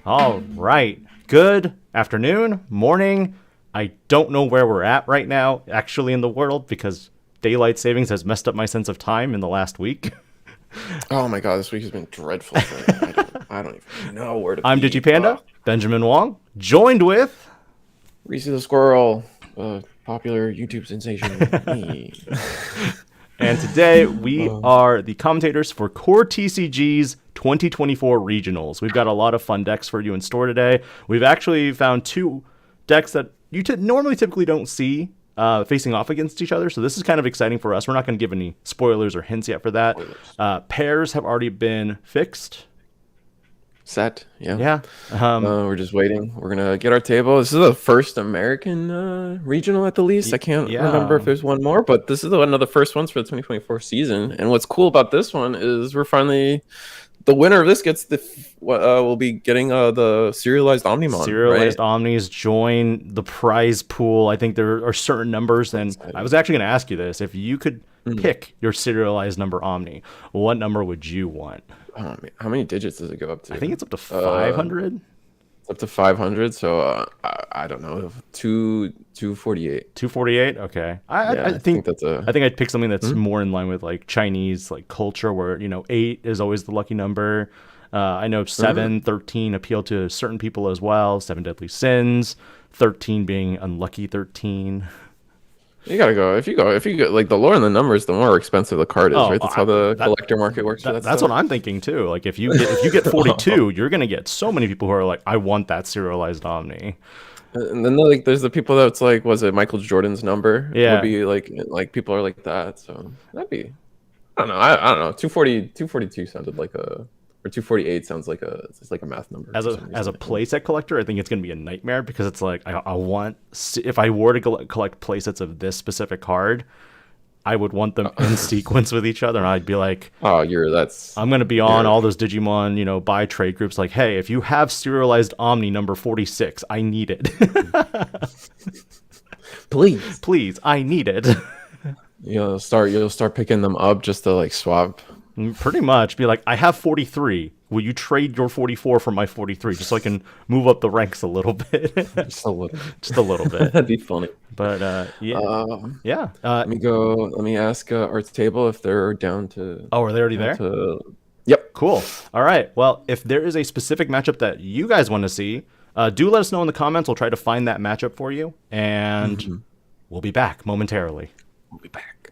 All right. Good afternoon, morning. I don't know where we're at right now, actually, in the world, because daylight savings has messed up my sense of time in the last week. Oh my god, this week has been dreadful for me. I don't even know where to I'm be. DIGI-PANDA, Benjamin Wong, joined with. Reese the Squirrel, popular YouTube sensation, me. And today we Uh, are the commentators for CoreTCG's 2024 regionals. We've got a lot of fun decks for you in store today. We've actually found two decks that you normally typically don't see facing off against each other. So this is kind of exciting for us. We're not going to give any spoilers or hints yet for that. Spoilers. Pairs have already been fixed. Set, yeah. Yeah. We're just waiting. We're gonna get our table. This is the first American regional at the least. I can't remember if Yeah. there's one more, but this is one of the first ones for the 2024 season. And what's cool about this one is we're finally the winner of this gets will be getting the serialized Omnimon. Serialized Right? Omnis join the prize pool. I think there are certain numbers, and I was actually going to ask you this. If you could pick your serialized number Omni, what number would you want? Oh, man. How many digits does it go up to? I think it's up to 500. It's up to 500. So I don't know, 248. 248. Okay. Yeah, I think that's a. I think I'd pick something that's more in line with like Chinese like culture, where 8 is always the lucky number. I know 7, 13 appeal to certain people as well. 7 deadly sins, 13 being unlucky 13. You gotta go. If you go, like the lower the numbers, the more expensive the card is, Oh, right? That's how the collector market works. That's stuff. what I'm thinking too. Like if you get 42, you're gonna get so many people who are like, I want that serialized Omni. And then there's the people that's like, was it Michael Jordan's number? Yeah. Would be like people are like that. So that'd be, I don't know. I don't know. 242 sounded like a, or 248 sounds like it's like a math number. As a playset collector, I think it's going to be a nightmare because it's like I want, if I were to collect playsets of this specific card, I would want them in sequence with each other, and I'd be like, oh, I'm going to be on all those Digimon, buy trade groups like, hey, if you have serialized Omni number 46, I need it. Please, I need it. You'll start picking them up just to like swap. Pretty much be like, I have 43. Will you trade your 44 for my 43 just so I can move up the ranks a little bit? Just a little. Just a little bit. That'd be funny. But yeah. Let me ask Art's Table if they're down to. Oh, are they already there? Yep. Cool. All right. Well, if there is a specific matchup that you guys want to see, do let us know in the comments. We'll try to find that matchup for you, and we'll be back momentarily. We'll be back.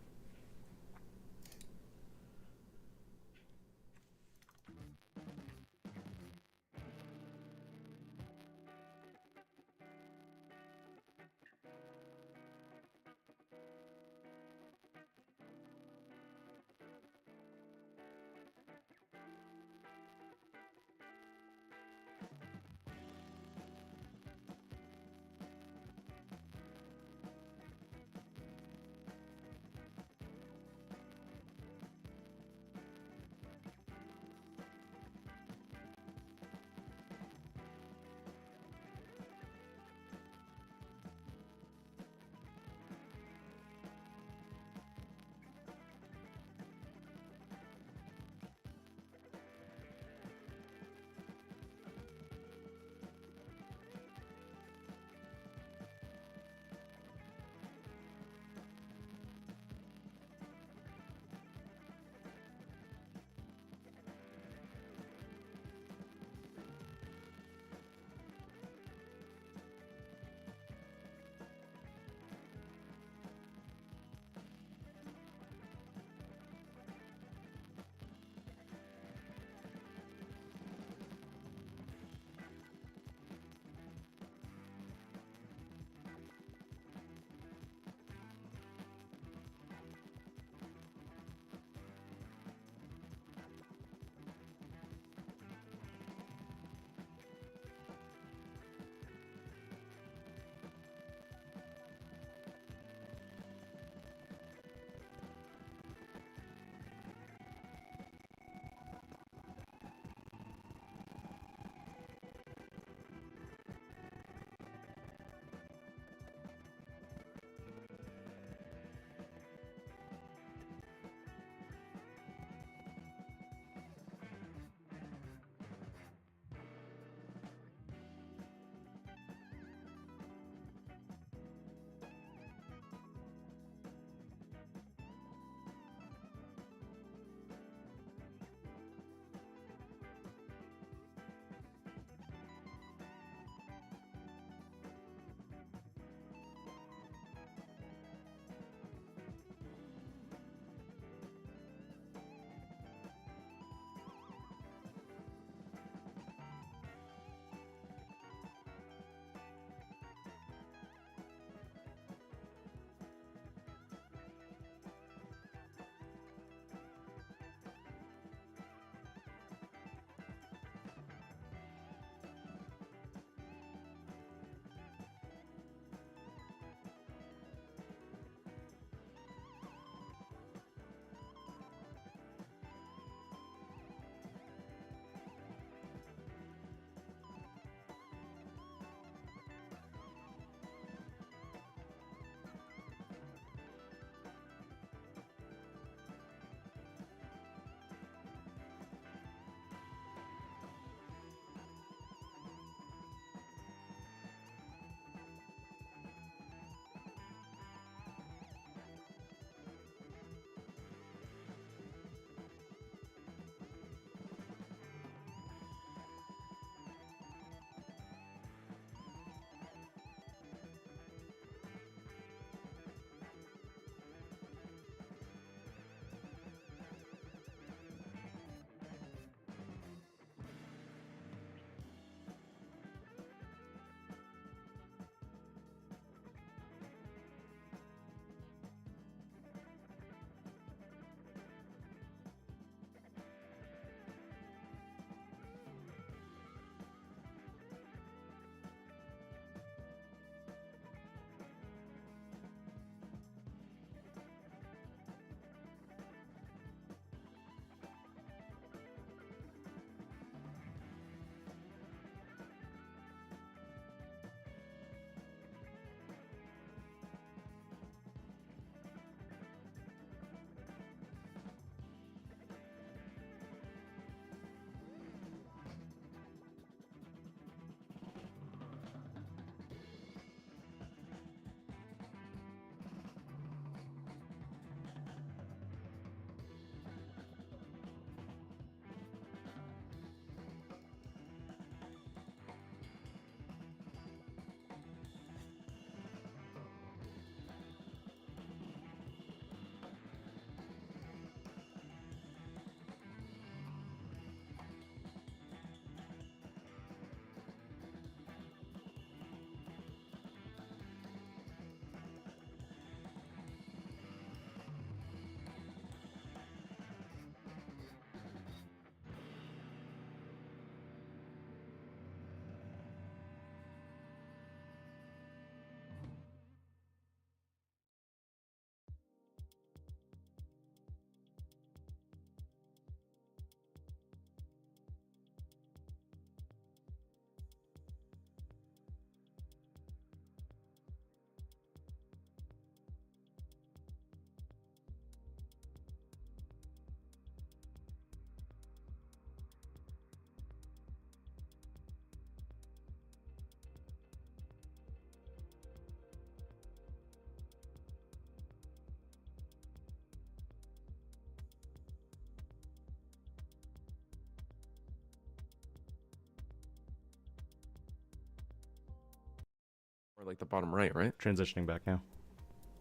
Or like the bottom right, right? Transitioning back now.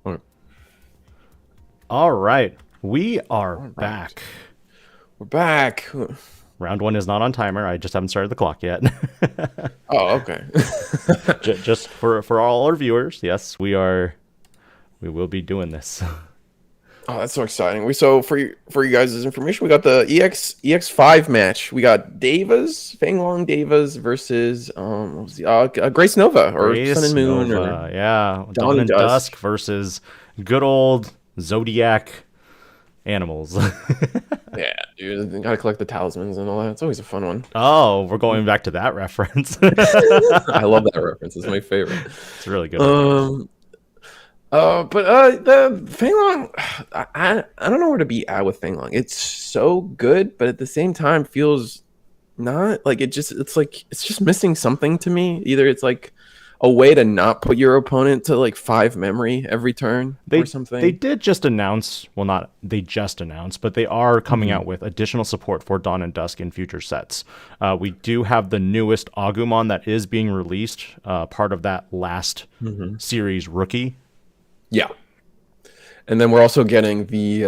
Okay. All right. We are All right. back. We're back. Round 1 is not on timer. I just haven't started the clock yet. Oh, okay. Just for all our viewers, yes, we will be doing this. Oh, that's so exciting. So for you guys' information, we got the EX5 match. We got Fanglong Davas versus what was Grace Nova or Grace Sun and Moon Nova, or yeah. Dawn and Dusk versus good old Zodiac animals. yeah, dude. You gotta collect the talismans and all that. It's always a fun one. Oh, we're going back to that reference. I love that reference. It's my favorite. It's really good. But the Fanglong, I don't know where to be at with Fanglong. It's so good, but at the same time feels not like it's just missing something to me. Either it's like a way to not put your opponent to like 5 memory every turn or something. They did just announce, well, not they just announced, but they are coming out with additional support for Dawn and Dusk in future sets. We do have the newest Agumon that is being released, part of that last series rookie. Yeah, and then we're also getting the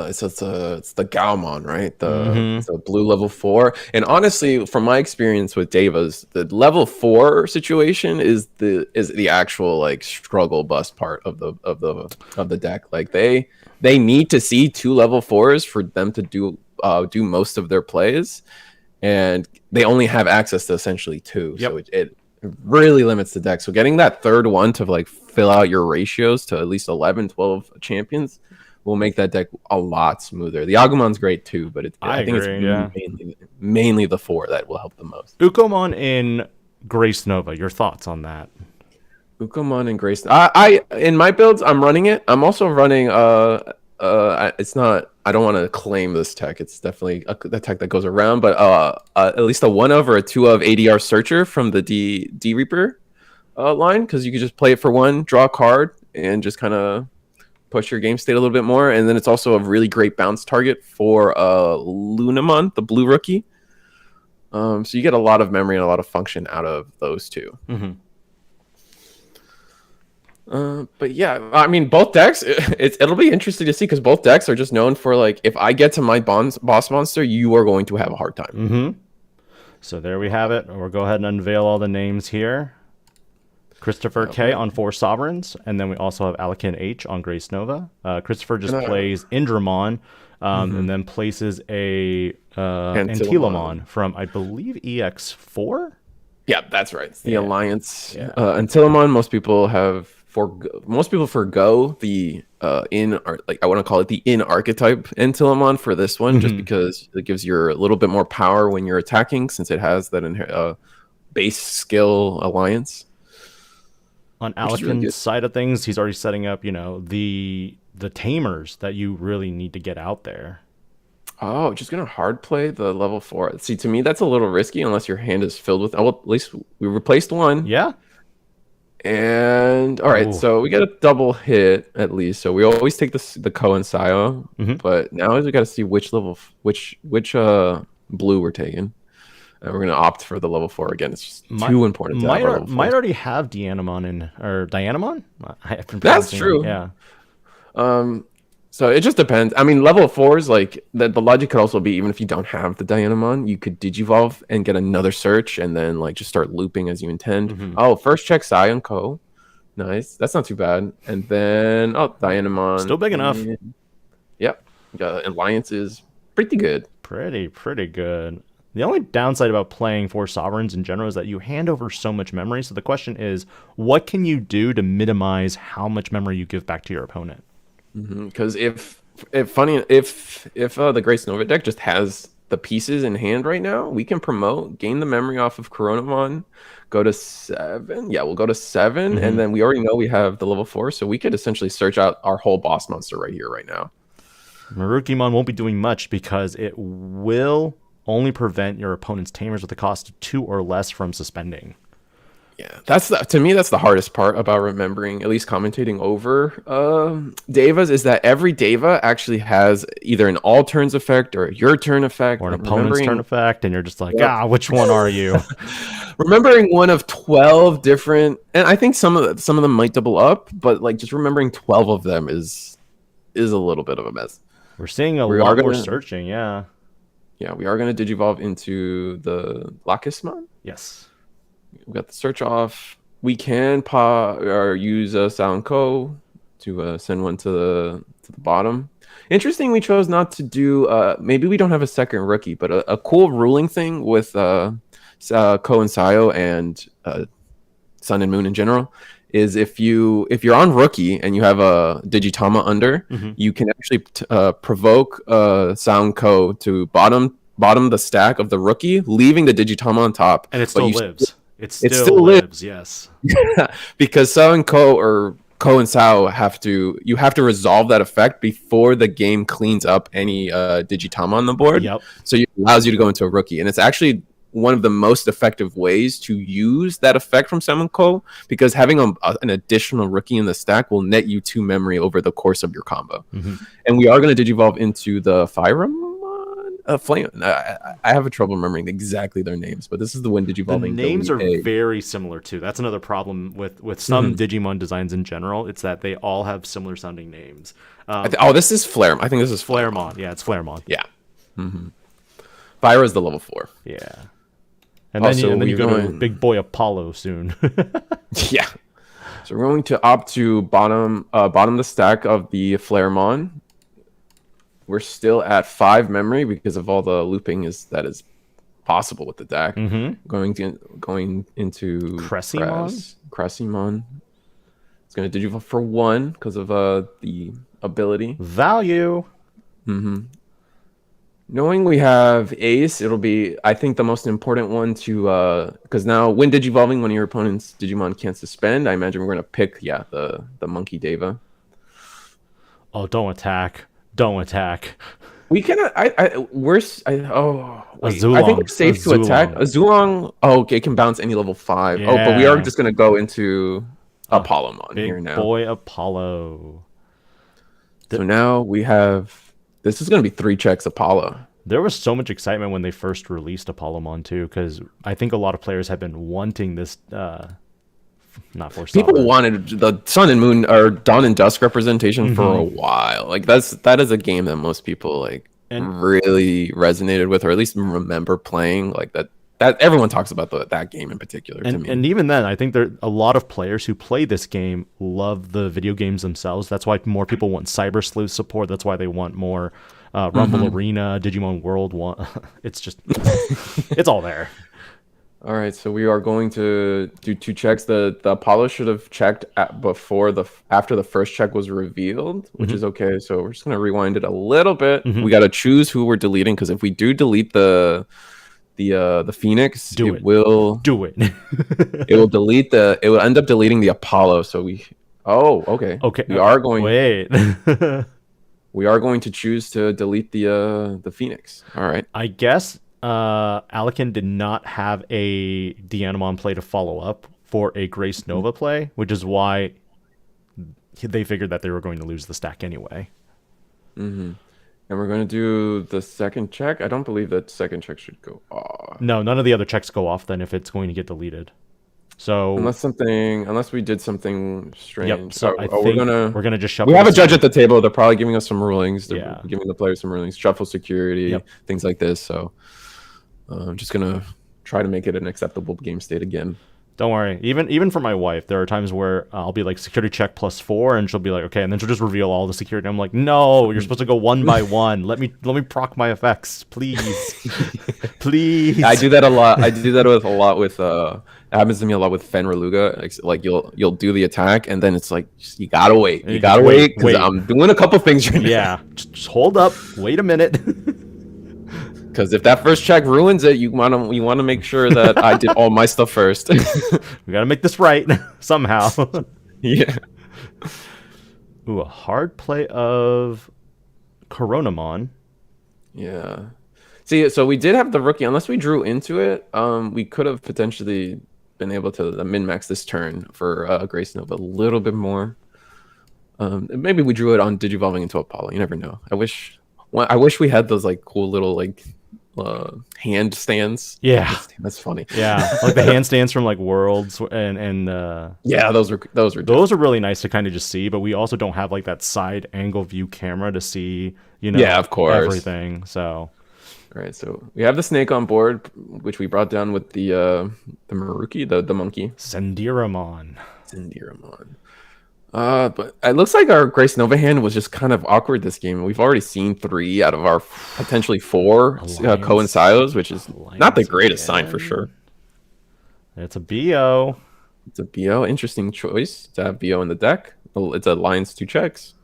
it's the Gaomon, right? The blue level 4. And honestly, from my experience with Davas, the level 4 situation is the actual like struggle bust part of the deck. Like they need to see 2 level 4s for them to do most of their plays, and they only have access to essentially 2. Yep. So it really limits the deck. So getting that third one to like fill out your ratios to at least 11, 12 champions will make that deck a lot smoother. The Agumon's great too, but I think it's mainly the 4 that will help the most. Ukomon in Grace Nova, your thoughts on that? Ukomon and Grace. I in my builds, I'm running it. I'm also running it's not, I don't want to claim this tech. It's definitely a tech that goes around, but at least a 1 of or a 2 of ADR Searcher from the D Reaper line, because you could just play it for 1, draw a card, and just kind of push your game state a little bit more. And then it's also a really great bounce target for Lunamon, the blue rookie. So you get a lot of memory and a lot of function out of those 2. But yeah, I mean, both decks, it'll be interesting to see, because both decks are just known for like, if I get to my boss monster, you are going to have a hard time. So there we have it. We'll go ahead and unveil all the names here. Christopher K on 4 Sovereigns, and then we also have Alakin H on Grace Nova. Christopher just plays Indramon, and then places a Antilamon from, I believe, EX4? Yeah, that's right. It's the Alliance. Antilamon, most people forgo the I want to call it the in archetype Antilamon for this one, just because it gives you a little bit more power when you're attacking, since it has that base skill Alliance. On Alakin's side of things, he's already setting up, the tamers that you really need to get out there. Oh, just gonna hard play the level 4. See, to me, that's a little risky unless your hand is filled with. Well, at least we replaced 1. Yeah. And all right, so we got a double hit at least. So we always take the Ko and Sayo, but now we got to see which level, which blue we're taking. And we're gonna opt for the level 4 again. It's just too important to have our level 4. Might already have Dianamon or Dianamon. That's true. Yeah. So it just depends. I mean, level 4s, like the logic could also be, even if you don't have the Dianamon, you could Digivolve and get another search, and then like just start looping as you intend. Oh, first check Sai and Ko. Nice. That's not too bad. And then Dianamon. Still big enough. Yep. Alliance is pretty good. Pretty good. The only downside about playing 4 Sovereigns in general is that you hand over so much memory. So the question is, what can you do to minimize how much memory you give back to your opponent? Because if the Grace Nova deck just has the pieces in hand right now, we can gain the memory off of Coronamon, go to 7. Yeah, we'll go to 7, and then we already know we have the level 4, so we could essentially search out our whole boss monster right here, right now. Marukimon won't be doing much because it will only prevent your opponent's tamers with a cost of 2 or less from suspending. Yeah, to me that's the hardest part about remembering, at least commentating over Devas, is that every Deva actually has either an all turns effect or your turn effect, Or an and opponent's turn effect, and you're just like, Yep. which one are you? remembering one of 12 different, and I think some of them might double up, but like just remembering 12 of them is a little bit of a mess. We're seeing a lot more searching, yeah. Yeah, we are going to digivolve into the Lacusmon. Yes. We got the search off. We can use a Sound Co to send one to the bottom. Interesting, we chose not to do. Maybe we don't have a second rookie, but a cool ruling thing with Ko and Sayo and Sun and Moon in general is if you're on rookie and you have a Digitama under, you can actually provoke Sound Co to bottom the stack of the rookie, leaving the Digitama on top, and it still lives. It still lives, yes. Because Sao and Ko or Ko and Sao have to resolve that effect before the game cleans up any Digitama on the board. Yep. So it allows you to go into a rookie, and it's actually one of the most effective ways to use that effect from Sao and Ko, because having an additional rookie in the stack will net you 2 memory over the course of your combo. And we are going to digivolve into the Fyramon. Flame. I have a trouble remembering exactly their names, but this is the one digivolving. The names are very similar too. That's another problem with some Digimon designs in general. It's that they all have similar sounding names. This is Flare. I think this is Flaremon. Yeah, it's Flaremon. Yeah. Fyra is the level 4. Yeah. And then you go to Big Boy Apollo soon. Yeah. So we're going to opt to bottom the stack of the Flaremon. We're still at 5 memory because of all the looping that is possible with the deck. Going into Cressimon. It's going to digivolve for 1 because of the ability value. Knowing we have Ace, it'll be, I think, the most important one to because now when digivolving, one of your opponent's Digimon can't suspend. I imagine we're going to pick the Monkey Deva. Oh, don't attack. Don't attack. We can. I think we're safe to attack. A Zulong. Oh, okay, it can bounce any level 5. Yeah. Oh, but we are just gonna go into Apollomon here now. Boy Apollo. So now we have. This is gonna be 3 checks Apollo. There was so much excitement when they first released Apollomon too, because I think a lot of players have been wanting this. Not for people wanted the Sun and Moon or Dawn and Dusk representation for a while. Like that is a game that most people really resonated with, or at least remember playing. Like that everyone talks about that game in particular. To me. And even then, I think there a lot of players who play this game love the video games themselves. That's why more people want Cyber Sleuth support. That's why they want more Rumble Arena, Digimon World. It's just it's all there. All right, so we are going to do 2 checks. The Apollo should have checked after the first check was revealed, which is okay. So we're just gonna rewind it a little bit. We got to choose who we're deleting, because if we do delete the Phoenix, it will end up deleting the Apollo. So we are going to choose to delete the Phoenix. All right, I guess. Alekin did not have a Dianamon play to follow up for a Grace Nova play, which is why they figured that they were going to lose the stack anyway. And we're going to do the second check. I don't believe that second check should go off. No, none of the other checks go off then if it's going to get deleted. So unless we did something strange. Yep. So I think we're gonna just shuffle. We have a judge at the table. They're probably giving us some rulings. They're giving the players some rulings. Shuffle security, things like this. So I'm just gonna try to make it an acceptable game state again. Don't worry. Even for my wife, there are times where I'll be like security check +4, and she'll be like, okay, and then she'll just reveal all the security. I'm like, no, you're supposed to go 1 by 1. Let me proc my effects, please, please. I do that a lot. I do that with it happens to me a lot with Fenriluga. Like you'll do the attack, and then it's like you gotta wait. You gotta wait because I'm doing a couple things right now. Yeah, just hold up. Wait a minute. Because if that first check ruins it, you want to make sure that I did all my stuff first. We gotta make this right somehow. Yeah. Ooh, a hard play of Coronamon. Yeah. See, so we did have the rookie. Unless we drew into it, we could have potentially been able to min-max this turn for Gracenova a little bit more. Maybe we drew it on Digivolving into Apollo. You never know. I wish we had those like cool little like hand stands. Yeah, that's funny. Yeah, like the handstands from like Worlds and yeah, those are really nice to kind of just see. But we also don't have like that side angle view camera to see, yeah, of course, everything. So, all right, so we have the snake on board, which we brought down with the Maruki, the monkey, Sendiramon. But it looks like our Grace Nova hand was just kind of awkward this game. We've already seen 3 out of our potentially 4 coincidos, which is not the greatest sign for sure. It's a BO. It's a BO. Interesting choice to have BO in the deck. It's a Lions 2 checks.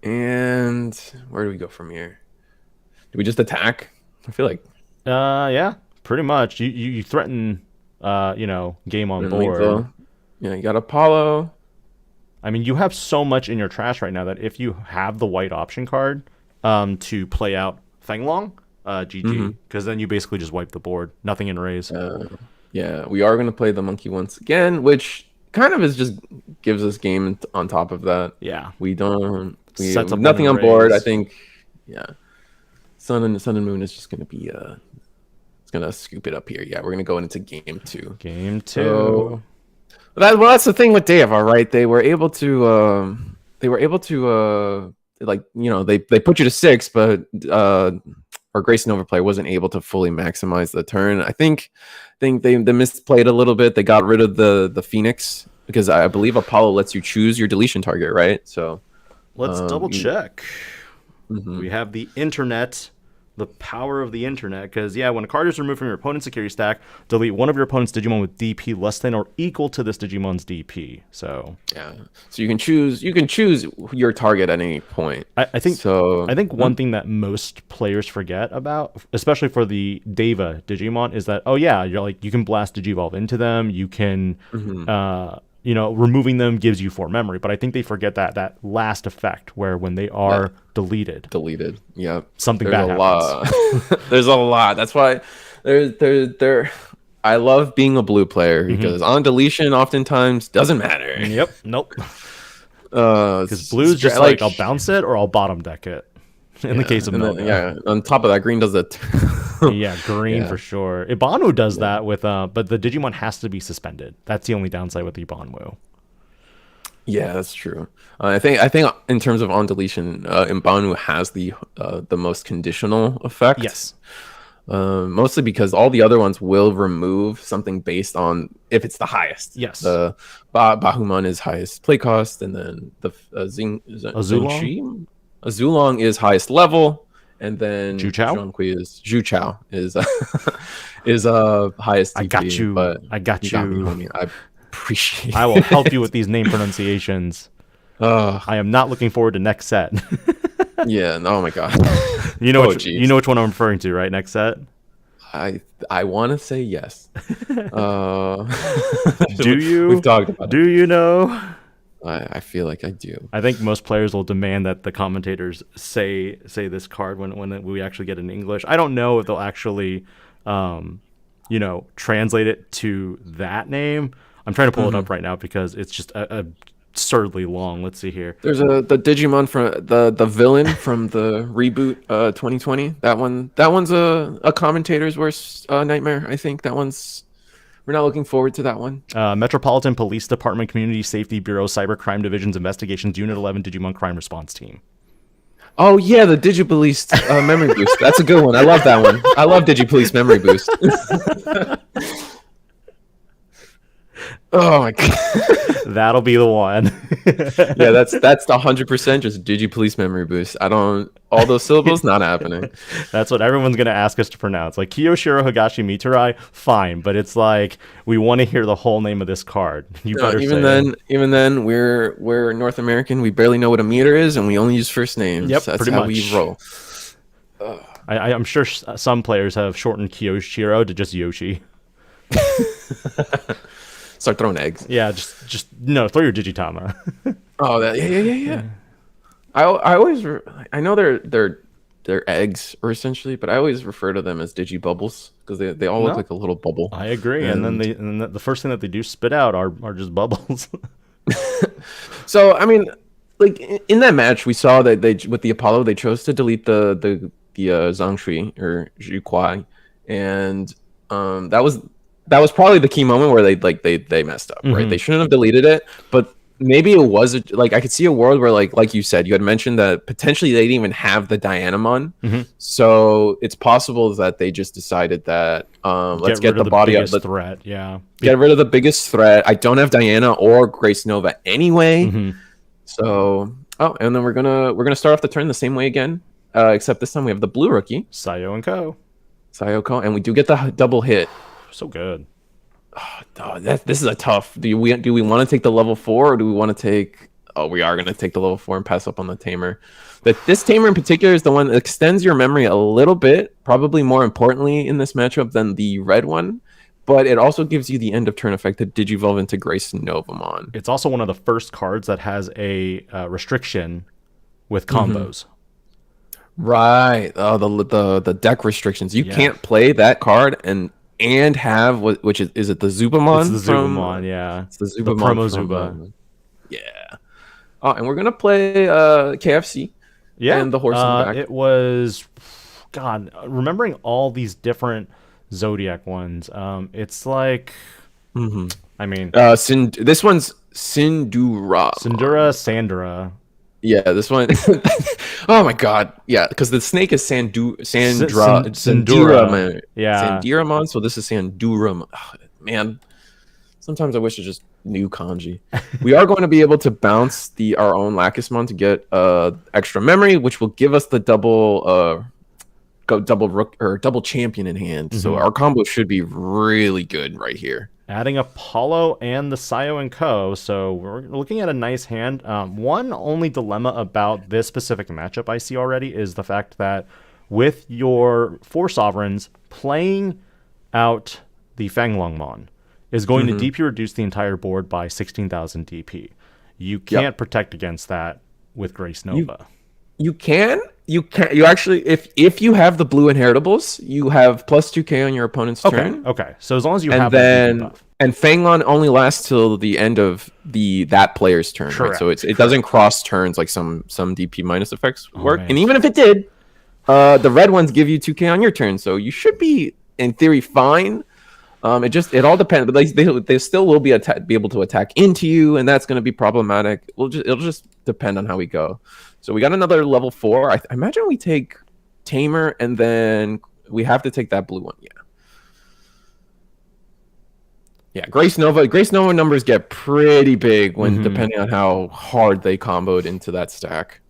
And where do we go from here? Do we just attack? I feel like. Yeah, pretty much. You threaten, game on board. Yeah, you got Apollo. I mean, you have so much in your trash right now that if you have the white option card to play out Fenglong, GG. Because then you basically just wipe the board. Nothing in raise. Yeah, we are going to play the monkey once again, which kind of is just gives us game on top of that. Yeah. We have nothing on board. I think, yeah. Sun and Moon is just going to be, it's going to scoop it up here. Yeah, we're going to go into game 2. Game 2. So, that's the thing with Deavar, right? They were able to they put you to 6, but our Grace Nova player wasn't able to fully maximize the turn. I think they misplayed a little bit. They got rid of the Phoenix because I believe Apollo lets you choose your deletion target, right? So let's double check. We have the internet. The power of the internet, because when a card is removed from your opponent's security stack, delete one of your opponent's Digimon with DP less than or equal to this Digimon's DP. So you can choose your target at any point. I think one thing that most players forget about, especially for the Deva Digimon, is that you're like, you can blast Digivolve into them, you can removing them gives you 4 memory, but I think they forget that last effect where when they are deleted, something bad happens. There's a lot. That's why I love being a blue player because on deletion oftentimes doesn't matter. Nope. Because blue's just like I'll bounce it or I'll bottom deck it. In the case of Milith. On top of that, green does it. Green for sure. Ibanu does that with but the Digimon has to be suspended. That's the only downside with Ibanu. Yeah, that's true. I think in terms of on deletion, Ibanu has the most conditional effect. Yes. Mostly because all the other ones will remove something based on if it's the highest. Yes. The Bahumon is highest play cost, and then the Azulong is highest level, and then Zhuchao is highest TP. I got you. Homie. I appreciate. I will help you with these name pronunciations. I am not looking forward to next set. Yeah. Oh my god. You know which one I'm referring to, right? Next set. I want to say yes. Do you? We've talked about it. Do you know? I feel like I do. I think most players will demand that the commentators say this card when we actually get it in English. I don't know if they'll actually, translate it to that name. I'm trying to pull it up right now because it's just absurdly long. Let's see here. There's the Digimon from the villain from the reboot 2020. That one's a commentator's worst nightmare. I think that one's. We're not looking forward to that one. Metropolitan Police Department, Community Safety Bureau, Cybercrime Division's Investigations Unit 11, Digimon Crime Response Team. Oh yeah, the DigiPolice memory boost. That's a good one. I love that one. I love DigiPolice memory boost. Oh my god. That'll be the one. Yeah, that's the 100% just DigiPolice memory boost. All those syllables not happening. That's what everyone's gonna ask us to pronounce. Like Kiyoshiro Higashi Miturai, fine, but it's like we want to hear the whole name of this card. You better even then, we're North American. We barely know what a meter is, and we only use first names. Yep, that's pretty how much. We roll. I'm sure some players have shortened Kiyoshiro to just Yoshi. Start throwing eggs. Yeah, just throw your Digitama. Oh, yeah. I always I know they're they're eggs, or essentially, but I always refer to them as digi bubbles because they all look No, like a little bubble. I agree. And then the first thing that they do spit out are just bubbles. So I mean, like in that match, we saw that they with the Apollo they chose to delete the Zhangshui or Zhukwai, and that was probably the key moment where they messed up, right? They shouldn't have deleted it, but maybe it was like I could see a world where like you said, you had mentioned that potentially they didn't even have the Dianamon, so it's possible that they just decided that let's get the body up. Threat, yeah. Get rid of the biggest threat. I don't have Diana or Grace Nova anyway, so and then we're gonna start off the turn the same way again, except this time we have the blue rookie Sayo and Co. And we do get the double hit. So good. Oh, this is a tough. Do we want to take the level 4 or do we want to take? Oh, we are going to take the level 4 and pass up on the tamer. This tamer in particular is the one that extends your memory a little bit, probably more importantly in this matchup than the red one. But it also gives you the end of turn effect to Digivolve into Gracenovamon. It's also one of the first cards that has a restriction with combos. Right. Oh, the deck restrictions. You can't play that card and have which is it the Zubamon? It's the Zubamon, yeah. It's the Zubamon. The promo Zuba. Yeah. Oh, and we're gonna play KFC. Yeah. And the horse in the back. It was remembering all these different Zodiac ones. It's like I mean this one's Sindura. Sandra. Yeah, this one. Oh my god. Yeah, because the snake is Sanduramon. Yeah. Sanduramon, so this is Sanduramon. Oh, man, sometimes I wish I just knew kanji. We are going to be able to bounce our own Lacusmon to get extra memory, which will give us the double rook or double champion in hand. So our combo should be really good right here. Adding Apollo and the Sayo and Co. So we're looking at a nice hand. One only dilemma about this specific matchup I see already is the fact that with your 4 sovereigns, playing out the Fanglongmon is going to DP reduce the entire board by 16,000 DP. You can't protect against that with Grace Nova. You actually, if you have the blue inheritables, you have plus 2k on your opponent's turn. Okay. So as long as you and have then buff. And Fanglon only lasts till the end of that player's turn. Right? So it doesn't cross turns like some DP minus effects work. Man. And even if it did, the red ones give you 2k on your turn, so you should be in theory fine. It all depends, but they still will be able to attack into you, and that's going to be problematic. It'll just depend on how we go. So we got another level 4. I imagine we take Tamer, and then we have to take that blue one. Yeah, Grace Nova numbers get pretty big when depending on how hard they comboed into that stack.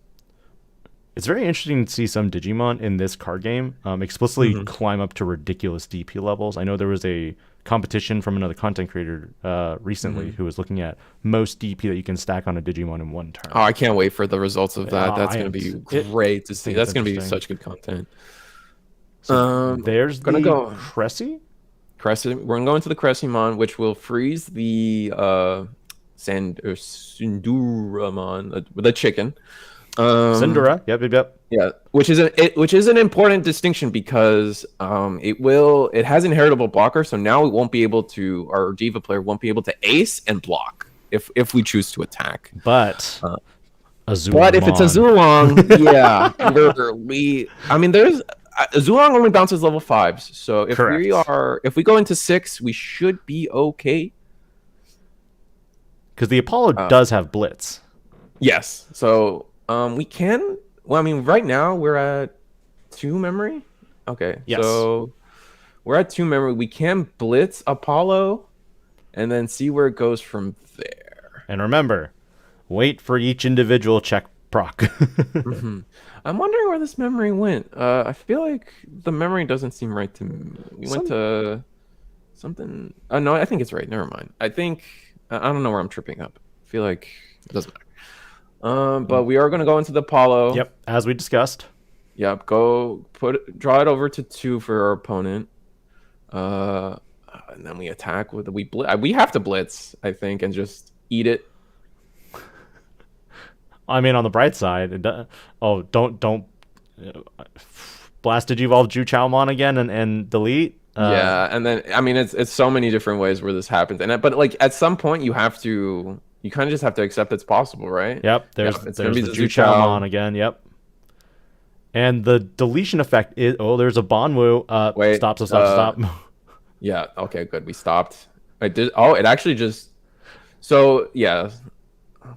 It's very interesting to see some Digimon in this card game explicitly climb up to ridiculous DP levels. I know there was a competition from another content creator recently who was looking at most DP that you can stack on a Digimon in one turn. Oh, I can't wait for the results of that. That's going to be great to see. That's going to be such good content. So there's the Cressy. We're going to go into the Cressymon, which will freeze the Sanduramon, the chicken. Sindura, yep. Yeah, which is an important distinction because it has inheritable blocker, so now our Diva player won't be able to ace and block if we choose to attack. But But if it's a Zulong, there's Zulong only bounces level 5s, so if we go into 6, we should be okay. Because the Apollo does have Blitz. Yes, so we can. Well, I mean, right now we're at 2 memory. Okay, yes. So we're at 2 memory. We can Blitz Apollo, and then see where it goes from there. And remember, wait for each individual check proc. I'm wondering where this memory went. I feel like the memory doesn't seem right to me. We went to something. Oh no, I think it's right. Never mind. I don't know where I'm tripping up. I feel like it doesn't matter. But we are going to go into the Apollo. Yep, as we discussed. Yep, draw it over to 2 for our opponent. And then we attack with we have to blitz, I think, and just eat it. I mean, on the bright side, don't Blast Digivolve Juchaomon again and delete. Yeah, and then I mean it's so many different ways where this happens, but like at some point you kind of just have to accept it's possible, right? Yep, there's it's the gonna be the Juchaomon again. Yep. And the deletion effect is there's a Bonwu. Wait, Stop. Yeah, okay, good. We stopped. I did. Oh, it actually just. So yeah,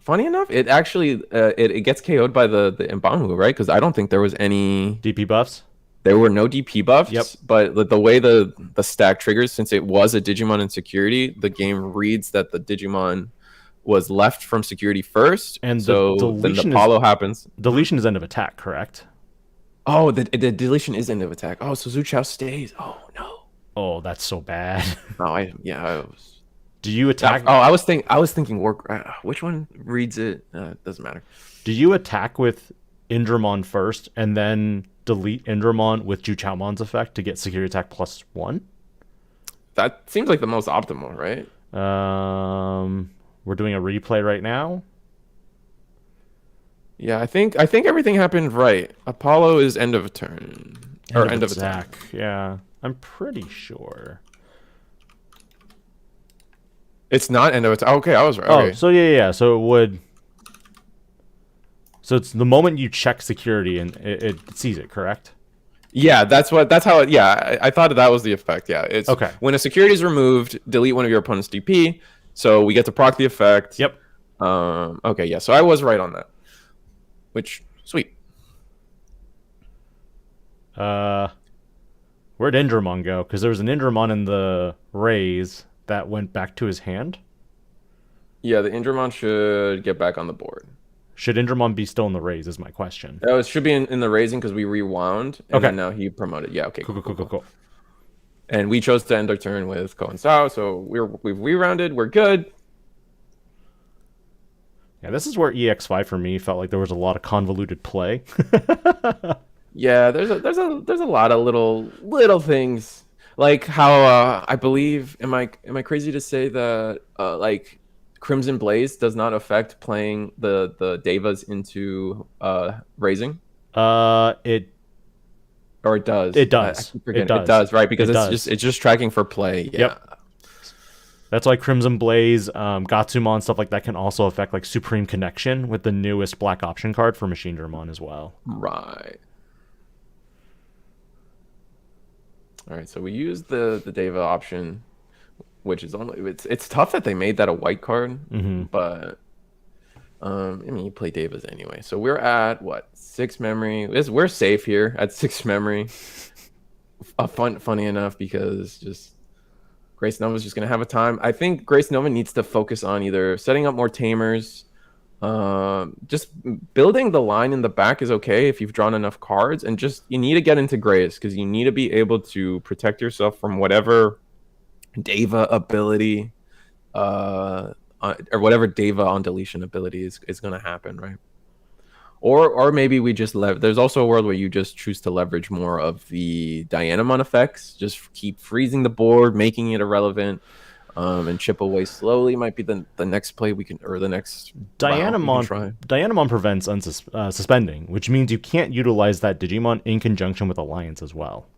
funny enough, it actually it gets KO'd by the Mbanwu, right? Because I don't think there was any DP buffs. There were no DP buffs. Yep. But the way the stack triggers, since it was a Digimon in security, the game reads that the Digimon was left from security first, and so then the Apollo happens. Deletion is end of attack, correct? Oh, the deletion is end of attack. Oh, so Zuchao stays. Oh no. Oh, that's so bad. Oh, I was. Do you attack? Oh, I was thinking which one reads it? It doesn't matter. Do you attack with Indramon first and then delete Indramon with Juchaomon's effect to get security attack +1? That seems like the most optimal, right? We're doing a replay right now. Yeah, I think everything happened right. Apollo is end of turn or end of attack. Yeah, I'm pretty sure. It's not end of attack. Okay, I was right. Oh, okay. so yeah. So it would. So it's the moment you check security and it sees it, correct? Yeah, that's how it. Yeah, I thought that was the effect. Yeah, it's okay. When a security is removed, delete one of your opponent's DP. So we get to proc the effect. Yep. Okay, yeah. So I was right on that. Which sweet. Where'd Indramon go? Because there was an Indramon in the raise that went back to his hand. Yeah, the Indramon should get back on the board. Should Indramon be still in the raise is my question. Oh, it should be in the raising because we rewound. And okay. Then now he promoted. Yeah, okay. Cool. And we chose to end our turn with Ko and Sao, so we've rerounded. We're good. Yeah, this is where EX5 for me felt like there was a lot of convoluted play. Yeah, there's a lot of little things, like how I believe am I crazy to say that like Crimson Blaze does not affect playing the Devas into raising? It does. It does. It does, right? Because it's just tracking for play. Yeah. Yep. That's why Crimson Blaze, Gatsumon, stuff like that can also affect like Supreme Connection with the newest black option card for Machine Dramon as well. Right. All right, so we use the Deva option, which is only it's tough that they made that a white card, but I mean you play Devas anyway. So we're at what 6 memory? We're safe here at 6 memory. Funny enough because just Gracenovamon is just gonna have a time. I think Gracenovamon needs to focus on either setting up more tamers. Just building the line in the back is okay if you've drawn enough cards, and just you need to get into Grace because you need to be able to protect yourself from whatever Deva ability or whatever Deva on deletion ability is going to happen, right? Or maybe we just there's also a world where you just choose to leverage more of the Dianamon effects, just keep freezing the board, making it irrelevant. And chip away slowly might be the next play we can, or the next Dianamon prevents suspending, which means you can't utilize that Digimon in conjunction with Alliance as well.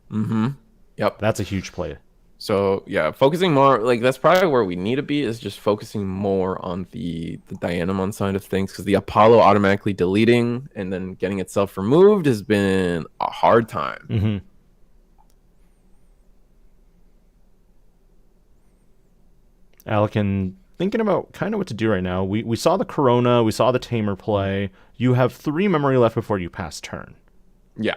Yep. That's a huge play. So yeah, focusing more, like that's probably where we need to be, is just focusing more on the Dianamon side of things, because the Apollo automatically deleting and then getting itself removed has been a hard time. Alec, thinking about kind of what to do right now. We saw the Corona, we saw the Tamer play. You have 3 memory left before you pass turn. Yeah.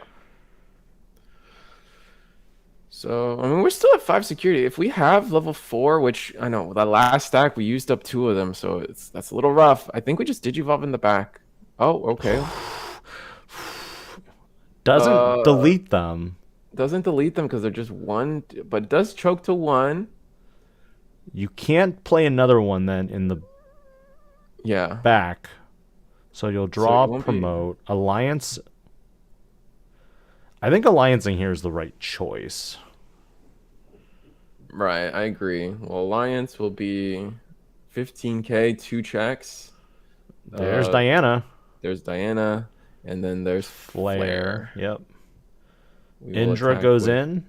So, I mean, we're still at 5 security. If we have level 4, which I know, that last stack, we used up 2 of them, so that's a little rough. I think we just Digivolve in the back. Oh, okay. Doesn't delete them. Doesn't delete them because they're just 1, but it does choke to 1. You can't play another one then in the back. So you'll draw, promote. Alliance. I think Alliancing here is the right choice. Right, I agree. Well, Alliance will be 15k, 2 checks. There's Diana. There's Diana. And then there's Flare. Yep. We will Indra attack goes with in.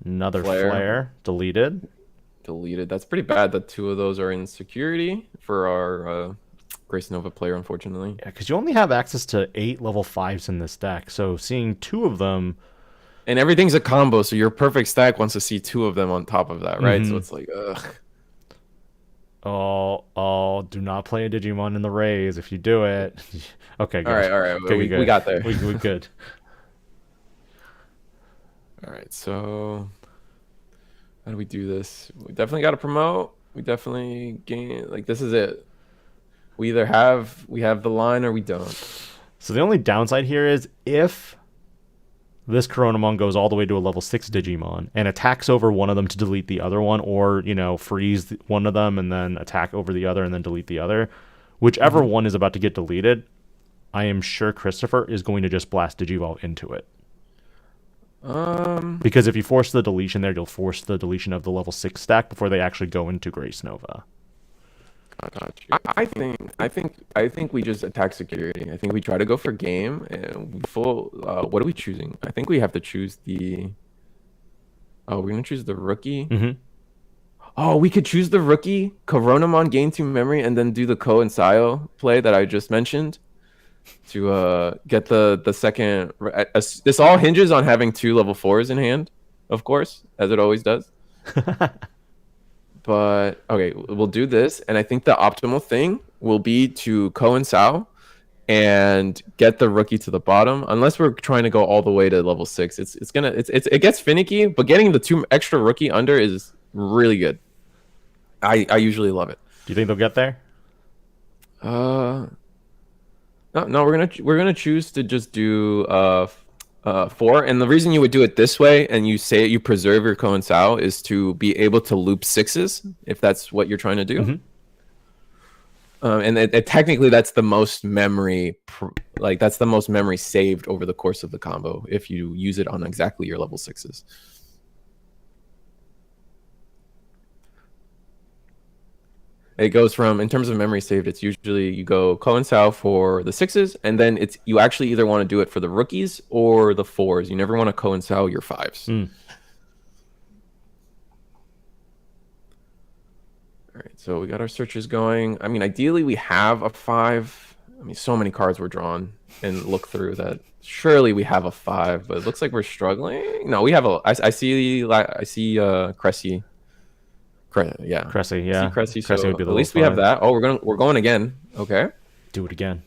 Another flare. Deleted. Deleted. That's pretty bad that 2 of those are in security for our Grace Nova player, unfortunately. Yeah, because you only have access to 8 level 5s in this deck. So seeing 2 of them. And everything's a combo, so your perfect stack wants to see 2 of them on top of that, right? So it's like, ugh. Oh, do not play a Digimon in the Rays if you do it. Okay, good. All right. Okay, We got there. We good. All right, so how do we do this? We definitely got to promote. We definitely gain. Like, this is it. We either have the line or we don't. So the only downside here is if this Coronamon goes all the way to a level 6 Digimon and attacks over one of them to delete the other one, or, freeze one of them and then attack over the other and then delete the other, whichever one is about to get deleted, I am sure Christopher is going to just blast Digivolve into it. Because if you force the deletion there, you'll force the deletion of the level 6 stack before they actually go into Grace Nova. I think we just attack security. I think we try to go for game and we what are we choosing? I think we have to choose the. Oh, we're gonna choose the rookie. Oh, we could choose the rookie. Coronamon gain 2 memory and then do the Ko and Sayo play that I just mentioned to get the second. This all hinges on having 2 level 4s in hand, of course, as it always does. But okay, we'll do this, and I think the optimal thing will be to Ko and Sao and get the rookie to the bottom. Unless we're trying to go all the way to level 6, it gets finicky. But getting the 2 extra rookie under is really good. I usually love it. Do you think they'll get there? No, we're gonna choose to just do 4, and the reason you would do it this way and you preserve your Ko and Sao is to be able to loop 6s if that's what you're trying to do. And technically that's the most memory that's the most memory saved over the course of the combo if you use it on exactly your level 6s. It goes from, in terms of memory saved, it's usually you go Ko and Sao for the 6s, and then you actually either want to do it for the rookies or the 4s. You never want to Ko and Sao your 5s. All right, so we got our searches going. I mean, ideally we have a 5. I mean, so many cards were drawn and look through that. Surely we have a 5, but it looks like we're struggling. No, we have I see Cressy. Yeah, Cressy, yeah. Cressy, Cressy would be the at least we have that. Oh, we're going again. Okay. Do it again.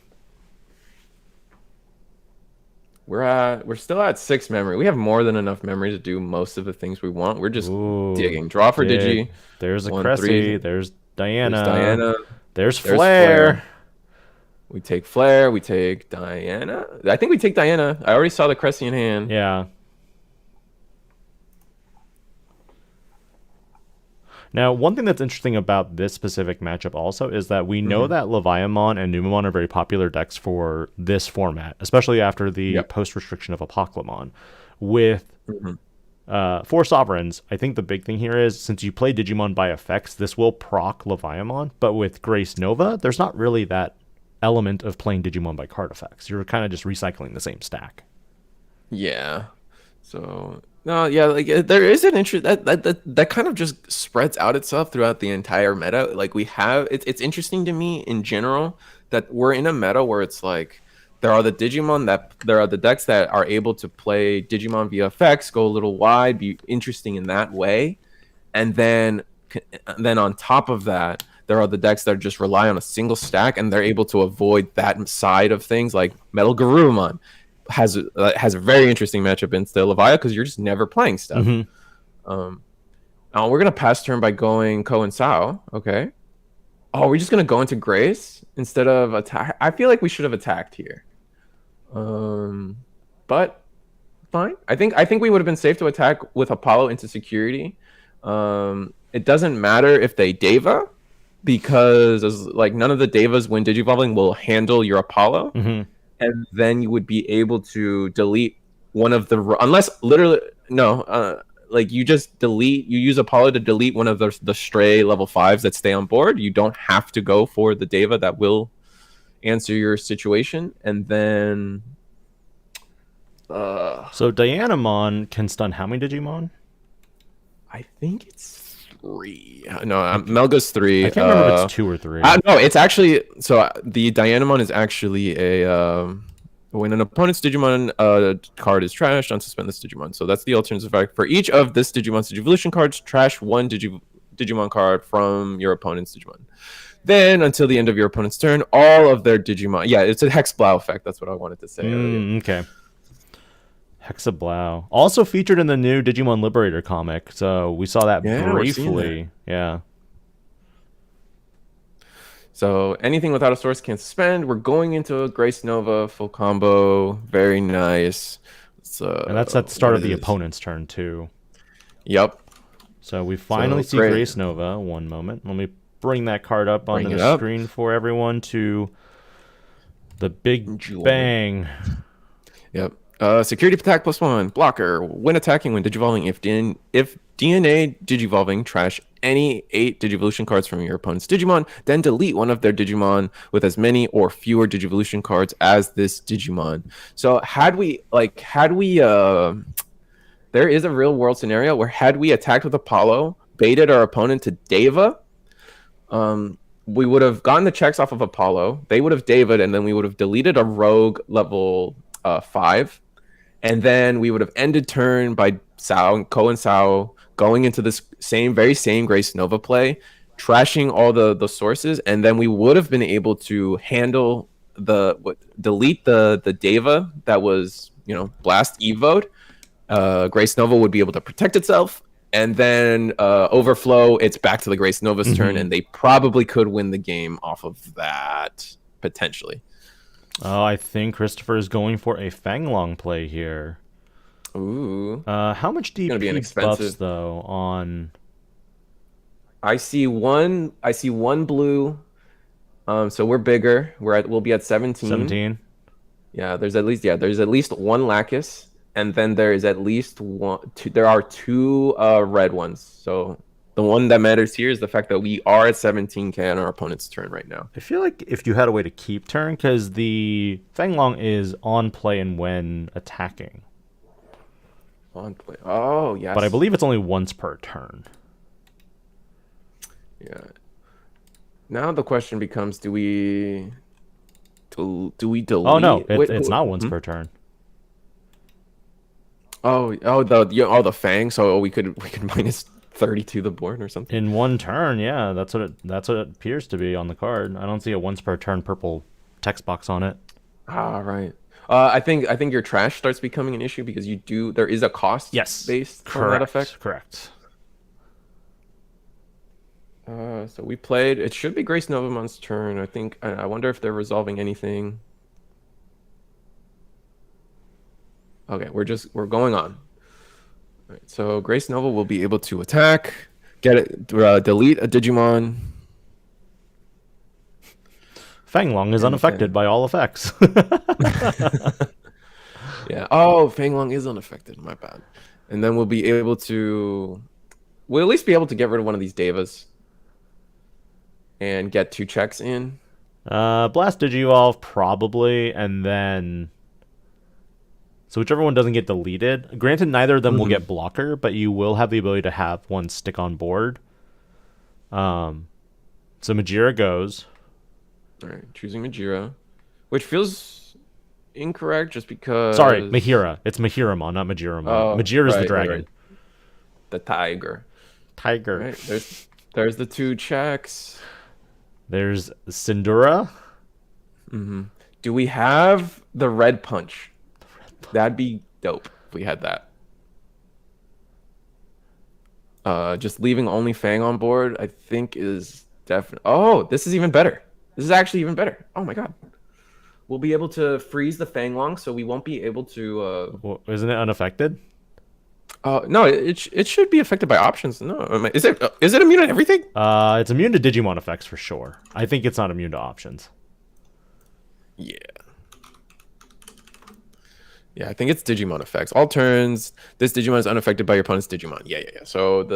We're still at 6 memory. We have more than enough memory to do most of the things we want. We're just digging. Draw for Digi. There's a Cressy. There's Diana. Diana. There's Flare. We take Flare. We take Diana. I think we take Diana. I already saw the Cressy in hand. Yeah. Now, one thing that's interesting about this specific matchup also is that we know that Leviamon and Numemon are very popular decks for this format, especially after the post-restriction of Apoclymon. With 4 Sovereigns, I think the big thing here is, since you play Digimon by effects, this will proc Leviamon, but with Grace Nova, there's not really that element of playing Digimon by card effects. You're kind of just recycling the same stack. Yeah. So... No, yeah, like there is an interest that kind of just spreads out itself throughout the entire meta. Like we have, it's interesting to me in general that we're in a meta where it's like there are the decks that are able to play Digimon via effects, go a little wide, be interesting in that way, and then on top of that, there are the decks that just rely on a single stack and they're able to avoid that side of things, like MegaGargomon has a very interesting matchup in still Levia because you're just never playing stuff. We're gonna pass turn by going Ko and Sao. Okay. Oh, we're just gonna go into Grace instead of attack. I feel like we should have attacked here. But fine. I think we would have been safe to attack with Apollo into security. It doesn't matter if they Deva because none of the Devas when Digivolving will handle your Apollo. And then you would be able to delete one of the you just use Apollo to delete one of the stray level 5s that stay on board. You don't have to go for the Deva that will answer your situation, and then So Dianamon can stun how many Digimon? I think it's 3. No, Melga's 3. I can't remember if it's 2 or 3. No, it's actually the Dianamon is actually a when an opponent's Digimon card is trashed, unsuspend this Digimon. So that's the alternative effect. For each of this Digimon's Digivolution cards, trash 1 Digimon card from your opponent's Digimon. Then, until the end of your opponent's turn, all of their Digimon... Yeah, it's a Hexblow effect. That's what I wanted to say earlier. Okay. Hexablow. Also featured in the new Digimon Liberator comic. So we saw that briefly. Yeah. So anything without a source can suspend. We're going into a Grace Nova full combo. Very nice. And that's at the start of the opponent's turn, too. Yep. So we finally see Grace Nova. One moment. Let me bring that card up on the screen for everyone to the big bang. Yep. Security attack +1. Blocker. When attacking, when digivolving, if DNA digivolving, trash any 8 Digivolution cards from your opponent's Digimon, then delete one of their Digimon with as many or fewer Digivolution cards as this Digimon. So there is a real world scenario where had we attacked with Apollo, baited our opponent to Deva, we would have gotten the checks off of Apollo, they would have David, and then we would have deleted a rogue level 5, and then we would have ended turn by Ko and Sao going into this very same Grace Nova play, trashing all the sources, and then we would have been able to handle delete the Deva that was blast evoed. Grace Nova would be able to protect itself, and then overflow. It's back to the Grace Nova's turn, and they probably could win the game off of that potentially. Oh, I think Christopher is going for a Fanglong play here. Ooh. How much DP buffs though on? I see one blue. So we're bigger. We'll be at 17. 17. Yeah, there's at least one Lacus, and then there is at least there are 2 red ones. So the one that matters here is the fact that we are at 17k on our opponent's turn right now. I feel like if you had a way to keep turn, because the Fanglong is on play and when attacking. On play. Oh, yes. But I believe it's only once per turn. Yeah. Now the question becomes: do we delete? Oh no, it's not once per turn. The Fang. So we could minus 32 the board or something. In one turn, yeah, that's what it appears to be on the card. I don't see a once per turn purple text box on it. Ah, right. I think your trash starts becoming an issue because there is a cost based on that effect. Correct. So we played. It should be Gracenovmon's turn. I think. I wonder if they're resolving anything. Okay, we're going on. All right, so Grace Nova will be able to attack, delete a Digimon. Fanglong is unaffected by all effects. Yeah. Oh, Fanglong is unaffected. My bad. And then we'll at least be able to get rid of one of these Devas and get 2 checks in. Blast Digivolve probably, and then so whichever one doesn't get deleted. Granted, neither of them will get blocker, but you will have the ability to have one stick on board. So Majira goes. All right, choosing Majira, which feels incorrect just because... Sorry, Mahira. It's Mahiramon, not Majiramon. Oh, Majira is the dragon. Right. The tiger. Right, there's the 2 checks. There's Sindura. Do we have the red punch? That'd be dope if we had that. Just leaving only Fang on board, I think is definitely... Oh, this is even better. This is actually even better. Oh my god. We'll be able to freeze the Fanglong, so we won't be able to... Well, isn't it unaffected? No, it should be affected by options. No, is it immune to everything? It's immune to Digimon effects for sure. I think it's not immune to options. Yeah. Yeah, I think it's Digimon effects. All turns, this Digimon is unaffected by your opponent's Digimon. Yeah. So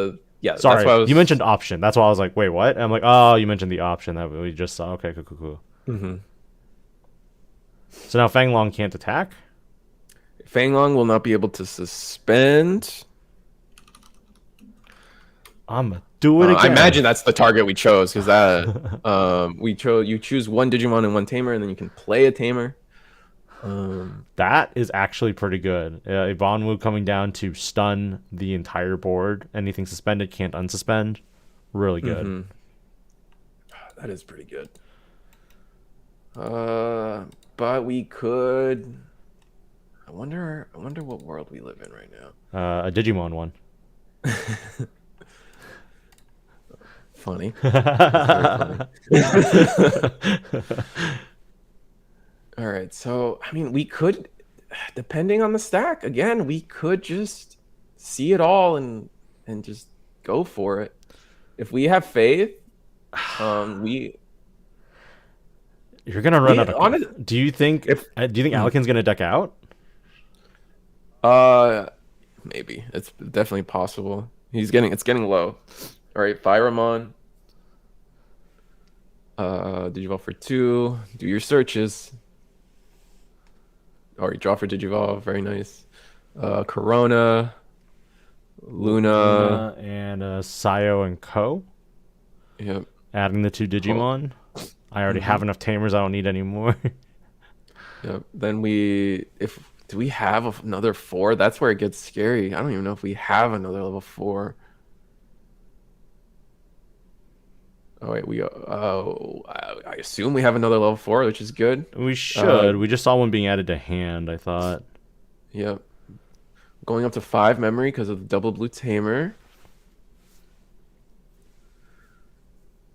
Sorry, that's why you mentioned option. That's why I was like, wait, what? And I'm like, oh, you mentioned the option that we just saw. Okay, cool. So now Fanglong can't attack? Fanglong will not be able to suspend. I'm gonna do it again. I imagine that's the target we chose, because that you choose one Digimon and one Tamer, and then you can play a Tamer. That is actually pretty good. Ibanwu coming down to stun the entire board. Anything suspended can't unsuspend. Really good. Mm-hmm. That is pretty good. But we could. I wonder what world we live in right now. A Digimon one. Funny. Very funny. All right, so I mean, we could, depending on the stack, again, we could just see it all and just go for it. If we have faith, You're gonna run out of. Do you think Alekin's gonna deck out? Maybe it's definitely possible. It's getting low. All right, Firemon. Digivolve for 2. Do your searches. Or draw for Digivolve. Very nice. Corona. Luna. And Sayo and Ko. Yep. Adding the 2 Digimon. I already have enough Tamers. I don't need any more. Yep. Then do we have another 4? That's where it gets scary. I don't even know if we have another level 4. Oh wait, I assume we have another level 4, which is good. We should. We just saw one being added to hand, I thought. Yep. Going up to 5 memory because of the double blue Tamer.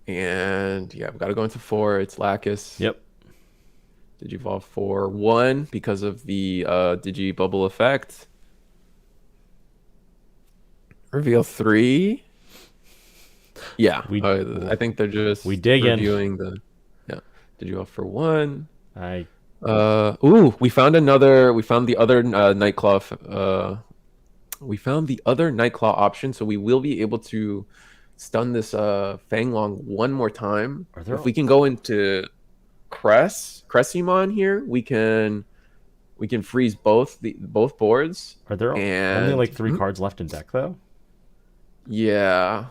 And yeah, we've got to go into 4. It's Lacus. Yep. Digivolve for 1 because of the Digi Bubble effect. Reveal 3. Yeah, I think they're just reviewing the. Yeah, Digivolve for 1. We found the other Nightclaw. We found the other Nightclaw option, so we will be able to stun this Fanglong one more time. If we can go into Cressymon here, we can freeze both boards. Are there only like 3 cards left in deck though? Yeah.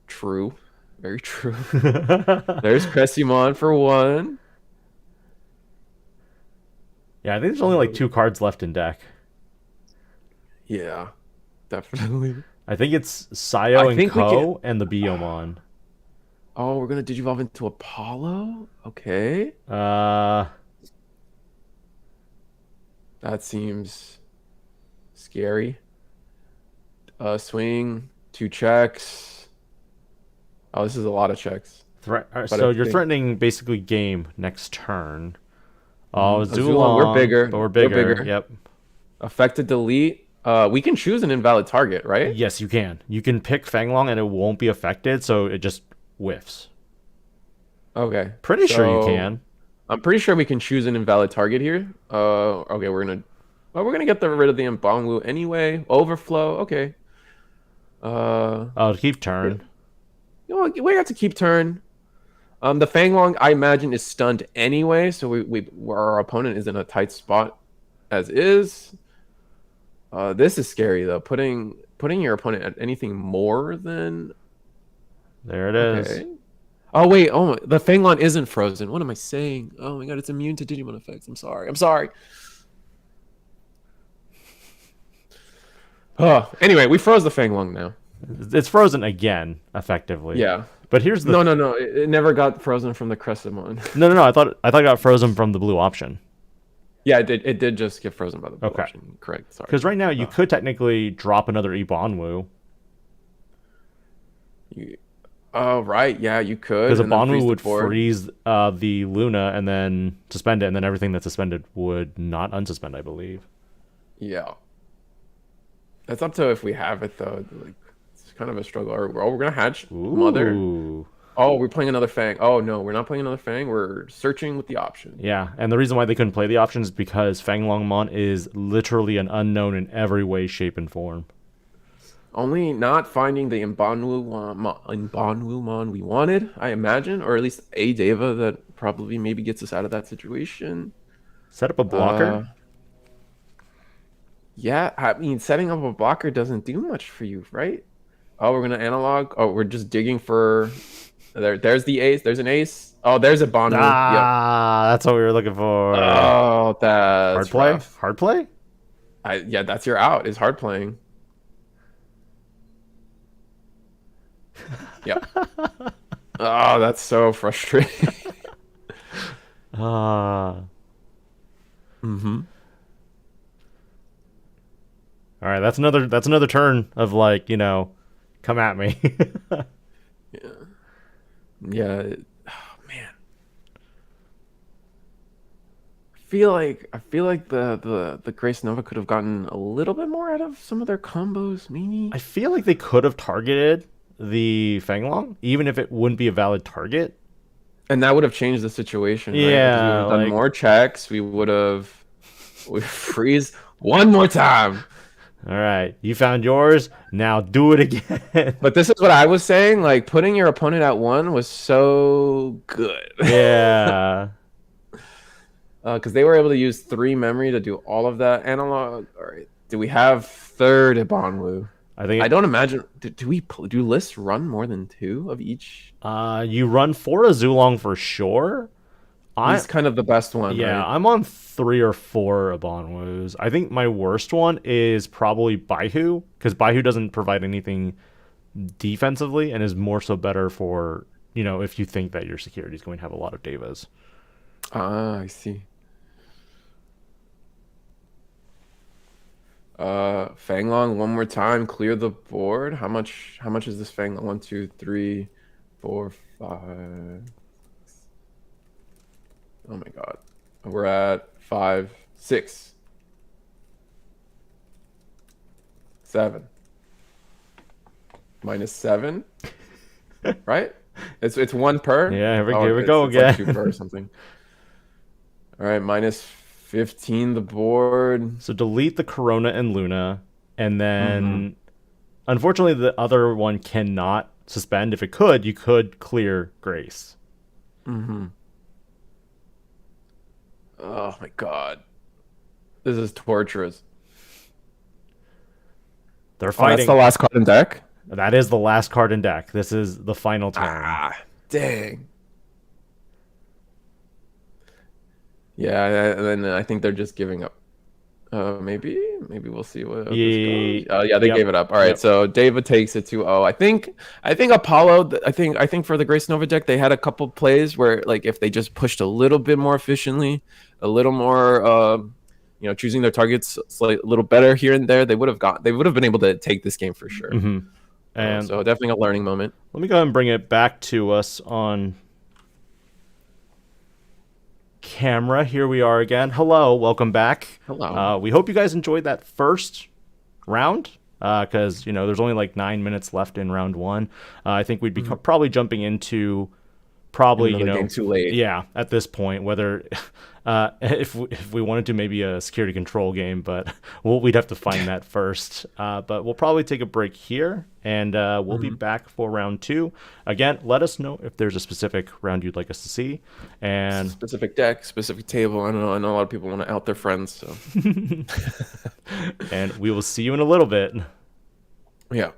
True. Very true. There's Cressymon for 1. Yeah, I think there's only like 2 cards left in deck. Yeah, definitely. I think it's Sayo and Ko and the Beelzemon. Oh, we're gonna Digivolve into Apollo? Okay. That seems scary. Swing, 2 checks. Oh, this is a lot of checks. So you're threatening basically game next turn. Oh, Zulon, we're bigger. But we're bigger. Yep. Affected delete. We can choose an invalid target, right? Yes, you can. You can pick Fanglong and it won't be affected, so it just whiffs. Okay. Pretty sure you can. I'm pretty sure we can choose an invalid target here. Okay, we're gonna get rid of the Mbangwu anyway. Overflow. Okay. Keep turn. You know, we have to keep turn. The Fanglong, I imagine, is stunned anyway, so our opponent is in a tight spot as is. This is scary though. Putting your opponent at anything more than. There it is. Oh wait. Oh, the Fanglong isn't frozen. What am I saying? Oh my god, it's immune to Digimon effects. I'm sorry. Oh, anyway, we froze the Fanglong now. It's frozen again, effectively. Yeah. But here's the No. It never got frozen from the Greymon. No. I thought it got frozen from the blue option. Yeah, it did just get frozen by the blue option. Correct. Sorry. Because right now you could technically drop another Ibanwu. Oh right, yeah, you could. Because Ibanwu would freeze the Luna and then suspend it, and then everything that's suspended would not unsuspend, I believe. Yeah. That's up to if we have it though. Like, it's kind of a struggle. We're gonna hatch Mother. Oh, we're playing another Fang. Oh no, we're not playing another Fang. We're searching with the option. Yeah, and the reason why they couldn't play the option is because Fanglongmon is literally an unknown in every way, shape, and form. Only not finding the Mbangwumon we wanted, I imagine, or at least a Deva that probably maybe gets us out of that situation. Set up a blocker. Yeah, I mean, setting up a blocker doesn't do much for you, right? Oh, we're gonna analog. Oh, we're just digging for. There's the ace. There's an ace. Oh, there's a Bonu. Yep. That's what we were looking for. Oh, Hard that's play. rough. Hard play. Yeah, that's your out. Is hard playing. Yep. Oh, that's so frustrating. Mm-hmm. All right, that's another turn of like, come at me. Yeah. Yeah. Oh man. I feel like the Grace Nova could have gotten a little bit more out of some of their combos, maybe. I feel like they could have targeted the Fanglong, even if it wouldn't be a valid target. And that would have changed the situation, right? Yeah, Because we would have done more checks. We freeze one more time. All right, you found yours. Now do it again. But this is what I was saying. Like putting your opponent at 1 was so good. Yeah. Because they were able to use 3 memory to do all of that analog. All right. Do we have third Ibonwu? I don't imagine. Do lists run more than 2 of each? You run for a Zulong for sure. He's kind of the best one. Yeah, right? I'm on 3 or 4 Ibonwus. I think my worst one is probably Baihu, because Baihu doesn't provide anything defensively and is more so better for, if you think that your security is going to have a lot of Devas. Ah, I see. Fanglong one more time, clear the board. How much is this Fanglong? 1, 2, 3, 4, 5. Oh my god. We're at 5, 6, 7. -7. Right? It's 1 per? Yeah, here we go it's again. like 2 per or something. All right, -15 the board. So delete the Corona and Luna, and then unfortunately the other one cannot suspend. If it could, you could clear Grace. Oh my god. This is torturous. They're fighting. That's the last card in deck? That is the last card in deck. This is the final turn. Dang. Yeah, and then I think they're just giving up. Maybe we'll see what this goes. Yeah, they gave it up. All right, so David takes it 2-0. I think Apollo. I think for the Grace Nova deck, they had a couple plays where like if they just pushed a little bit more efficiently, a little more, choosing their targets a little better here and there, they would have been able to take this game for sure. And so definitely a learning moment. Let me go ahead and bring it back to us on camera. Here we are again. Hello, welcome back. Hello. We hope you guys enjoyed that first round, because there's only like 9 minutes left in round 1. I think we'd be probably jumping into game too late. Yeah, at this point, whether if we wanted to, maybe a security control game, but we'd have to find that first. But we'll probably take a break here, and we'll be back for round 2. Again, let us know if there's a specific round you'd like us to see, and specific deck, specific table. I know a lot of people want to out their friends, so and we will see you in a little bit. Yeah.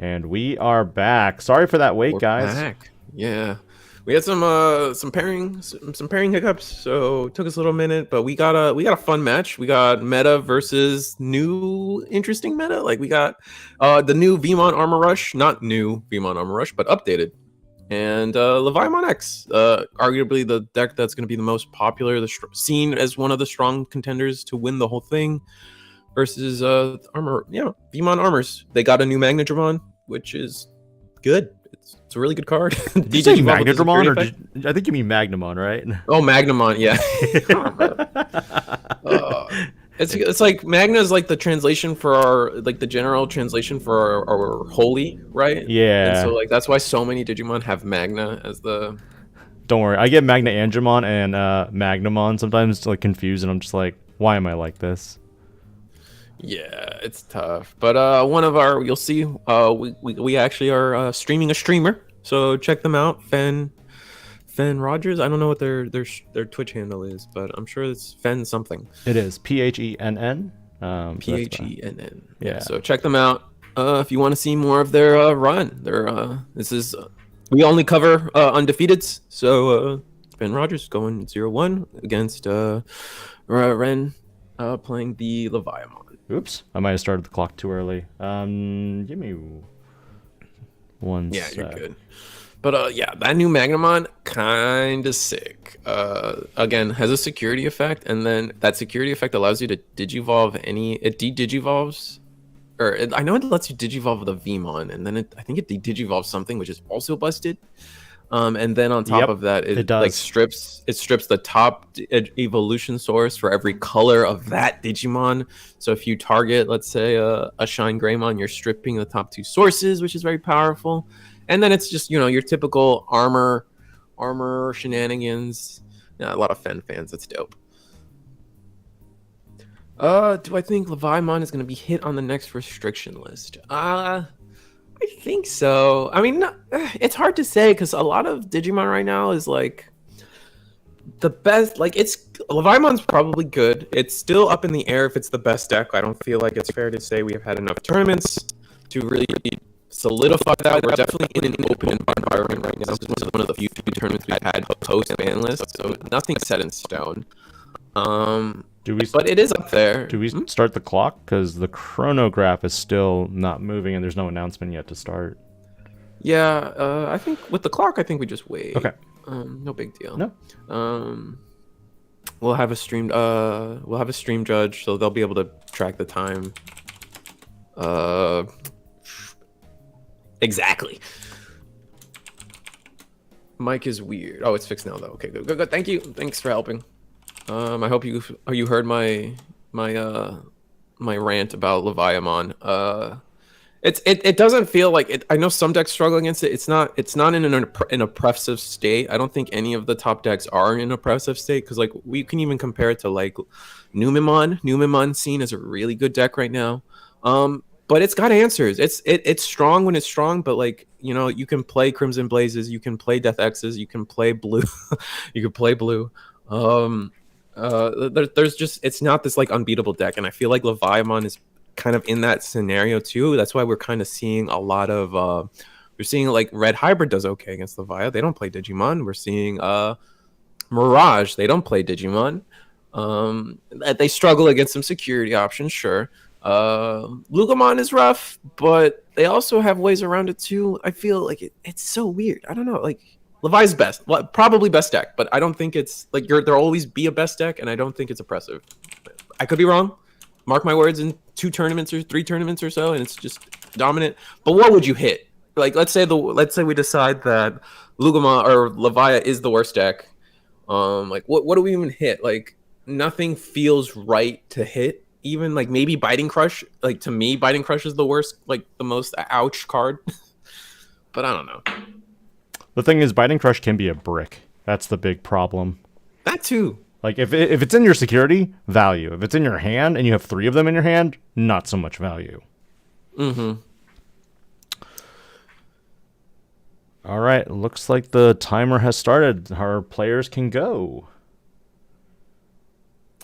And we are back. Sorry for that wait, We're guys. back. Yeah, we had some pairing hiccups, so it took us a little minute, but we got a fun match. We got meta versus new interesting meta. Like we got the new Veemon Armor Rush, not new Veemon Armor Rush, but updated, and Leviamon X, arguably the deck that's going to be the most popular, seen as one of the strong contenders to win the whole thing. Versus Veemon Armors. They got a new MegaGargomon, which is good. It's a really good card. Did you say MegaGargomon, or I think you mean Magnamon, right? Oh, Magnamon, yeah. It's like Magna is like the translation for our, like the general translation for our holy, right? Yeah. And so like that's why so many Digimon have Magna as the. Don't worry, I get Magna Angemon and Magnamon sometimes like confused, and I'm just like, why am I like this? Yeah, it's tough. But one of our, you'll see, we actually are streaming a streamer, so check them out. Fen Rogers. I don't know what their Twitch handle is, but I'm sure it's Fen something. It is PHENN. PHENN. Yeah. So check them out if you want to see more of their run. We only cover undefeateds. So Fen Rogers going 0-1 against Ren playing the Leviamon. Oops, I might have started the clock too early. Give me one Yeah, sec. you're good. But yeah, that new Magnamon, kind of sick. Again, has a security effect, and then that security effect allows you to digivolve it de-digivolves, I know it lets you digivolve the Veemon, and then I think it de-digivolves something, which is also busted. And then on top of that, it like strips the top evolution source for every color of that Digimon. So if you target, let's say, a Shine Greymon, you're stripping the top two sources, which is very powerful. And then it's just, your typical armor shenanigans. Yeah, a lot of Fen fans. That's dope. Do I think Leviamon is going to be hit on the next restriction list? I think so. I mean, it's hard to say because a lot of Digimon right now is like the best. Like, Leviamon's probably good. It's still up in the air if it's the best deck. I don't feel like it's fair to say we have had enough tournaments to really solidify that. We're definitely in an open environment right now. This is one of the few tournaments we've had post ban list, so nothing's set in stone. But it is up there. Do we start the clock? Because the chronograph is still not moving, and there's no announcement yet to start. Yeah, I think with the clock, I think we just wait. Okay. No big deal. No. We'll have a stream judge, so they'll be able to track the time. Exactly. Mic is weird. Oh, it's fixed now though. Okay, good. Thank you. Thanks for helping. I hope you heard my rant about Leviamon. It doesn't feel like it. I know some decks struggle against it. It's not in an oppressive state. I don't think any of the top decks are in an oppressive state because like we can even compare it to like Numemon. Numemon seen as a really good deck right now. But it's got answers. It's strong when it's strong, but like you can play Crimson Blazes, you can play Death X's, you can play blue, you can play blue. There's just, it's not this like unbeatable deck, and I feel like Leviamon is kind of in that scenario too. That's why we're kind of seeing a lot of we're seeing like Red Hybrid does okay against Levia. They don't play Digimon. We're seeing Mirage, they don't play Digimon. They struggle against some security options, sure. Leviamon is rough, but they also have ways around it too. I feel like it's so weird. I don't know, like Levi's best, probably best deck, but I don't think it's like there'll always be a best deck, and I don't think it's oppressive. I could be wrong. Mark my words, in 2 tournaments or 3 tournaments or so, and it's just dominant. But what would you hit? Like, let's say we decide that Leviamon or Levia is the worst deck. Like what do we even hit? Like nothing feels right to hit. Even like maybe Biting Crush. Like to me, Biting Crush is the worst, like the most ouch card. But I don't know. The thing is, Biting Crush can be a brick. That's the big problem. That too. Like, if it's in your security, value. If it's in your hand and you have 3 of them in your hand, not so much value. Mm-hmm. All right, looks like the timer has started. Our players can go.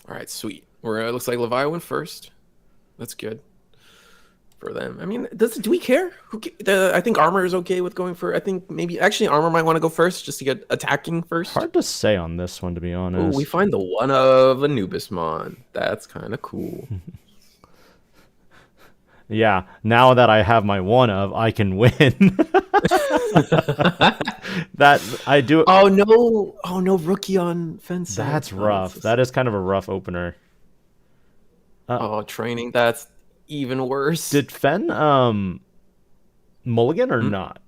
All right, sweet. It looks like Levi went first. That's good. for them. I mean, do we care? I think armor is okay with going for. I think maybe actually armor might want to go first just to get attacking first. Hard to say on this one, to be honest. Oh, we find the one of Anubismon. That's kind of cool. Yeah, now that I have my one of, I can win. That I do. Oh no, rookie on fencing. That's rough. That is kind of a rough opener. Training. That's even worse. Did Fen mulligan or not?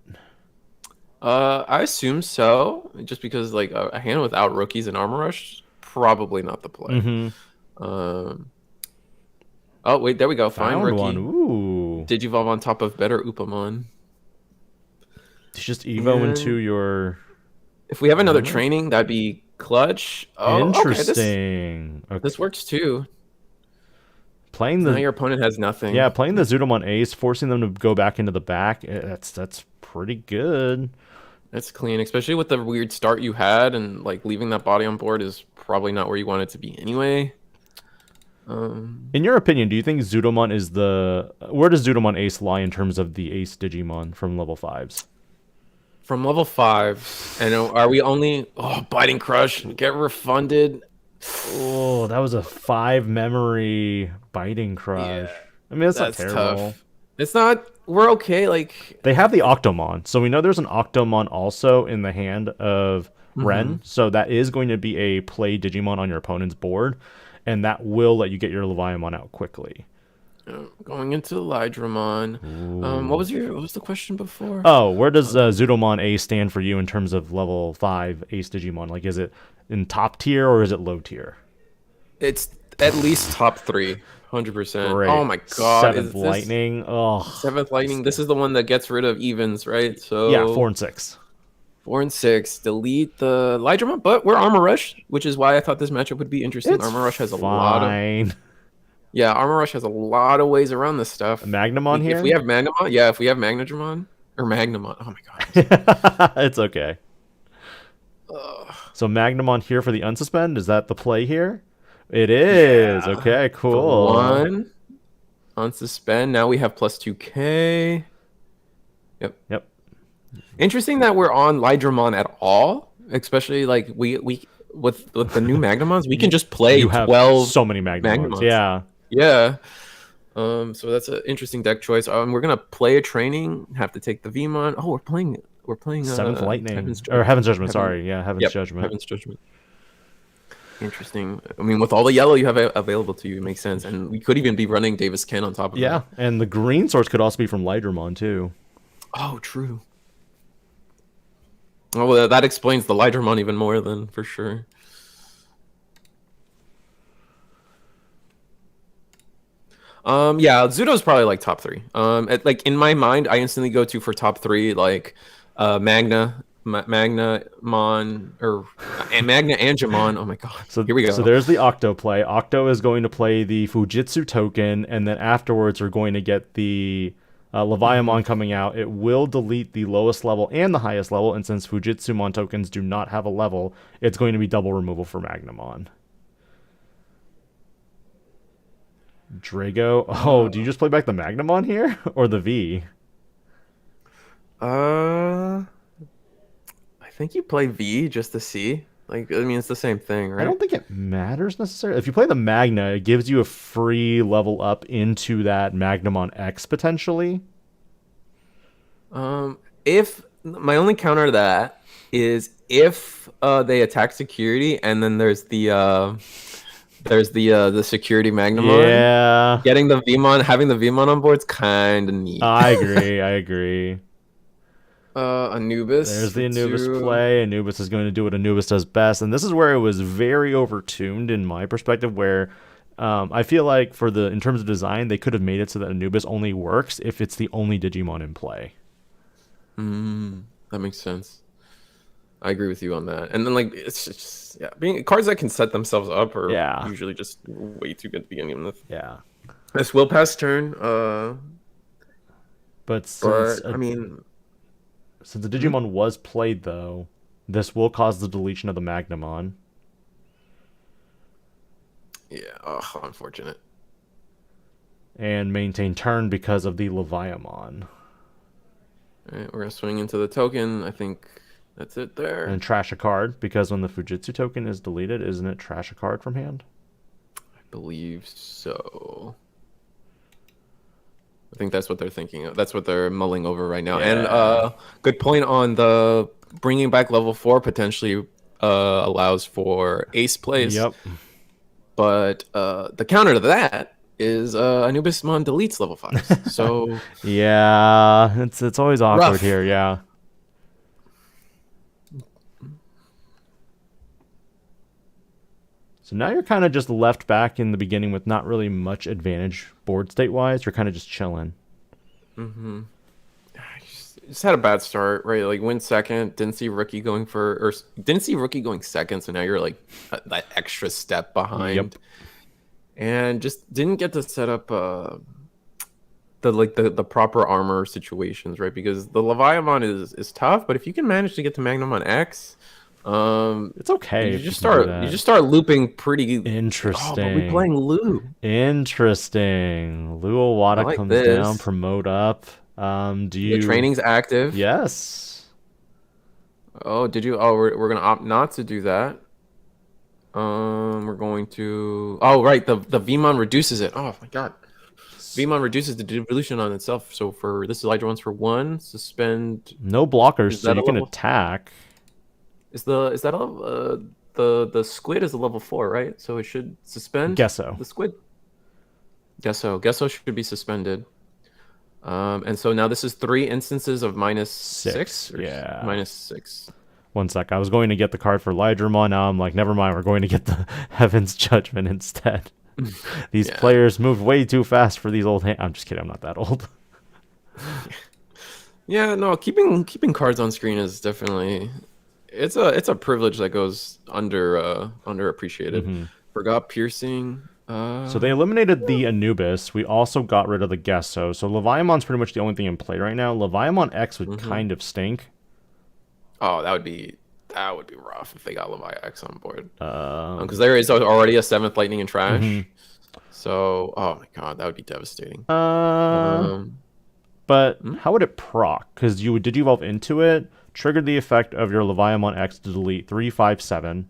I assume so. Just because like a hand without rookies and armor rush, probably not the play. Mm-hmm. Oh wait, there we go. Fine rookie. One. Ooh. Digivolve on top of better Upamon. It's just Evo into your. If we have another training, that'd be clutch. Oh, interesting. Okay, this works too. Playing the now your opponent has nothing. Yeah, playing the Zudomon Ace, forcing them to go back into the back. That's pretty good. That's clean, especially with the weird start you had, and like leaving that body on board is probably not where you want it to be anyway. In your opinion, do you think Zudomon is where does Zudomon Ace lie in terms of the Ace Digimon from level 5s? From level 5, and are we only Biting Crush get refunded? Oh, that was a 5 memory Biting Crush. Yeah, I mean, that's not terrible. Tough. It's not. We're okay. Like they have the Octomon, so we know there's an Octomon also in the hand of Ren. So that is going to be a play Digimon on your opponent's board, and that will let you get your Leviamon out quickly. Going into Leviamon. What was the question before? Oh, where does Zudomon Ace stand for you in terms of level 5 Ace Digimon? Like, is it in top tier or is it low tier? It's at least top 3, 100%. Great. Oh my god! 7th Lightning. Oh, 7th Lightning. This is the one that gets rid of evens, right? So yeah, 4 and 6. 4 and 6. Delete the Leviamon, but we're Armor Rush, which is why I thought this matchup would be interesting. It's Armor Rush has a fine. lot of. Yeah, Armor Rush has a lot of ways around this stuff. Magnamon here? If we have Magnamon, if we have Magnagramon or Magnamon, oh my god. It's okay. So Magnamon here for the unsuspend, is that the play here? It is. Yeah. Okay, cool. One unsuspend. Now we have plus 2k. Yep. Interesting that we're on Leviamon at all, especially like we with the new Magnamons, we can just play you have 12 so many Magnamons. Yeah. So that's an interesting deck choice. We're gonna play a training. Have to take the Veemon. Oh, we're playing 7th Lightning Heaven's Judgment. Sorry, Heaven's Judgment. Heaven's Judgment. Interesting. I mean, with all the yellow you have available to you, it makes sense. And we could even be running Davis Ken on top of it. Yeah, and the green source could also be from Leviamon too. Oh, true. Oh, well, that explains the Leviamon even more, then, for sure. Zudo's probably like top 3. Like in my mind, I instantly go to for top 3 like Magnamon and Magna and Jamon. Oh my god! So here we go. So there's the Octo play. Octo is going to play the Fujitsu token, and then afterwards we're going to get the Leviamon coming out. It will delete the lowest level and the highest level, and since Fujitsumon tokens do not have a level, it's going to be double removal for Magnamon. Drago. Oh, do you just play back the Magnamon here or the V? I think you play V just to see. Like, I mean, it's the same thing, right? I don't think it matters necessarily. If you play the Magna, it gives you a free level up into that Magnamon X potentially. If my only counter to that is if they attack security and then there's the security Magnamon. Yeah. Getting the Veemon, having the Veemon on board is kind of neat. I agree. Anubis. There's the Anubis play. Anubis is going to do what Anubis does best. And this is where it was very overtuned in my perspective, where I feel like in terms of design, they could have made it so that Anubis only works if it's the only Digimon in play. That makes sense. I agree with you on that. And then like it's just being cards that can set themselves up are usually just way too good to begin with. Yeah. This will pass turn. But since the Digimon was played though, this will cause the deletion of the Magnamon. Yeah, unfortunate. and maintain turn because of the Leviamon. All right, we're gonna swing into the token. I think that's it there. And trash a card, because when the Fujitsu token is deleted, isn't it trash a card from hand? I believe so. I think that's what they're thinking of. That's what they're mulling over right now. Yeah. And good point on the bringing back level 4 potentially allows for ace plays. Yep. But the counter to that is Anubismon deletes level 5. So yeah, it's always awkward rough. here. Yeah. So now you're kind of just left back in the beginning with not really much advantage board state wise. You're kind of just chilling. Mm-hmm. Just had a bad start, right? Like went second, didn't see rookie going second, so now you're like that extra step behind. Yep. And just didn't get to set up the proper armor situations, right? Because the Leviamon is tough, but if you can manage to get to Magnum on X, it's okay. You just start looping pretty interesting. Oh, but we're playing Lou. Interesting. Lou Owada like comes this. down, promote up. Do you? The training's active. Yes. Oh, did you? Oh, we're gonna opt not to do that. We're going to. Oh, right. The Veemon reduces it. Oh my god. Veemon reduces the devolution on itself. So for this Elijah one's for 1. Suspend. No blockers, so you can attack. Is that the squid is a level 4, right? So it should suspend. Guess so. The squid. Guess so should be suspended. And so now this is 3 instances of -6. Yeah. -6. One sec. I was going to get the card for Leviamon. Now I'm like, never mind. We're going to get the Heaven's Judgment instead. These players move way too fast for these old hands. I'm just kidding. I'm not that old. Yeah, no. Keeping cards on screen is definitely it's a privilege that goes underappreciated. Mm-hmm. Forgot piercing. So they eliminated the Anubis. We also got rid of the Gesso. So Leviamon's pretty much the only thing in play right now. Leviamon X would kind of stink. Oh, that would be rough if they got Levi X on board. Because there is already a 7th Lightning in trash. Mm-hmm. So, oh my god, that would be devastating. But how would it proc? Because you would Digivolve into it, trigger the effect of your Leviamon X to delete 3, 5, 7.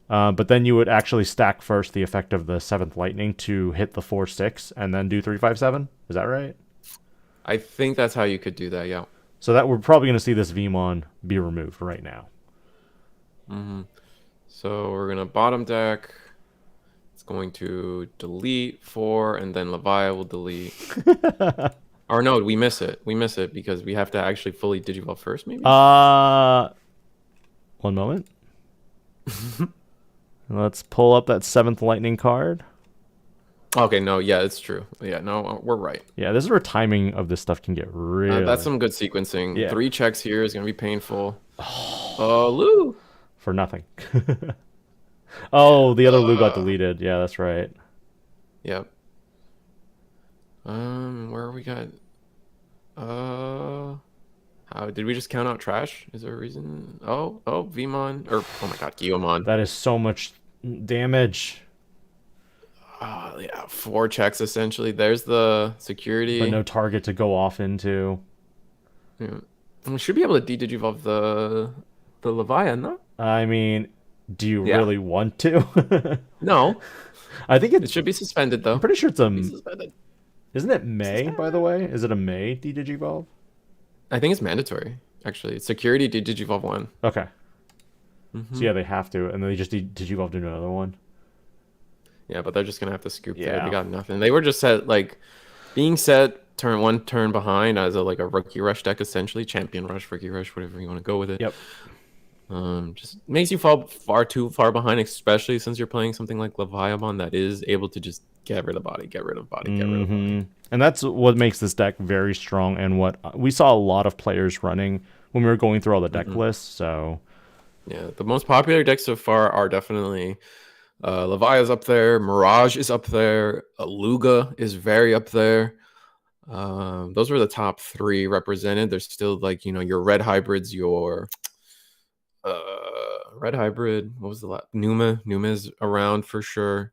But then you would actually stack first the effect of the 7th Lightning to hit the 4, 6, and then do 3, 5, 7. Is that right? I think that's how you could do that, yeah. So that we're probably going to see this Veemon be removed right now. Mm-hmm. So we're going to bottom deck. It's going to delete 4, and then Levi will delete. Or no, we miss it. We miss it because we have to actually fully Digivolve first, maybe? 1 moment. Let's pull up that 7th Lightning card. Okay, no, yeah, it's true. Yeah, no, we're right. Yeah, this is where timing of this stuff can get really... that's some good sequencing. Yeah. 3 checks here is going to be painful. Oh, Lou! For nothing. Oh, the other Lou got deleted. Yeah, that's right. Yep. Where we got... How did we just count out trash? Is there a reason? Oh, Veemon. Or, oh my god, Guillaumon. That is so much damage. Yeah, 4 checks essentially. There's the security. But no target to go off into. Yeah. We should be able to de-digivolve the Leviathan, no? I mean, do you really want to? No. I think it should be suspended, though. I'm pretty sure it's Isn't it May, by the way? Is it a May de-digivolve? I think it's mandatory, actually. It's security de-digivolve 1. Okay. So yeah, they have to, and then they just digivolved into another one. Yeah, but they're just gonna have to scoop there. They got nothing. They were just being set turn behind as a rookie rush deck, essentially. Champion rush, rookie rush, whatever you want to go with it. Yep. Just makes you fall far too far behind, especially since you're playing something like Leviamon that is able to just get rid of body, get rid of body, get rid of body. And that's what makes this deck very strong, and what we saw a lot of players running when we were going through all the deck lists. So yeah, the most popular decks so far are definitely Levi is up there, Mirage is up there, Aluga is very up there. Those were the top 3 represented. There's still your red hybrids, your red hybrid. What was the last? Numa is around for sure.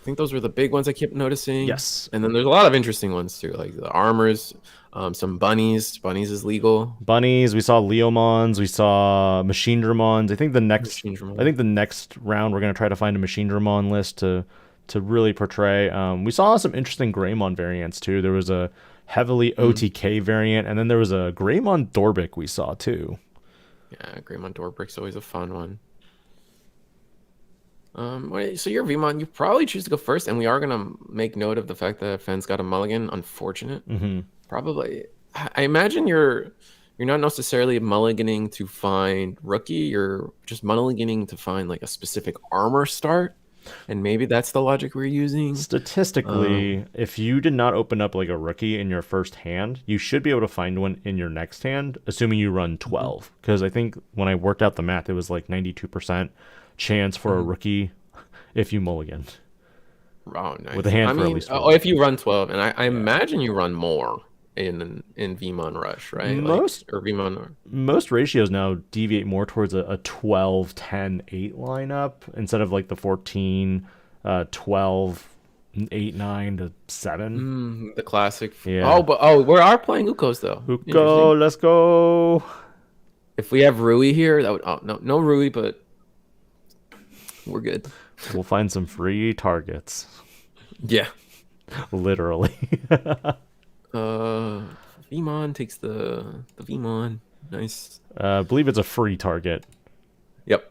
think those were the big ones I kept noticing. Yes. And then there's a lot of interesting ones too, like the armors, some bunnies. Bunnies is legal. Bunnies. We saw Leomons. We saw Machinedramons. I think the next round we're gonna try to find a Machinedramon list to really portray. We saw some interesting Greymon variants too. There was a heavily OTK variant, and then there was a Greymon Dorbic we saw too. Yeah, Greymon Dorbric's always a fun one. So your Veemon, you probably choose to go first, and we are gonna make note of the fact that Fenn's got a mulligan. Unfortunate. Probably. I imagine you're not necessarily mulliganing to find rookie. You're just mulliganing to find like a specific armor start, and maybe that's the logic we're using. Statistically, if you did not open up like a rookie in your first hand, you should be able to find one in your next hand, assuming you run 12. Because I think when I worked out the math, it was like 92% chance for a rookie if you mulligan. Oh, nice. With a hand for at least 12. If you run 12, and I imagine you run more in Veemon Rush, right? Most ratios now deviate more towards a 12, 10, 8 lineup instead of like the 14, 12, 8, 9 to 7. The classic. Yeah. We are playing Ukos though. Uko, let's go. If we have Rui here, that would no Rui, but we're good. We'll find some free targets. Yeah. Literally. Veemon takes the Veemon. Nice. I believe it's a free target. Yep.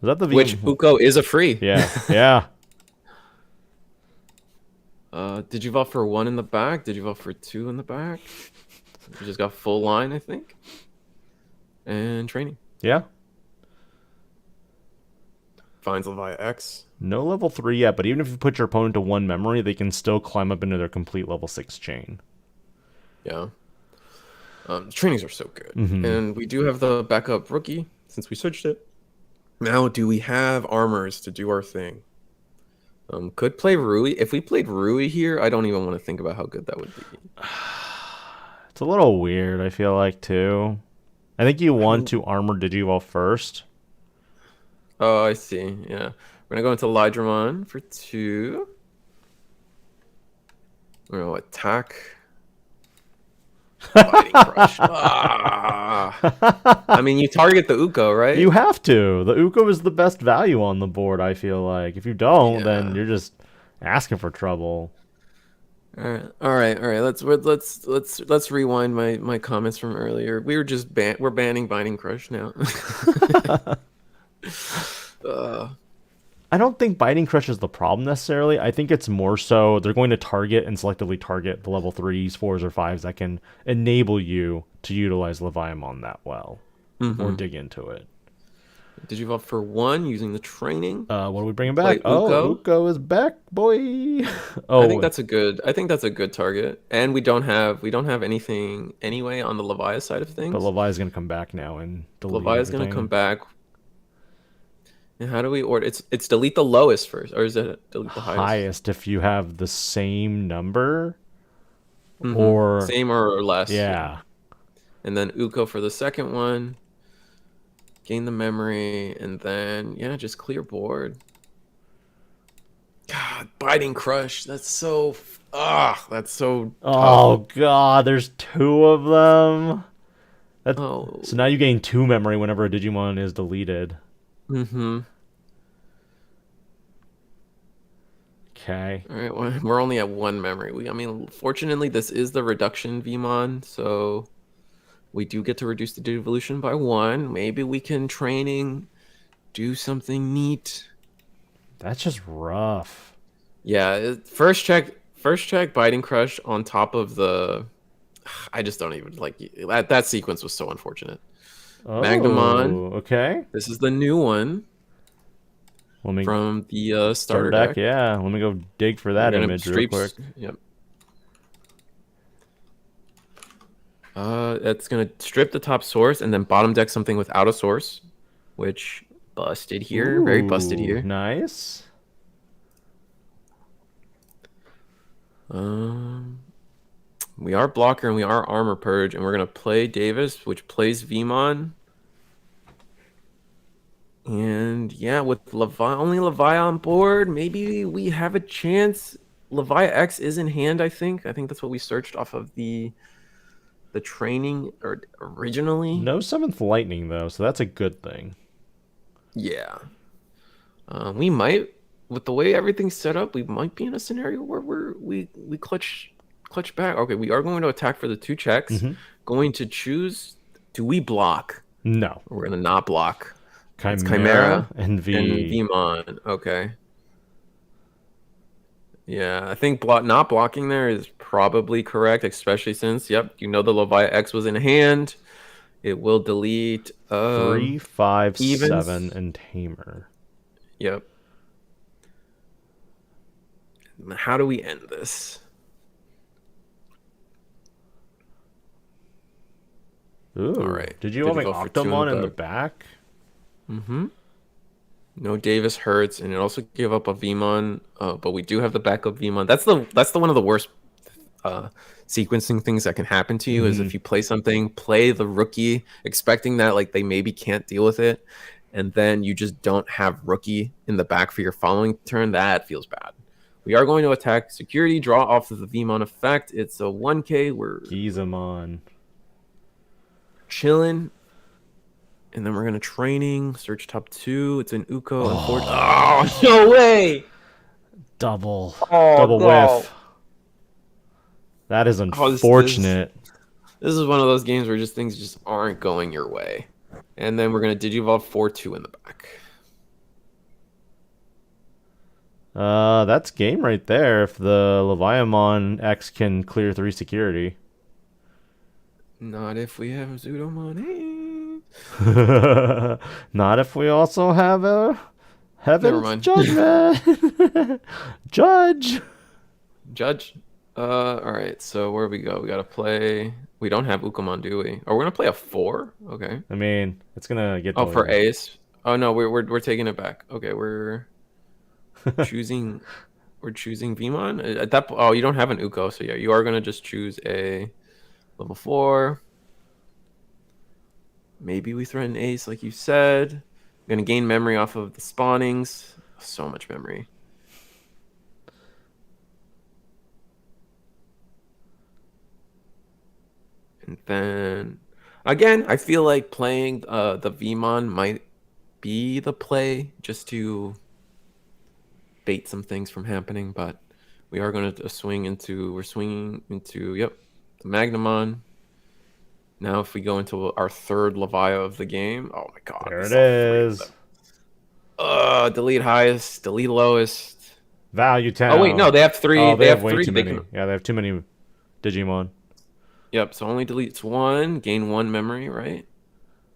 Is that the Veemon? Which Uko is a free. Yeah. Yeah. Did you vote for 1 in the back? Did you vote for 2 in the back? We just got full line, I think. And training. Yeah. Finds Levi X. No level 3 yet, but even if you put your opponent to 1 memory, they can still climb up into their complete level 6 chain. Yeah. The trainings are so good. And we do have the backup rookie, since we switched it. Now, do we have armors to do our thing? Could play Rui. If we played Rui here, I don't even want to think about how good that would be. It's a little weird, I feel like, too. I think you want to armor Digivolve first. Oh, I see. Yeah. We're going to go into Leviamon for 2. We're going to attack. Biting Crush. I mean, you target the Uko, right? You have to. The Uko is the best value on the board, I feel like. If you don't, then you're just asking for trouble. All right. Let's rewind my comments from earlier. We were just we're banning Biting Crush now. I don't think Biting Crush is the problem necessarily. I think it's more so they're going to target and selectively target the level 3s, 4s, or 5s that can enable you to utilize Leviamon that well or dig into it. Did you vote for 1 using the training? What are we bringing back? Uko is back, boy. I think that's a good target. And we don't have anything anyway on the Levi side of things. But Levi is going to come back now and delete Levi is going to come back. And how do we order? It's delete the lowest first, or is it delete the highest? Highest if you have the same number, or same or less. Yeah. And then Uko for the second one. Gain the memory, and then just clear board. God, Biting Crush. That's so. Oh God, there's 2 of them. So now you gain 2 memory whenever a Digimon is deleted. Okay. All right. Well, we're only at 1 memory. Fortunately, this is the reduction Veemon, so we do get to reduce the devolution by 1. Maybe we can training do something neat. That's just rough. Yeah. First check Biting Crush on top of the. I just don't even like that sequence was so unfortunate. Magnamon. Okay. This is the new one. From the starter deck. Yeah, let me go dig for that image real quick. Yep. It's gonna strip the top source and then bottom deck something without a source, which busted here. Very busted here. Nice. We are blocker and we are armor purge, and we're gonna play Davis, which plays Veemon. And yeah, with only Levi on board, maybe we have a chance. Levi X is in hand, I think. I think that's what we searched off of the training or originally. No 7th Lightning, though, so that's a good thing. Yeah. We might, with the way everything's set up, we might be in a scenario where we clutch back. Okay, we are going to attack for the 2 checks. Going to choose. Do we block? No. We're gonna not block. Chimera and Veemon. Okay. Yeah, I think not blocking there is probably correct, especially since, yep, you know the Levi X was in hand. It will delete 3, 5, evens. 7, and Tamer. Yep. How do we end this? Ooh. All right. Did you have an Octomon in the back? Mm-hmm. No Davis hurts, and it also gave up a Veemon, but we do have the backup Veemon. That's the one of the worst sequencing things that can happen to you is if you play something, play the rookie, expecting that like they maybe can't deal with it, and then you just don't have rookie in the back for your following turn. That feels bad. We are going to attack security, draw off of the Veemon effect. It's a 1K. We're Beelzemon. Chilling. And then we're going to training, search top 2. It's an Uko. Oh, no way. Double whiff. That is unfortunate. This is one of those games where just things just aren't going your way. And then we're going to Digivolve 4-2 in the back. That's game right there if the Leviamon X can clear 3 security. Not if we have Zudomon. Not if we also have a Heaven's Judgment. Judge. All right, so where we go? We gotta play. We don't have Ukomon, do we? Oh, we're gonna play a 4. Okay. I mean, it's gonna get. Oh, for ace. Oh no, we're taking it back. Okay, we're choosing. We're choosing Veemon. At that. Oh, you don't have an Uko, so yeah, you are gonna just choose a level 4. Maybe we threaten ace, like you said. I'm gonna gain memory off of the spawnings. So much memory. And then again, I feel like playing the Veemon might be the play just to bait some things from happening, but we are going to swing into the Magnamon. Now if we go into our 3rd Levi of the game, oh my god. There it is. Delete highest, delete lowest. Value 10. Oh wait, no, they have 3. Oh, they have way 3. Too many. Yeah, they have too many Digimon. Yep, so only deletes 1, gain 1 memory, right?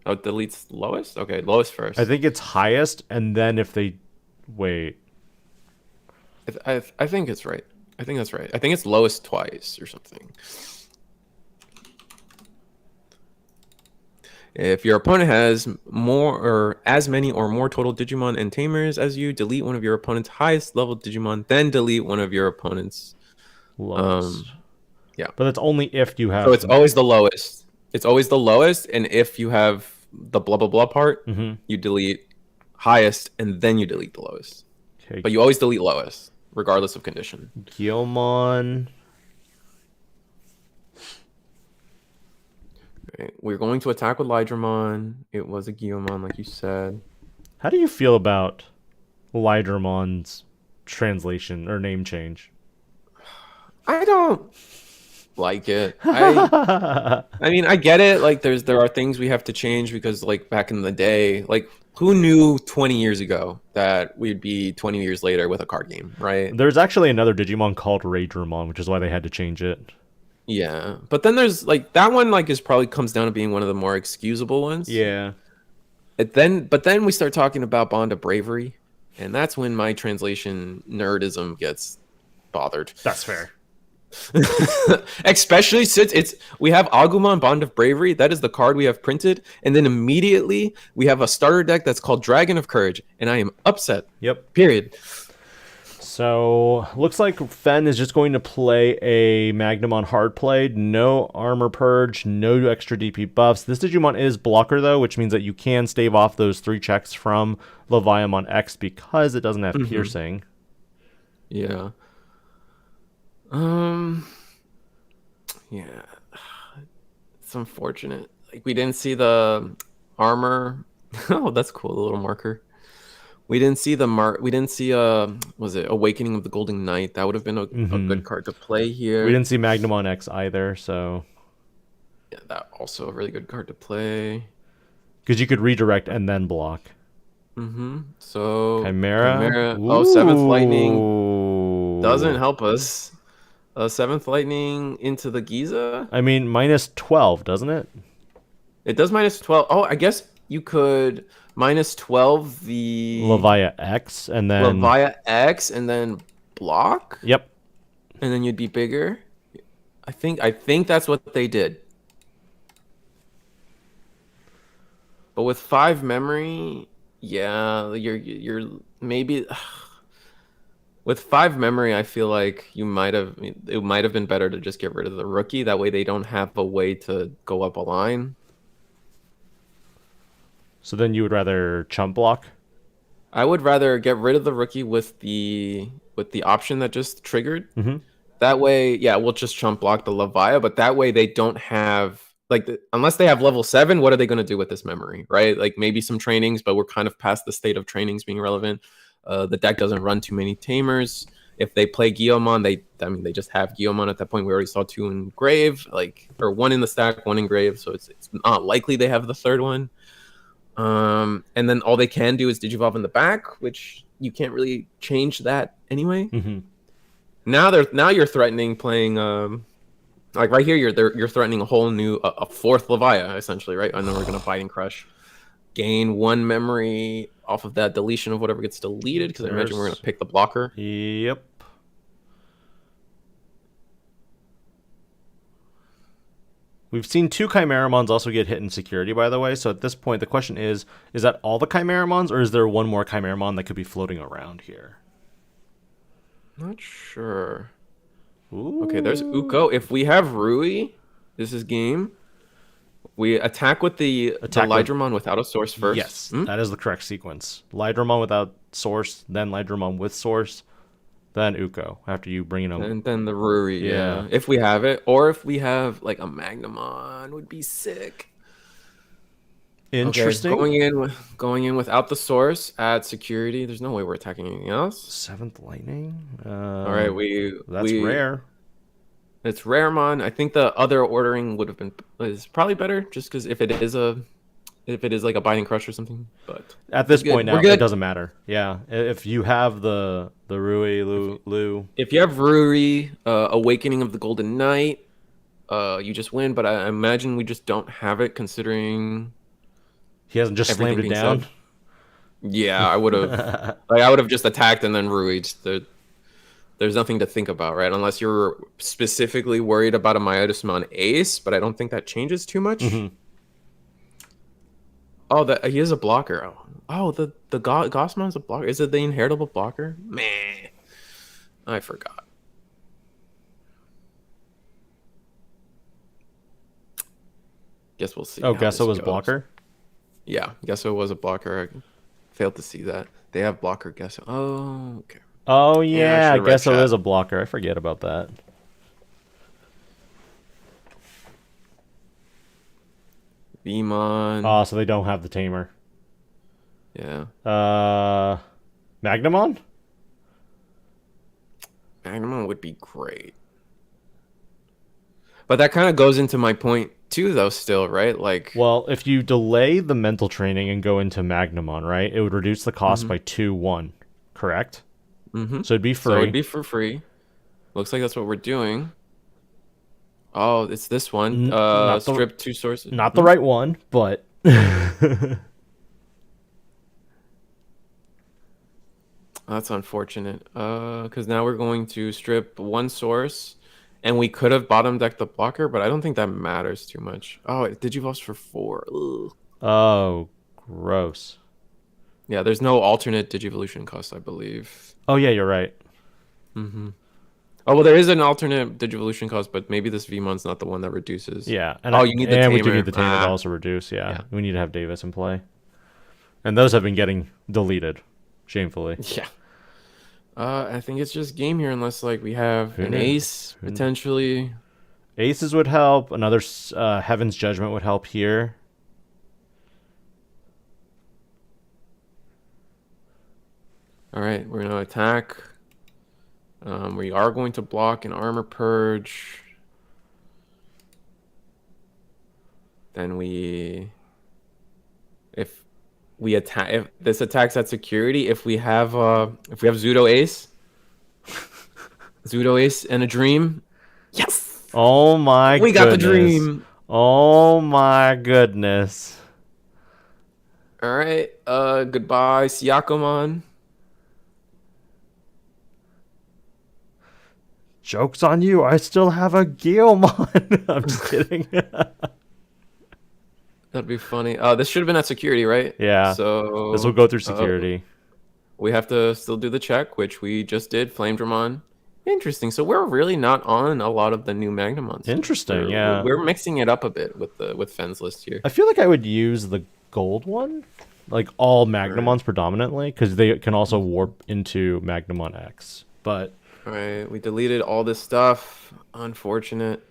Oh, it deletes lowest? Okay, lowest first. I think it's highest, and then if they... Wait. I think it's right. I think that's right. I think it's lowest twice or something. If your opponent has more or as many or more total Digimon and Tamers as you, delete one of your opponent's highest level Digimon, then delete one of your opponent's lowest. Yeah. But that's only if you have... So it's always the lowest. It's always the lowest, and if you have the blah blah blah part, you delete highest, and then you delete the lowest. Okay. But you always delete lowest, regardless of condition. Guilmon. Right. We're going to attack with Leviamon. It was a Guilmon, like you said. How do you feel about Leviamon's translation or name change? I don't like it. I mean, I get it. Like, there are things we have to change because, like, back in the day, like, who knew 20 years ago that we'd be 20 years later with a card game, right? There's actually another Digimon called Raydramon, which is why they had to change it. Yeah, but then there's like that one like is probably comes down to being one of the more excusable ones. Yeah. But then we start talking about Bond of Bravery, and that's when my translation nerdism gets bothered. That's fair. Especially since we have Agumon Bond of Bravery. That is the card we have printed, and then immediately we have a starter deck that's called Dragon of Courage, and I am upset. Yep. Period. So, looks like Fen is just going to play a Magnamon hard played. No armor purge, no extra DP buffs. This Digimon is blocker, though, which means that you can stave off those 3 checks from Leviamon X because it doesn't have piercing. Yeah. Yeah. It's unfortunate. Like, we didn't see the armor. Oh, that's cool, the little marker. We didn't see we didn't see was it Awakening of the Golden Knight? That would have been a good card to play here. We didn't see Magnamon X either, so yeah, that also a really good card to play. Because you could redirect and then block. So Chimera. Oh, 7th Lightning doesn't help us. 7th Lightning into the Giza. I mean, minus 12, doesn't it? It does minus 12. Oh, I guess you could minus 12 the Levia X and then Levia X and then block. Yep. And then you'd be bigger. I think that's what they did. But with 5 memory, yeah, you're maybe with 5 memory, I feel like it might have been better to just get rid of the rookie. That way they don't have a way to go up a line. So then you would rather chump block? I would rather get rid of the rookie with the option that just triggered. That way, yeah, we'll just chump block the Levia, but that way they don't have unless they have level 7, what are they going to do with this memory, right? Like maybe some trainings, but we're kind of past the state of trainings being relevant. The deck doesn't run too many tamers. If they play Guillemon, they just have Guillemon at that point. We already saw 2 in grave, or 1 in the stack, 1 in grave, so it's not likely they have the 3rd one. And then all they can do is Digivolve in the back, which you can't really change that anyway. Now you're threatening playing like right here you're threatening a whole new a 4th Levia essentially, right? I know we're gonna Biting Crush, gain 1 memory off of that deletion of whatever gets deleted because I imagine we're gonna pick the blocker. Yep. We've seen 2 Chimeramons also get hit in security, by the way. So at this point, the question is that all the Chimeramons, or is there one more Chimeramon that could be floating around here? Not sure. Ooh. Okay, there's Uko. If we have Rui, this is game. We attack with the Leidramon without a source first. Yes, that is the correct sequence. Leidramon without source, then Leidramon with source, then Uko after you bring in a... And then the Ruri, yeah. If we have it. Or if we have like a Magnamon would be sick. Interesting. Okay, going in without the source, add security. There's no way we're attacking anything else. 7th Lightning. All right, that's rare. It's Raremon. I think the other ordering is probably better, just because if it is like a Binding Crush or something. But at this point now, it doesn't matter. Yeah, if you have the Rui Lu. If you have Ruri, Awakening of the Golden Knight, you just win. But I imagine we just don't have it, considering he hasn't just slammed it down. Said. Yeah, I would have. I would have just attacked and then Rui'd. There's nothing to think about, right? Unless you're specifically worried about a Myotismon Ace, but I don't think that changes too much. Oh, he is a blocker. Oh, the Gossmon's a blocker. Is it the inheritable blocker? Meh. I forgot. Guess we'll see. Oh, Gesso was blocker? Yeah, Gesso was a blocker. I failed to see that. They have blocker Gesso. Oh, okay. Oh, yeah, Gesso is a blocker. I forget about that. Veemon. Oh, so they don't have the tamer. Yeah. Magnamon? Magnamon would be great. But that kind of goes into my point too, though, still, right? Like, well, if you delay the mental training and go into Magnamon, right, it would reduce the cost by 2-1, correct? So it'd be free. So it'd be for free. Looks like that's what we're doing. Oh, it's this one. Strip 2 sources. Not the right one, but... That's unfortunate. Because now we're going to strip 1 source, and we could have bottom decked the blocker, but I don't think that matters too much. Oh, it Digivolves for 4. Ugh. Oh, gross. Yeah, there's no alternate Digivolution cost, I believe. Oh, yeah, you're right. Mm-hmm. Oh, well, there is an alternate Digivolution cost, but maybe this Veemon's not the one that reduces. Yeah. You need the tamer. We do need the tamer to also reduce, yeah. We need to have Davis in play. And those have been getting deleted, shamefully. Yeah. I think it's just game here unless like we have an ace, potentially. Aces would help. Another Heaven's Judgment would help here. All right, we're going to attack. We are going to block an Armor Purge. Then if this attacks at security, if we have Zudo Ace, Zudo Ace and a Dream, yes. Oh my! We got the Dream. Oh my goodness! All right. Goodbye, Syakomon. Joke's on you. I still have a Guillemon. I'm just kidding. That'd be funny. This should have been at security, right? Yeah. So this will go through security. We have to still do the check, which we just did. Flamedramon. Interesting. So we're really not on a lot of the new Magnamons. Interesting. We're mixing it up a bit with Fenn's list here. I feel like I would use the gold one, like all Magnamons predominantly, because they can also warp into Magnamon X. But all right, we deleted all this stuff. Unfortunate.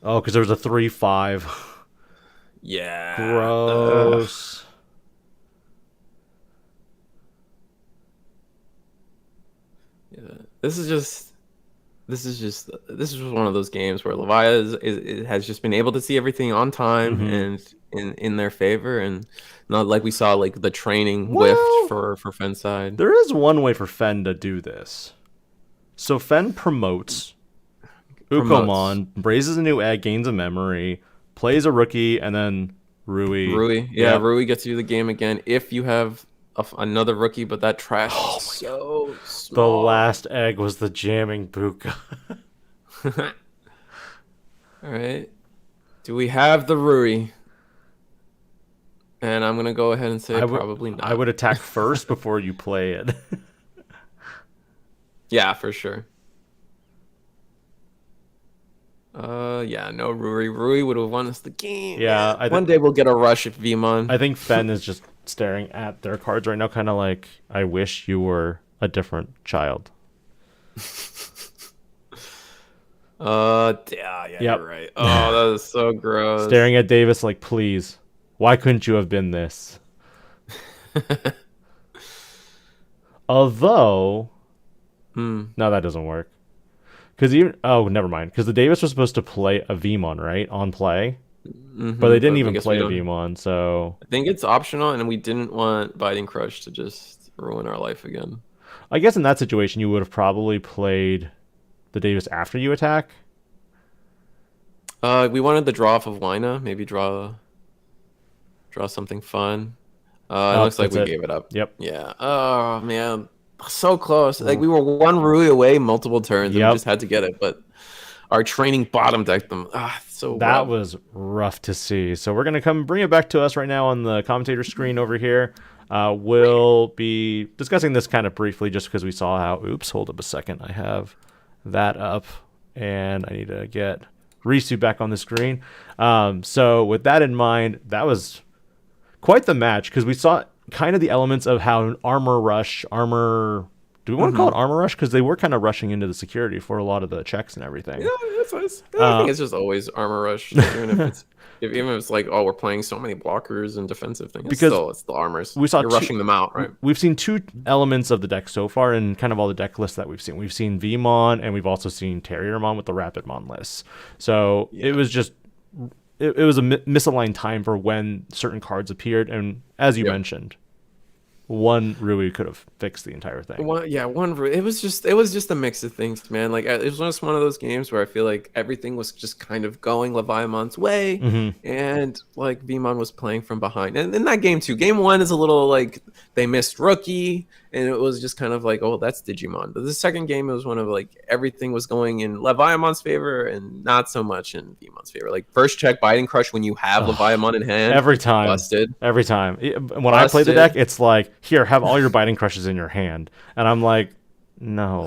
Oh, because there was a 3/5. Yeah. Gross. Yeah. This is one of those games where Levia has just been able to see everything on time and in their favor, and not like we saw like the training whiffed for Fenn's side. There is one way for Fenn to do this. So Fenn promotes Ukomon, raises a new egg, gains a memory, plays a rookie, and then Rui. Yeah, Rui gets you the game again if you have another rookie, but that trash is so small. The last egg was the jamming Buka. All right. Do we have the Rui? And I'm going to go ahead and say probably not. I would attack first before you play it. Yeah, for sure. Yeah, no Rui. Rui would have won us the game. Yeah. One day we'll get a rush at Veemon. I think Fenn is just staring at their cards right now, kind of like, I wish you were a different child. Yeah, you're right. Oh, that is so gross. Staring at Davis like, please, why couldn't you have been this? Although, no, that doesn't work. Never mind. Because the Davis was supposed to play a Veemon, right, on play, but they didn't even play a Veemon. So I think it's optional, and we didn't want Biting Crush to just ruin our life again. I guess in that situation, you would have probably played the Davis after you attack. We wanted the draw off of Wyna. Maybe draw something fun. It looks like we gave it up. Yep. Yeah. Oh man, so close. Like we were one Rui away multiple turns, and we just had to get it. But our training bottom decked them. That was rough to see. So we're gonna bring it back to us right now on the commentator screen over here. We'll be discussing this kind of briefly, just because we saw how. Oops, hold up a second. I have that up, and I need to get Risu back on the screen. So with that in mind, that was quite the match, because we saw kind of the elements of how do we want to call it armor rush, because they were kind of rushing into the security for a lot of the checks and everything. Yeah, that's nice. I think it's just always armor rush, even if it's like, we're playing so many blockers and defensive things, because it's the armors. You're rushing them out, right? We've seen two elements of the deck so far, and kind of all the deck lists that we've seen. We've seen Veemon, and we've also seen Terriermon with the Rapidmon lists. So it was just it was a misaligned time for when certain cards appeared, and as you mentioned, one Rui could have fixed the entire thing. One Rui. It was just a mix of things, man. Like, it was just one of those games where I feel like everything was just kind of going Leviamon's way, and like Veemon was playing from behind. And in that game too, game one is a little like they missed rookie, and it was just kind of like, oh, that's Digimon. But the second game, it was one of like everything was going in Leviamon's favor and not so much in Veemon's favor. Like first check Biting Crush when you have Leviamon in hand, every time busted. Every time when I play the deck, it's like, here, have all your Biting Crushes in your hand, and I'm like, no.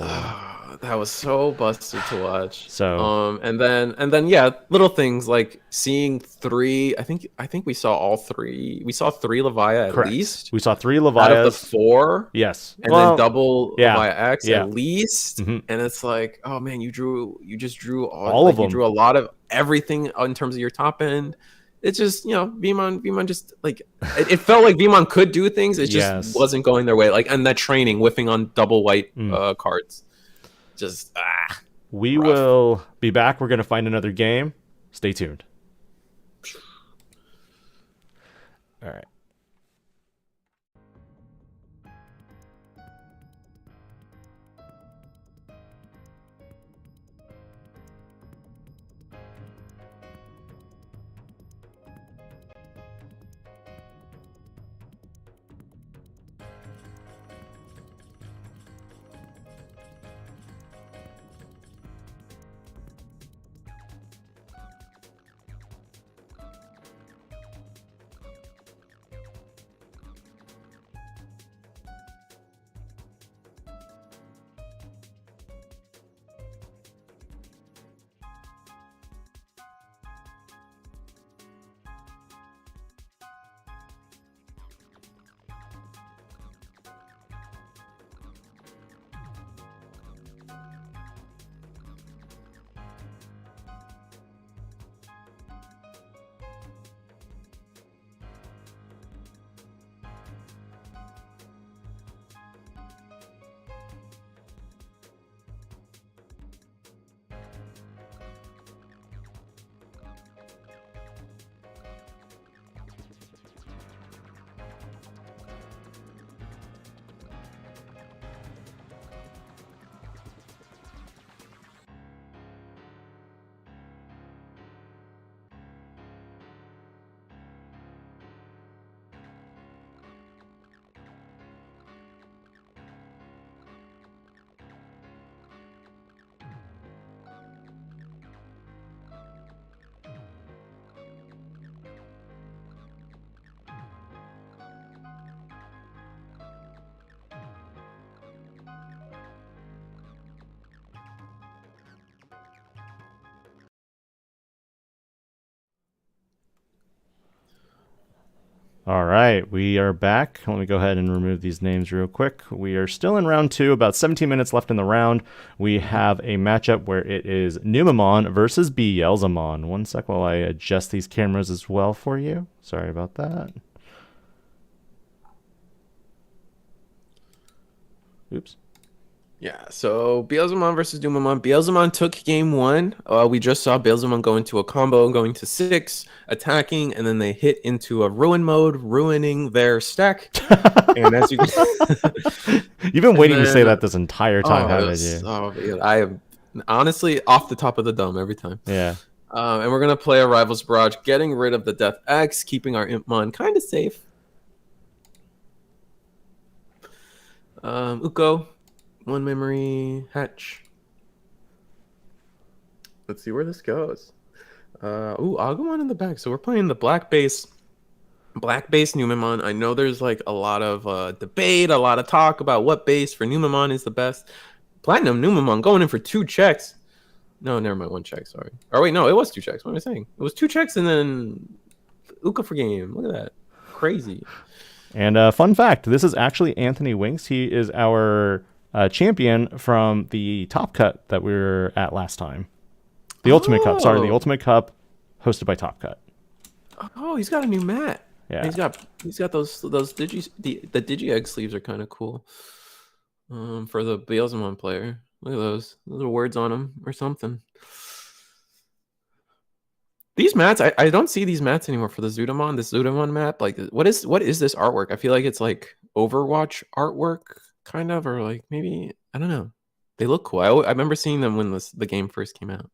That was so busted to watch. So and then yeah, little things like seeing three. I think we saw all three. We saw three Levia at correct. least. We saw 3 Out of the Levias. 4. Yes. And then double yeah, Levia X yeah. at least. Mhm. And it's like, oh man, you just drew all like, of them. You drew a lot of everything in terms of your top end. It's just, Veemon just like it felt like Veemon could do things. It just wasn't going their way. Like, and that training whiffing on double white cards. Just we rough. will be back. We're gonna find another game. Stay tuned. All right. All right, we are back. Let me go ahead and remove these names real quick. We are still in round 2, about 17 minutes left in the round. We have a matchup where it is Numemon versus Beelzemon. One sec while I adjust these cameras as well for you. Sorry about that. Oops. Yeah, so Beelzemon versus Numemon. Beelzemon took game 1. We just saw Beelzemon go into a combo, going to 6, attacking, and then they hit into a ruin mode, ruining their stack. And as you You've been waiting to say that this entire time, haven't you? Oh, I am honestly off the top of the dome every time. Yeah. And we're going to play a Rivals Barrage, getting rid of the Death X, keeping our Impmon kind of safe. Uko. 1 memory hatch. Let's see where this goes. Agumon in the back. So we're playing the black base Numemon. I know there's like a lot of debate, a lot of talk about what base for Numemon is the best. Platinum Numemon going in for 2 checks. No, never mind, 1 check, sorry. Or wait, no, it was 2 checks. What am I saying? It was 2 checks and then Uka for game. Look at that. Crazy. And fun fact, this is actually Anthony Winks. He is our champion from the Top Cut that we were at last time. The Ultimate Cup. Sorry, the Ultimate Cup hosted by Top Cut. Oh, he's got a new mat. Yeah. He's got those Digi the Digi Egg sleeves are kind of cool. For the Beelzemon player. Look at those. Those are words on them or something. These mats, I don't see these mats anymore for the Zudamon. This Zudamon map, like what is this artwork? I feel like it's like Overwatch artwork, kind of, or like maybe I don't know. They look cool. I remember seeing them when the game first came out.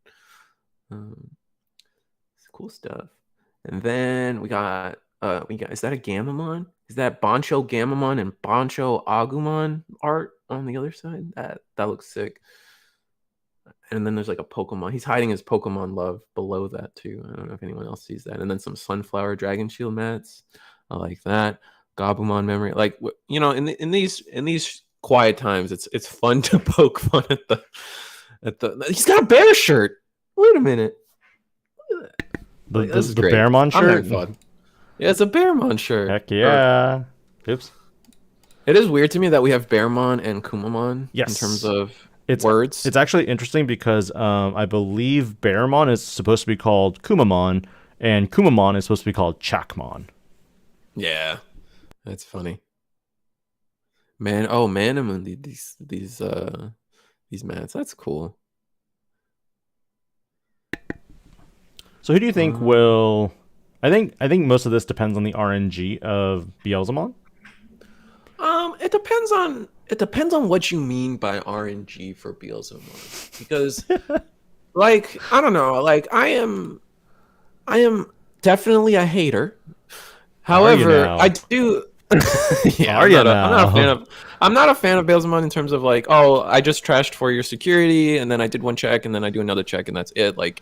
It's cool stuff. And then we got is that a Gamamon? Is that Bancho Gamamon and Bancho Agumon art on the other side? That looks sick. And then there's like a Pokemon. He's hiding his Pokemon love below that too. I don't know if anyone else sees that. And then some Sunflower Dragon Shield mats. I like that. Gabumon memory. Like, you know, in these quiet times, it's fun to poke fun at the. He's got a bear shirt. Wait a minute. This is The great. Beelzemon I'm shirt. having fun. Yeah, it's a Beelzemon shirt. Heck yeah. Oops. It is weird to me that we have Beelzemon and Kumamon Yes. in terms of words. It's actually interesting because I believe Beelzemon is supposed to be called Kumamon, and Kumamon is supposed to be called Chakmon. Yeah, that's funny. Man, oh Manamon, these mats. That's cool. So who do you think will? I think most of this depends on the RNG of Beelzemon. It depends on what you mean by RNG for Beelzemon, because like I don't know, like I am definitely a hater. However, I do. Yeah, I'm not a fan of Beelzemon in terms of like, oh, I just trashed for your security, and then I did one check, and then I do another check, and that's it. Like,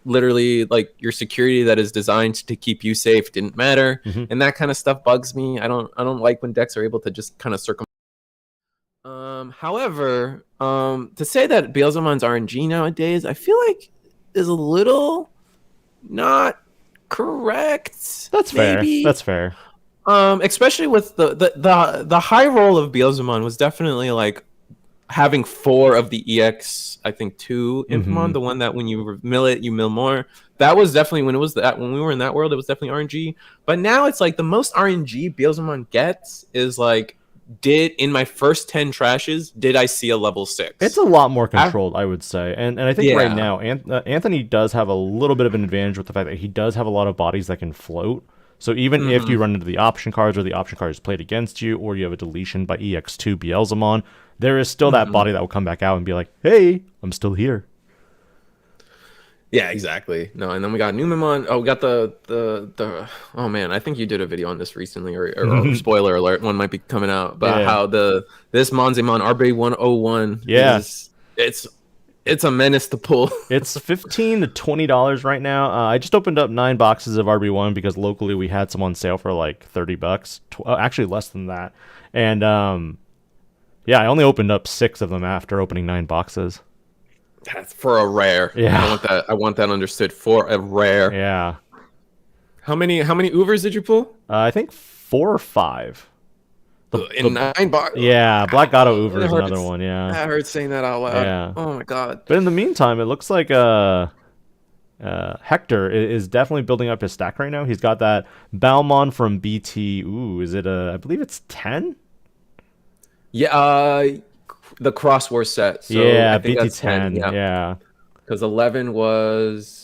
literally, like your security that is designed to keep you safe didn't matter, and that kind of stuff bugs me. I don't like when decks are able to just kind of circum. However, to say that Beelzemon's RNG nowadays, I feel like is a little not correct. That's maybe. fair. That's fair. Especially with the high roll of Beelzemon was definitely like having 4 of the EX, I think 2 Impmon, the one that when you mill it, you mill more. That was definitely when we were in that world, it was definitely RNG. But now it's like the most RNG Beelzemon gets is like, in my first 10 trashes, did I see a level 6? It's a lot more controlled, I would say. And I think right now, Anthony does have a little bit of an advantage with the fact that he does have a lot of bodies that can float. So even if you run into the option cards or the option card is played against you, or you have a deletion by EX2 Beelzemon, there is still that body that will come back out and be like, hey, I'm still here. Yeah, exactly. No, and then we got Numemon. Oh, we got the oh man, I think you did a video on this recently, or spoiler alert, one might be coming out, but how this Monzemon RB101 it's a menace to pull. It's $15 to $20 right now. I just opened up 9 boxes of RB1 because locally we had some on sale for like $30. Actually less than that. And yeah, I only opened up 6 of them after opening 9 boxes. That's for a rare. Yeah. I want that understood, for a rare. Yeah. How many Uvers did you pull? I think 4 or 5. In 9 boxes. Yeah, Black Gato Uber is another one. Yeah, I heard saying that out loud. Yeah. Oh my god. But in the meantime, it looks like Hector is definitely building up his stack right now. He's got that Balmon from BT. Ooh, is it I believe it's 10? Yeah, the Cross War set. So yeah, I think BT that's 10. Yeah. Because 11 was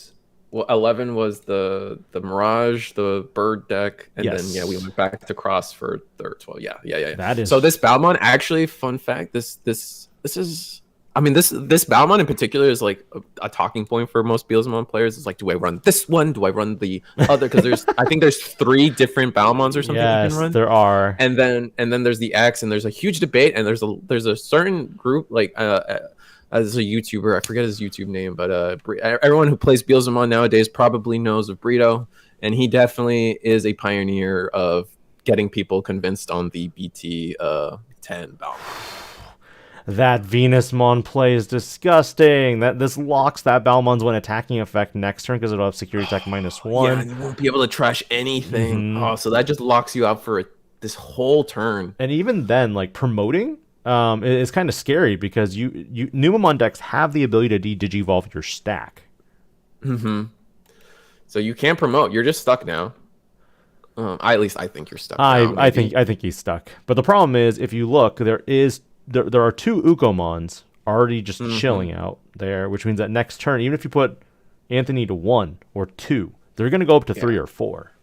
the Mirage, the bird deck, and then we went back to Cross for 12. Yeah. That is. So this Balmon, actually, fun fact, this is, I mean, this Balmon in particular is like a talking point for most Beelzemon players. It's like, do I run this one? Do I run the other? Because I think there's 3 different Balmons or something you can run. There are. And then there's the X, and there's a huge debate, and there's a certain group like as a YouTuber, I forget his YouTube name, but everyone who plays Beelzemon nowadays probably knows of Brito, and he definitely is a pioneer of getting people convinced on the BT 10 Balmon. That Venusmon play is disgusting. This locks that Balmon's when attacking effect next turn because it'll have security attack -1. Yeah, and you won't be able to trash anything. Oh, so that just locks you out for this whole turn. And even then, like promoting is kind of scary because you Numemon decks have the ability to digivolve your stack. So you can't promote. You're just stuck now. At least I think you're stuck. I think he's stuck. But the problem is, if you look, there are 2 Ukomons already just chilling out there, which means that next turn, even if you put Anthony to 1 or 2, they're going to go up to 3 or 4.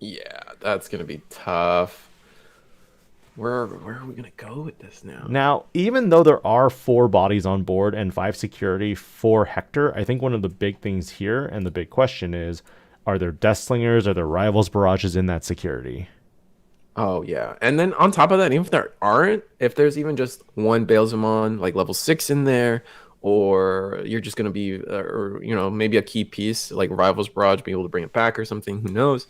Yeah, that's going to be tough. Where are we going to go with this now? Now, even though there are 4 bodies on board and 5 security for Hector, I think one of the big things here, and the big question is, are there Death Slingers, are there Rivals Barrages in that security? Oh, yeah. And then on top of that, even if there aren't, if there's even just one Beelzemon, like level 6 in there, or you're just going to be, or maybe a key piece, like Rivals Barrage, be able to bring it back or something, who knows?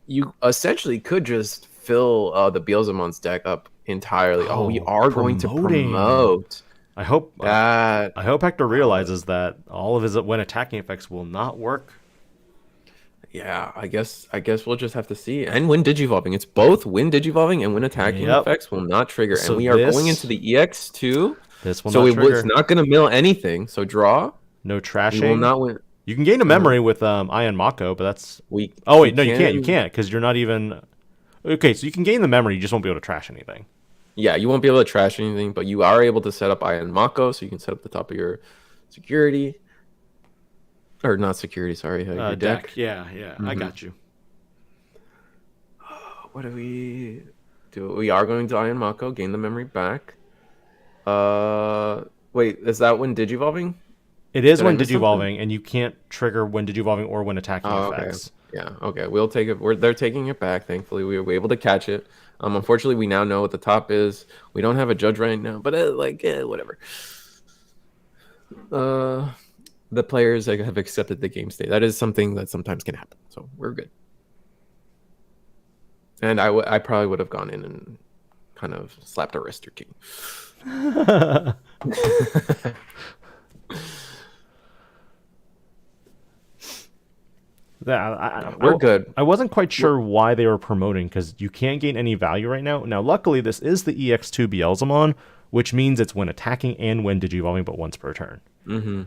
You essentially could just fill the Beelzemon's deck up entirely. Oh, we Oh, are going to promoting. promote. I hope That I hope Hector realizes that all of his when attacking effects will not work. Yeah, I guess we'll just have to see. And when digivolving, it's both when digivolving and when attacking Yep. effects will not trigger. So And we are going into the EX2. This will So not it was trigger. not going to mill anything. So draw. No We will trashing. not win. You can gain a memory with Ion Mako, but that's We. Oh wait, we no, you can't. You can't because you're not even. Okay, so you can gain the memory, you just won't be able to trash anything. Yeah, you won't be able to trash anything, but you are able to set up Ion Mako, so you can set up the top of your security. Or not security, sorry. Your deck. Yeah, I got you. What do we do? We are going to Ion Mako, gain the memory back. Wait, is that when digivolving? It is Did I when miss something? digivolving, and you can't trigger when digivolving or when attacking effects. Yeah, okay. We'll take it. They're taking it back. Thankfully, we were able to catch it. Unfortunately, we now know what the top is. We don't have a judge right now, but whatever. The players have accepted the game state. That is something that sometimes can happen. So we're good. And I probably would have gone in and kind of slapped a wrist or two. We're good. I wasn't quite sure why they were promoting because you can't gain any value right now. Now, luckily, this is the EX2 Beelzemon, which means it's when attacking and when digivolving, but once per turn. Mm-hmm.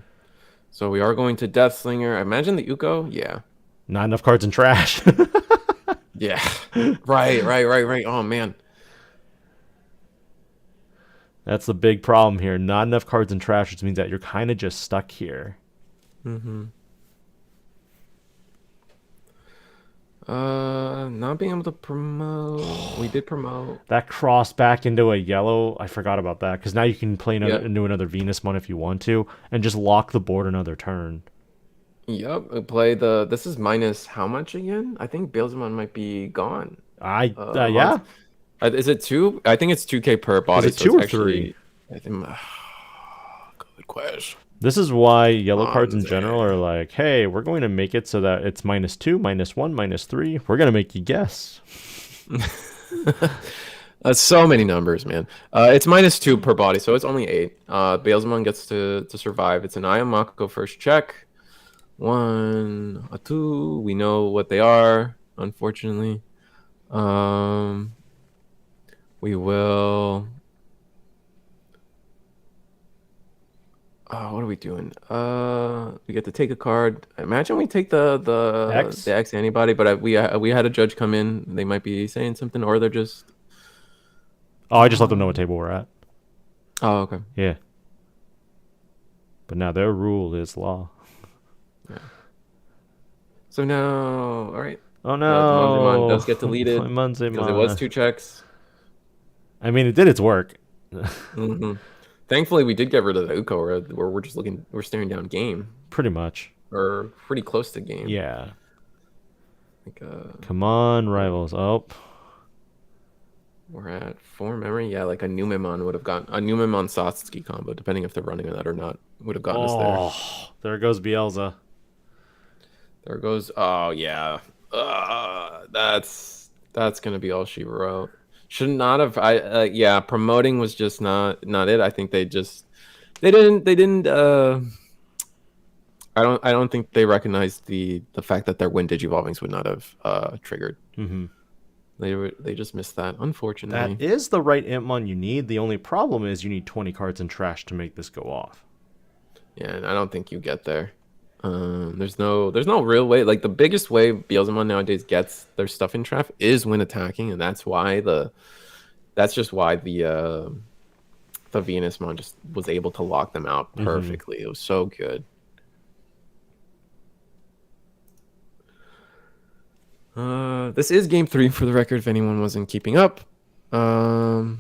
So we are going to Deathslinger. I imagine the Uko. Yeah. Not enough cards in trash. Yeah. Right. Oh, man. That's the big problem here. Not enough cards in trash, which means that you're kind of just stuck here. Mm-hmm. Not being able to promote. We did promote. That crossed back into a yellow. I forgot about that because now you can play into another Venusmon if you want to and just lock the board another turn. Yep. We play the. This is minus how much again? I think Beelzemon might be gone. Yeah. Is it 2? I think it's 2K per body. Is it 2 or 3? I think. Good question. This is why yellow cards in general are like, hey, we're going to make it so that it's -2, -1, -3. We're going to make you guess. That's so many numbers, man. It's -2 per body, so it's only 8. Beelzemon gets to survive. It's an Ion Mako first check. 1, a 2. We know what they are, unfortunately. We will... what are we doing? We get to take a card. Imagine we take the x-antibody, but we had a judge come in. They might be saying something, or they're just... Oh, I just let them know what table we're at. Oh, okay. Yeah. But now their rule is law. Yeah. So now, all right. Oh no! Monzemon does get deleted because it was 2 checks. I mean, it did its work. Mm-hmm. Thankfully, we did get rid of the Uko, where we're just we're staring down game. Pretty much. Or pretty close to game. Yeah. Like, come on, rivals. Oh. We're at 4 memory. Yeah, like a Numemon would have gotten a Numemon Satsuki combo, depending if they're running that or not, would have gotten us there. Oh, there goes Beelza. There goes. Oh yeah. That's gonna be all she wrote. Should not have. Yeah, promoting was just not it. I think they didn't. I don't think they recognized the fact that their Win Digivolvings would not have triggered. Mm-hmm. They just missed that, unfortunately. That is the right Impmon you need. The only problem is you need 20 cards in trash to make this go off. Yeah, and I don't think you get there. There's no real way. Like the biggest way Beelzemon nowadays gets their stuff in trash is when attacking, and that's just why the Venusmon just was able to lock them out perfectly. Mm-hmm. It was so good. This is game 3 for the record, if anyone wasn't keeping up. Ruin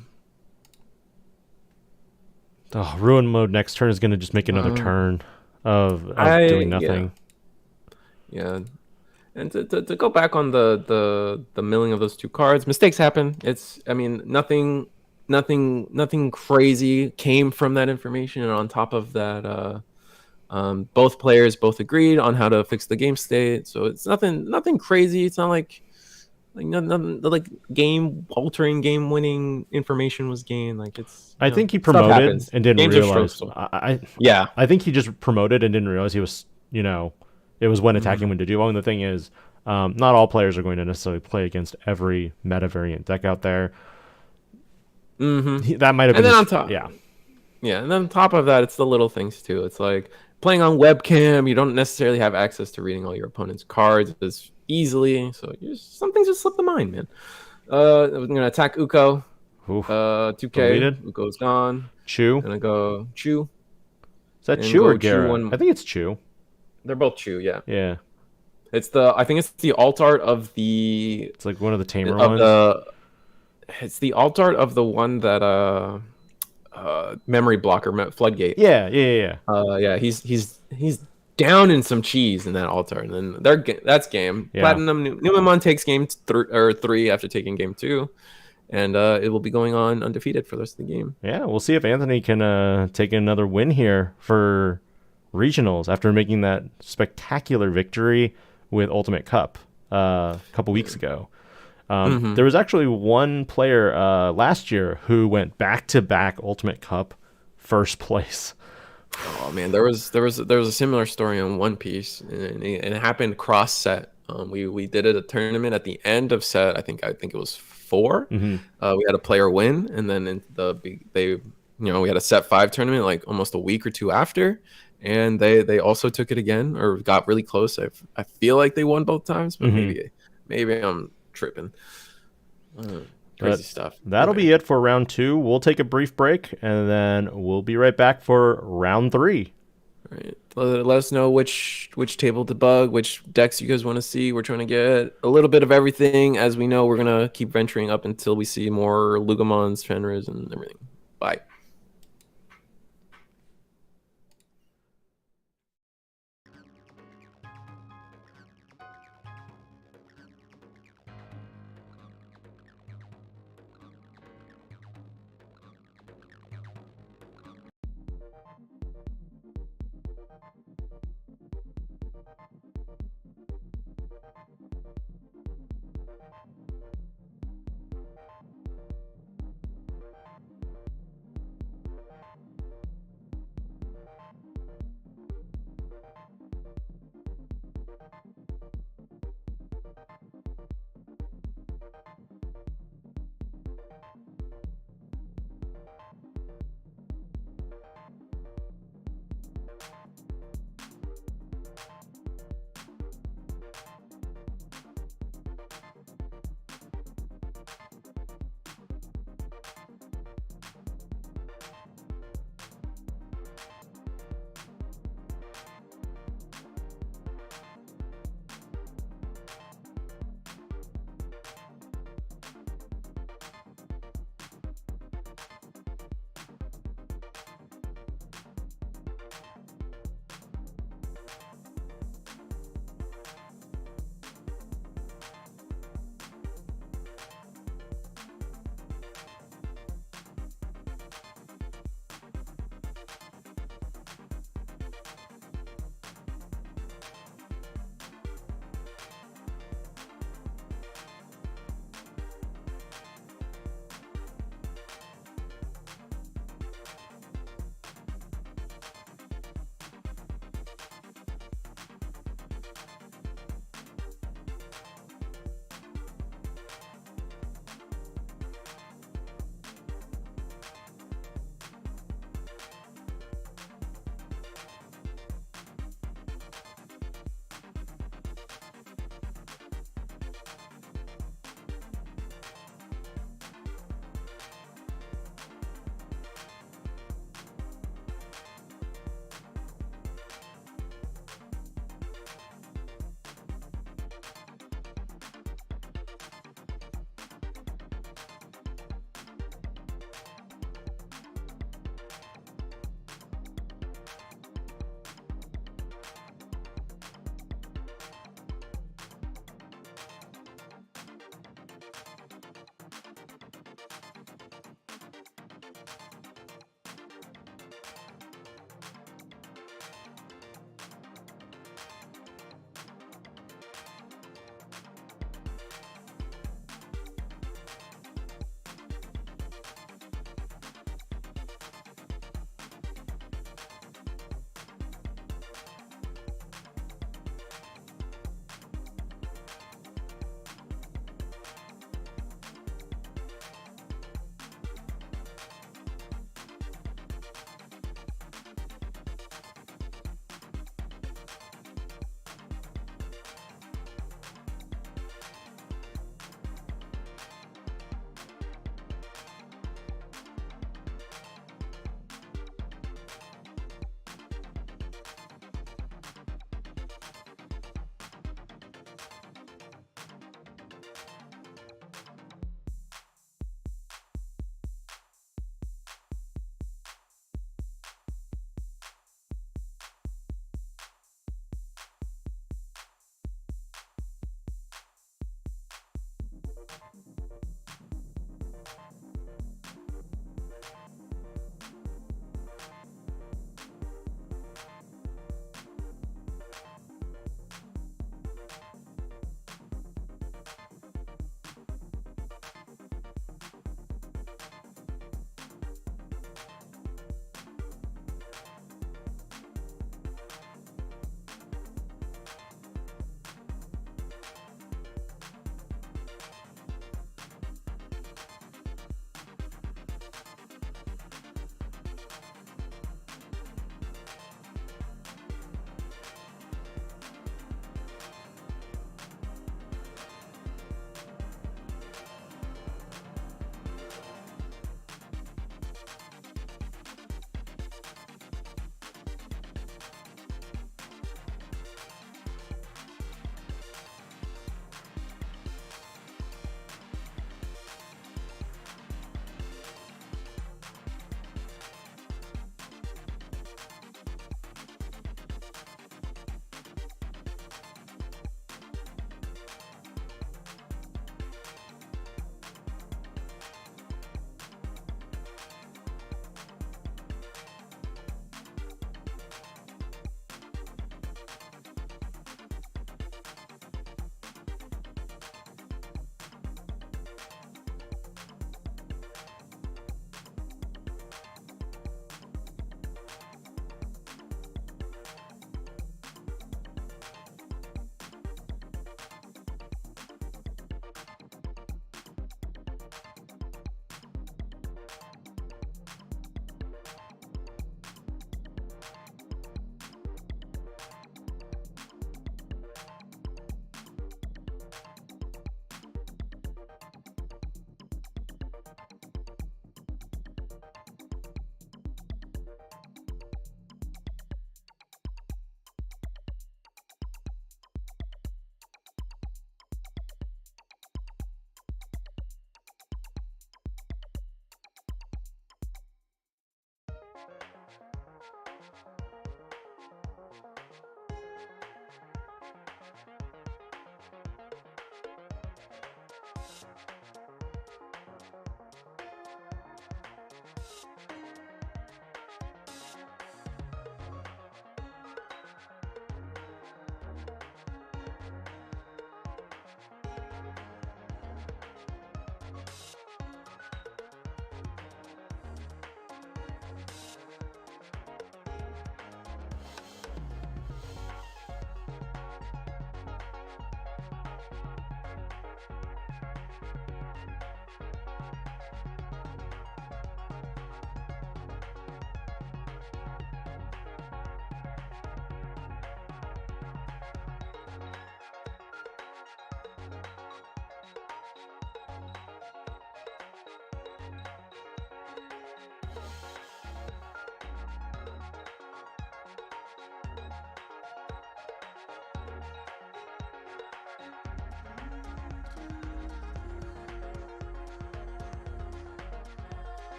mode next turn is going to just make another turn of doing nothing. Yeah. And to go back on the milling of those 2 cards, mistakes happen. Nothing crazy came from that information, and on top of that, both players agreed on how to fix the game state. So it's nothing crazy. It's not like like nothing, like game altering, game winning information was gained. Like it's. I think he stuff promoted happens. and didn't Games are realize. strokes. I I think he just promoted and didn't realize he was, it was when attacking when Digimon. And the thing is, not all players are going to necessarily play against every meta variant deck out there. That might have been. And then on top, yeah. Yeah, and then on top of that, it's the little things too. It's like playing on webcam. You don't necessarily have access to reading all your opponent's cards as easily. So some things just slip the mind, man. I'm gonna attack Uko. Oof. 2K. Deleted. Uko's gone. Chew. Gonna go Chew. Is that And Chew or go Chew Gara? one- I think it's Chew. They're both Chew, yeah. Yeah. I think it's the alt art of the It's like one of the tamer of ones. it's the alt art of the one that memory blocker floodgate. Yeah. Yeah, he's down in some cheese in that altar, and then that's game. Yeah. Platinum Numemon takes game 3 after taking game 2, and it will be going on undefeated for the rest of the game. Yeah, we'll see if Anthony can take another win here for regionals after making that spectacular victory with Ultimate Cup a couple weeks ago. There was actually one player last year who went back-to-back Ultimate Cup first place. Oh man, there was a similar story on One Piece, and it happened cross set. We did it a tournament at the end of set. I think it was 4. We had a player win, and then we had a set 5 tournament like almost a week or 2 after, and they also took it again or got really close. I feel like they won both times, but maybe I'm tripping. Crazy stuff. That'll be it for round 2. We'll take a brief break, and then we'll be right back for round 3. All right. Let us know which table to bug, which decks you guys want to see. We're trying to get a little bit of everything. As we know, we're going to keep venturing up until we see more Lugamons, Fenris, and everything. Bye.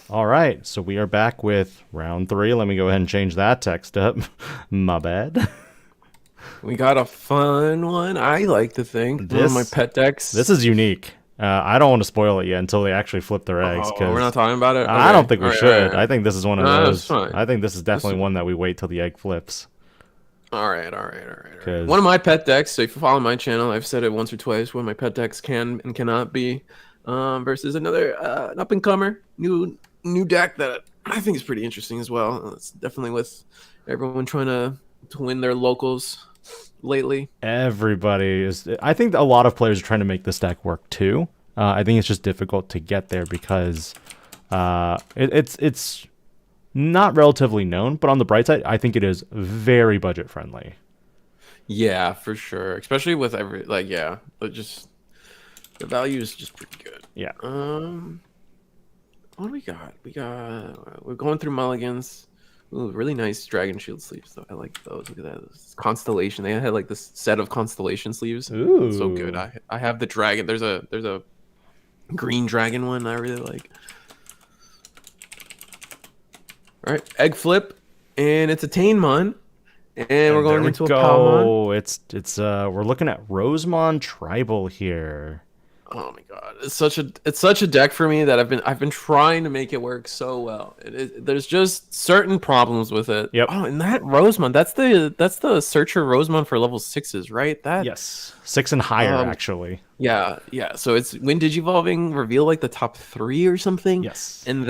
All right, so we are back with round 3. Let me go ahead and change that text up. My bad. We got a fun one. I like to think one of my pet decks. This is unique. I don't want to spoil it yet until they actually flip their eggs. Oh, we're not talking about it? Okay. I don't think we should. Right. I think this is one of those. Fine. I think this is definitely one that we wait till the egg flips. All right. One of my pet decks, so if you follow my channel, I've said it once or twice, one of my pet decks can and cannot be versus another an up-and-comer, new deck that I think is pretty interesting as well. It's definitely with everyone trying to win their locals lately. Everybody is. I think a lot of players are trying to make this deck work too. I think it's just difficult to get there because it's not relatively known. But on the bright side, I think it is very budget friendly. Yeah, for sure. Especially with but just the value is just pretty good. Yeah. What do we got? We're going through mulligans. Ooh, really nice dragon shield sleeves though. I like those. Look at that. This constellation. They had like this set of constellation sleeves. Ooh. So good. I have the dragon. There's a green dragon one I really like. All right, egg flip, and it's a Tainmon, and we're going into a Palmon. It's we're looking at Rosemon Tribal here. Oh my god, it's such a deck for me that I've been trying to make it work so well. There's just certain problems with it. Yep. Oh, and that Rosemon, that's the Searcher Rosemon for level 6s, right? Yes, 6 and higher actually. Yeah. So it's when Digivolving reveal like the top 3 or something. Yes. And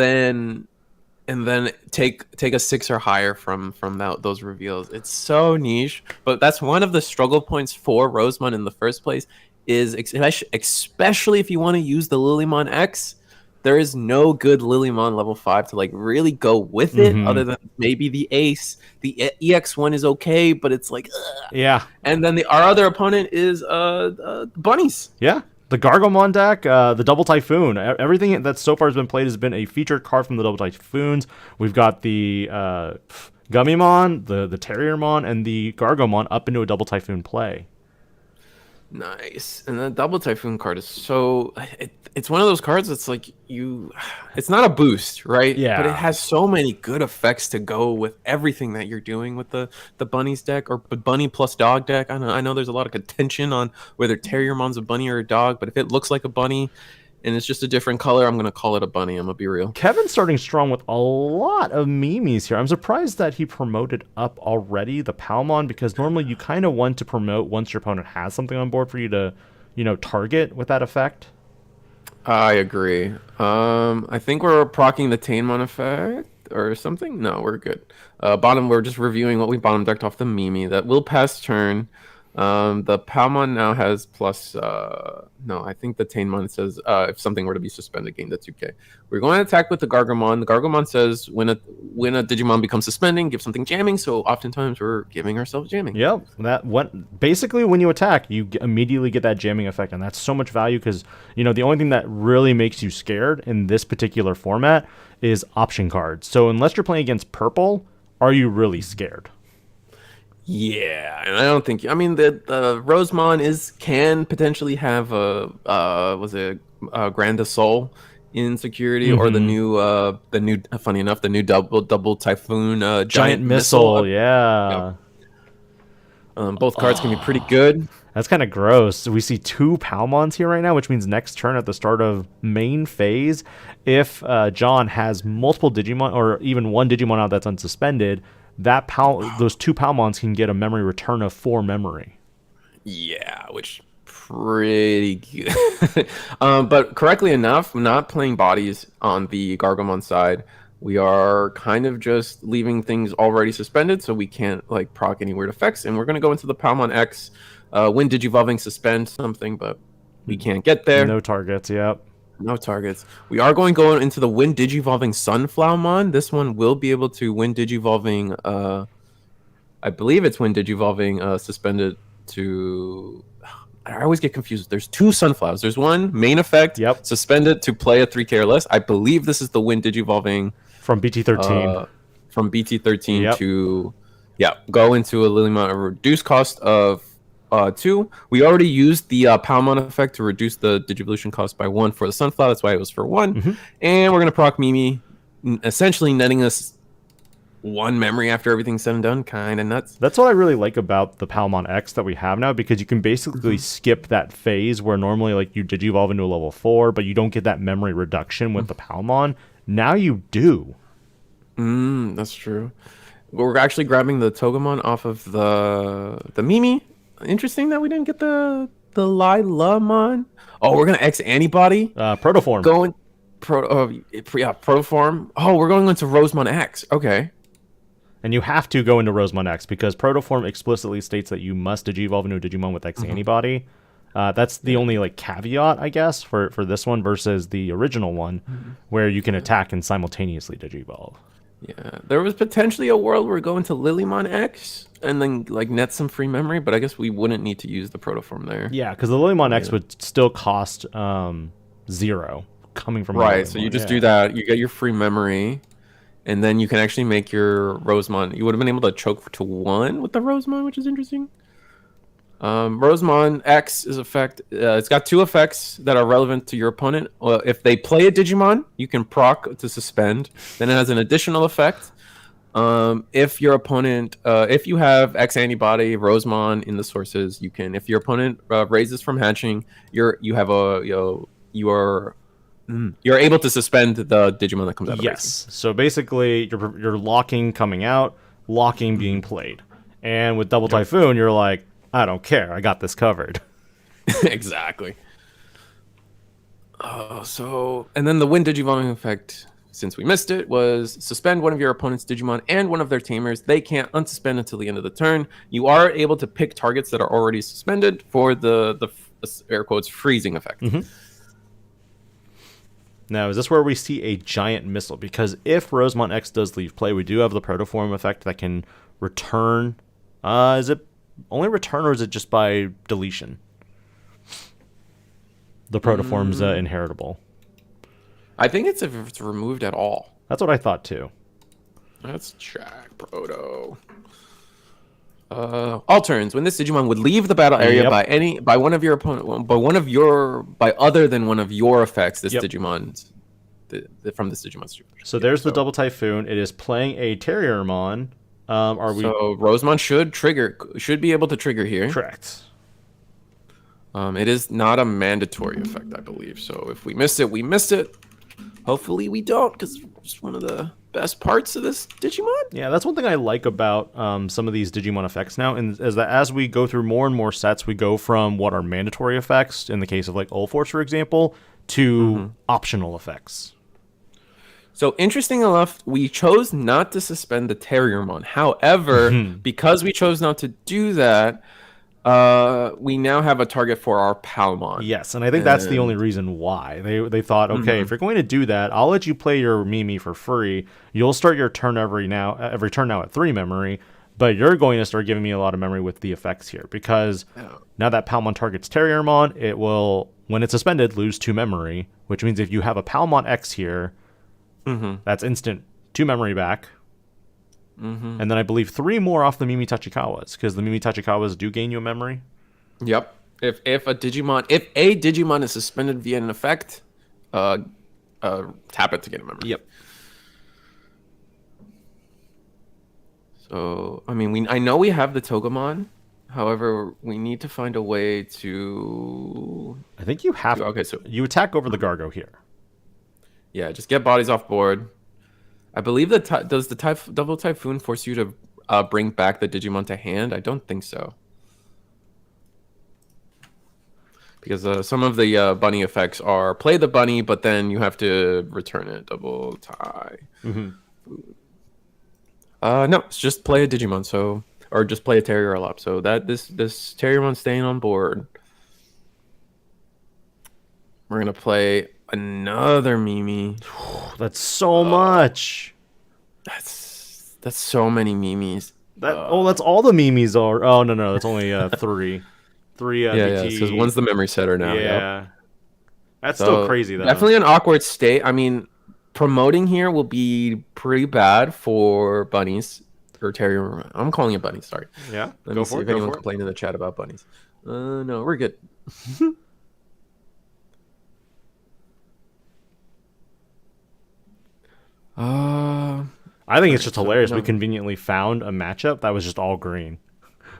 then take a 6 or higher from those reveals. It's so niche, but that's one of the struggle points for Rosemon in the first place. Is especially if you want to use the Leviamon X, there is no good Leviamon level 5 to like really go with it, other than maybe the Ace. The EX one is okay, but it's like yeah. And then our other opponent is bunnies. Yeah, the Gargomon deck, the Double Typhoon. Everything that so far has been played has been a featured card from the Double Typhoons. We've got the Gummymon, the Terriermon, and the Gargomon up into a Double Typhoon play. Nice. And the Double Typhoon card is so it's one of those cards that's like it's not a boost, right? Yeah. But it has so many good effects to go with everything that you're doing with the bunnies deck or bunny plus dog deck. I know there's a lot of contention on whether Terriermon's a bunny or a dog, but if it looks like a bunny and it's just a different color, I'm gonna call it a bunny. I'm gonna be real. Kevin's starting strong with a lot of memes here. I'm surprised that he promoted up already the Palmon, because normally you kind of want to promote once your opponent has something on board for you to, target with that effect. I agree. I think we're proccing the Tainmon effect or something. No, we're good. Bottom, we're just reviewing what we bottom decked off the Mimi that will pass turn. The Palmon now has plus no, I think the Tainmon says if something were to be suspended, gain the 2k. We're going to attack with the Gargomon. The Gargomon says when a Digimon becomes suspending, give something jamming. So oftentimes we're giving ourselves jamming. Yep. Basically when you attack, you immediately get that jamming effect, and that's so much value because the only thing that really makes you scared in this particular format is option cards. So unless you're playing against purple, are you really scared? Yeah, and I don't think. I mean, the Rosemon can potentially have a Grand Assault in security, or the new funny enough, the new double Typhoon giant missile. Yeah. Yep. Both cards can be pretty good. That's kind of gross. We see 2 Palmons here right now, which means next turn at the start of main phase, if John has multiple Digimon or even one Digimon out that's unsuspended, those 2 Palmons can get a memory return of 4 memory. Yeah, which pretty good. But correctly enough, not playing bodies on the Gargomon side. We are kind of just leaving things already suspended, so we can't proc any weird effects. And we're going to go into the Palmon X, when Digivolving suspend something, but we can't get there. No targets, yep. No targets. We are going into the Wind Digivolving Sunflowermon. This one will be able to Wind Digivolving. I believe it's Wind Digivolving suspended to. I always get confused. There's 2 Sunflowers. There's one main effect, suspended to play a 3k or less. I believe this is the Wind Digivolving from BT13. From BT13 to go into a Leviamon, a reduced cost of 2. We already used the Palmon effect to reduce the Digivolution cost by 1 for the Sunflower. That's why it was for 1. And we're going to proc Mimi essentially netting us one memory after everything's said and done. Kind of nuts. That's what I really like about the Palmon X that we have now, because you can basically skip that phase where normally like you digivolve into a level 4, but you don't get that memory reduction with the Palmon. Now you do. That's true. We're actually grabbing the Togemon off of the Mimi. Interesting that we didn't get the Leviamon. Oh, we're gonna x-antibody. Protoform. Going Protoform. Oh, we're going into Rosemon X. Okay. And you have to go into Rosemon X because Protoform explicitly states that you must digivolve into a Digimon with x-antibody. That's the only like caveat, I guess, for this one versus the original one, where you can attack and simultaneously digivolve. Yeah, there was potentially a world where we're going to Leviamon X and then like net some free memory, but I guess we wouldn't need to use the Protoform there. Yeah, because the Leviamon X would still cost 0 coming from right. So you just do that, you get your free memory, and then you can actually make your Rosemon. You would have been able to choke to 1 with the Rosemon, which is interesting. Rosemon X is effect. It's got 2 effects that are relevant to your opponent. If they play a Digimon, you can proc to suspend. Then it has an additional effect. If your opponent, if you have x-antibody Rosemon in the sources, you can. If your opponent raises from hatching, you're able to suspend the Digimon that comes out of Yes. So basically, you're locking coming out, locking being played, and with Double Typhoon, you're like, I don't care. I got this covered. Exactly. And then the Wind Digivolving effect, since we missed it, was suspend one of your opponent's Digimon and one of their tamers. They can't unsuspend until the end of the turn. You are able to pick targets that are already suspended for the air quotes freezing effect. Now, is this where we see a giant missile? Because if Rosemon X does leave play, we do have the Protoform effect that can return. Is it only return, or is it just by deletion? The Protoform's inheritable. I think it's if it's removed at all. That's what I thought too. Let's check Proto. All turns, when this Digimon would leave the battle area by one of your opponent, by other than one of your effects, this Digimon from this Digimon. So there's the Double Typhoon. It is playing a Terriermon. So Rosemon should be able to trigger here. Correct. It is not a mandatory effect, I believe. So if we miss it, we missed it. Hopefully we don't, because it's one of the best parts of this Digimon. Yeah, that's one thing I like about some of these Digimon effects now, is that as we go through more and more sets, we go from what are mandatory effects, in the case of like Ulforce, for example, to optional effects. So interesting enough, we chose not to suspend the Terriermon. However, because we chose not to do that, we now have a target for our Palmon. Yes, and I think that's the only reason why. They thought, okay, if you're going to do that, I'll let you play your Mimi for free. You'll start your turn every turn now at 3 memory, but you're going to start giving me a lot of memory with the effects here, because now that Palmon targets Terriermon, it will, when it's suspended, lose 2 memory, which means if you have a Palmon X here, that's instant 2 memory back. And then I believe 3 more off the Mimi Tachikawas, because the Mimi Tachikawas do gain you a memory. Yep. If a Digimon is suspended via an effect, tap it to get a memory. Yep. So I mean, I know we have the Togemon. However, we need to find a way to. I think you have. Okay, so you attack over the Gargo here. Yeah, just get bodies off board. I believe that does the Double Typhoon force you to bring back the Digimon to hand? I don't think so. Because some of the bunny effects are play the bunny, but then you have to return it. Double tie. No, it's just play a Digimon, or just play a Terrier a lot. So that this Terriermon's staying on board. We're gonna play another Mimi. That's so much. That's so many Mimis. That's all the Mimis are. Oh no, that's only 3. 3. Yeah. So one's the memory setter now. Yeah. Yep. That's still crazy though. Definitely an awkward state. I mean, promoting here will be pretty bad for bunnies or Terrier. I'm calling it bunnies. Sorry. Yeah. Let me see if anyone complained in the chat about bunnies. No, we're good. I think it's just so, hilarious. no. We conveniently found a matchup that was just all green.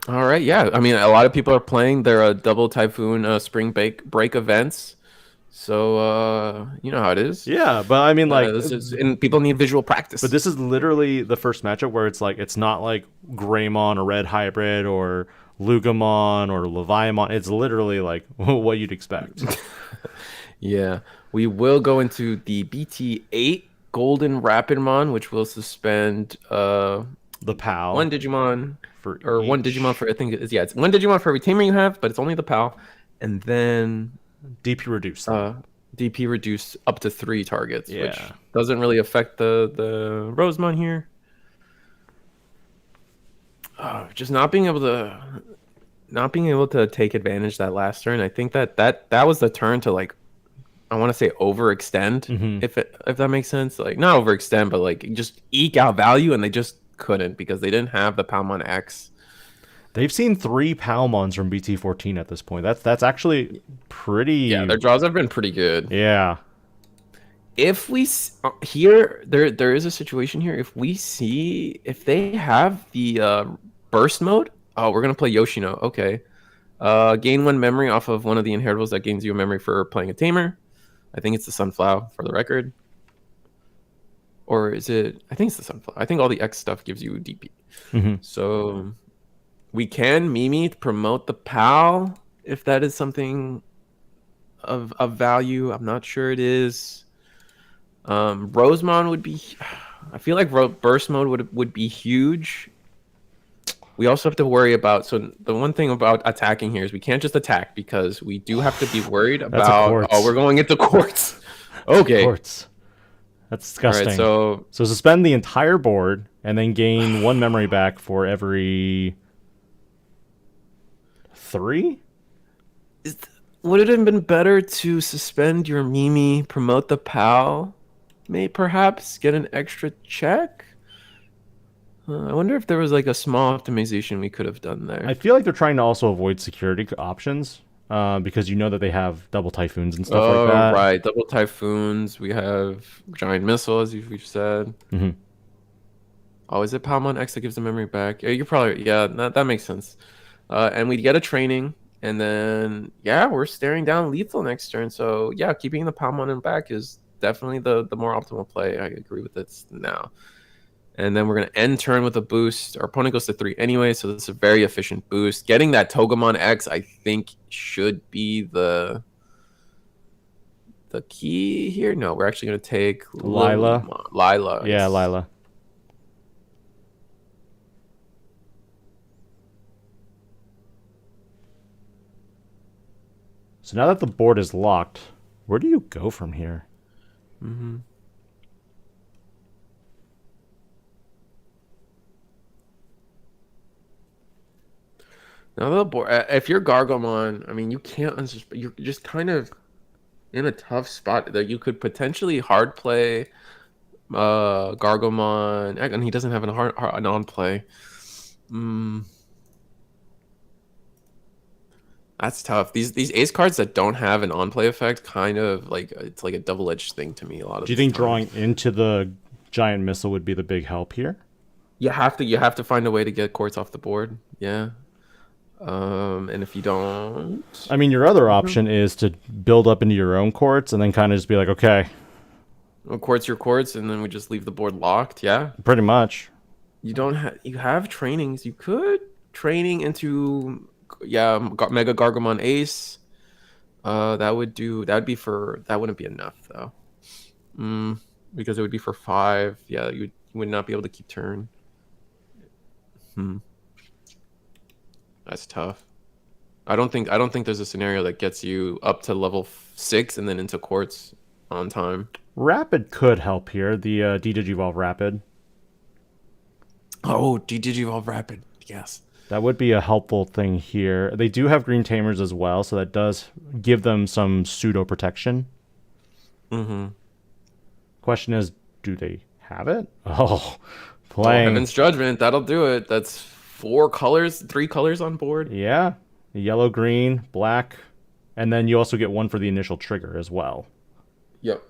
All right, yeah. I mean, a lot of people are playing their double Typhoon spring break events. So you know how it is. Yeah, but I mean, like, and people need visual practice. but this is literally the first matchup where it's like it's not like Greymon or Red Hybrid or Lugamon or Leviamon. It's literally like what you'd expect. Yeah, we will go into the BT8 Golden Rapidmon, which will suspend The PAL. one Digimon for one each. Digimon for it's one Digimon for every tamer you have, but it's only the PAL, and then DP reduced. DP reduced up to 3 targets, which Yeah. doesn't really affect the Rosemon here. Just not being able to take advantage that last turn. I think that was the turn to, like, I want to say overextend, if that makes sense. Like, not overextend, but like just eke out value, and they just couldn't because they didn't have the Palmon X. They've seen 3 Palmons from BT14 at this point. That's actually pretty. Yeah, their draws have been pretty good. Yeah. If we here, there is a situation here. If they have the burst mode, we're gonna play Yoshino. Okay, gain 1 memory off of one of the inheritables that gains you a memory for playing a tamer. I think it's the Sunflower, for the record. Or is it? I think it's the Sunflower. I think all the X stuff gives you DP. So we can Mimi to promote the PAL if that is something of value. I'm not sure it is. Rosemon would be. I feel like burst mode would be huge. We also have to worry about. So the one thing about attacking here is we can't just attack because we do have to be worried about. Oh, we're going into quartz. Okay. Quartz. That's disgusting. All right, so suspend the entire board and then gain 1 memory back for every 3. Would it have been better to suspend your Mimi, promote the PAL, may perhaps get an extra check? I wonder if there was like a small optimization we could have done there. I feel like they're trying to also avoid security options because you know that they have double Typhoons and stuff like that. Right, double Typhoons. We have Giant Missile, as we've said. Oh, is it Palmon X that gives the memory back? Yeah, you're probably that makes sense. And we get a training, and then we're staring down lethal next turn. So yeah, keeping the Palmon in back is definitely the more optimal play. I agree with it now. And then we're going to end turn with a boost. Our opponent goes to 3 anyway, so this is a very efficient boost. Getting that Togemon X, I think, should be the key here. No, we're actually going to take Lila. Lila. Yeah, Lila. So now that the board is locked, where do you go from here? Now the board, if you're Gargomon, I mean, you can't. You're just kind of in a tough spot that you could potentially hard play Gargomon, and he doesn't have an on play. That's tough. These ace cards that don't have an on play effect, kind of like it's like a double edged thing to me. A lot of. Do you think drawing into the Giant Missile would be the big help here? You have to find a way to get quartz off the board. Yeah. And if you don't, I mean, your other option is to build up into your own quartz and then kind of just be like, okay, quartz your quartz, and then we just leave the board locked. Yeah, pretty much. You have trainings. You could training into MegaGargomon Ace. That wouldn't be enough though. Because it would be for 5. Yeah, you would not be able to keep turn. That's tough. I don't think there's a scenario that gets you up to level 6 and then into quartz on time. Rapid could help here. The DIGI-Evolve Rapid. Oh, DIGI-Evolve Rapid. Yes. That would be a helpful thing here. They do have green tamers as well, so that does give them some pseudo protection. Question is, do they have it? Oh, playing Heaven's Judgment. That'll do it. That's 3 colors on board. Yeah, yellow, green, black, and then you also get 1 for the initial trigger as well. Yep.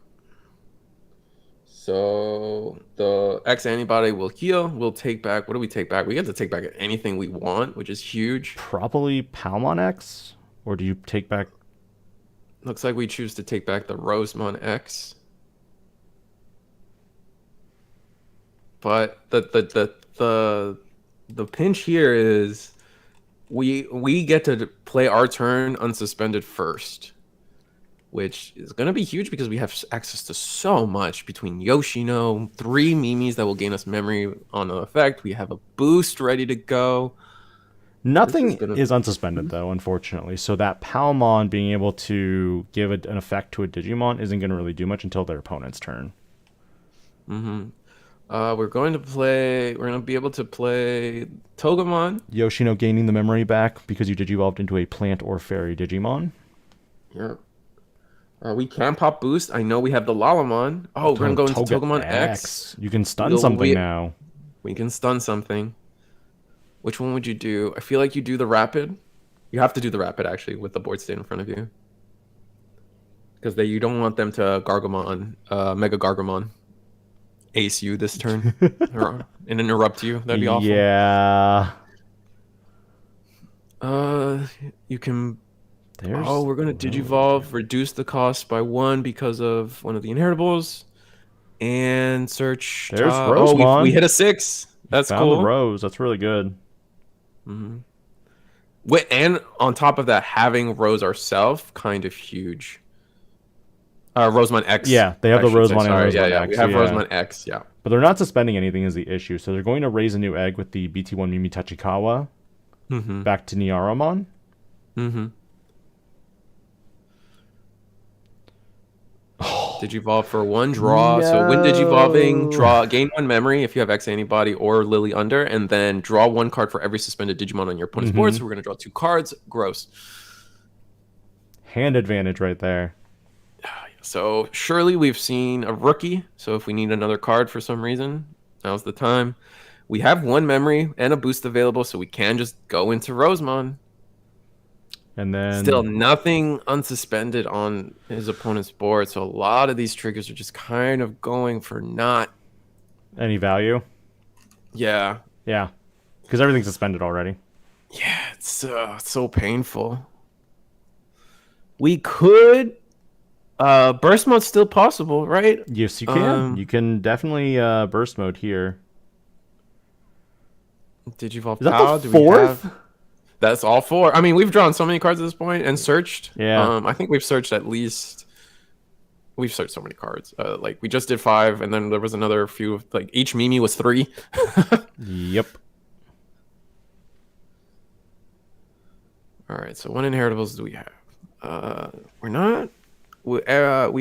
So the x-antibody will heal. We'll take back. What do we take back? We get to take back anything we want, which is huge. Probably Palmon X? Or do you take back... Looks like we choose to take back the Rosemon X. But the pinch here is we get to play our turn unsuspended first, which is going to be huge because we have access to so much between Yoshino, 3 Mimis that will gain us memory on an effect. We have a boost ready to go. Nothing is unsuspended, though, unfortunately. So that Palmon being able to give an effect to a Digimon isn't going to really do much until their opponent's turn. Mm-hmm. We're going to be able to play Togemon. Yoshino gaining the memory back because you Digivolved into a plant or fairy Digimon. Yep. We can pop boost. I know we have the Leviamon. Oh, we're going to go into Togemon X. You can stun something now. We can stun something. Which one would you do? I feel like you do the rapid. You have to do the rapid, actually, with the board state in front of you. Because you don't want them to Gargomon, MegaGargomon, ace you this turn and interrupt you. That'd be awful. Yeah. You can... we're going to Digivolve, reduce the cost by 1 because of one of the inheritables. And search... There's Rosemon. We hit a 6. That's found cool. The Rose. That's really good. Mm-hmm. And on top of that, having Rose ourselves, kind of huge. Rosemon X. Yeah, they have the Rosemon and Rosemon X. We have Rosemon X, yeah. But they're not suspending anything is the issue. So they're going to raise a new egg with the BT1 Mimi Tachikawa back to Niaramon. Mm-hmm. Digivolve for 1 draw. No. So when Digivolving, gain 1 memory if you have x-antibody or Lily under, and then draw 1 card for every suspended Digimon on your opponent's board. So we're going to draw 2 cards. Gross. Hand advantage right there. So surely we've seen a rookie. So if we need another card for some reason, now's the time. We have 1 memory and a boost available, so we can just go into Rosemon. And then still nothing unsuspended on his opponent's board, so a lot of these triggers are just kind of going for not any value. Yeah, because everything's suspended already. Yeah, it's so painful. We could burst mode's still possible, right? Yes, you can. You can definitely burst mode here. Digivolve. Is that the 4th? That's all 4. I mean, we've drawn so many cards at this point and searched. Yeah. I think we've searched at least... We've searched so many cards. Like, we just did 5, and then there was another few. Like, each Mimi was 3. Yep. All right, so what inheritables do we have? We're not... We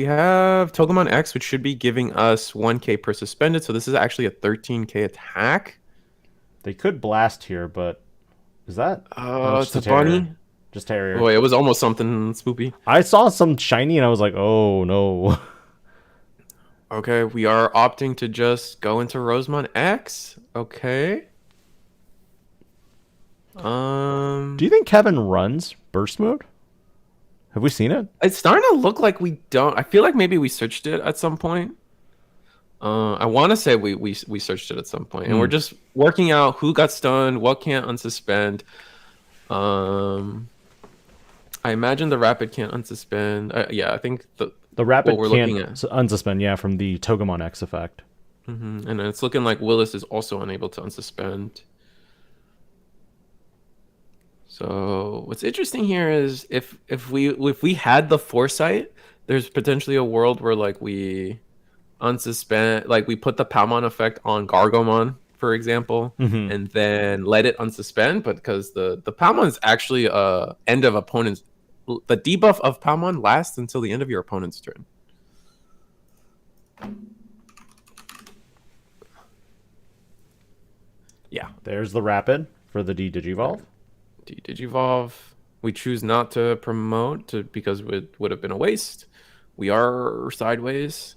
have Togemon X, which should be giving us 1k per suspended. So this is actually a 13k attack. They could blast here, but... Is that? It's a bunny. Just Terrier. Boy, it was almost something spoopy. I saw some shiny and I was like, oh no. Okay, we are opting to just go into Rosemon X. Okay. Do you think Kevin runs burst mode? Have we seen it? It's starting to look like we don't. I feel like maybe we searched it at some point. I want to say we searched it at some point, and we're just working out who got stunned, what can't unsuspend. I imagine the rapid can't unsuspend. Yeah, I think the rapid can't unsuspend. Yeah, from the Togemon X effect. And it's looking like Willis is also unable to unsuspend. So what's interesting here is if we had the foresight, there's potentially a world where like we unsuspend, like we put the Palmon effect on Gargomon, for example, and then let it unsuspend. But because the Palmon is actually end of opponent's, the debuff of Palmon lasts until the end of your opponent's turn. Yeah, there's the rapid for the Digivolve. Digivolve. We choose not to promote because it would have been a waste. We are sideways.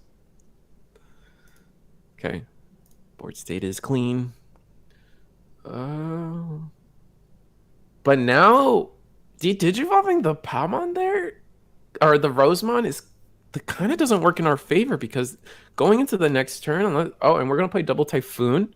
Okay. Board state is clean. But now, Digivolving the Palmon there, or the Rosemon is that kind of doesn't work in our favor because going into the next turn, and we're gonna play double Typhoon.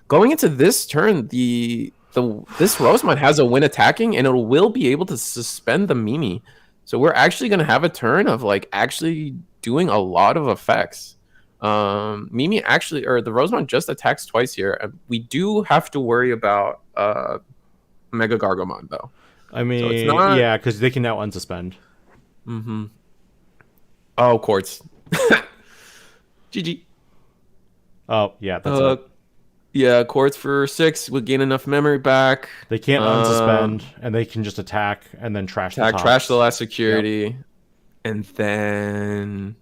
Going into this turn, this Rosemon has a win attacking, and it will be able to suspend the Mimi. So we're actually gonna have a turn of like actually doing a lot of effects. Mimi actually, or the Rosemon just attacks twice here. We do have to worry about MegaGargomon though. I mean, so it's not... yeah, because they can now unsuspend. Mm-hmm. Oh, Quartz. GG. Oh, yeah, that's it. Yeah, Quartz for 6 would gain enough memory back. They can't unsuspend, and they can just attack and then trash the top. Trash the last security, and then...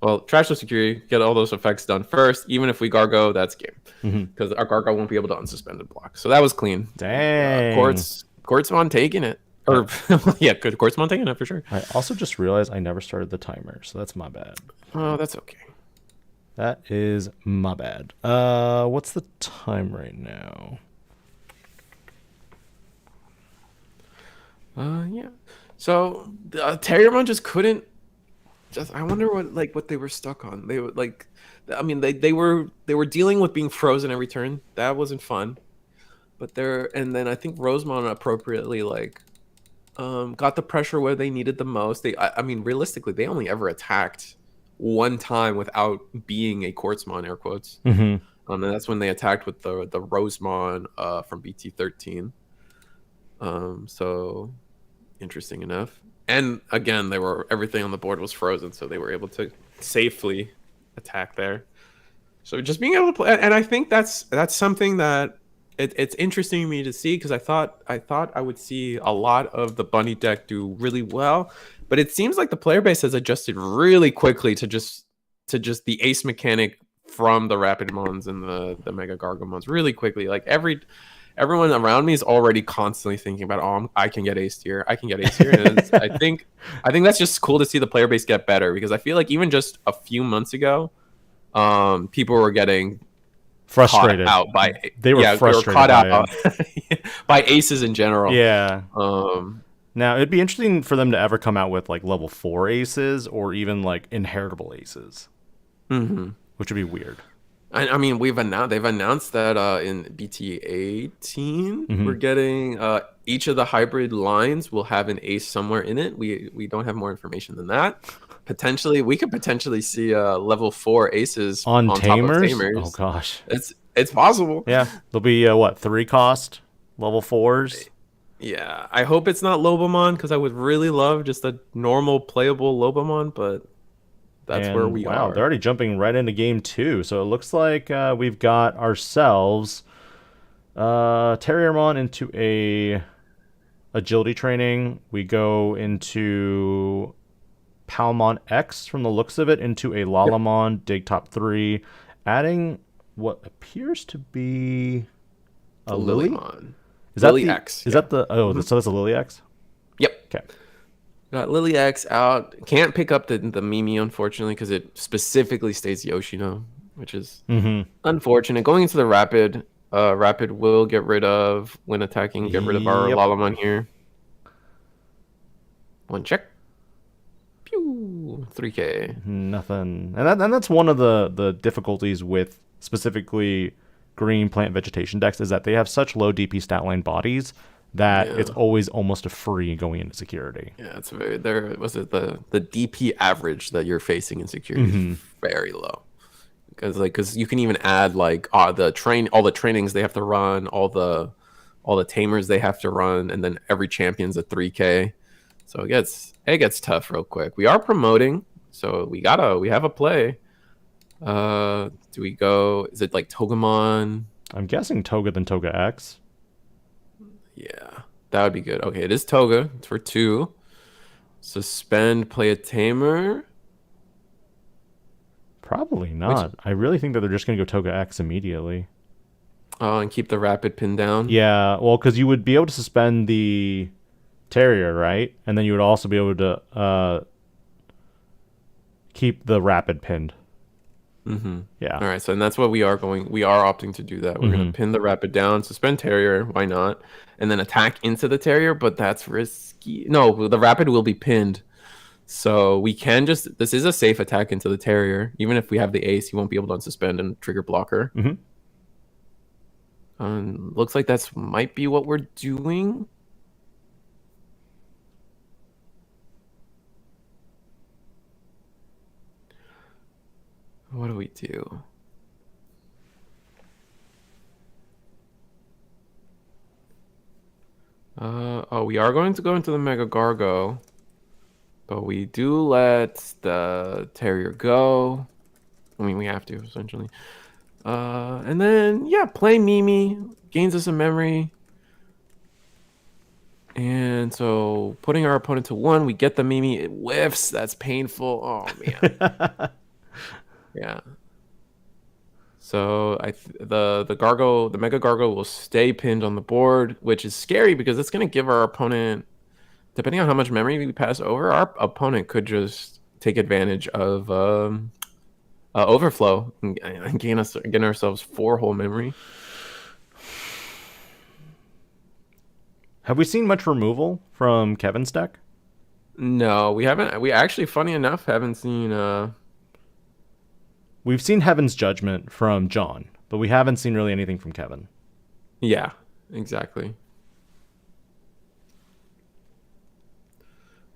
Well, trash the security, get all those effects done first. Even if we Gargo, that's game. Because our Gargo won't be able to unsuspend and block. So that was clean. Dang. Quartzmon taking it. Or, yeah, good. Quartzmon taking it for sure. I also just realized I never started the timer, so that's my bad. Oh, that's okay. That is my bad. What's the time right now? Yeah. So, Terriermon just couldn't... I wonder what they were stuck on. They were like, I mean, they were dealing with being frozen every turn. That wasn't fun. But and then I think Rosemon appropriately got the pressure where they needed the most. I mean, realistically, they only ever attacked one time without being a Quartzmon, air quotes. And that's when they attacked with the Rosemon from BT13. So interesting enough. And again, everything on the board was frozen, so they were able to safely attack there. So just being able to play, and I think that's something that it's interesting to me to see, because I thought I would see a lot of the bunny deck do really well, but it seems like the player base has adjusted really quickly to just the ace mechanic from the Rapidmons and the MegaGargomons really quickly. Like everyone around me is already constantly thinking about, I can get aced here. I can get aced here. And I think that's just cool to see the player base get better, because I feel like even just a few months ago, people were getting frustrated out by frustrated caught out by aces in general. Yeah. Now it'd be interesting for them to ever come out with like level 4 aces or even like inheritable aces, which would be weird. I mean, they've announced that in BT18 we're getting each of the hybrid lines will have an ace somewhere in it. We don't have more information than that. We could potentially see level 4 aces on tamers? Top of tamers. Oh gosh, it's possible. Yeah, there'll be 3 cost level 4s. Yeah, I hope it's not Lobomon, because I would really love just a normal playable Lobomon, but. That's where we are. They're already jumping right into game 2. So it looks like we've got ourselves Terriermon into a agility training. We go into Palmon X from the looks of it into a Lalamon dig top 3, adding what appears to be a Lily. Is that Lily X? Is that the so that's a Lily X? Yep. Okay. Got Lily X out. Can't pick up the Mimi, unfortunately, because it specifically states Yoshino, which is unfortunate. Going into the Rapid, Rapid will get rid of, when attacking, get rid of our Lalamon here. 1 check. Pew! 3k. Nothing. And that's one of the difficulties with specifically green plant vegetation decks, is that they have such low DP stat line bodies that it's always almost a free going into security. Yeah, it's very the DP average that you're facing in security is very low. Because you can even add all the trainings they have to run, all the tamers they have to run, and then every champion's a 3k. So it gets tough real quick. We are promoting, so we have a play. Do we go? Is it like Togemon? I'm guessing Toga then Toga X. Yeah, that would be good. Okay, it is Toga. It's for 2. Suspend, play a tamer. Probably not. I really think that they're just going to go Toga X immediately. Oh, and keep the Rapid pinned down? Yeah, well, because you would be able to suspend the Terrier, right? And then you would also be able to keep the Rapid pinned. Yeah. All right, so that's what we are opting to do that. We're going to pin the Rapid down, suspend Terrier, why not? And then attack into the Terrier, but that's risky. No, the Rapid will be pinned. So we can just, this is a safe attack into the Terrier. Even if we have the ace, he won't be able to unsuspend and trigger blocker. Looks like that's might be what we're doing. What do we do? Oh, we are going to go into the MegaGargo, but we do let the Terrier go. I mean, we have to, essentially. And then, yeah, play Mimi, gains us a memory. And so putting our opponent to 1, we get the Mimi, it whiffs. That's painful. Oh, man. Yeah. So the MegaGargo will stay pinned on the board, which is scary because it's going to give our opponent, depending on how much memory we pass over, our opponent could just take advantage of overflow and gain ourselves 4 whole memory. Have we seen much removal from Kevin's deck? No, we haven't. We actually, funny enough, haven't seen. We've seen Heaven's Judgment from John, but we haven't seen really anything from Kevin. Yeah, exactly.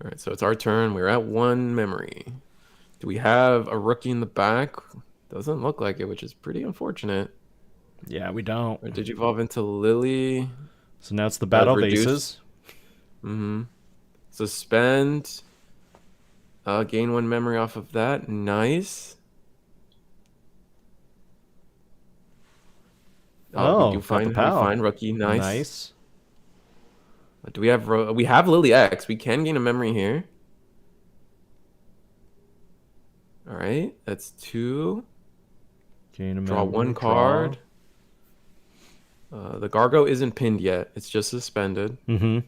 All right, so it's our turn. We're at 1 memory. Do we have a rookie in the back? Doesn't look like it, which is pretty unfortunate. Yeah, we don't. Or did you evolve into Lily? So now it's the battle of aces. Suspend. Gain 1 memory off of that. Nice. Oh, we do find rookie. Nice. Do we have we have Lily X? We can gain a memory here. All right, that's 2. Draw 1 card. The Gargo isn't pinned yet. It's just suspended. All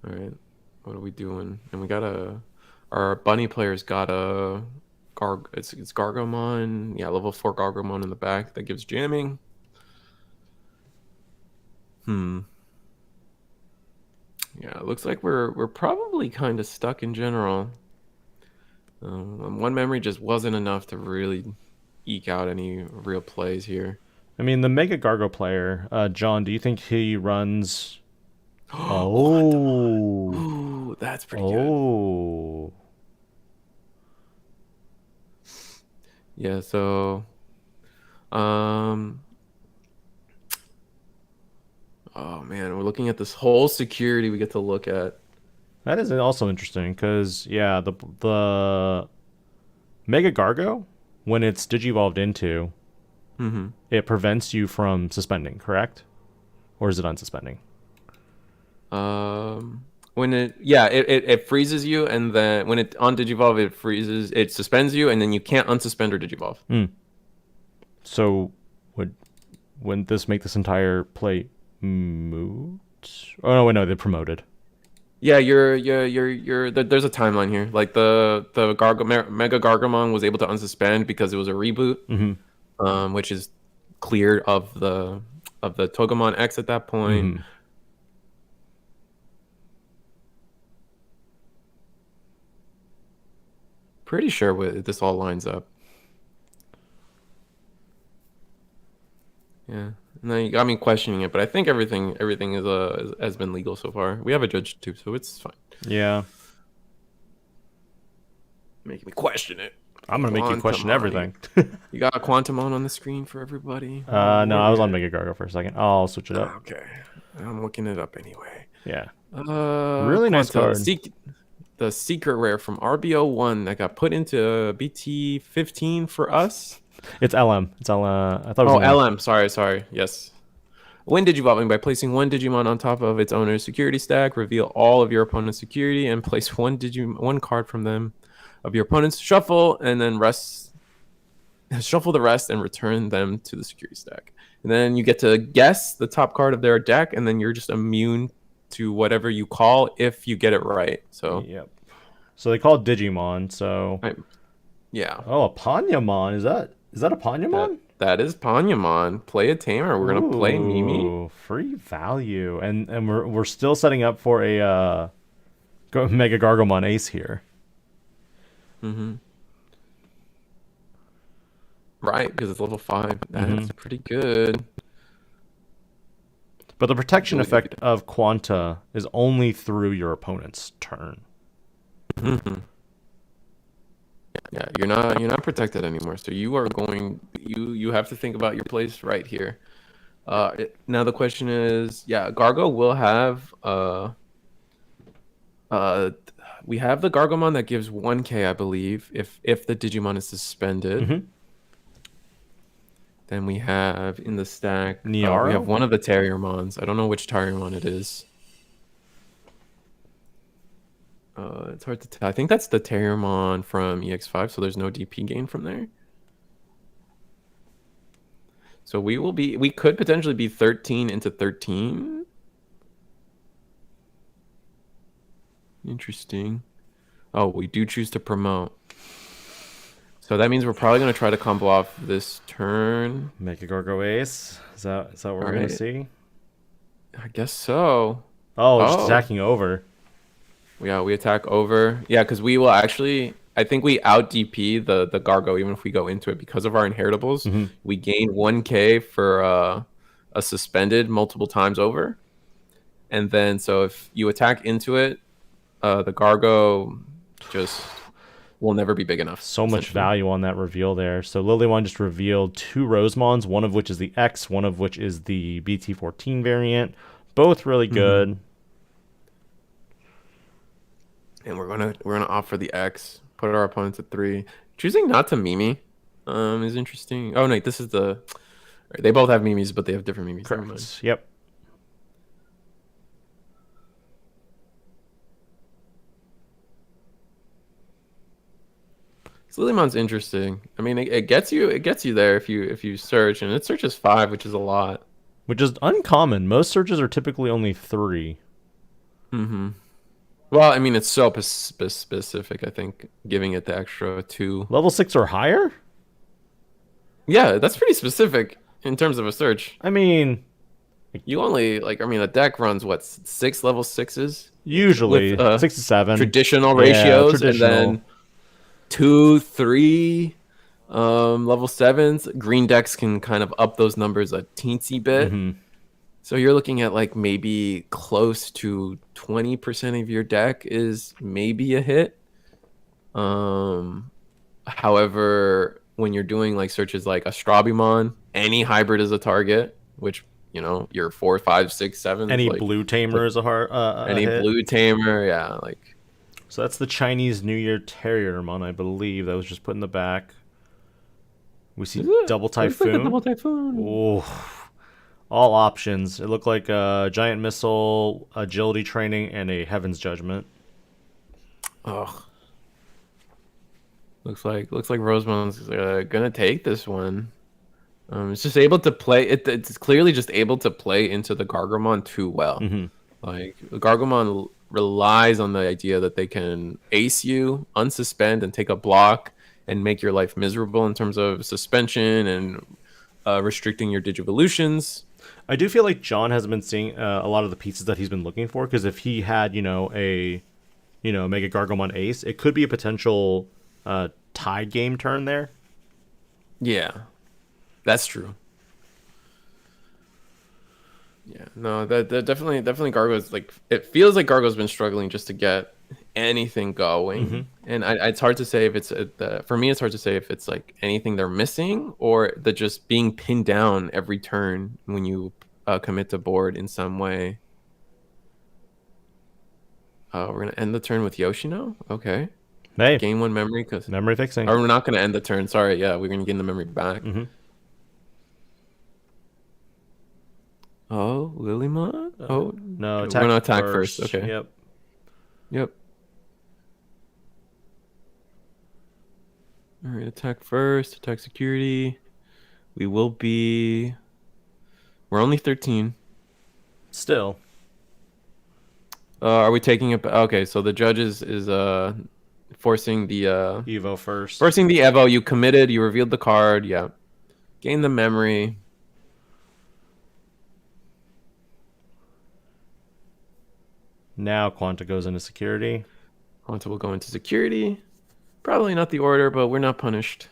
right, what are we doing? And we got our bunny player's got a it's Gargomon. Yeah, level 4 Gargomon in the back that gives jamming. Yeah, it looks like we're probably kind of stuck in general. 1 memory just wasn't enough to really eke out any real plays here. I mean, the MegaGargo player, John, do you think he runs... Ooh, that's pretty good. Yeah, so... Oh, man, we're looking at this whole security we get to look at. That is also interesting, because, yeah, the MegaGargo, when it's digivolved into, it prevents you from suspending, correct? Or is it unsuspending? When it freezes you, and then when it on digivolve, it suspends you, and then you can't unsuspend or digivolve. So, wouldn't this make this entire play moot? Oh no, wait, no, they're promoted. Yeah, there's a timeline here. Like the MegaGargomon was able to unsuspend because it was a reboot, which is cleared of the Togemon X at that point. Pretty sure this all lines up. Yeah. No, you got me questioning it, but I think everything has been legal so far. We have a judge too, so it's fine. Yeah. Making me question it. I'm gonna make you question everything. You got a Quantumon on the screen for everybody? No, I was on MegaGargo for a second. I'll switch it up. Okay. I'm looking it up anyway. Yeah. Really nice card. The secret rare from RBO1 that got put into BT15 for us. It's LM. It's LM. I thought it was LM. Sorry. Yes. When digivolving, by placing 1 Digimon on top of its owner's security stack, reveal all of your opponent's security and place 1 card from them of your opponent's shuffle, and then shuffle the rest and return them to the security stack. And then you get to guess the top card of their deck, and then you're just immune to whatever you call if you get it right. So yep. So they call it Digimon. So yeah. Oh, a Panyamon. Is that a Panyamon? That is Panyamon. Play a tamer. We're gonna play Mimi. Ooh, free value, and we're still setting up for a MegaGargomon ace here. Mm-hmm. Right, because it's level 5. That's pretty good. But the protection effect of Quanta is only through your opponent's turn. Mm-hmm. Yeah, you're not protected anymore. So you are going. You have to think about your place right here. Now the question is, yeah, Gargo will have. We have the Gargomon that gives 1k, I believe, if the Digimon is suspended. Then we have in the stack, we have one of the Terriermons. I don't know which Terriermon it is. It's hard to tell. I think that's the Terriermon from EX5, so there's no DP gain from there. So we could potentially be 13 into 13. Interesting. Oh, we do choose to promote. So that means we're probably going to try to combo off this turn. MegaGargo ace. Is that what we're going to see? I guess so. Oh, just attacking over. Yeah, we attack over. Yeah, because we will actually... I think we out DP the Gargo even if we go into it. Because of our inheritables, we gain 1k for a suspended multiple times over. And then, so if you attack into it, the Gargo just... will never be big enough. So much value on that reveal there. So Leviamon just revealed 2 Rosemons, one of which is the X, one of which is the BT14 variant. Both really good. And we're gonna opt for the X. Put our opponents at 3. Choosing not to Mimi is interesting. Oh no, this is the. They both have Mimis, but they have different Mimis. Correct. Yep. Leviamon's interesting. I mean, it gets you there if you search, and it searches 5, which is a lot. Which is uncommon. Most searches are typically only 3. Well, I mean, it's so specific. I think giving it the extra 2. Level 6 or higher? Yeah, that's pretty specific in terms of a search. I mean, you only a deck runs what 6 level 6s usually with, 6 to 7 traditional ratios, and then 2, 3 level 7s. Green decks can kind of up those numbers a teensy bit. So you're looking at like maybe close to 20% of your deck is maybe a hit. However, when you're doing like searches like Astrabimon, any hybrid is a target, which your 4, 5, 6, 7. Any blue tamer is any hit. Blue tamer, yeah, like. So that's the Chinese New Year Terriermon, I believe. That was just put in the back. We see Double Typhoon. Like Double Typhoon. Oh, all options. It looked like a Giant Missile, Agility Training, and a Heaven's Judgment. Oh, looks like Rosemon's gonna take this one. It's just able to play. It's clearly just able to play into the Gargomon too well. Like the Gargomon relies on the idea that they can ace you, unsuspend, and take a block, and make your life miserable in terms of suspension and restricting your Digivolutions. I do feel like John hasn't been seeing a lot of the pieces that he's been looking for, because if he had, a MegaGargomon ace, it could be a potential tie game turn there. Yeah, that's true. Yeah, no, that definitely Gargo's like, it feels like Gargo's been struggling just to get anything going, and it's hard to say if it's for me. It's hard to say if it's like anything they're missing or the just being pinned down every turn when you commit to board in some way. We're gonna end the turn with Yoshino. Okay. Hey, Gain 1 memory because memory fixing. Or we're not gonna end the turn. Sorry. Yeah, we're gonna gain the memory back. Oh, Leviamon? Oh no, we're gonna attack first. Okay. Yep. All right, attack first. Attack security. We're only 13. Still. Are we taking it? Okay, so the judge is forcing the Evo first. Forcing the Evo. You committed. You revealed the card. Yeah. Gain the memory. Now Quanta goes into security. Quanta will go into security. Probably not the order, but we're not punished.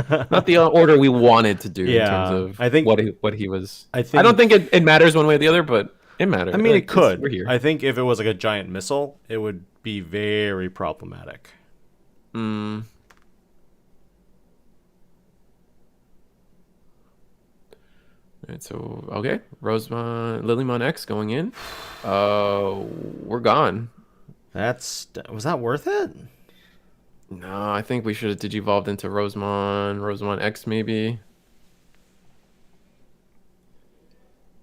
Not the order we wanted to do in terms of I think what he was. I don't think it matters one way or the other, but it matters. I mean, it could. We're here. I think if it was like a giant missile, it would be very problematic. Mm. All right, so okay, Rosemon, Lilymon X going in. We're gone. Was that worth it? No, I think we should have digivolved into Rosemon X maybe.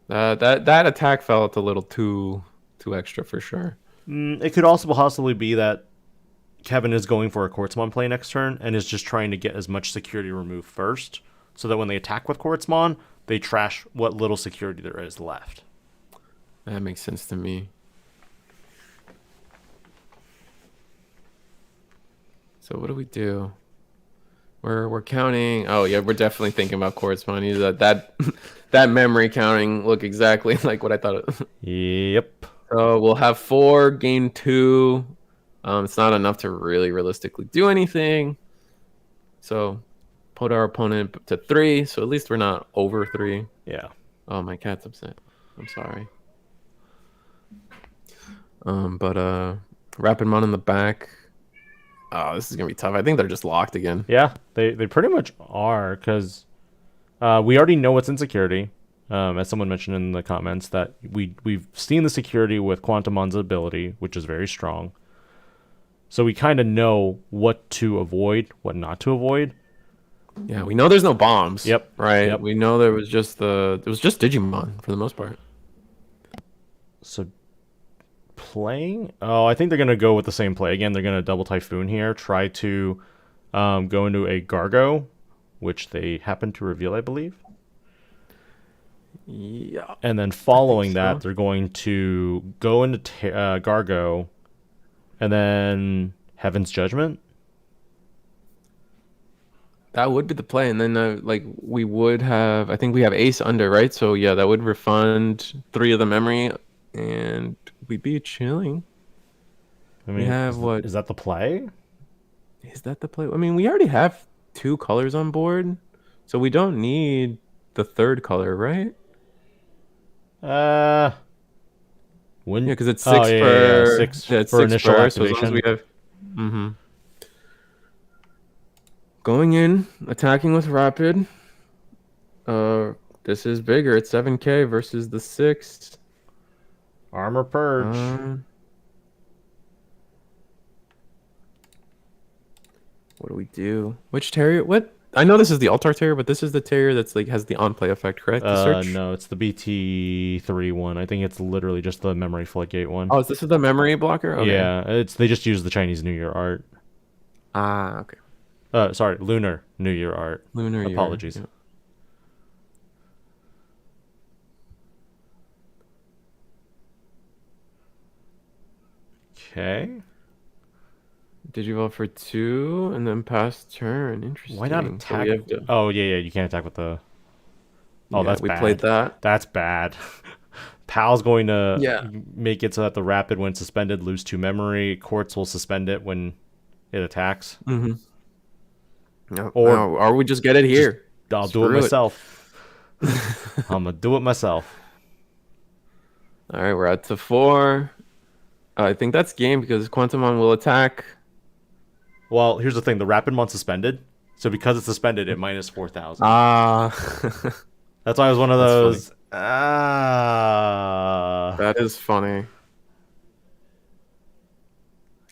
That attack felt a little too extra for sure. It could also possibly be that Kevin is going for a Quartzmon play next turn and is just trying to get as much security removed first, so that when they attack with Quartzmon, they trash what little security there is left. That makes sense to me. So what do we do? We're counting. Oh yeah, we're definitely thinking about Quartzmon. That memory counting look exactly like what I thought it. Yep. So we'll have 4, gain 2. It's not enough to really realistically do anything. So put our opponent to 3. So at least we're not over 3. Yeah. Oh, my cat's upset. I'm sorry. But Rapidmon in the back. Oh, this is gonna be tough. I think they're just locked again. Yeah, they pretty much are, because we already know what's in security. As someone mentioned in the comments, that we've seen the security with Quantumon's ability, which is very strong. So we kind of know what to avoid, what not to avoid. Yeah, we know there's no bombs. Yep. Right. Yep. We know there was just Digimon for the most part. So playing, I think they're gonna go with the same play again. They're gonna double Typhoon here, try to go into a Gargo, which they happen to reveal, I believe. Yeah. And then following that, they're going to go into Gargo, and then Heaven's Judgment. That would be the play, and then we would have. I think we have Ace under, right? So yeah, that would refund 3 of the memory, and we'd be chilling. I mean, we have is that the play? Is that the play? I mean, we already have 2 colors on board, so we don't need the 3rd color, right? Wouldn't, yeah, because it's 6 per 6 it's for 6 initial per, activation. So as long as we have, going in, attacking with rapid. This is bigger. It's 7K versus the 6. Armor Purge. What do we do? Which Terrier? What? I know this is the Altar Terrier, but this is the Terrier that's has the on-play effect, correct? The search? No, it's the BT3 one. I think it's literally just the memory floodgate one. Oh, this is the memory blocker? Okay. Yeah, they just use the Chinese New Year art. Ah, okay. Sorry, Lunar New Year art. Lunar Year. Apologies. Yeah. Okay. Digivolve for 2 and then pass turn. Interesting. Why not attack? So Oh, yeah, you can't attack with the... Oh, that's bad. We played that. That's bad. Pal's going to Yeah. make it so that the Rapid, when suspended, lose 2 memory. Quartz will suspend it when it attacks. Mm-hmm. Or we just get it here. I'll do it myself. I'm going to do it myself. All right, we're at to 4. I think that's game because Quantumon will attack. Well, here's the thing. The Rapidmon suspended. So because it's suspended, it minus 4,000. That's why it was one of those. That is funny.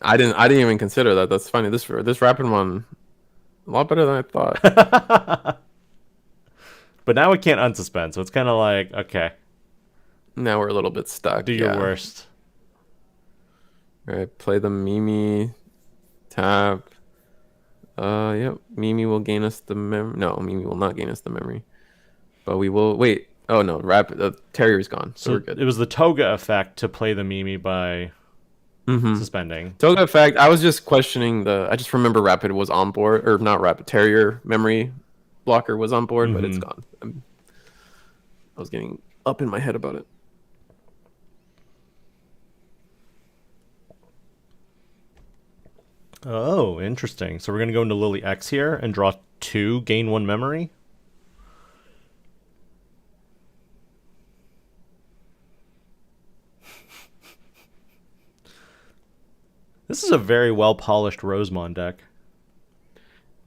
I didn't even consider that. That's funny. This Rapidmon, a lot better than I thought. But now it can't unsuspend, so it's kind of like, okay. Now we're a little bit stuck. Do your worst. All right, play the Mimi. Tap. Yep. Mimi will gain us the memory. No, Mimi will not gain us the memory. But we will wait. Oh no, Rapid Terrier's gone, so we're good. It was the Toga effect to play the Mimi by suspending. Toga effect. I was just questioning I just remember Rapid was on board, or not Rapid, Terrier memory blocker was on board, but it's gone. I was getting up in my head about it. Oh, interesting. So we're going to go into Lily X here and draw 2, gain 1 memory. This is a very well-polished Rosemon deck.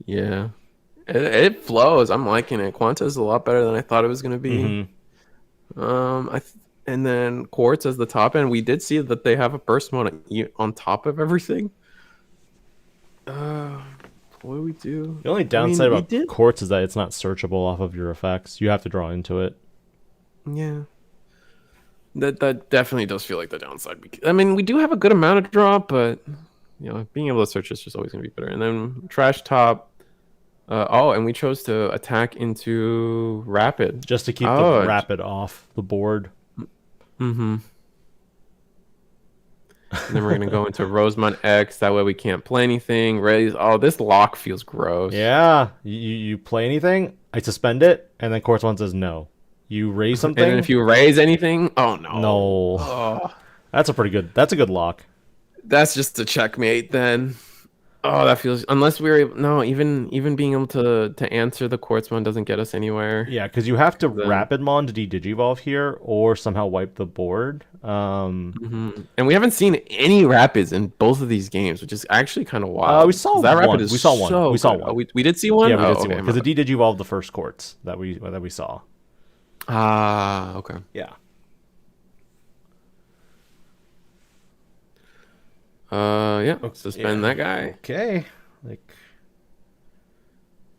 Yeah. It flows. I'm liking it. Quanta is a lot better than I thought it was going to be. And then Quartz as the top end. We did see that they have a burst mode on top of everything. What do we do? The only downside about Quartz is that it's not searchable off of your effects. You have to draw into it. Yeah. That definitely does feel like the downside. I mean, we do have a good amount of draw, but being able to search is just always going to be better. And then trash top. And we chose to attack into rapid just to keep the rapid off the board. And then we're gonna go into Rosemon X. That way we can't play anything. Raise. Oh, this lock feels gross. Yeah, you play anything, I suspend it, and then Quartz One says no. You raise something, and then if you raise anything, oh no, no. Oh. That's a good lock. That's just a checkmate then. Oh, that feels unless we're able, no, even being able to answer the Quartzmon doesn't get us anywhere. Yeah, because you have to Rapidmon to de-Digivolve here, or somehow wipe the board. And we haven't seen any Rapids in both of these games, which is actually kind of wild. We saw that one. We saw one. So we saw one. Oh, we did see one. Yeah, we did see one because it de-Digivolved the first Quartz that we saw. Ah, okay. Yeah. Yeah. Suspend that guy. Okay.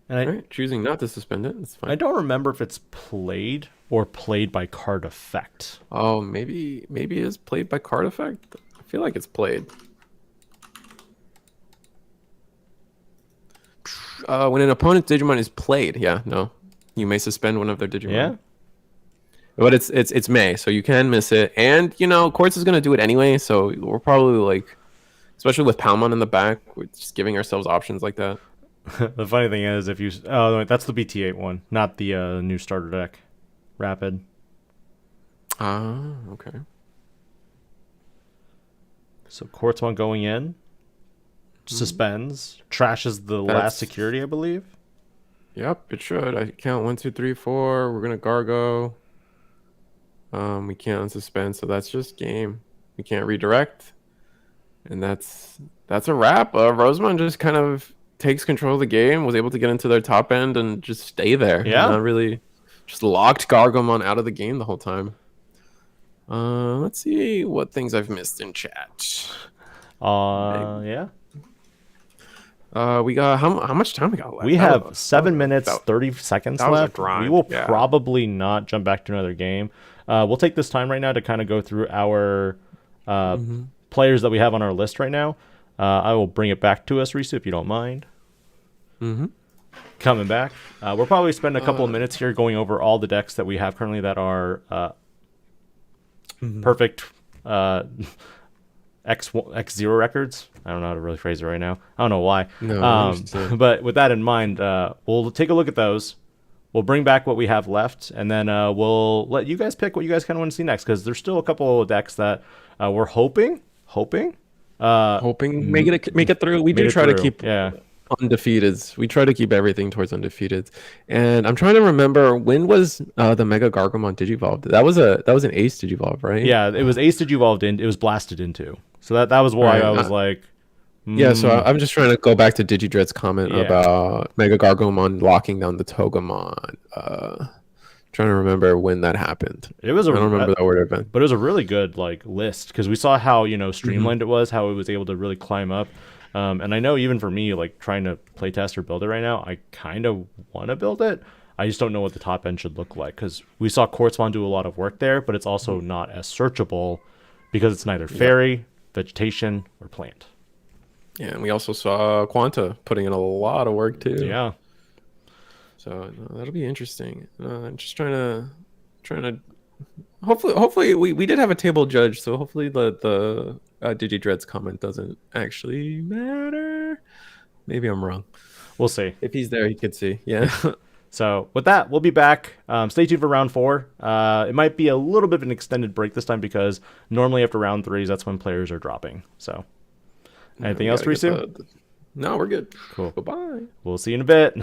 And choosing not to suspend it. It's fine. I don't remember if it's played or played by card effect. Oh, maybe it is played by card effect. I feel like it's played. When an opponent's Digimon is played, you may suspend one of their Digimon. Yeah. But it's May, so you can miss it. And Quartz is gonna do it anyway, so we're probably especially with Palmon in the back, we're just giving ourselves options like that. The funny thing is, if you that's the BT8 one, not the new starter deck, Rapid. Okay. So Quartzmon going in, suspends, trashes the last security, I believe. Yep, it should. I count 1, 2, 3, 4. We're gonna Gargo. We can't unsuspend, so that's just game. We can't redirect, and that's a wrap. Rosemon just kind of takes control of the game, was able to get into their top end and just stay there. Yeah, not really, just locked Gargomon out of the game the whole time. Let's see what things I've missed in chat. Yeah. We got how much time we got left? We have 7 minutes 30 seconds left. We will Yeah. probably not jump back to another game. We'll take this time right now to kind of go through our players that we have on our list right now. I will bring it back to us, Risu, if you don't mind. Coming back. We'll probably spend a couple of minutes here going over all the decks that we have currently that are perfect X0 records. I don't know how to really phrase it right now. I don't know why. No, but with that in mind, we'll take a look at those. We'll bring back what we have left, and then we'll let you guys pick what you guys kind of want to see next, because there's still a couple of decks that we're hoping make it through. We do try to keep undefeated. We try to keep everything towards undefeated. And I'm trying to remember, when was the MegaGargomon Digivolved? That was an Ace Digivolve, right? Yeah, it was Ace Digivolved in. It was blasted into. So that was why I was like. Yeah, so I'm just trying to go back to DigiDread's comment about MegaGargomon locking down the Togemon. Trying to remember when that happened. I don't remember that order event. But it was a really good list, because we saw how streamlined it was, how it was able to really climb up. And I know even for me, trying to playtest or build it right now, I kind of want to build it. I just don't know what the top end should look like, because we saw Quartzmon do a lot of work there, but it's also not as searchable because it's neither fairy, vegetation, or plant. Yeah, and we also saw Quanta putting in a lot of work too. Yeah. So that'll be interesting. I'm just trying to. Hopefully, we did have a table judge, so hopefully the DigiDread's comment doesn't actually matter. Maybe I'm wrong. We'll see. If he's there, he could see. Yeah. So with that, we'll be back. Stay tuned for round 4. It might be a little bit of an extended break this time because normally after round 3s, that's when players are dropping. So anything else, Risu? No, we're good. Cool. Goodbye. We'll see you in a bit.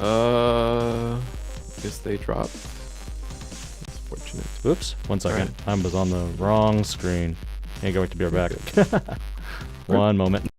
I guess they dropped. That's fortunate. Oops, 1 second. Alright. I was on the wrong screen. Ain't going to be right back. One moment.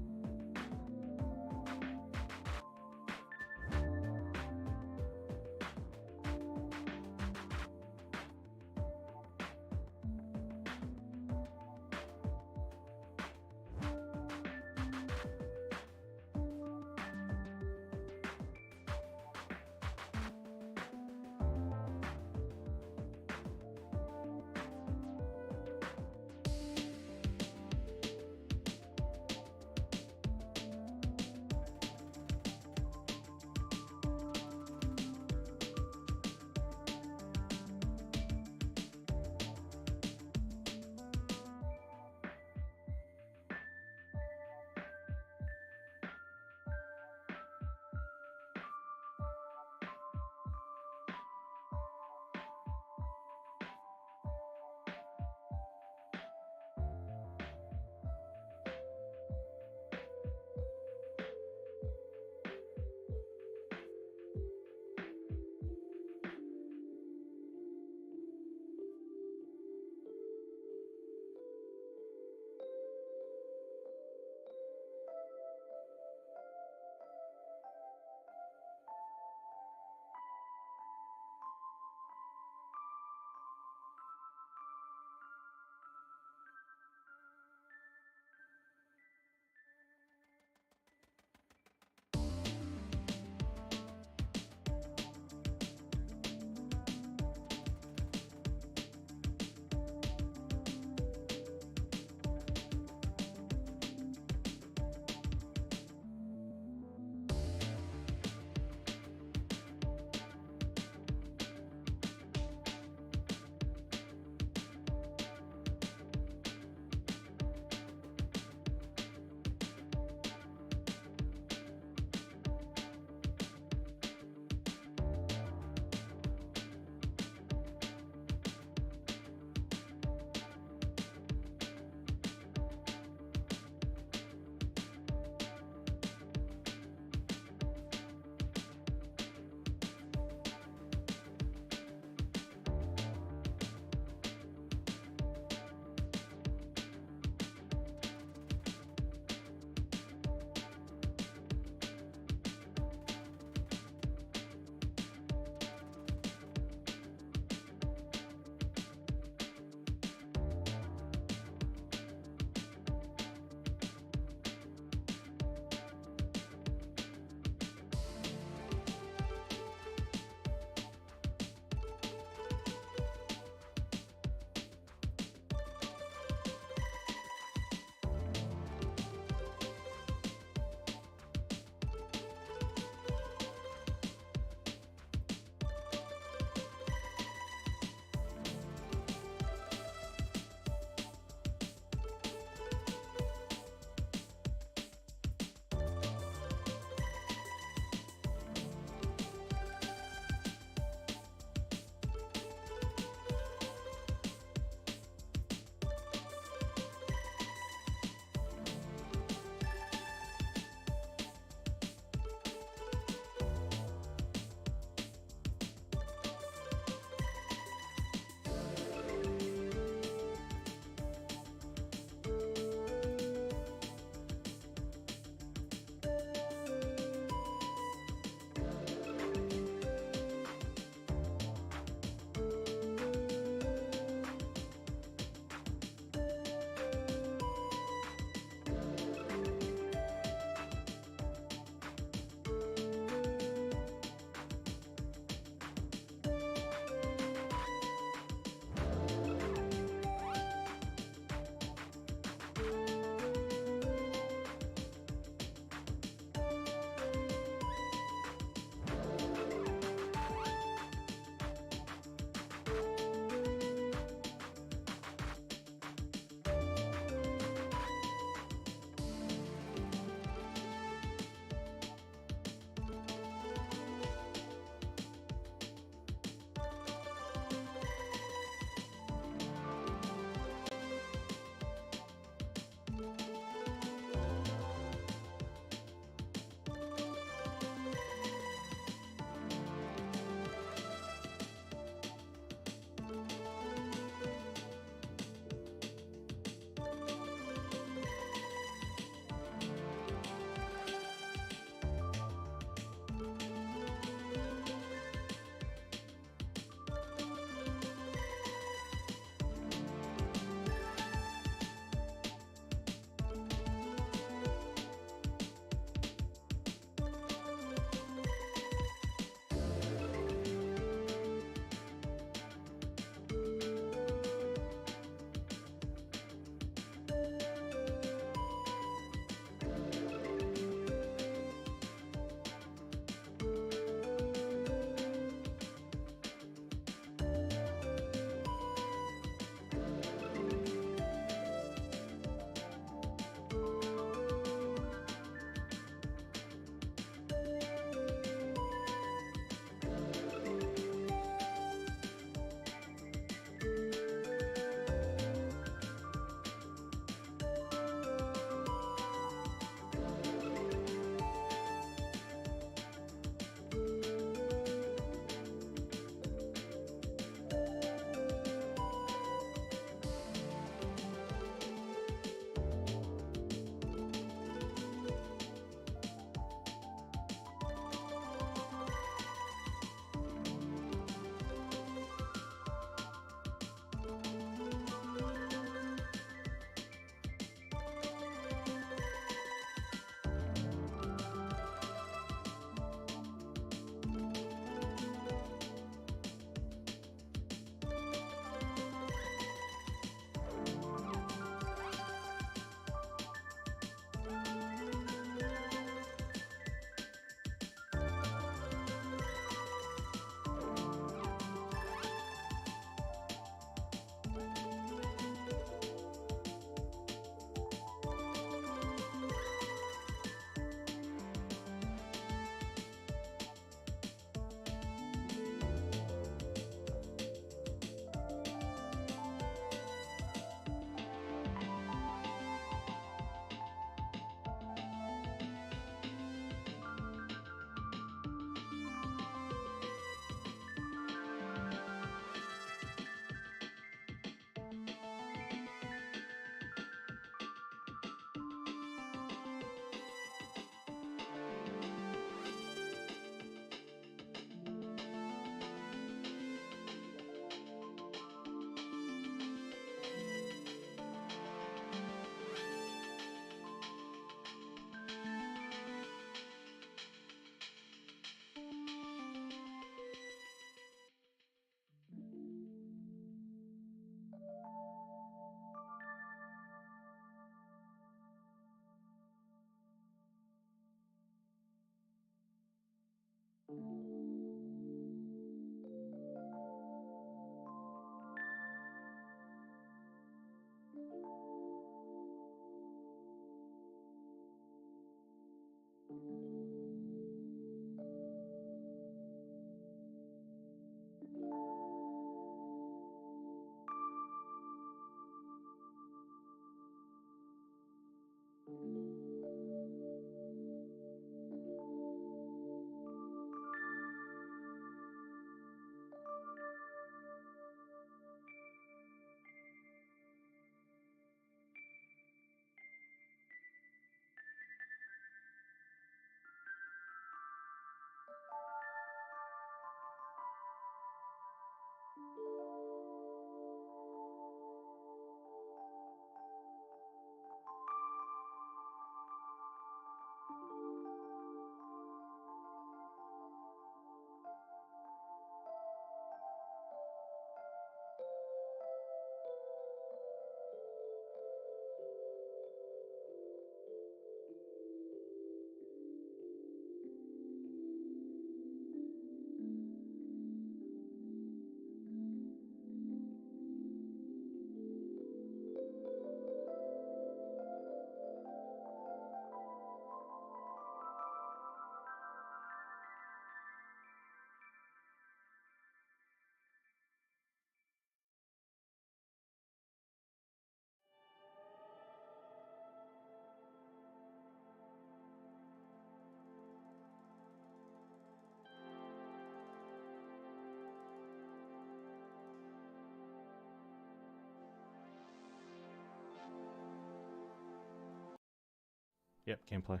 Yep, gameplay.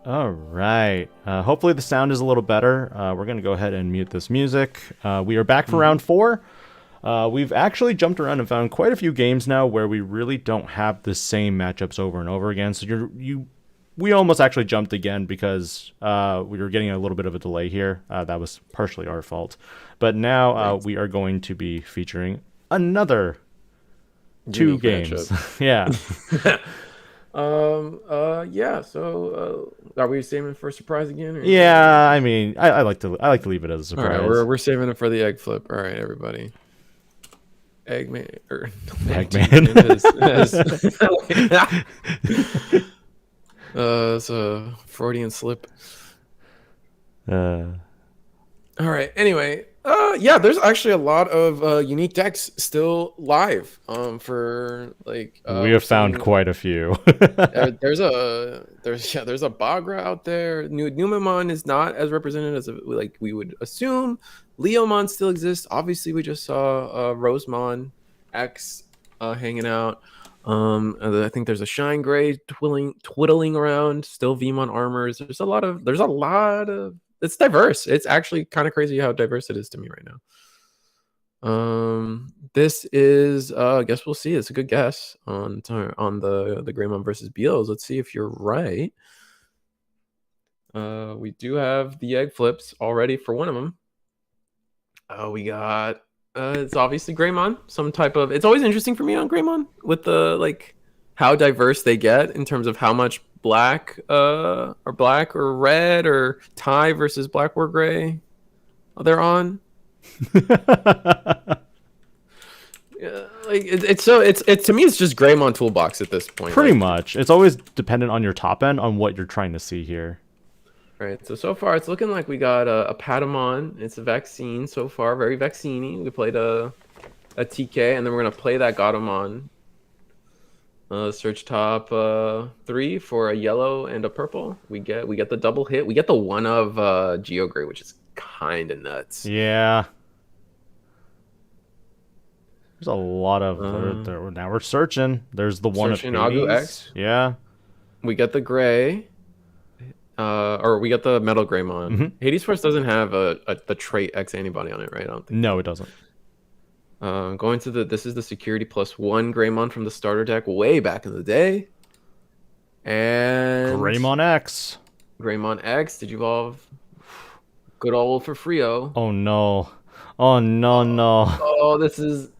All right. Hopefully the sound is a little better. We're going to go ahead and mute this music. We are back for round 4. We've actually jumped around and found quite a few games now where we really don't have the same matchups over and over again. So we almost actually jumped again because we were getting a little bit of a delay here. That was partially our fault. But now we are going to be featuring another two games. Yeah. Yeah. So, are we saving it for a surprise again? Or yeah. I mean, I like to leave it as a surprise. All right, we're saving it for the egg flip. All right, everybody. Eggman or Eggman. It's a Freudian slip. All right. Anyway, yeah, there's actually a lot of unique decks still live. For like we have found quite a few. there's a Bagra out there. Numemon is not as represented as like we would assume. Leviamon still exists. Obviously, we just saw Rosemon X hanging out. I think there's a Shine Gray twiddling around. Still Veemon armors. There's a lot of. It's diverse. It's actually kind of crazy how diverse it is to me right now. This is I guess we'll see. It's a good guess on the Greymon versus Beels. Let's see if you're right. We do have the egg flips already for one of them. We got it's obviously Greymon. Some type of. It's always interesting for me on Greymon with the like how diverse they get in terms of how much black or red or Thai versus black or gray they're on. Yeah, like it's to me it's just Greymon toolbox at this point. Pretty much. It's always dependent on your top end on what you're trying to see here. Right. So far it's looking like we got a Patamon. It's a vaccine so far, very vaccine-y. We played a TK, and then we're gonna play that Gatomon. Search top 3 for a yellow and a purple. We get the double hit. We get the one of Geogray, which is kind of nuts. Yeah. There's a lot of now we're searching. There's the one of Agu X. Yeah. We get the gray. Or we get the Metal Greymon. Mm-hmm. Hades Force doesn't have the trait x-antibody on it, right? I don't think. No, it doesn't. Going to this is the security +1 Greymon from the starter deck way back in the day. And Greymon X. Greymon X, did you evolve? Good old for Frio. Oh no. Oh no. Oh, this is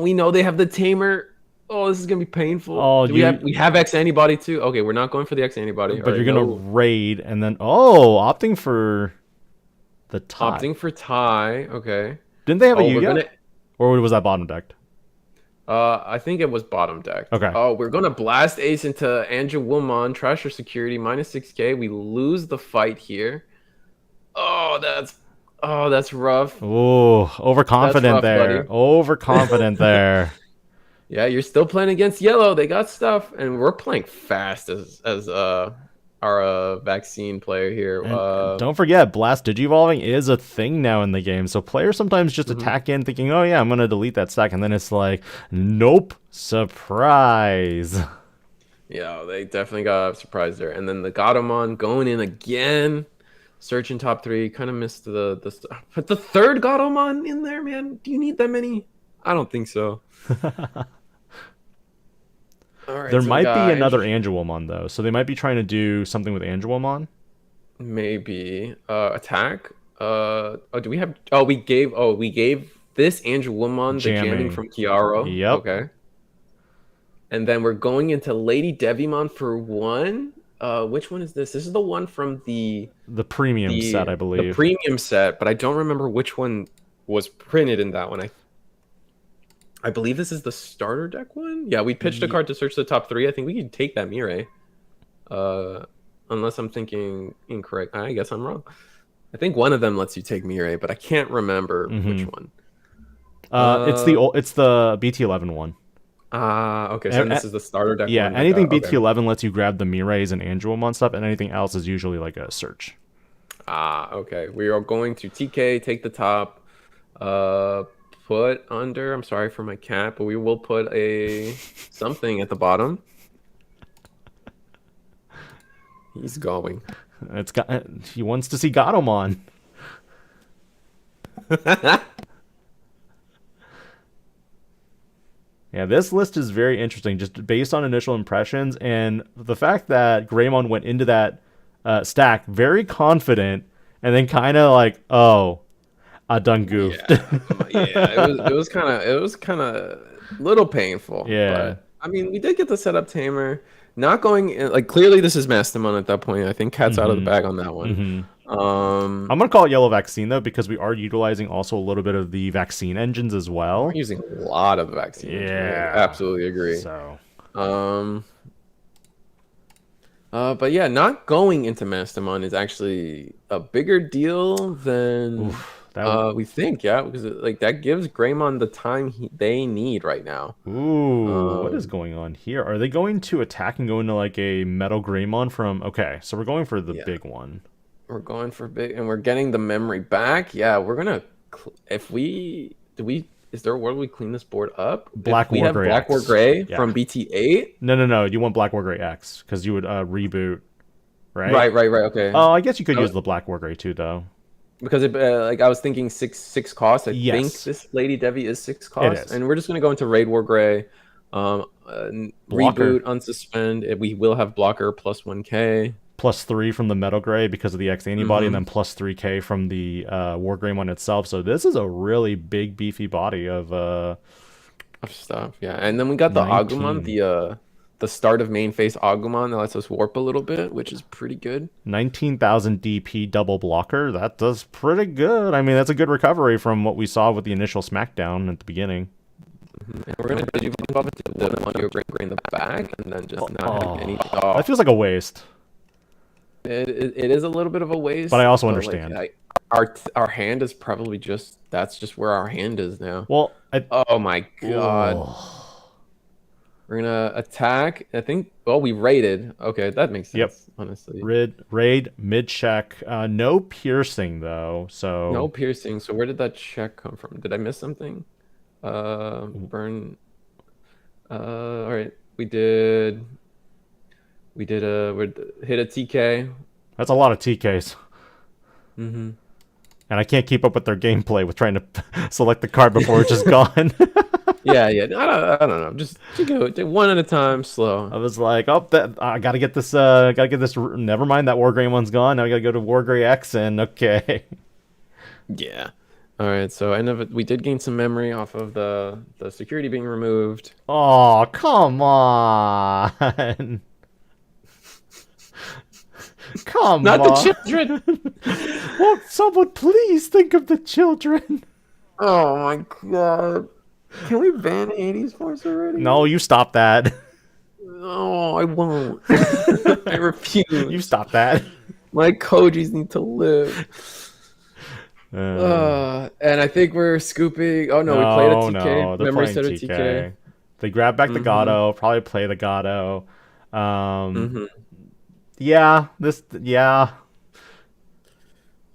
we know they have the Tamer. Oh, this is gonna be painful. Oh, we have x-antibody too? Okay, we're not going for the x-antibody. But you're gonna raid and then opting for the tie. Opting for tie. Okay. Didn't they have a Yu-Gi-Oh? Or was that bottom decked? I think it was bottom decked. Okay. Oh, we're gonna blast Ace into Angewomon, trash your security, -6k. We lose the fight here. Oh, that's rough. Oh, overconfident rough, there. buddy. Overconfident there. Yeah, you're still playing against yellow. They got stuff, and we're playing fast as our vaccine player here. Don't forget, Blast Digivolving is a thing now in the game. So players sometimes just attack in thinking, oh yeah, I'm going to delete that stack. And then it's like, nope, surprise. Yeah, they definitely got surprised there. And then the Gatomon going in again. Searching top 3. Kind of missed but the third Gatomon in there, man. Do you need that many? I don't think so. Alright, there might be another Angewomon though, so they might be trying to do something with Angewomon. Maybe attack. Do we have? Oh, we gave this Angewomon the jamming from Kiaro. Yep. Okay. And then we're going into Lady Devimon for 1. Which one is this? This is the one from the premium set, I believe. The premium set, but I don't remember which one was printed in that one. I believe this is the starter deck one. Yeah, we pitched a card to search the top 3. I think we could take that Mirage. Unless I'm thinking incorrect. I guess I'm wrong. I think one of them lets you take Mirage, but I can't remember which one. It's the BT11 one. Okay. So this is the starter deck. Yeah, one anything BT11 lets you grab the Mirage and Angewomon stuff, and anything else is usually like a search. Okay. We are going to TK, take the top. Put under. I'm sorry for my cat, but we will put a something at the bottom. He's going. He wants to see Gatomon. Yeah, this list is very interesting, just based on initial impressions, and the fact that Greymon went into that stack very confident, and then kind of like, oh, I done goofed. Yeah, it was kind of a little painful. Yeah, but, I mean, we did get the setup tamer. Not going in, like, clearly this is Mastemon at that point. I think Cat's out of the bag on that one. I'm gonna call it Yellow Vaccine though, because we are utilizing also a little bit of the vaccine engines as well. We're using a lot of vaccine. Yeah, I absolutely agree. So, but yeah, not going into Mastemon is actually a bigger deal than we think. Yeah, because that gives Greymon the time they need right now. Ooh, what is going on here? Are they going to attack and go into like a Metal Greymon from? Okay, so we're going for the big one. We're going for big, and we're getting the memory back. Yeah, we're gonna. Is there a word we clean this board up? Black War Gray from BT8. No. You want Black War Gray X because you would reboot, right? Right. Okay. Oh, I guess you could use the Black War Gray too, though. Because I was thinking six cost. I think this Lady Devi is 6 cost, and we're just gonna go into Raid War Gray, reboot, unsuspend. We will have blocker plus 1k. +3 from the Metal Gray because of the x-antibody, and then +3k from the Wargreymon itself. So this is a really big, beefy body of stuff. Yeah, and then we got the Agumon, the start of main phase Agumon that lets us warp a little bit, which is pretty good. 19,000 DP double blocker. That does pretty good. I mean, that's a good recovery from what we saw with the initial Smackdown at the beginning. And we're gonna Digivolve into the one Gray in the back, and then just not have any. That feels like a waste. It is a little bit of a waste, but I also understand. Our hand is probably that's just where our hand is now. Well, oh my god, we're gonna attack. I think. Well, we raided. Okay, that makes sense. Yep. Honestly, raid mid check. No piercing though. So no piercing. So where did that check come from? Did I miss something? Burn. All right, we hit a TK. That's a lot of TKs. And I can't keep up with their gameplay with trying to select the card before it's just gone. Yeah. I don't know. Just go one at a time, slow. I was like, I gotta get this. Never mind, that Wargreymon's gone. Now I gotta go to Wargrey X and okay. Yeah. All right, so we did gain some memory off of the security being removed. Oh, come on. Come Not on. the children. Won't someone please think of the children? Oh my god. Can we ban Hades Force already? No, you stop that. No, I won't. I refuse. You stop that. My Kojis need to live. And I think we're scooping. Oh no, we played a TK. No, they're Memory playing set of TK. They grab back the Gato, probably play the Gato. Yeah, yeah.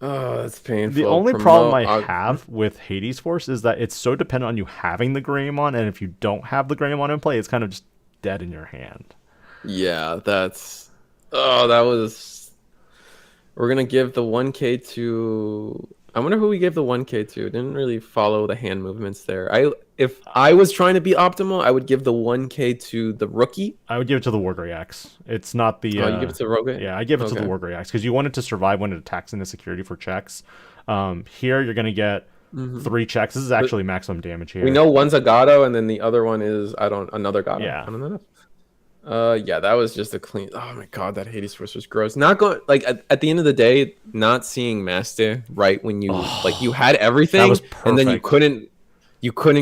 Oh, that's painful. The only problem I have with Hades Force is that it's so dependent on you having the Greymon, and if you don't have the Greymon in play, it's kind of just dead in your hand. Yeah, that's... Oh, that was... We're going to give the 1k to... I wonder who we gave the 1k to. Didn't really follow the hand movements there. If I was trying to be optimal, I would give the 1k to the rookie. I would give it to the Wargrey X. It's not the... Oh, you give it to the Rogue? Yeah, I give it to the Wargrey X, because you want it to survive when it attacks into security for checks. Here, you're going to get 3 checks. This is actually maximum damage here. We know one's a Gato, and then the other one is, another Gato. Yeah. I don't know. Yeah, that was just a clean. Oh my god, that Hades Force was gross. Not going like at the end of the day, not seeing Maste right when you like you had everything, and then you couldn't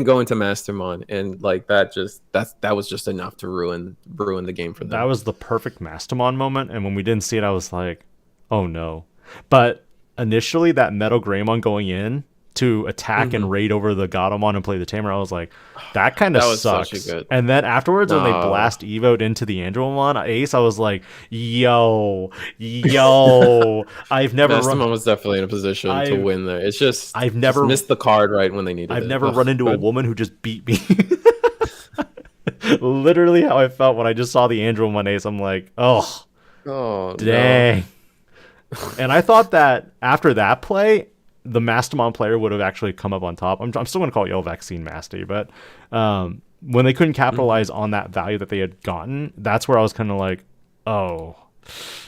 go into Mastermon, and like that was just enough to ruin the game for them. That was the perfect Mastermon moment, and when we didn't see it, I was like, oh no. But initially, that Metal Greymon going in to attack and raid over the Gatomon and play the Tamer, I was like, that kind of sucks. And then afterwards, when they blast Evo'd into the Andromon Ace, I was like, yo, I've never Mastermon was definitely in a position to win there. It's just I've never missed the card right when they needed it. I've never run into a woman who just beat me. Literally how I felt when I just saw the Andromon Ace. I'm like, oh dang. No. And I thought that after that play, the Mastamon player would have actually come up on top. I'm still going to call it Vaccine Masty, but when they couldn't capitalize on that value that they had gotten, that's where I was kind of like, oh,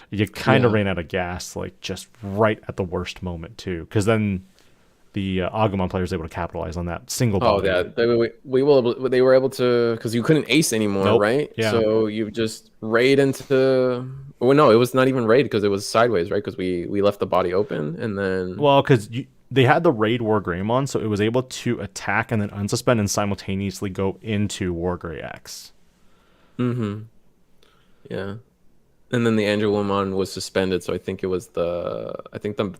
you kind of ran out of gas, like just right at the worst moment too. Because then the Agumon player was able to capitalize on that single ball. Oh, yeah. They were able to, because you couldn't ace anymore, right? Yeah. So you just raid into... Well, no, it was not even raid because it was sideways, right? Because we left the body open and then... Well, because they had the raid Wargreymon, so it was able to attack and then unsuspend and simultaneously go into Wargrey X. Yeah. And then the Andromon was suspended, so I think it was the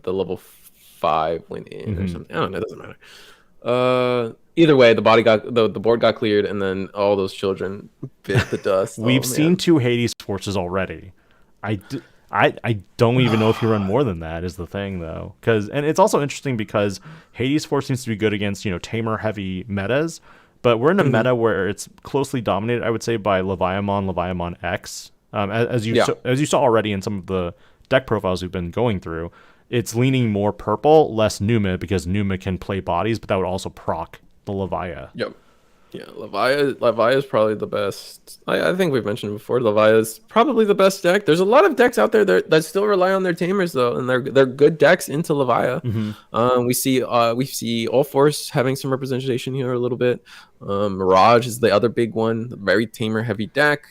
level 5 went in or something. I don't know, it doesn't matter. Either way, the board got cleared, and then all those children bit the dust. We've seen 2 Hades Forces already. I don't even know if you run more than that is the thing, though. And it's also interesting because Hades Force seems to be good against, tamer heavy metas, but we're in a meta where it's closely dominated, I would say, by Leviamon X. As you saw already in some of the deck profiles we've been going through, it's leaning more purple, less Numa, because Numa can play bodies, but that would also proc the Levia. Yep. Yeah, Levia is probably the best. I think we've mentioned before, Levia is probably the best deck. There's a lot of decks out there that still rely on their tamers though, and they're good decks into Levia. We see Ulforce having some representation here a little bit. Mirage is the other big one, very tamer heavy deck.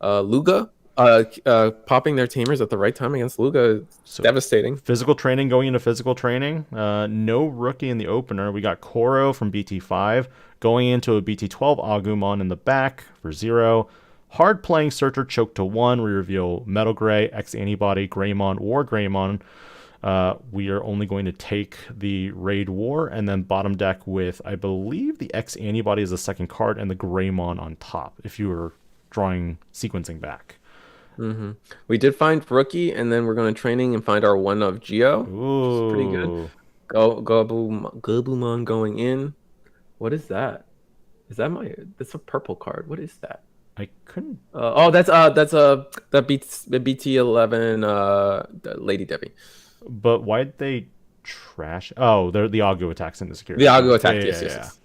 Luga popping their tamers at the right time against Luga, devastating. Physical training going into physical training. No rookie in the opener. We got Koro from BT5 going into a BT12 Agumon in the back for 0. Hard playing Searcher choke to 1. We reveal Metal Gray, X-Antibody, Greymon, Wargreymon. We are only going to take the Raid War and then bottom deck with, I believe, the X-Antibody as the second card and the Greymon on top, if you were drawing sequencing back. We did find rookie, and then we're going to training and find our one of Geo. Ooh, pretty good. Gobumon going in. What is that? Is that that's a purple card? What is that? I couldn't. That beats the BT11 Lady Debbie. But why'd they trash? Oh, they're the Agu attacks into security. The Agu attack. Yes.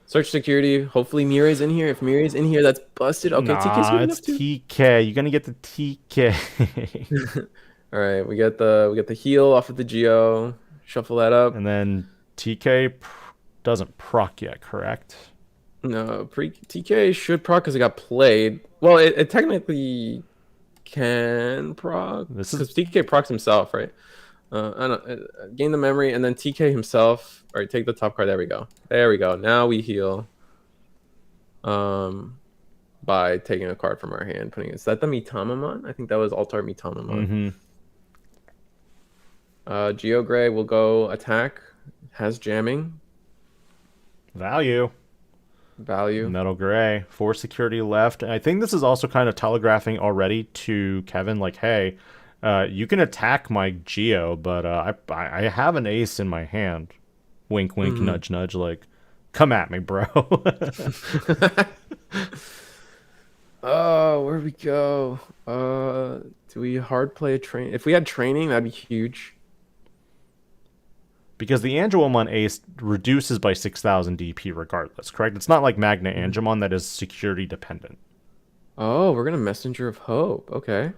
Search security. Hopefully Mirai's in here. If Mirai's in here, that's busted. Okay, TK's good enough too. TK. You're gonna get the TK. All right, we get the heal off of the Geo. Shuffle that up. And then TK doesn't proc yet, correct? No, TK should proc because it got played. Well, it technically can proc because TK procs himself, right? I don't gain the memory and then TK himself. All right, take the top card. There we go. There we go. Now we heal. By taking a card from our hand, putting it. Is that the Mitamamon? I think that was Altar Mitamamon. Geo Gray will go attack. Has jamming. Value. Metal Gray. 4 security left. And I think this is also kind of telegraphing already to Kevin, like, hey, you can attack my Geo, but I have an ace in my hand. Wink, wink, nudge, nudge. Like, come at me, bro. Oh, where we go? Do we hard play a train? If we had training, that'd be huge. Because the Angelomon Ace reduces by 6,000 DP regardless, correct? It's not like Magna Angemon that is security dependent. Oh, we're gonna Messenger of Hope. Okay.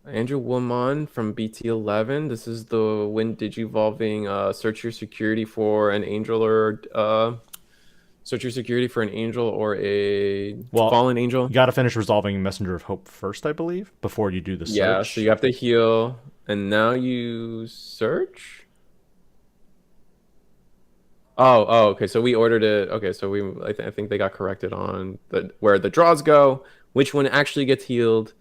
Angelomon from BT11. This is the when Digivolving. Search your security for an angel or search your security for an angel or a fallen angel. You got to finish resolving Messenger of Hope first, I believe, before you do the search. Yeah, so you have to heal, and now you search. Oh, okay. So we ordered it. Okay, so I think they got corrected on where the draws go, which one actually gets healed.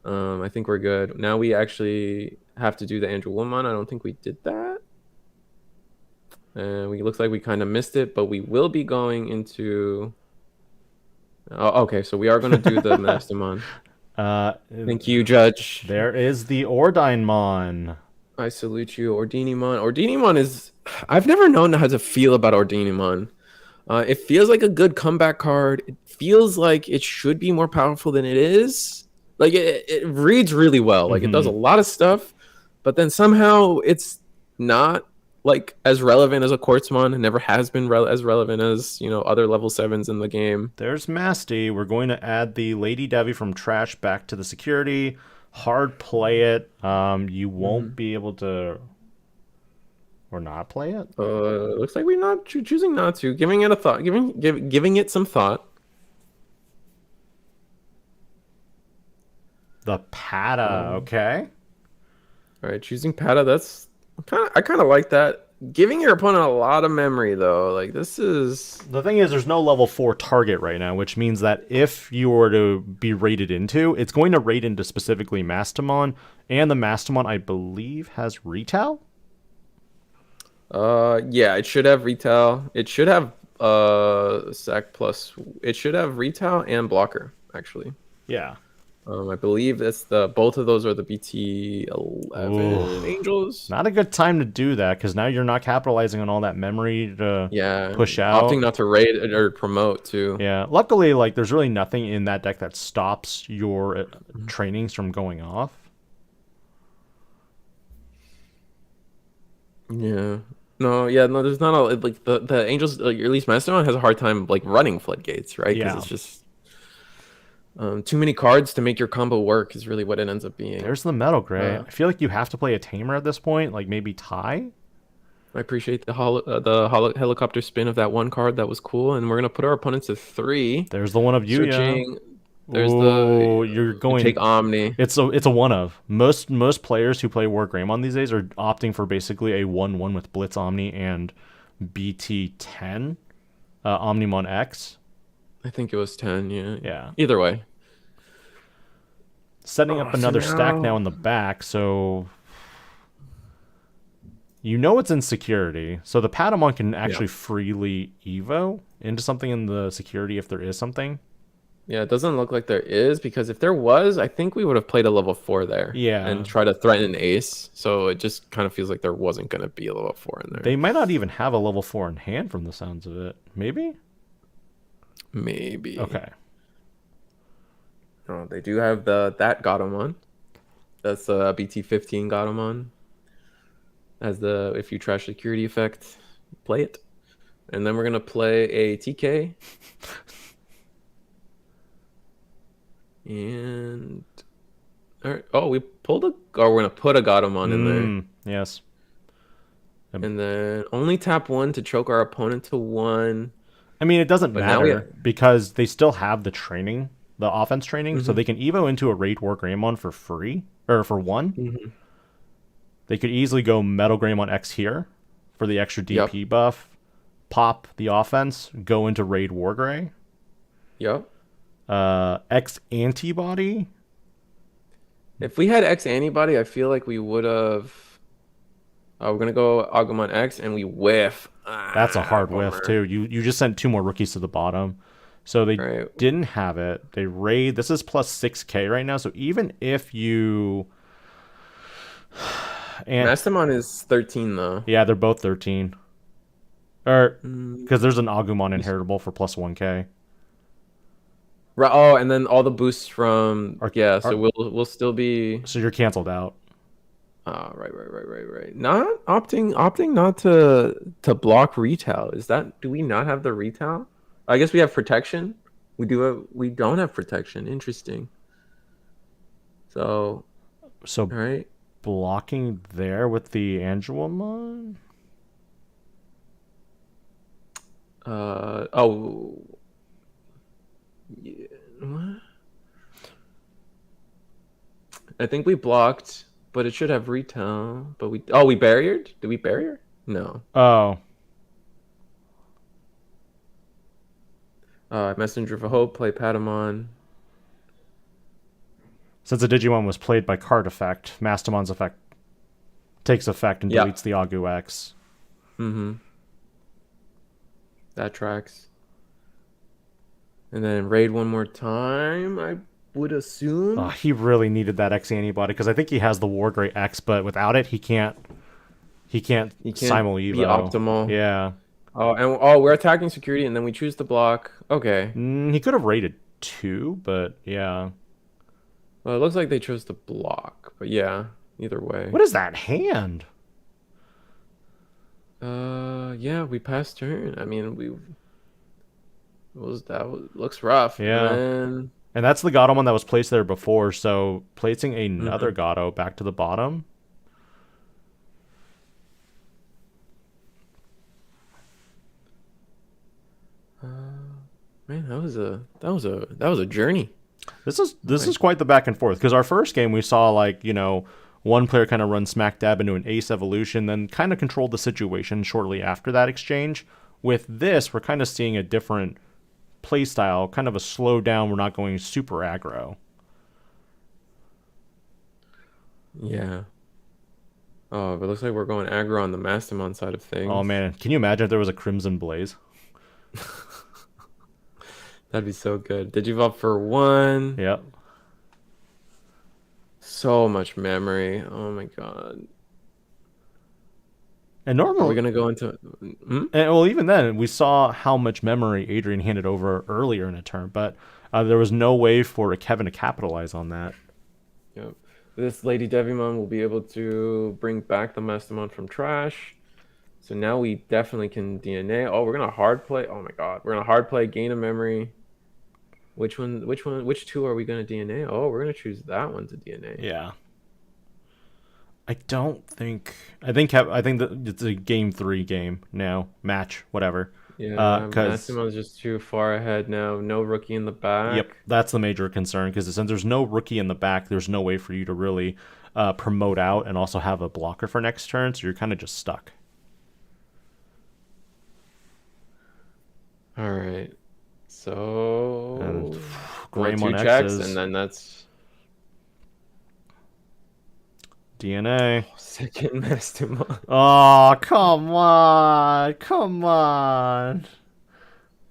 I think we're good. Now we actually have to do the Angelomon. I don't think we did that. And looks like we kind of missed it, but we will be going into. Oh, okay. So we are going to do the Mastemon. Thank you, Judge. There is the Ordinemon. I salute you, Ordinimon. Ordinimon is. I've never known how to feel about Ordinimon. It feels like a good comeback card. It feels like it should be more powerful than it is. Like it reads really well. Like it does a lot of stuff, but then somehow it's not like as relevant as a Quartzmon. It never has been as relevant as other level 7s in the game. There's Maste. We're going to add the Lady Devi from trash back to the security. Hard play it. You won't be able to, or not play it. Looks like we're not choosing not to. Giving it a thought. Giving it some thought. The Pada. Okay. All right, choosing Pada. That's I kind of like that. Giving your opponent a lot of memory, though. Like, this is... The thing is, there's no level 4 target right now, which means that if you were to be rated into, it's going to rate into specifically Mastemon, and the Mastemon, I believe, has Retail? Yeah, it should have Retail. It should have Sac Plus. It should have Retail and Blocker, actually. Yeah. I believe that's both of those are the BT11 Angels. Not a good time to do that because now you're not capitalizing on all that memory to push out. Opting not to raid or promote too. Yeah, luckily, like there's really nothing in that deck that stops your trainings from going off. Yeah. No, there's not like the Angels, like at least Mastodon has a hard time like running floodgates, right? Because it's just too many cards to make your combo work is really what it ends up being. There's the Metal Gray. I feel like you have to play a Tamer at this point, like maybe tie. I appreciate the helicopter spin of that one card. That was cool. And we're gonna put our opponents to 3. There's the one of you. Searching. There's you're going take Omni. It's a one of most players who play Wargreymon these days are opting for basically a 1/1 with Blitz Omni and BT10 Omnimon X. I think it was 10, yeah. Yeah. Either way. Setting up another stack now in the back, so it's in security. So the Patamon can actually freely Evo into something in the security if there is something. Yeah, it doesn't look like there is, because if there was, I think we would have played a level 4 there. Yeah. And try to threaten an ace. So it just kind of feels like there wasn't going to be a level 4 in there. They might not even have a level 4 in hand from the sounds of it. Maybe? Maybe. Okay. Oh, they do have that Gatomon. That's the BT15 Gatomon. As the if you trash security effect, play it. And then we're gonna play a TK. And all right. Oh, we pulled we're gonna put a Gatomon in there. Yes. And then only tap 1 to choke our opponent to 1. I mean, it doesn't But now we matter because they still have the training, the offense training, so Mhm. they can evo into a Raid Wargreymon for free, or for 1. Mhm. They could easily go Metal Greymon X here for the extra DP Yep. buff, pop the offense, go into Raid Wargrey. Yep. X-antibody. If we had x-antibody, I feel like we would have. We're gonna go Agumon X, and we whiff. That's a hard whiff Bummer. too. You just sent 2 more rookies to the bottom, so they Right. didn't have it. They raid. This is plus 6K right now. So even if you and Mastemon is 13 though. yeah, they're both 13. Or Mm. because there's an Agumon inheritable for plus 1K. Right. Oh, and then all the boosts from Are- so we'll still be. So you're canceled out. Right. Not opting not to block retail. Is that, do we not have the retail? I guess we have protection. We don't have protection. Interesting. So, So all right. blocking there with the Angelomon. Oh. Yeah, what? I think we blocked, but it should have retail. But we barriered? Did we barrier? No. Oh, Messenger of Hope, play Patamon. since the Digimon was played by card effect, Mastemon's effect takes effect and Yeah. deletes the Agu X. Mm-hmm. That tracks. And then raid one more time, I would assume. Oh, he really needed that X antibody because I think he has the Wargrey X, but without it, he can't simul be evo. optimal. Yeah. We're attacking security, and then we choose to block. Okay. He could have raided 2, but yeah. Well, it looks like they chose to block, but yeah, either way. What is that hand? Yeah, we passed turn. I mean, looks rough. Yeah. And And that's the Gatomon that was placed there before, so placing another Gato back to the bottom. man, that was a journey. This is quite the back and forth because our first game we saw one player kind of run smack dab into an ace evolution, then kind of controlled the situation shortly after that exchange. With this, we're kind of seeing a different play style, kind of a slow down. We're not going super aggro. Yeah. Oh, but it looks like we're going aggro on the Mastemon side of things. Oh man, can you imagine if there was a Crimson Blaze? That'd be so good. Digivolve for 1. Yep. So much memory. Oh my god. And Are we normally, gonna go into? well, even then, we saw how much memory Adrian handed over earlier in a turn, but there was no way for Kevin to capitalize on that. Yep. This Lady Devimon will be able to bring back the Mastemon from trash. So now we definitely can DNA. Oh, we're gonna hard play. Oh my god, we're gonna hard play, gain a memory. Which 2 are we gonna DNA? Oh, we're gonna choose that one to DNA. Yeah. I think that it's a game 3 game now. Match, whatever. Yeah, 'Cause Mastemon's just too far ahead now. No rookie in the back. Yep, that's the major concern because since there's no rookie in the back, there's no way for you to really promote out and also have a blocker for next turn, so you're kind of just stuck. All right. So And Greymon Greymon checks, X's and then that's DNA. second Mastemon. Oh, come on.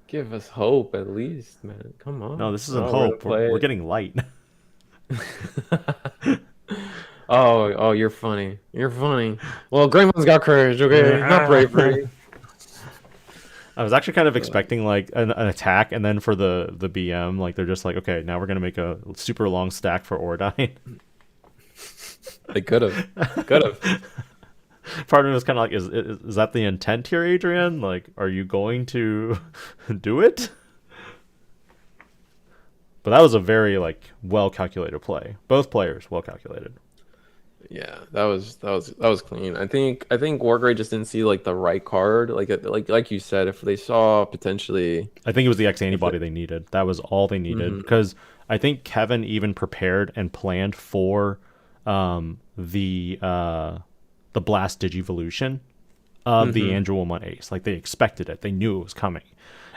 Give us hope at least, man. Come on. No, this isn't Oh, hope. We're getting light. Oh, you're funny. You're funny. Well, Greymon's got courage, okay? Not bravery. I was actually kind of expecting an attack, and then for the BM, they're just like, okay, now we're gonna make a super long stack for Ordine. They could have. Could have. Part of me was kind of like, is that the intent here, Adrian? Like, are you going to do it? But that was a very well calculated play. Both players well calculated. Yeah, that was clean. I think Wargrey just didn't see like the right card. Like you said, if they saw potentially, I think it was the if x-antibody it, they needed. That was all they needed. hmm Because I think Kevin even prepared and planned for the Blast Digivolution of the Angewomon Ace. Like they expected it. They knew it was coming.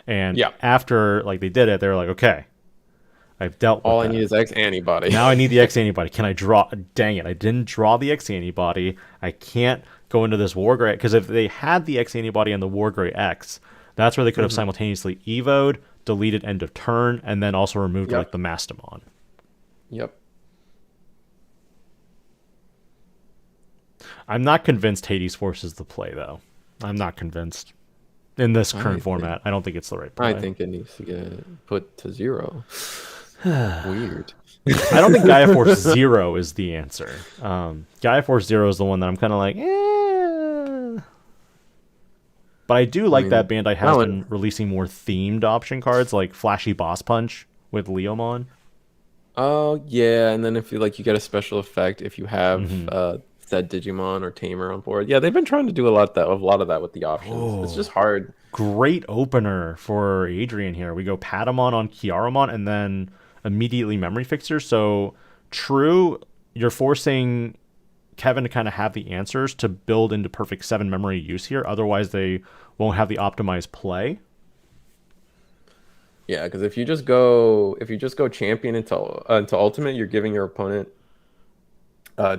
And yeah, after like they did it, they were like, okay, I've dealt with all I that. need is X antibody. Now I need the X antibody. Can I draw? Dang it! I didn't draw the X antibody. I can't go into this Wargrey because if they had the X antibody and the Wargrey X, that's where they could have simultaneously evoed, deleted end of turn, and then also removed Yep. like the Mastemon. Yep. I'm not convinced Hades forces the play though. I'm not convinced in this current format. I don't think it's the right play. I think it needs to get put to 0. Weird. I don't think Gaia Force Zero is the answer. Gaia Force Zero is the one that I'm kind of like, eh. But I do like that Bandai has been releasing more themed option cards, like Flashy Boss Punch with Leomon. Oh yeah, and then if you like, you get a special effect if you have said Digimon or Tamer on board. Yeah, they've been trying to do a lot of that with the options. It's just hard. Great opener for Adrian here. We go Patamon on Kiaramon and then immediately Memory Fixer. So true, you're forcing Kevin to kind of have the answers to build into perfect 7 memory use here. Otherwise, they won't have the optimized play. Yeah, because if you just go champion into ultimate, you're giving your opponent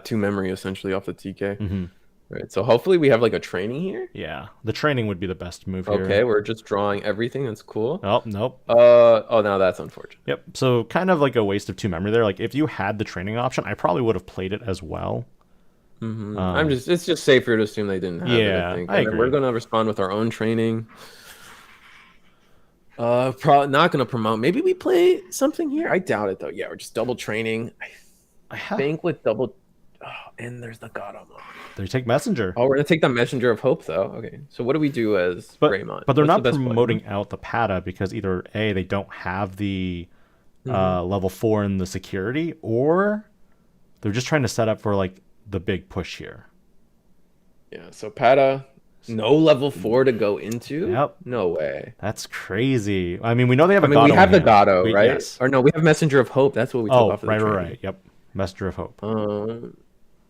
2 memory essentially off the TK. Right. So hopefully we have like a training here. Yeah, the training would be the best move here. Okay, we're just drawing everything. That's cool. Oh, nope. Oh, now that's unfortunate. Yep. So kind of like a waste of 2 memory there. Like if you had the training option, I probably would have played it as well. It's just safer to assume they didn't have it, I think. I agree. We're gonna respond with our own training. Probably not gonna promote. Maybe we play something here. I doubt it though. Yeah, we're just double training. I think with double. Oh, and there's the Godamon. They take Messenger. Oh, we're gonna take the Messenger of Hope though. Okay, so what do we do as Greymon? But they're not promoting out the PADA because either A, they don't have the level 4 in the security, or they're just trying to set up for like the big push here. Yeah, so PADA, no level 4 to go into. Yep. No way. That's crazy. I mean, we know they have a Gado. We have the Gado, right? Yes. Or no, we have Messenger of Hope. That's what we took off of the training. Right. Yep. Messenger of Hope.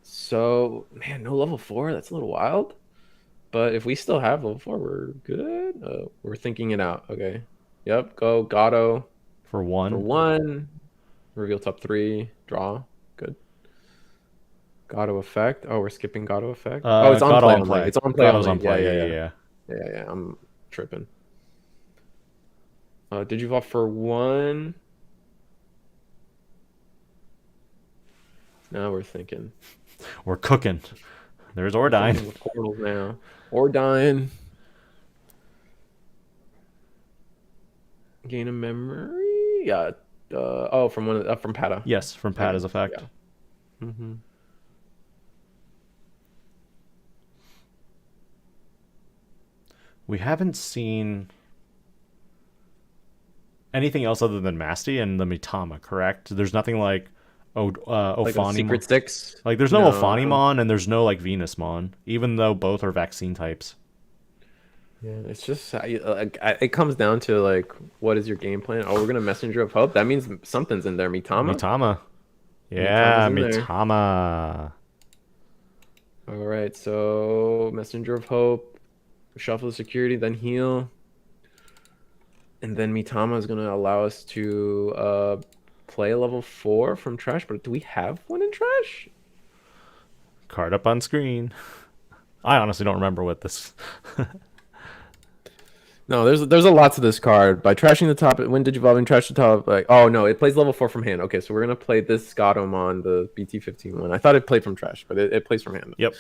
So, man, no level 4. That's a little wild. But if we still have level 4, we're good. We're thinking it out. Okay. Yep. Go Gado. For 1. For 1. Reveal top 3. Draw. Good. Gado effect. Oh, we're skipping Gado effect. It's on play only. It's on play only. On play. Yeah. I'm tripping. Digivolve for 1. Now we're thinking. We're cooking. There's Ordine. Portals now. Ordine. Gain a memory. Yeah. From PADA. Yes, from PADA's effect. Yeah. We haven't seen anything else other than Maste and the Mitama, correct? There's nothing like Ophanimon. Secret Six. Like there's no Ophanimon and there's no like Venusmon, even though both are vaccine types. Yeah, it's just it comes down to like, what is your game plan? Oh, we're gonna Messenger of Hope. That means something's in there. Mitama. Yeah, Mitama. All right, so Messenger of Hope, shuffle the security, then heal, and then Mitama is gonna allow us to play a level 4 from trash. But do we have one in trash? Card up on screen. I honestly don't remember what this. No, there's a lot to this card. By trashing the top, when Digivolving, trash the top. Like, oh no, it plays level 4 from hand. Okay, so we're gonna play this Gatomon, the BT-15 one. I thought it played from trash, but it plays from hand. Yep.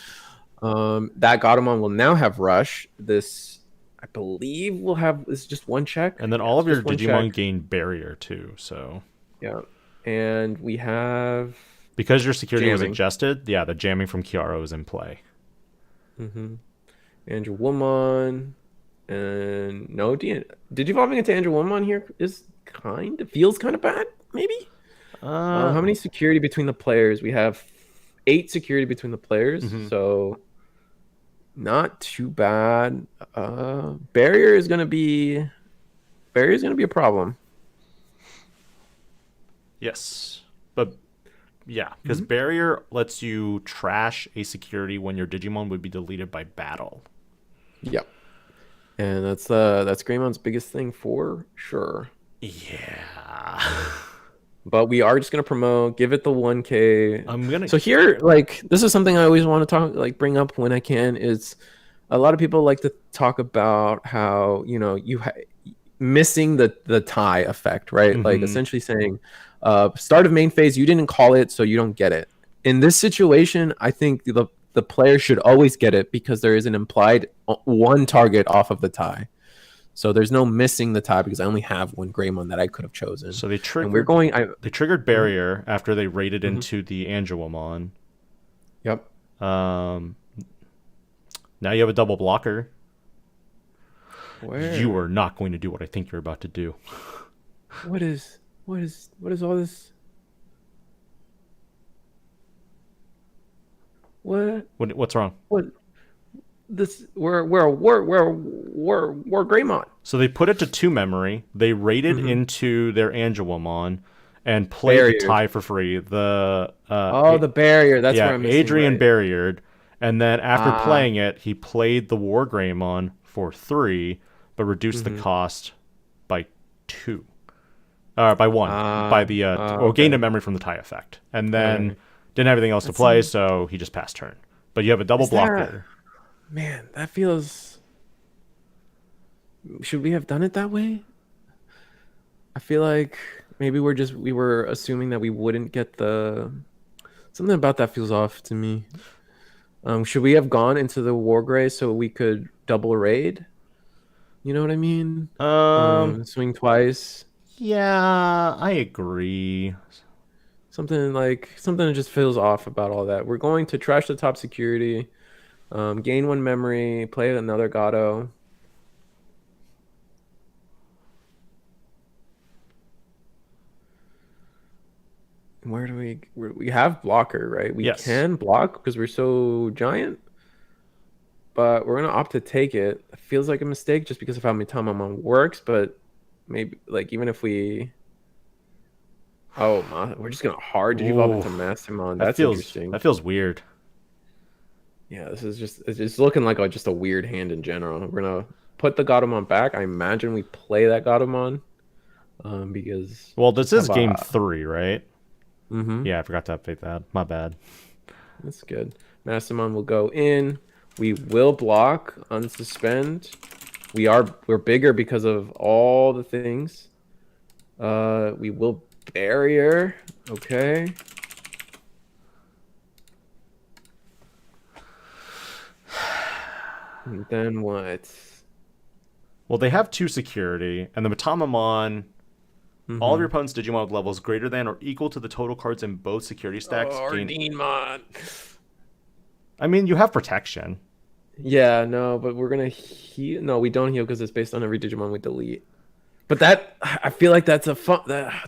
That Gatomon will now have Rush. This, I believe, will have just 1 check. And then all of your Digimon gain Barrier too. So. Yeah, and we have, because your security was adjusted. Yeah, the jamming from Kiaro is in play. Angewomon. And no, Digivolving into Angewomon here feels kind of bad, maybe. How many security between the players? We have 8 security between the players, Mhm. so not too bad. Barrier is gonna be a problem. Yes, but yeah, because Mhm. barrier lets you trash a security when your Digimon would be deleted by battle. Yep. And that's Greymon's biggest thing for sure. Yeah. But we are just gonna promote, give it the 1K. I'm gonna. So here, like, this is something I always want to talk, like, bring up when I can. Is a lot of people like to talk about how missing the tie effect, right? Like Mhm. essentially saying, start of main phase, you didn't call it, so you don't get it. In this situation, I think the player should always get it because there is an implied one target off of the tie. So there's no missing the tie because I only have one Greymon that I could have chosen. So they And we're triggered. going. They triggered Mhm, barrier after they raided mhm. into the Angelomon. Yep. Um. Now you have a double blocker. Where? You are not going to do what I think you're about to do. What is all this? What's wrong? What this? We're Greymon. So they put it to 2 memory. They raided Mm-hmm. into their Angelomon and played the Barrier. tie for free. The The barrier. That's where yeah, I'm missing. Adrian Right. barriered, and then after Ah. playing it, he played the Wargreymon for 3, but reduced the Mhm. cost by 2. By 1. By the or gained a Okay. memory from the tie effect, and then Right. didn't have anything else to That's play, so he just passed turn. But you have a double Is that blocker. man? That feels. Should we have done it that way? I feel like maybe we were assuming that we wouldn't get the. Something about that feels off to me. Should we have gone into the Wargrey so we could double raid? You know what I mean? Um, Swing twice. yeah, I agree. Something that just feels off about all that. We're going to trash the top security, gain 1 memory, play another Gato. Where do we have blocker, right? We Yes. can block because we're so giant, but we're gonna opt to take it. It feels like a mistake just because of how Mitamamon works, but maybe like even if we we're just gonna hard Digivolve Ooh, into Mastemon. that That's interesting. feels weird. Yeah, it's just looking like just a weird hand in general. We're gonna put the Gatomon back. I imagine we play that Gatomon, because Well, this is have game a 3, right? mm-hmm. Yeah, I forgot to update that. My bad. That's good. Mastemon will go in. We will block, unsuspend. We're bigger because of all the things. We will barrier. Okay. And then what? Well, they have 2 security, and the Matamamon, all of your Mm-hmm. opponent's Digimon levels greater than or equal to the total cards in both security stacks gain. Deemon. I mean, you have protection. Yeah, no, but we're gonna heal. No, we don't heal because it's based on every Digimon we delete. But that I feel like that's a fun.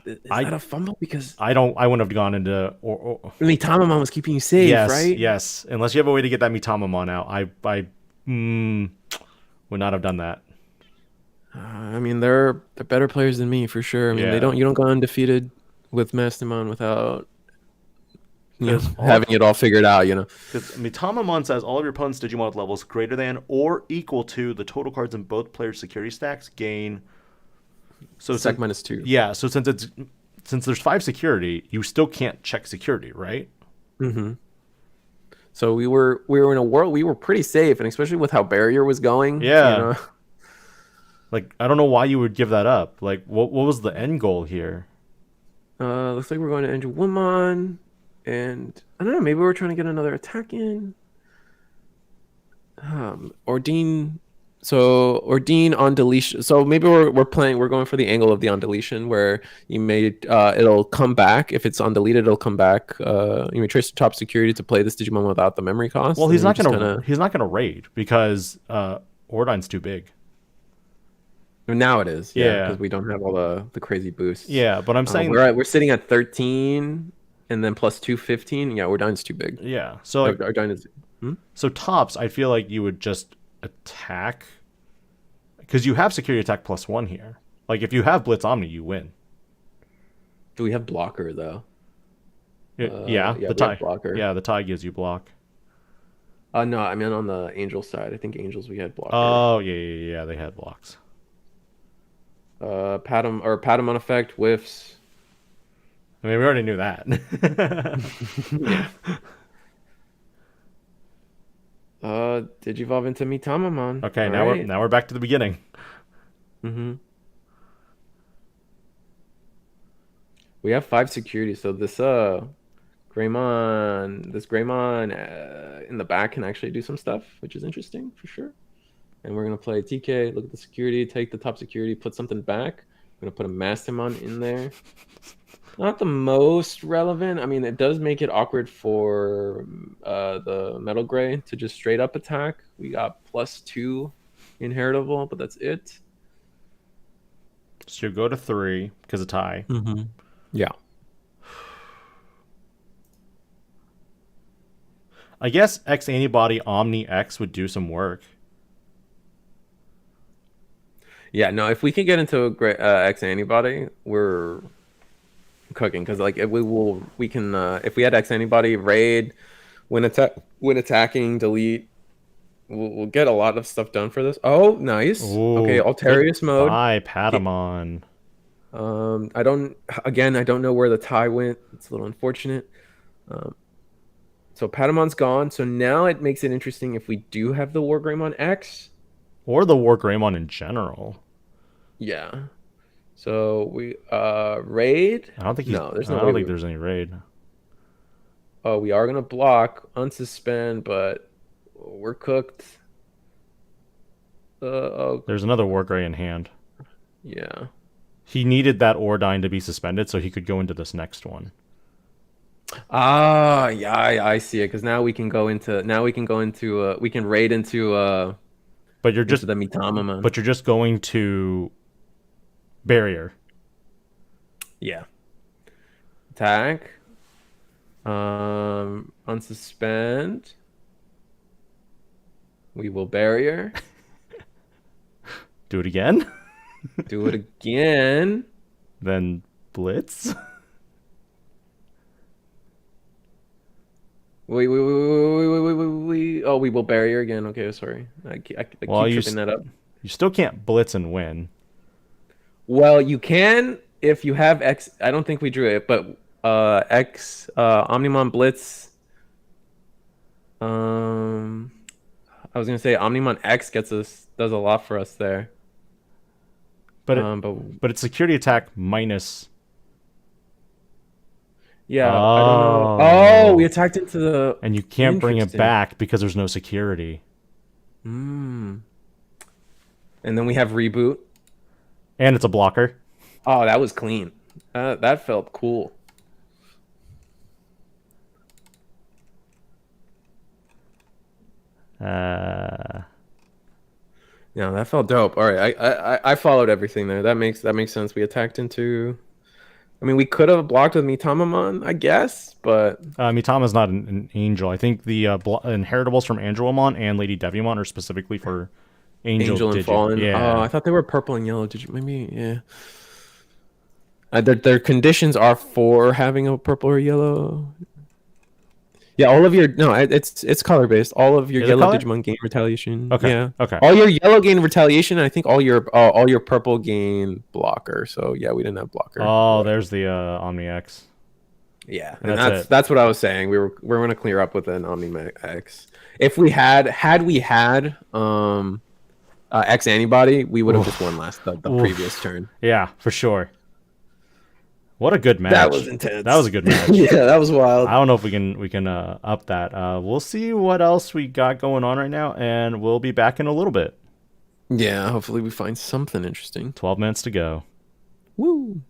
Is that a fumble? Because I wouldn't have gone into Tamamon was keeping you safe, yes, right? yes. Unless you have a way to get that Mitamamon out, I would not have done that. I mean, they're better players than me for sure. I mean, Yeah. you don't go undefeated with Mastemon without Because having it all figured out. Because Mitamamon says all of your opponent's Digimon levels greater than or equal to the total cards in both players' security stacks gain. So Sec -2. Yeah, so since there's 5 security, you still can't check security, right? Mm-hmm. So we were in a world we were pretty safe, and especially with how barrier was going. Yeah. Like, I don't know why you would give that up. Like, what was the end goal here? Looks like we're going to Angelomon, and I don't know. Maybe we're trying to get another attack in. Ordine. So Ordine on deletion. So maybe we're going for the angle of the on deletion where you made it'll come back if it's on deleted. It'll come back. You may trace the top security to play this Digimon without the memory cost. Well, he's not gonna raid because Ordine's too big. Now it is, Yeah. because we don't have all the crazy boosts. Yeah, but I'm saying we're sitting at 13. and then plus 215. Yeah, Ordine's too big. Yeah. So like, Ordine is. so tops, I feel like you would just attack because you have security attack +1 here. Like if you have Blitz Omni, you win. Do we have blocker though? Yeah, yeah, the we have tie. blocker. Yeah, the tie gives you block. No, I mean on the angel side. I think angels we had blocker. Oh yeah, they had blocks. Patamon effect whiffs. I mean, we already knew that. Yeah. Digivolve into Mitamamon. Okay, All now right. we're back to the beginning. We have 5 security, so this Greymon in the back can actually do some stuff, which is interesting for sure. And we're gonna play TK. Look at the security. Take the top security. Put something back. I'm gonna put a Mastemon in there. Not the most relevant. I mean, it does make it awkward for the Metal Gray to just straight up attack. We got +2 inheritable, but that's it. So you go to 3 because of tie. Yeah. I guess x-antibody Omni X would do some work. Yeah, no, if we can get into a great x-antibody, we're cooking because like if we had x-antibody raid when attacking delete, we'll get a lot of stuff done for this. Oh, nice. Ooh, okay, Altarius mode. Bye, Patamon. I don't know where the tie went. It's a little unfortunate. So Patamon's gone. So now it makes it interesting if we do have the Wargreymon X. Or the Wargreymon in general. Yeah. So we raid. I don't think there's no I way don't think there's any raid. Oh, we are gonna block, unsuspend, but we're cooked. Oh, There's another Wargrey in hand. yeah. He needed that Ordine to be suspended so he could go into this next one. Ah, yeah, I see it. Because now we can we can raid into But you're just the Mitamamon. But you're just going to barrier. Yeah. Attack. Unsuspend. We will barrier. Do it again. Do it again. Then blitz. Wait. Oh, we will barrier again. Okay, sorry. I keep tripping that up. You still can't blitz and win. Well, you can if you have X. I don't think we drew it, but X Omnimon Blitz. I was gonna say Omnimon X does a lot for us there. But it's security attack minus. Yeah, I don't know. Oh, we attacked into the. And you can't bring it back because there's no security. And then we have reboot. And it's a blocker. Oh, that was clean. That felt cool. Yeah, that felt dope. All right, I followed everything there. That makes sense. We attacked into. I mean, we could have blocked with Mitamamon, I guess, but Mitama's not an angel. I think the inheritables from Angelamon and Lady Deviamon are specifically for Angel and Fallen. Yeah. Oh, I thought they were purple and yellow. Maybe, yeah. Their conditions are for having a purple or yellow. Yeah, all of your it's color based. All of your yellow Digimon gain retaliation. Okay. Yeah. Okay. All your yellow gain retaliation. And I think all your purple gain blocker. So yeah, we didn't have blocker. Oh, there's the Omni X. Yeah, and that's what I was saying. We're gonna clear up with an Omni X. If we had x-antibody, we would have just won the previous turn. Yeah, for sure. What a good match. That was intense. That was a good match. Yeah, that was wild. I don't know if we can up that. We'll see what else we got going on right now, and we'll be back in a little bit. Yeah, hopefully we find something interesting. 12 minutes to go. Woo.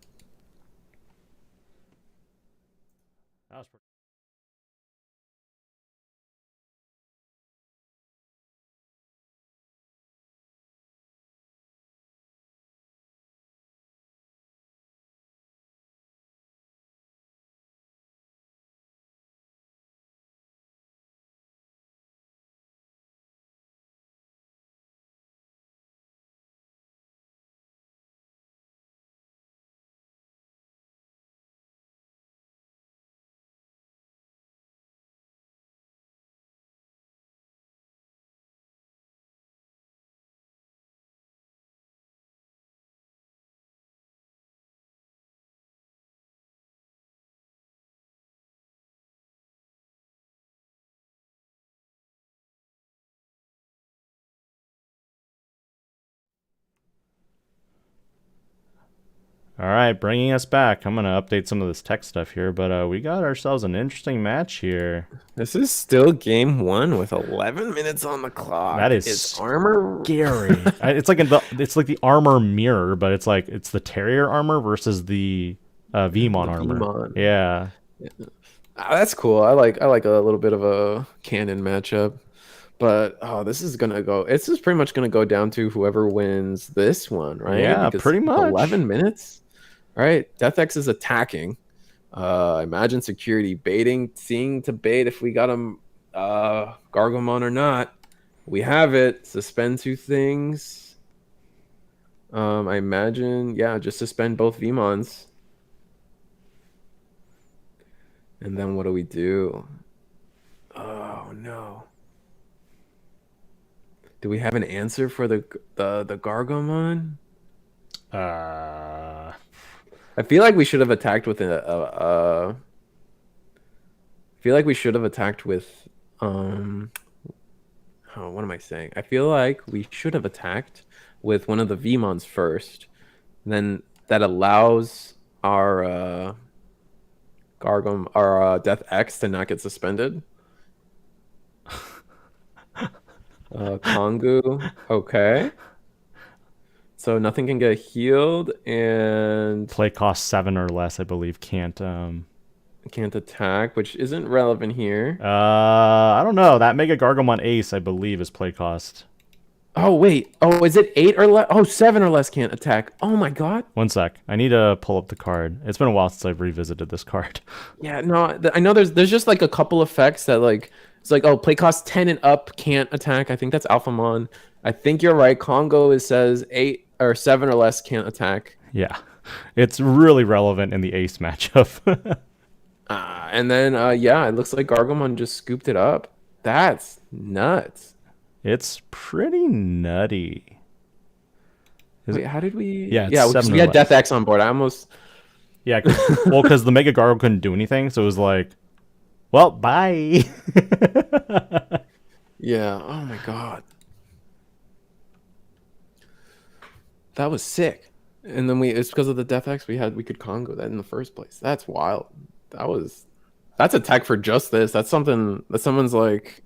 All right, bringing us back. I'm gonna update some of this tech stuff here, but we got ourselves an interesting match here. This is still game one with 11 minutes on the clock. That is It's armor. scary. It's like it's like the armor mirror, but it's the Terrier armor versus the Veemon armor. Veemon. Yeah. That's cool. I like a little bit of a canon matchup. But this is gonna go. It's just pretty much gonna go down to whoever wins this one, right? Yeah, because pretty much. 11 minutes. All right, DeathX is attacking. Imagine security baiting, seeing to bait if we got him Gargomon or not. We have it. Suspend two things. I imagine, yeah, just suspend both Veemons. And then what do we do? Oh no. Do we have an answer for the Gargomon? I feel like we should have attacked with I feel like we should have attacked with oh, what am I saying? I feel like we should have attacked with one of the Veemons first. Then that allows our Death X to not get suspended. Kongu, okay. So nothing can get healed, and Play cost 7 or less, I believe, can't attack, which isn't relevant here. I don't know. That MegaGargomon Ace, I believe, is play cost. Oh wait. Oh, is it 8 or less? Oh, 7 or less can't attack. Oh my god. One sec. I need to pull up the card. It's been a while since I've revisited this card. Yeah, no, I know there's just like a couple effects that like it's like, oh, play cost 10 and up can't attack. I think that's Alphamon. I think you're right. Congo says 8 or 7 or less can't attack. Yeah. It's really relevant in the Ace matchup. And then yeah, it looks like Gargomon just scooped it up. That's nuts. It's pretty nutty. Wait, how did we? Yeah, we had Death X on board. I almost. Yeah, because the Mega Gargo couldn't do anything, so it was like, well, bye. Yeah. Oh my god. That was sick. And then it's because of the Death X we could Congo that in the first place. That's wild. That's a tech for just this. That's something that someone's like,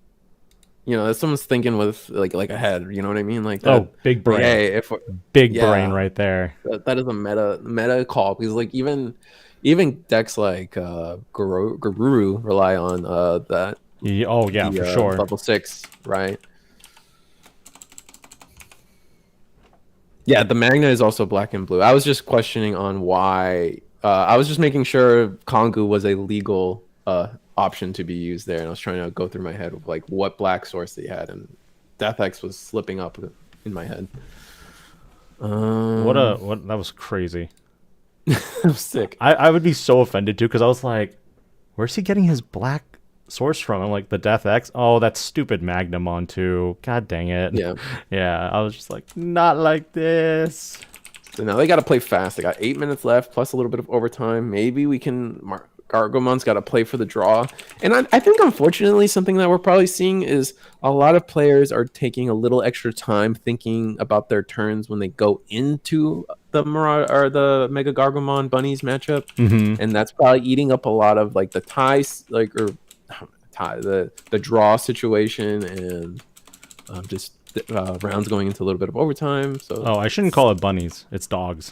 that someone's thinking with like ahead. You know what I mean? Like that, oh, big brain. Hey, big brain right there. That is a meta call because like even decks like Garuru rely on that. Oh yeah, for sure. Level 6, right? Yeah, the Magna is also black and blue. I was just questioning on why. I was just making sure Kongu was a legal option to be used there, and I was trying to go through my head of like what black source they had, and Death X was slipping up in my head. What that was crazy. That was sick. I would be so offended too because I was like, where's he getting his black source from? I'm like, the Death X. Oh, that stupid Magnamon too. God dang it. Yeah. I was just like, not like this. So now they got to play fast. They got 8 minutes left plus a little bit of overtime. Maybe we can. Gargomon's got to play for the draw. And I think, unfortunately, something that we're probably seeing is a lot of players are taking a little extra time thinking about their turns when they go into the Mirage or the MegaGargomon Bunnies matchup. Mm-hmm. And that's probably eating up a lot of like the ties, like, or the draw situation and just rounds going into a little bit of overtime. So I shouldn't call it bunnies. It's dogs.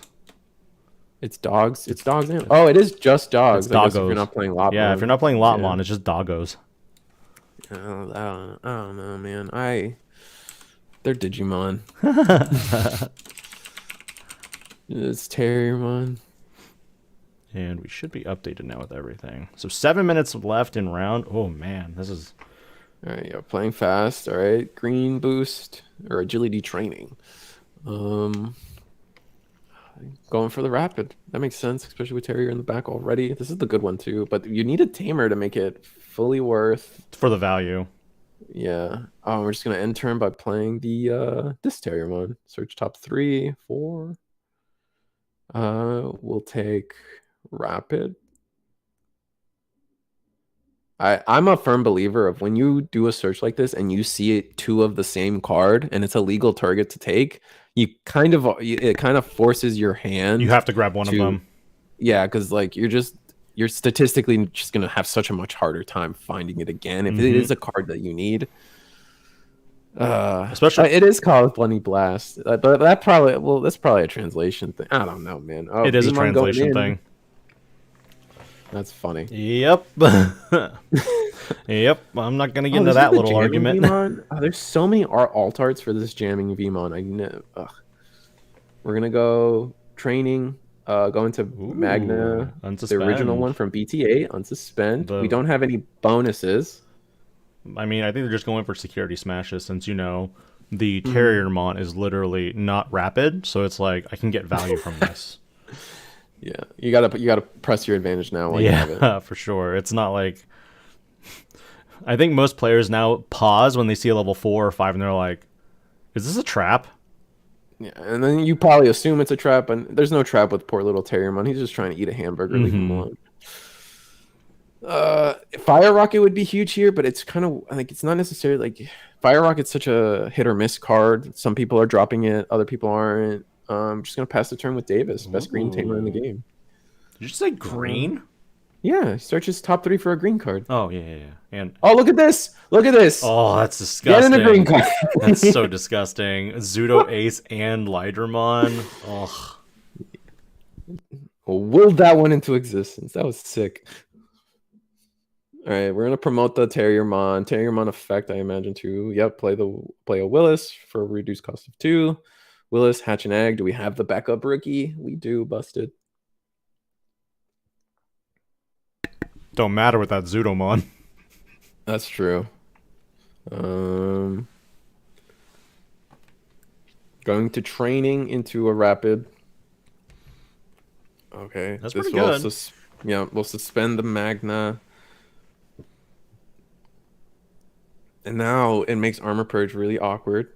It's dogs. It's dogs. Oh, it is just dogs. It's doggos. If you're not playing Lotmon. Yeah, if you're not playing Lotmon, it's just doggos. I don't know, man. They're Digimon. It's Terriermon. And we should be updated now with everything. So 7 minutes left in round. Oh man, this is. All right, yeah, playing fast. All right, green boost or agility training. Going for the rapid. That makes sense, especially with Terrier in the back already. This is the good one too, but you need a tamer to make it fully worth for the value. Yeah. We're just gonna end turn by playing the this Terriermon. Search top 3, 4. We'll take rapid. I'm a firm believer of when you do a search like this and you see two of the same card and it's a legal target to take, it kind of forces your hand. You have to grab one of them. Yeah, because like you're statistically just gonna have such a much harder time finding it again if it is a card that you need. Especially it is called Bloody Blast, but that's probably a translation thing. I don't know, man. Oh, it is a translation thing. That's funny. Yep. Yep. I'm not gonna get into that little argument. There's so many alt arts for this jamming Veemon. I know. We're gonna go training. Go into Magna, the original one from BTA, unsuspend. We don't have any bonuses. I mean, I think they're just going for security smashes since, the Terriermon is literally not rapid, so it's like I can get value from this. Yeah, you gotta press your advantage now while you have it. For sure. It's not like I think most players now pause when they see a level 4 or 5 and they're like, is this a trap? Yeah, and then you probably assume it's a trap, and there's no trap with poor little Terriermon. He's just trying to eat a hamburger. Leave him alone. Fire Rocket would be huge here, but it's kind of like it's not necessarily like Fire Rocket's such a hit or miss card. Some people are dropping it, other people aren't. I'm just gonna pass the turn with Davis, best green tamer in the game. Did you just say green? Yeah, he searches top 3 for a green card. Oh yeah. And look at this! Look at this! Oh, that's disgusting. Get in a green card. That's so disgusting. Zudo Ace and Leviamon. Oh. Willed that one into existence. That was sick. All right, we're gonna promote the Terriermon effect, I imagine too. Yep, play a Willis for a reduced cost of 2. Willis, hatch an egg. Do we have the backup rookie? We do. Busted. Don't matter with that Zudomon. That's true. Going to training into a rapid. Okay, that's pretty good. We'll suspend the Magna. And now it makes Armor Purge really awkward.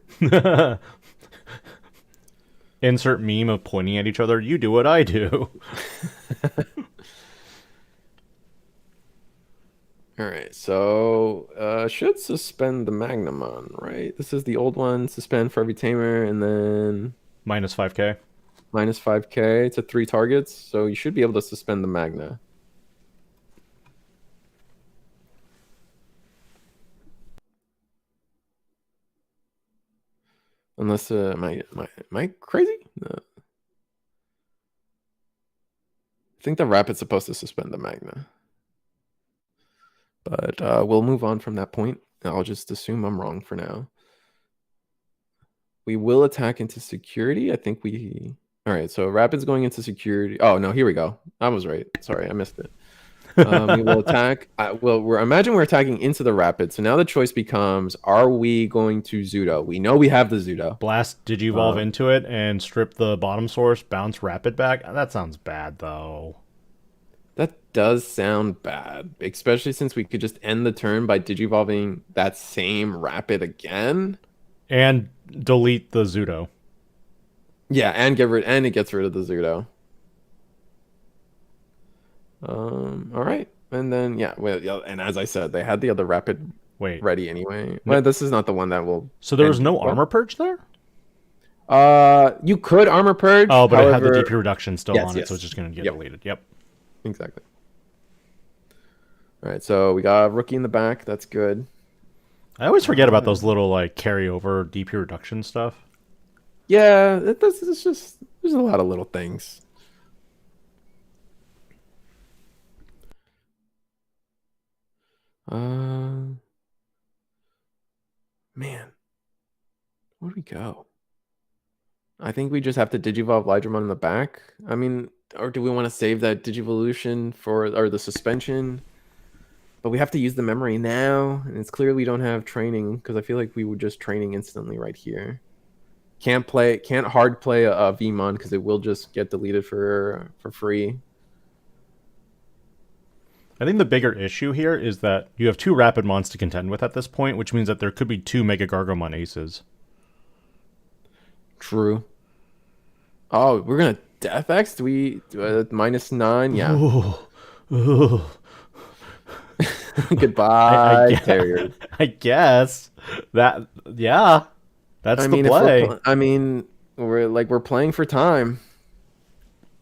Insert meme of pointing at each other. You do what I do. All right, so should suspend the Magnamon, right? This is the old one. Suspend for every tamer, and then minus 5k. Minus 5k to 3 targets, so you should be able to suspend the Magna. Unless am I crazy? No. I think the Rapid's supposed to suspend the Magna. But we'll move on from that point. I'll just assume I'm wrong for now. We will attack into security. I think we... All right, so Rapid's going into security. Oh, no, here we go. I was right. Sorry, I missed it. We will attack. Imagine we're attacking into the Rapid. So now the choice becomes, are we going to Zudo? We know we have the Zudo. Blast Digivolve into it and strip the bottom source, bounce Rapid back. That sounds bad, though. That does sound bad, especially since we could just end the turn by Digivolving that same Rapid again. And delete the Zudo. Yeah, and it gets rid of the Zudo. All right, and then and as I said, they had the other Rapid ready anyway. Well, this is not the one that will. So there was no Armor Purge there. You could Armor Purge. Oh, but it had the DP reduction still on it, so it's just going to get deleted. Yep. Exactly. All right, so we got Rookie in the back. That's good. I always forget about those little like carryover DP reduction stuff. Yeah, it's just there's a lot of little things. Man, where do we go? I think we just have to Digivolve Leviamon in the back. I mean, or do we want to save that Digivolution or the suspension? But we have to use the memory now, and it's clear we don't have training because I feel like we were just training instantly right here. Can't hard play a Veemon because it will just get deleted for free. I think the bigger issue here is that you have 2 Rapidmons to contend with at this point, which means that there could be 2 MegaGargomon aces. True. Oh, we're gonna Death X? Do we -9? Yeah. Ooh. Goodbye, guess, Terriers. I guess that, yeah, that's I the mean, play. we're playing for time,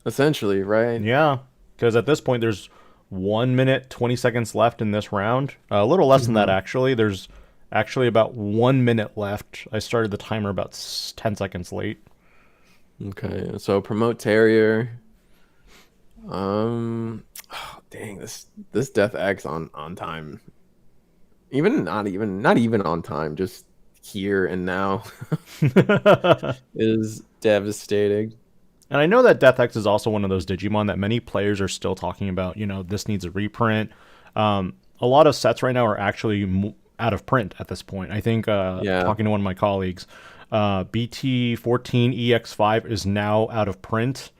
essentially, right? Yeah, because at this point there's 1 minute 20 seconds left in this round. A little less than that Mhm. actually. There's actually about 1 minute left. I started the timer about 10 seconds late. Okay, so promote Terrier. Oh, dang, this Death X on time. Even not even on time, just here and now is devastating. And I know that Death X is also one of those Digimon that many players are still talking about. You know, this needs a reprint. A lot of sets right now are actually out of print at this point. I think Yeah. talking to one of my colleagues, BT14 EX5 is now out of print.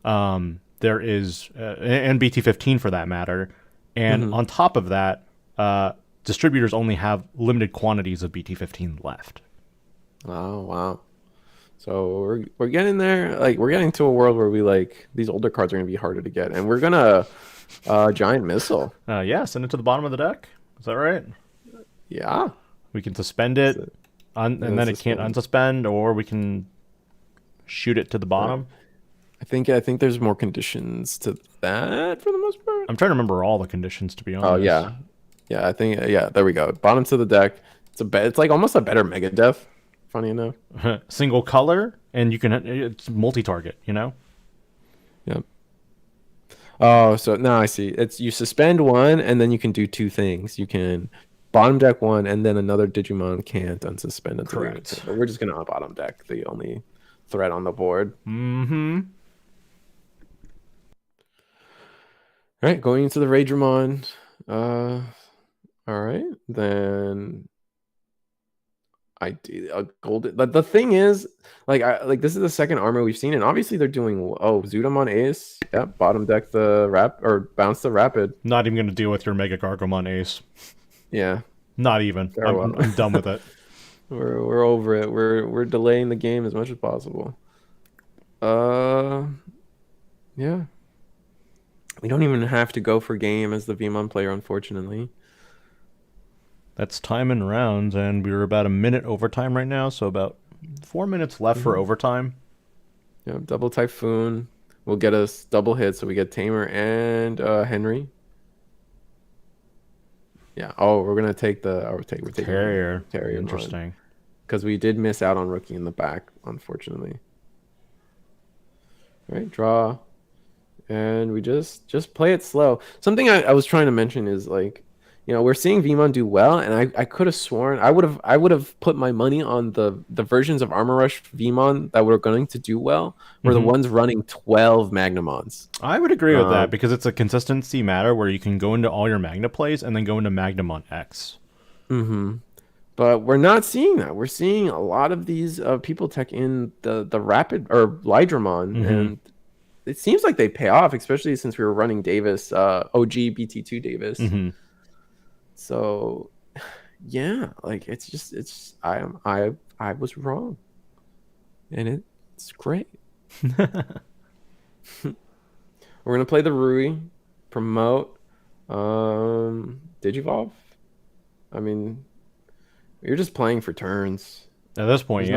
There is, and BT15 for that matter. And Mhm. on top of that, distributors only have limited quantities of BT15 left. Oh, wow. So we're getting there. Like we're getting to a world where we like these older cards are gonna be harder to get, and we're gonna giant missile. Yeah, send it to the bottom of the deck. Is that right? Yeah. We can suspend it, and then it can't unsuspend, or we can shoot it to the bottom. I think there's more conditions to that for the most part. I'm trying to remember all the conditions, to be honest. Oh yeah, yeah. I think yeah. There we go. Bottom to the deck. It's like almost a better Mega Death. Funny enough. Single color, and you can it's multi-target. You know. Yep. Oh, so now I see. It's you suspend one, and then you can do two things. You can bottom deck one, and then another Digimon can't unsuspend until the end of the turn. But we're just gonna bottom deck the only threat on the board. Mm-hmm. All right, going into the Ragemon. All right, then I do a golden. The thing is, like this is the second armor we've seen, and obviously they're doing. Oh, Zudomon Ace. Yep, bottom deck the bounce the Rapid. Not even gonna deal with your MegaGargomon Ace. Yeah, Not even. I'm done with it. we're over it. We're delaying the game as much as possible. Yeah. We don't even have to go for game as the Veemon player, unfortunately. That's time in rounds, and we're about a minute overtime right now, so about 4 minutes left for overtime. Yeah, double Typhoon will get us double hit, so we get Tamer and Henry. Yeah. Oh, we're gonna take the. We're taking Terrier. Terrier. Interesting. Because we did miss out on Rookie in the back, unfortunately. All right, draw, and we just play it slow. Something I was trying to mention is like, you know, we're seeing Veemon do well, and I could have sworn I would have put my money on the versions of Armor Rush Veemon that were going to do well were the ones running 12 Magnamons. I would agree with that because it's a consistency matter where you can go into all your Magna plays and then go into Magnamon X. But we're not seeing that. We're seeing a lot of these people tech in the Rapid or Leviamon, and it seems like they pay off, especially since we were running Davis, OG BT2 Davis. So, yeah, like I was wrong, and it's great. We're gonna play the Rui, promote, Digivolve. I mean, you're just playing for turns. At this point,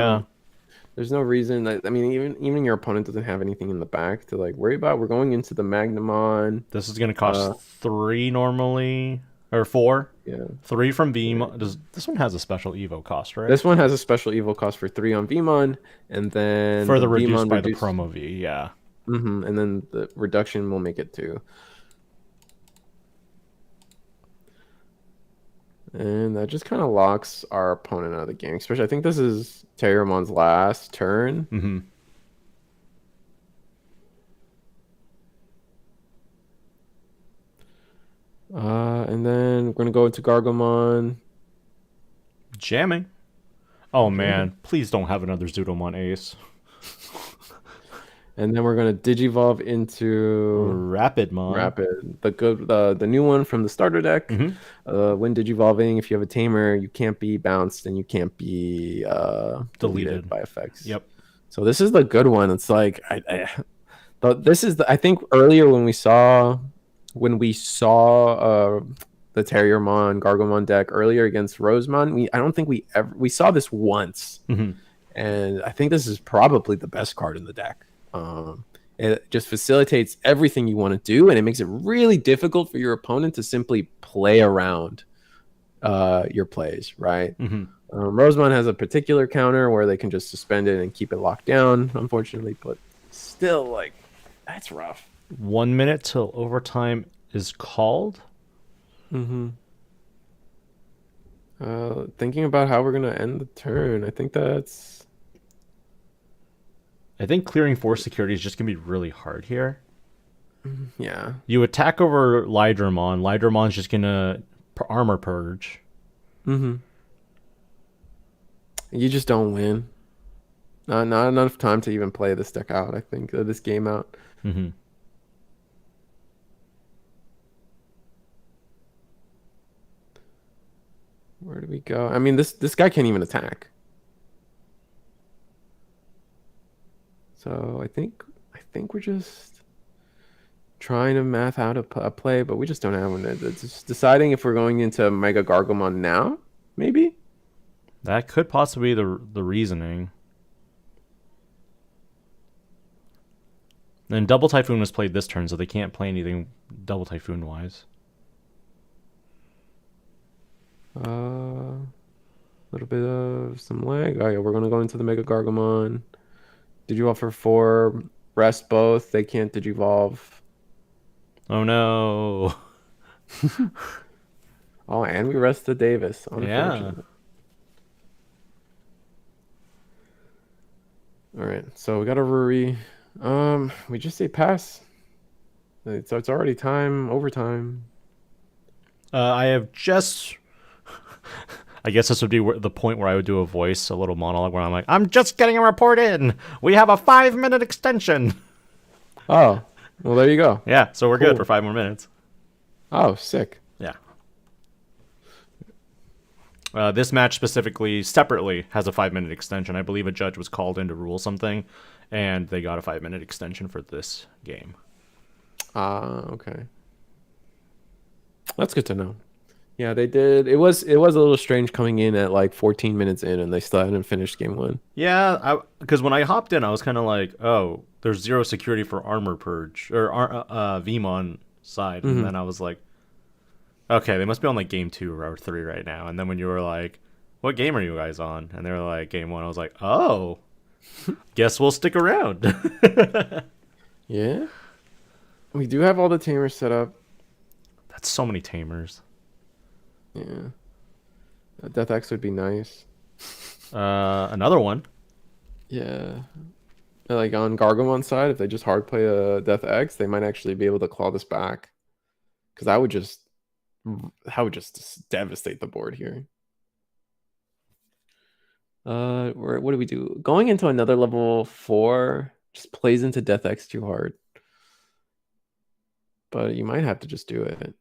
There's no reason that, I mean, even your opponent doesn't have anything in the back to like worry about. We're going into the Magnamon. This is gonna cost 3 normally. Or 4? Yeah. 3 from Veemon. This one has a special Evo cost, right? This one has a special Evo cost for 3 on Veemon, and then further reduced by the promo V, yeah. And then the reduction will make it 2. And that just kind of locks our opponent out of the game. Especially, I think this is Terriermon's last turn. And then we're going to go into Gargomon. Jamming. Oh, man. Please don't have another Zudomon Ace. And then we're going to Digivolve into Rapidmon. Rapid. The new one from the starter deck. When Digivolving, if you have a Tamer, you can't be bounced and you can't be deleted by effects. Yep. So this is the good one. It's like, I think earlier when we saw the Terriermon Gargomon deck earlier against Rosemon. I don't think we saw this once, and I think this is probably the best card in the deck. It just facilitates everything you want to do, and it makes it really difficult for your opponent to simply play around your plays, right? Rosemon has a particular counter where they can just suspend it and keep it locked down, unfortunately, but still, like, that's rough. 1 minute till overtime is called. Thinking about how we're gonna end the turn, I think clearing force security is just gonna be really hard here. Yeah. You attack over Leviamon. Leviamon's just gonna armor purge. You just don't win. Not enough time to even play this deck out, I think, this game out. Where do we go? I mean, this guy can't even attack. So I think we're just trying to math out a play, but we just don't have one. It's just deciding if we're going into MegaGargomon now, maybe? That could possibly be the reasoning. Then Double Typhoon was played this turn, so they can't play anything Double Typhoon wise. A little bit of some lag. Oh yeah, we're gonna go into the MegaGargomon. Did you offer 4? Rest both. They can't digivolve. Oh no. Oh, and we rest the Davis. Yeah. All right, so we got a Ruri. We just say pass. So it's already overtime. I have just... I guess this would be the point where I would do a little monologue where I'm like, I'm just getting a report in. We have a 5-minute extension. Oh, well, there you go. Yeah, so we're good for 5 more minutes. Oh, sick. Yeah. This match specifically, separately, has a 5-minute extension. I believe a judge was called in to rule something, and they got a 5-minute extension for this game. Okay. That's good to know. Yeah, they did. It was a little strange coming in at like 14 minutes in, and they still hadn't finished game 1. Yeah, because when I hopped in, I was kind of like, oh, there's 0 security for armor purge or Veemon side, and then I was like, okay, they must be on like game 2 or 3 right now. And then when you were like, what game are you guys on? And they were like, game 1. I was like, oh, guess we'll stick around. Yeah, we do have all the tamers set up. That's so many tamers. Yeah, Death X would be nice. Another one. Yeah, like on Gargomon's side, if they just hard play a Death X, they might actually be able to claw this back. Because I would just devastate the board here. What do we do? Going into another level 4 just plays into Death X too hard. But you might have to just do it.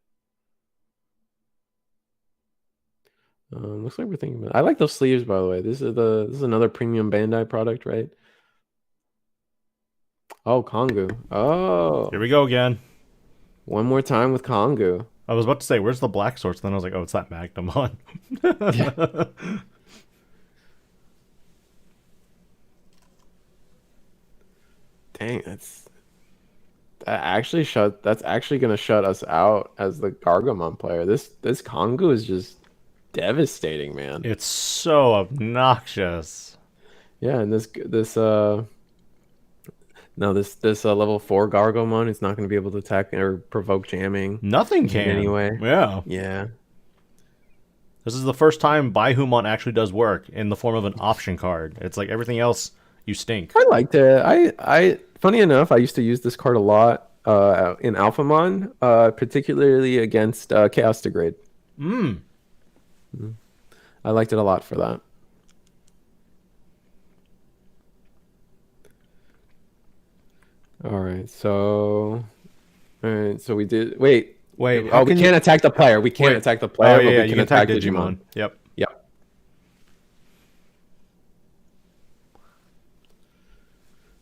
Looks like we're thinking about. I like those sleeves, by the way. This is another premium Bandai product, right? Oh, Kongu. Oh, Here we go again. One more time with Kongu. I was about to say, where's the black source? Then I was like, oh, it's that Magnamon. Yeah. Dang, that's actually gonna shut us out as the Gargomon player. This Kongu is just devastating, man. It's so obnoxious. Yeah, and this level 4 Gargomon is not going to be able to attack or provoke jamming. Nothing can. Anyway. Yeah. Yeah. This is the first time Beelzemon actually does work in the form of an option card. It's like everything else, you stink. I liked it. I funny enough, I used to use this card a lot in Alphamon, particularly against Chaos Degrade. I liked it a lot for that. All right, so we did. Wait. Oh, we can't attack the player. We can't attack the player, but we can attack Digimon. Yep.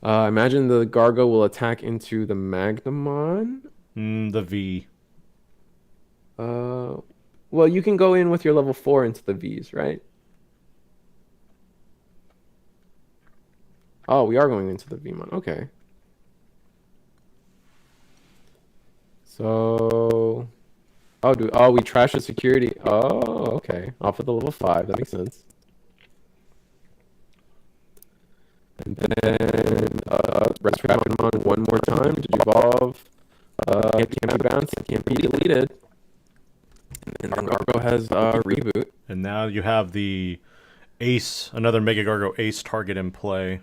Imagine the Gargo will attack into the Magnamon. The V. Well, you can go in with your level 4 into the Vs, right? Oh, we are going into the Veemon. Okay. So, we trash the security. Oh, okay. Off of the level 5. That makes sense. And then Rosemon one more time to evolve. It can't be bounced. It can't be deleted. And then Gargo has reboot. And now you have the Ace, another MegaGargo Ace target in play.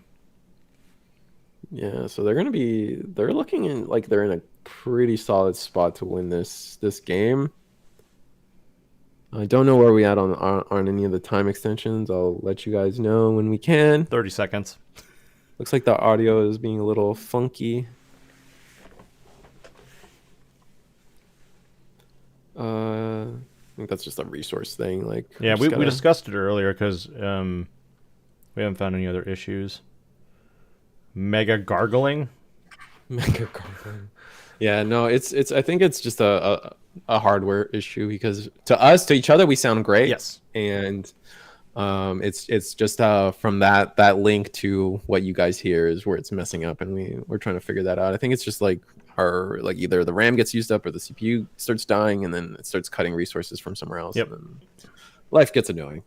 Yeah, so they're looking in like they're in a pretty solid spot to win this game. I don't know where we at on any of the time extensions. I'll let you guys know when we can. 30 seconds. Looks like the audio is being a little funky. I think that's just a resource thing. Like, yeah, we discussed it earlier because we haven't found any other issues. MegaGargling. Yeah, no, it's I think it's just a hardware issue because to each other we sound great. Yes. And it's just from that link to what you guys hear is where it's messing up, and we're trying to figure that out. I think it's just like either the RAM gets used up or the CPU starts dying, and then it starts cutting resources from somewhere else. Yep. And then life gets annoying.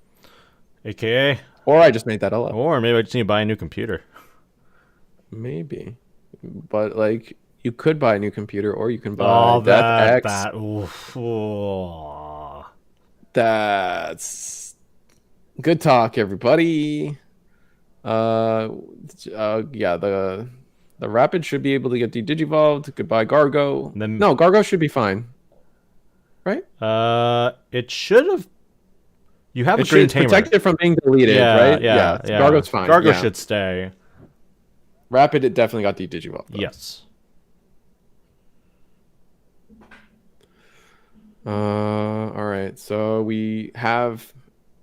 AKA. Or I just made that all up. Or maybe I just need to buy a new computer. Maybe. But like you could buy a new computer, or you can buy That's good talk, everybody. Yeah, the Rapid should be able to get de-digivolved. Goodbye, Gargo. No, Gargo should be fine. Right? It should have. You have a green tamer. Protect it from being deleted, right? Yeah. Gargo's fine. Gargo should stay. Rapid, it definitely got de-digivolved. Yes. All right. So we have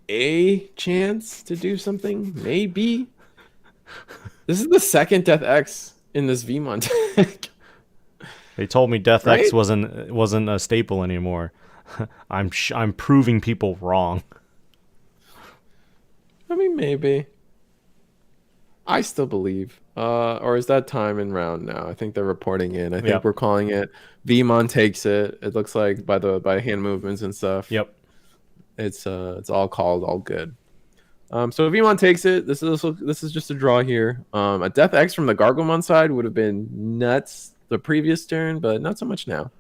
a chance to do something, maybe. This is the second Death X in this Veemon deck. They told me Death X wasn't a staple anymore. I'm proving people wrong. I mean, maybe. I still believe. Or is that time in round now? I think they're reporting in. I think we're calling it. Veemon takes it. It looks like by hand movements and stuff. Yep. It's all called, all good. So Veemon takes it. This is just a draw here. A Death X from the Gargomon side would have been nuts the previous turn, but not so much now.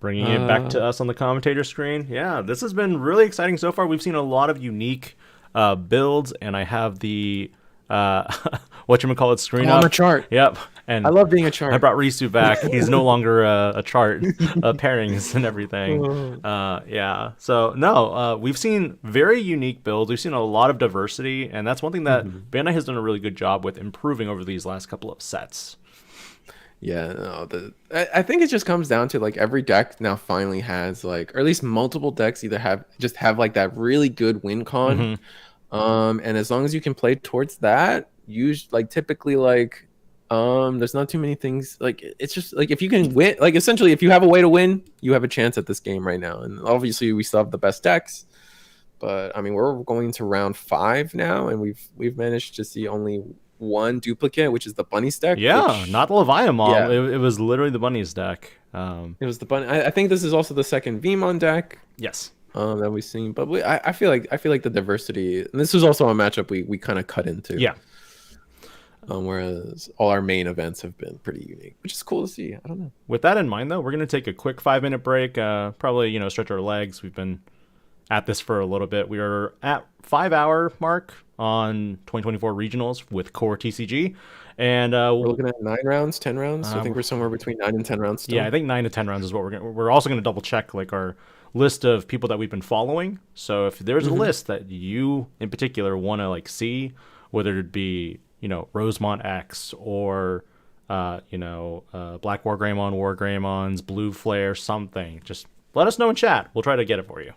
Bringing it back to us on the commentator screen. Yeah, this has been really exciting so far. We've seen a lot of unique builds, and I have the whatchamacallit screen up. Chart. Yep. And I love being a chart. I brought Risu back. He's no longer a chart, pairings and everything. Yeah. So no, we've seen very unique builds. We've seen a lot of diversity, and that's one thing that Bandai has done a really good job with improving over these last couple of sets. Yeah, no, I think it just comes down to like every deck now finally has like, or at least multiple decks either have like that really good win con. And as long as you can play towards that, typically like there's not too many things, like it's just like if you can win, like essentially if you have a way to win, you have a chance at this game right now. And obviously we still have the best decks, but I mean we're going to round 5 now, and we've managed to see only one duplicate, which is the Bunny's deck. Yeah, not the Leviamon. Yeah. It was literally the Bunny's deck. It was the Bunny. I think this is also the second Veemon deck. Yes. That we've seen, but I feel like the diversity, and this was also a matchup we kind of cut into. Yeah. Whereas all our main events have been pretty unique, which is cool to see. I don't know. With that in mind, though, we're gonna take a quick 5-minute break. Probably stretch our legs. We've been at this for a little bit. We are at 5-hour mark on 2024 regionals with CoreTCG, and we're looking at 9 rounds, 10 rounds. I think we're somewhere between 9 and 10 rounds still. Yeah, I think 9 to 10 rounds is what we're also gonna double check like our list of people that we've been following. So if there's a list that you in particular want to like see, whether it be Rosemon X or Black Wargreymon, Wargreymons, Blue Flare, something, just let us know in chat. We'll try to get it for you.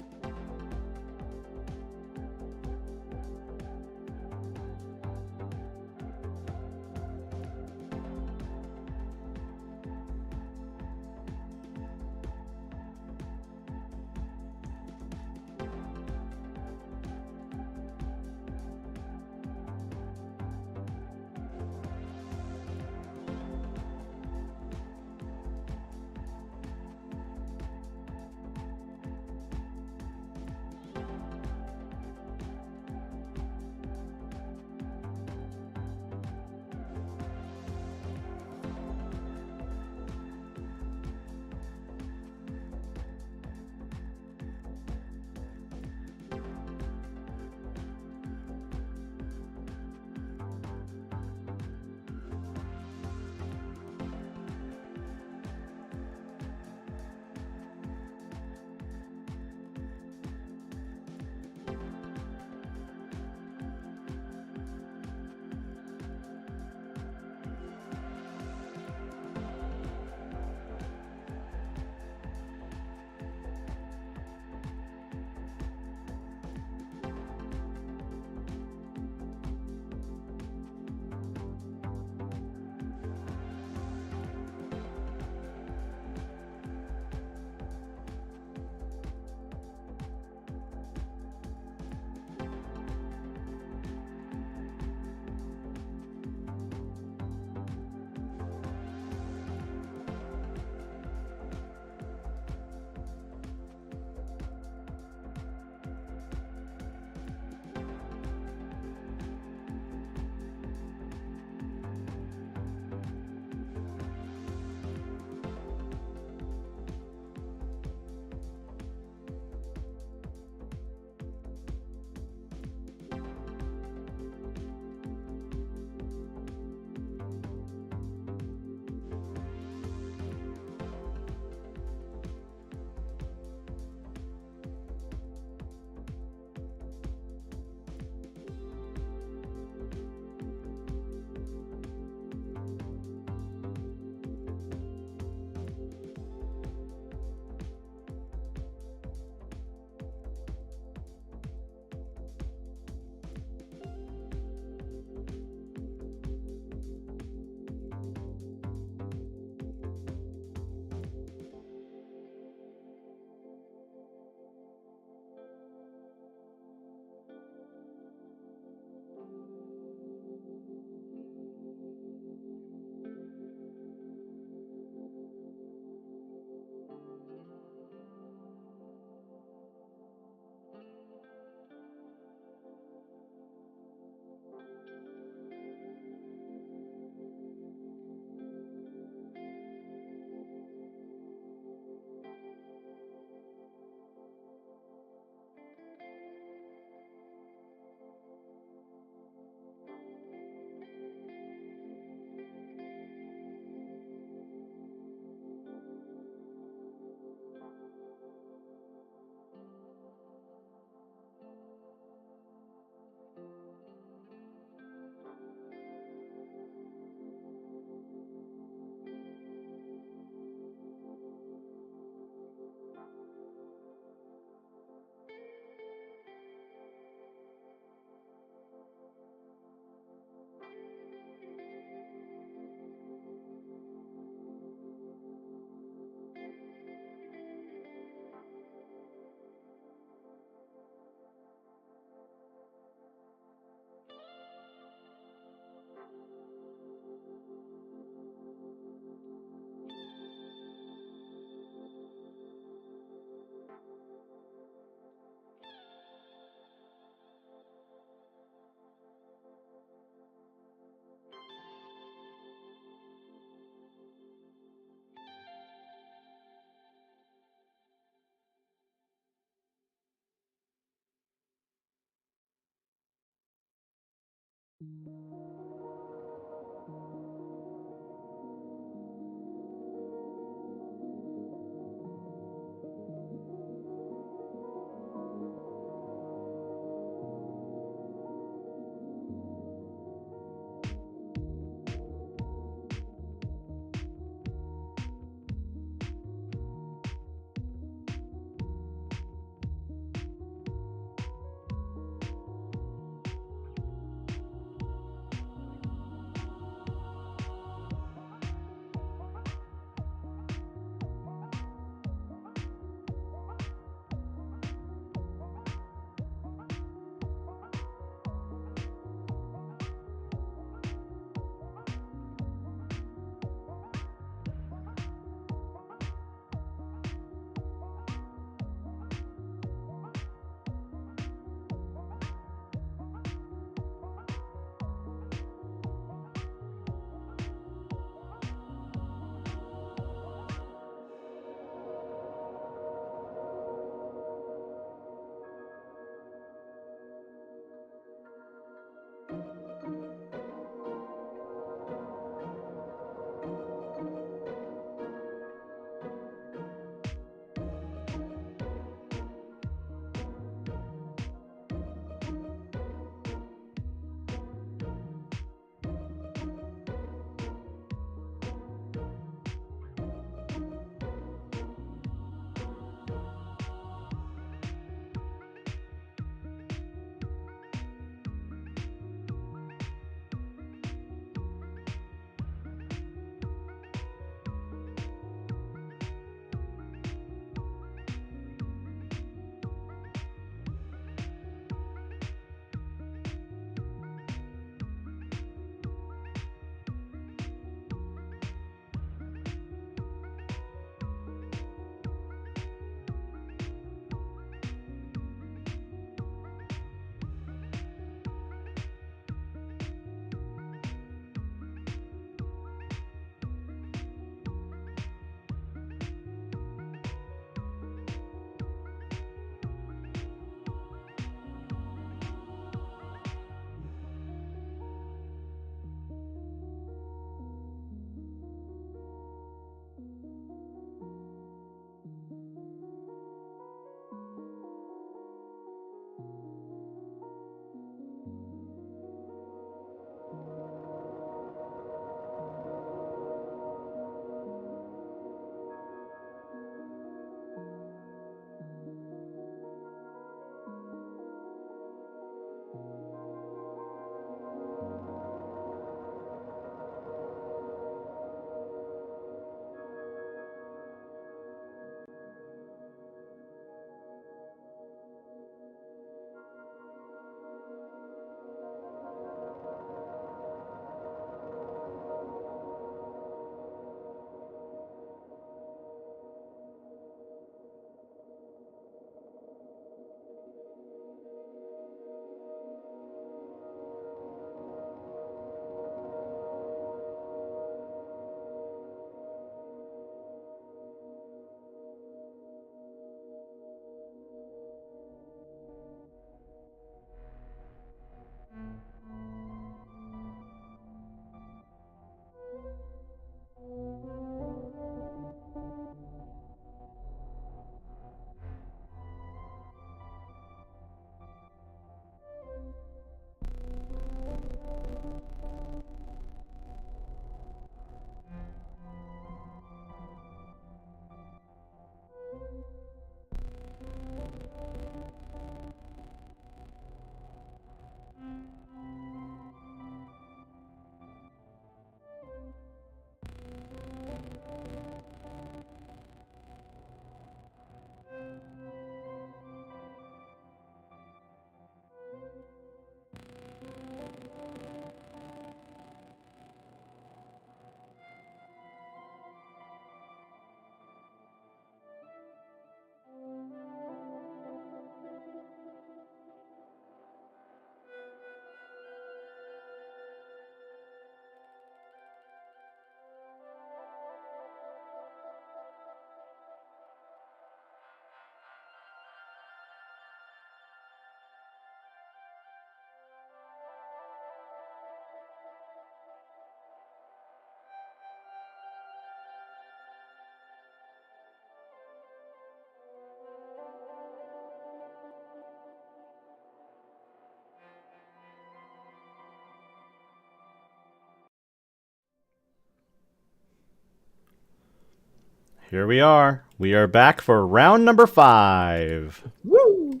here we are. We are back for round number 5. Woo!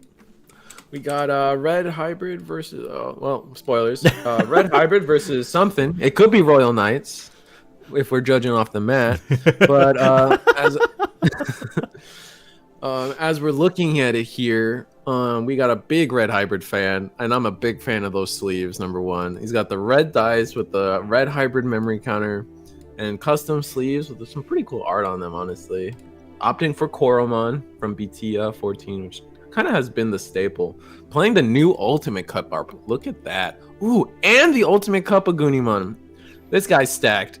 We got red hybrid versus well, spoilers. Red hybrid versus something. It could be Royal Knights if we're judging off the mat. But as we're looking at it here, we got a big red hybrid fan, and I'm a big fan of those sleeves. Number one, he's got the red dice with the red hybrid memory counter and custom sleeves with some pretty cool art on them, honestly. Opting for Coromon from BT 14, which kind of has been the staple. Playing the new Ultimate Cup art. Look at that. Ooh, and the Ultimate Cup of Goonimon. This guy's stacked.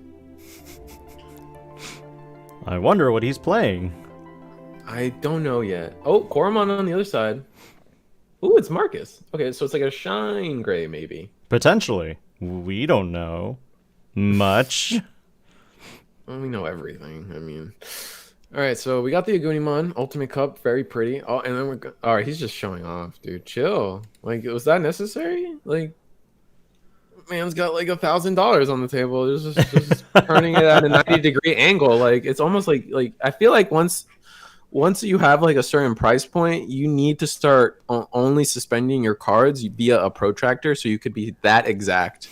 I wonder what he's playing. I don't know yet. Oh, Coromon on the other side. Ooh, it's Marcus. Okay, so it's like a shine gray, maybe. Potentially. We don't know much. Well, we know everything. I mean, all right. So we got the Goonimon Ultimate Cup, very pretty. Oh, and then all right. He's just showing off, dude. Chill. Like, was that necessary? Like, man's got like $1,000 on the table. Just turning it at a 90-degree angle. Like, it's almost like I feel like once you have like a certain price point, you need to start only suspending your cards via a protractor, so you could be that exact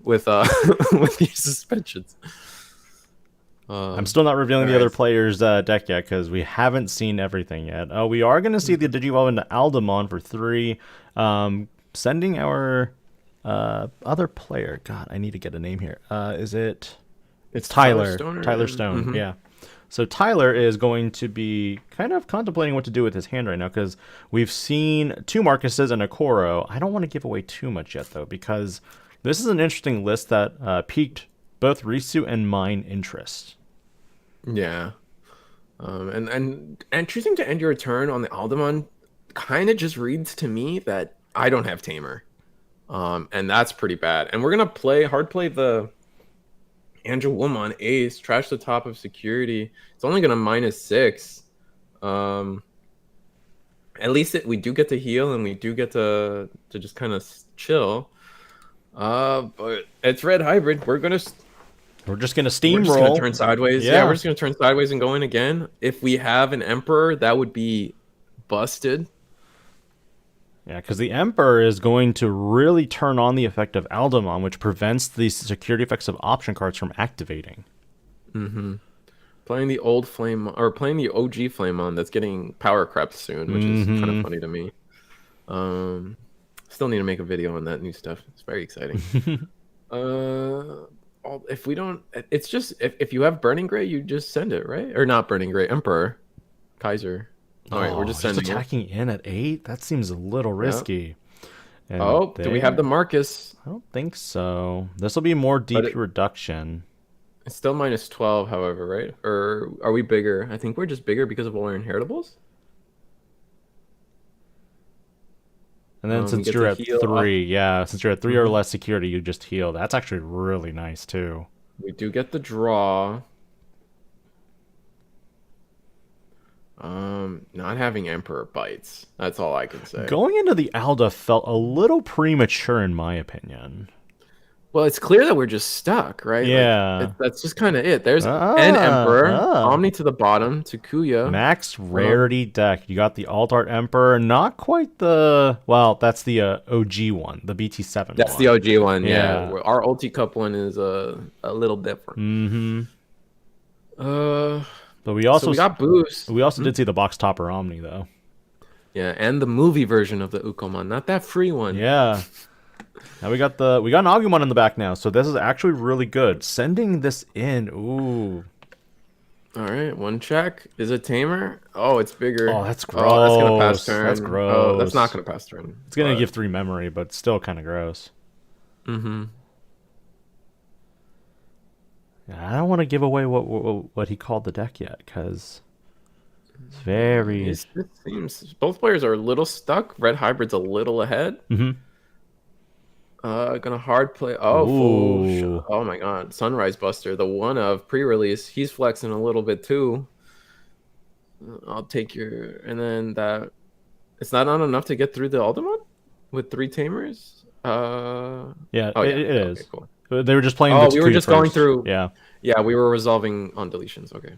with with your suspensions. I'm still not revealing the other players' deck yet because we haven't seen everything yet. We are going to see the Digimon into Aldemon for 3. Sending our other player. God, I need to get a name here. Is it? It's Tyler. Tyler Stone. Mm-hmm. Yeah. So Tyler is going to be kind of contemplating what to do with his hand right now because we've seen 2 Marcuses and a Koro. I don't want to give away too much yet, though, because this is an interesting list that piqued both Risu and mine interest. Yeah. And choosing to end your turn on the Aldemon kind of just reads to me that I don't have Tamer. And that's pretty bad. And we're going to hard play the Angewomon Ace, trash the top of security. It's only going to -6. At least we do get to heal and we do get to just kind of chill. But it's red hybrid. We're just gonna steamroll. We're just gonna turn sideways. Yeah, we're just gonna turn sideways and go in again. If we have an Emperor, that would be busted. Yeah, because the Emperor is going to really turn on the effect of Aldemon, which prevents the security effects of option cards from activating. Mm-hmm. Playing the old Flame, or playing the OG Flameon that's getting power crept soon, which is kind of funny to me. Still need to make a video on that new stuff. It's very exciting. If we don't, it's just if you have Burning Gray, you just send it, right? Or not Burning Gray, Emperor, Kaiser. All right, we're just sending attacking in at 8. That seems a little risky. Yep. Do we have the Marcus? I don't think so. This will be more DP reduction. It's still -12, however, right? Or are we bigger? I think we're just bigger because of all our inheritables. And then since you're at 3, since you're at 3 or less security, you just heal. That's actually really nice too. We do get the draw. Not having Emperor bites. That's all I can say. Going into the Alda felt a little premature in my opinion. Well, it's clear that we're just stuck, right? Yeah. Like, that's just kind of it. There's an Emperor, Omni to the bottom, Takuya. Max rarity deck. You got the Alt-Art Emperor, not quite the... Well, that's the OG one, the BT7 That's the OG one, yeah. Our Ulti Cup one is a little different. Mm-hmm. But we we got Boost. We also did see the box topper Omni, though. Yeah, and the movie version of the Ukomon, not that free one. Yeah. Now we got an Agumon in the back now, so this is actually really good. Sending this in, ooh. All right, 1 check. Is it Tamer? Oh, it's bigger. Oh, that's gross. Oh, that's gonna pass turn. That's gross. Oh, that's not gonna pass turn. It's gonna give 3 memory, but still kind of gross. Mm-hmm. I don't want to give away what he called the deck yet, because it's very... It seems both players are a little stuck. Red Hybrid's a little ahead. Mm-hmm. Gonna hard play. Oh, oh my god. Sunrise Buster, the one of pre-release. He's flexing a little bit too. I'll take your... And then that... It's not enough to get through the Aldemon with 3 Tamers? Yeah, it is. Okay, cool. They were just playing we were just going through... Yeah. Yeah, we were resolving on deletions. Okay.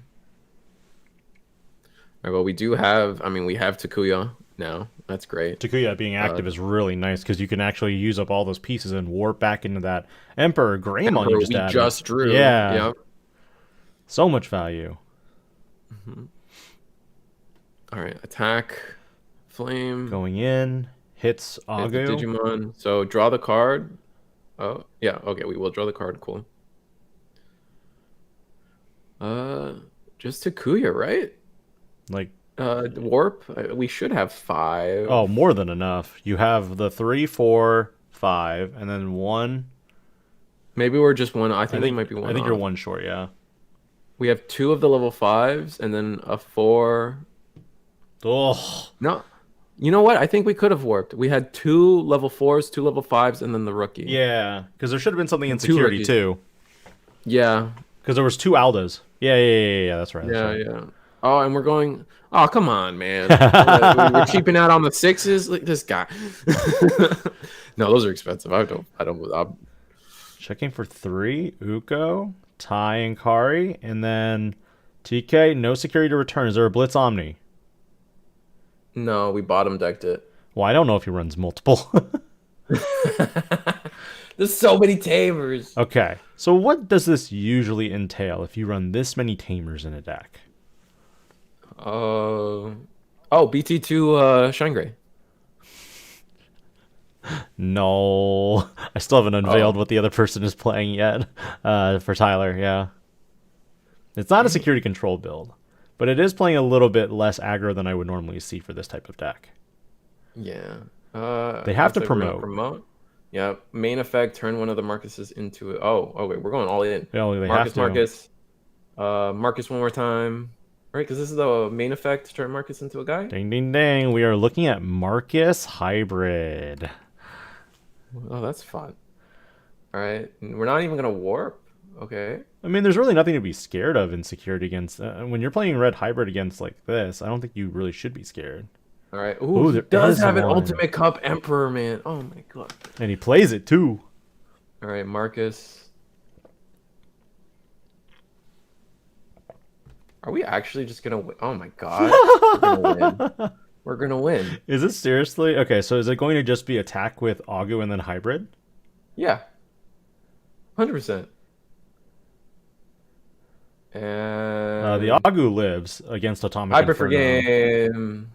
right, well, we do have. I mean, we have Takuya now. That's great. Takuya being active is really nice because you can actually use up all those pieces and warp back into that Emperor Greymon you just we added. just drew. Yeah. Yep. So much value. All right, attack, flame. Going in, hits Hit the Agu. Digimon. So draw the card. Oh, yeah. Okay, we will draw the card. Cool. Just Takuya, right? Like, Warp. We should have 5. oh, more than enough. You have the 3, 4, 5, and then 1. Maybe we're just one. I think we might be one. I think off. you're 1 short, yeah. We have 2 of the level 5s and then a 4. Oh, No. You know what? I think we could have warped. We had 2 level 4s, 2 level 5s, and then the rookie. yeah. Because there should have been something in 2 security, rookies. too. Yeah. Because there was 2 Aldas. Yeah, that's right. Yeah. Oh, and we're going. Oh, come on, man. We're cheaping out on the 6s. Like this guy. No, those are expensive. I'm Checking for 3, Uko, Tai and Kari, and then TK, no security to return. Is there a Blitz Omni? No, we bottom decked it. Well, I don't know if he runs multiple. There's so many tamers. Okay, so what does this usually entail if you run this many tamers in a deck? BT2 Shine Gray. No, I still haven't unveiled what the other person is playing yet. For Tyler, yeah. It's not a security control build, but it is playing a little bit less aggro than I would normally see for this type of deck. Yeah. They have to looks like we're gonna promote. Promote. Yeah. Main effect, turn one of the Marcuses into it. Oh, okay. We're going all in. Yeah, they Marcus, have to. Marcus one more time. Right, because this is the main effect to turn Marcus into a guy. Ding, ding, ding. We are looking at Marcus Hybrid. Oh, that's fun. All right. We're not even going to warp. Okay. I mean, there's really nothing to be scared of in security against. When you're playing Red Hybrid against like this, I don't think you really should be scared. All right. Ooh, there he does is have an one. Ultimate Cup Emperor, man. Oh, my God. And he plays it too. All right, Marcus. Are we actually just going to win? Oh, my God. We're going to win. We're going to win. Is it seriously? Okay, so is it going to just be attack with Agu and then Hybrid? Yeah. 100%. And The Agu lives against Atomic Hybrid for Inferno. game.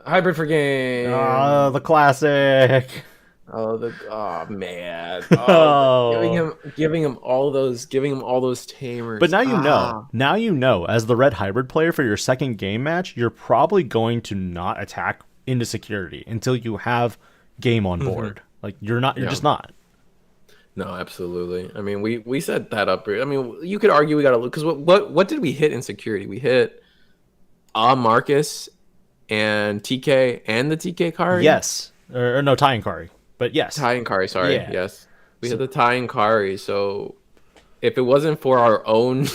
Hybrid for game. The classic. Oh man. Oh. Giving him all those tamers. But now you know. Now you know. As the Red Hybrid player for your second game match, you're probably going to not attack into security until you have game on board. Like you're just not. No, absolutely. I mean, we set that up. I mean, you could argue we got to look because what did we hit in security? We hit Marcus and TK and the TK Kari. Yes, or no, Tai and Kari, but yes, Tai and Kari. Sorry, Yeah. yes, we hit the Tai and Kari. So if it wasn't for our own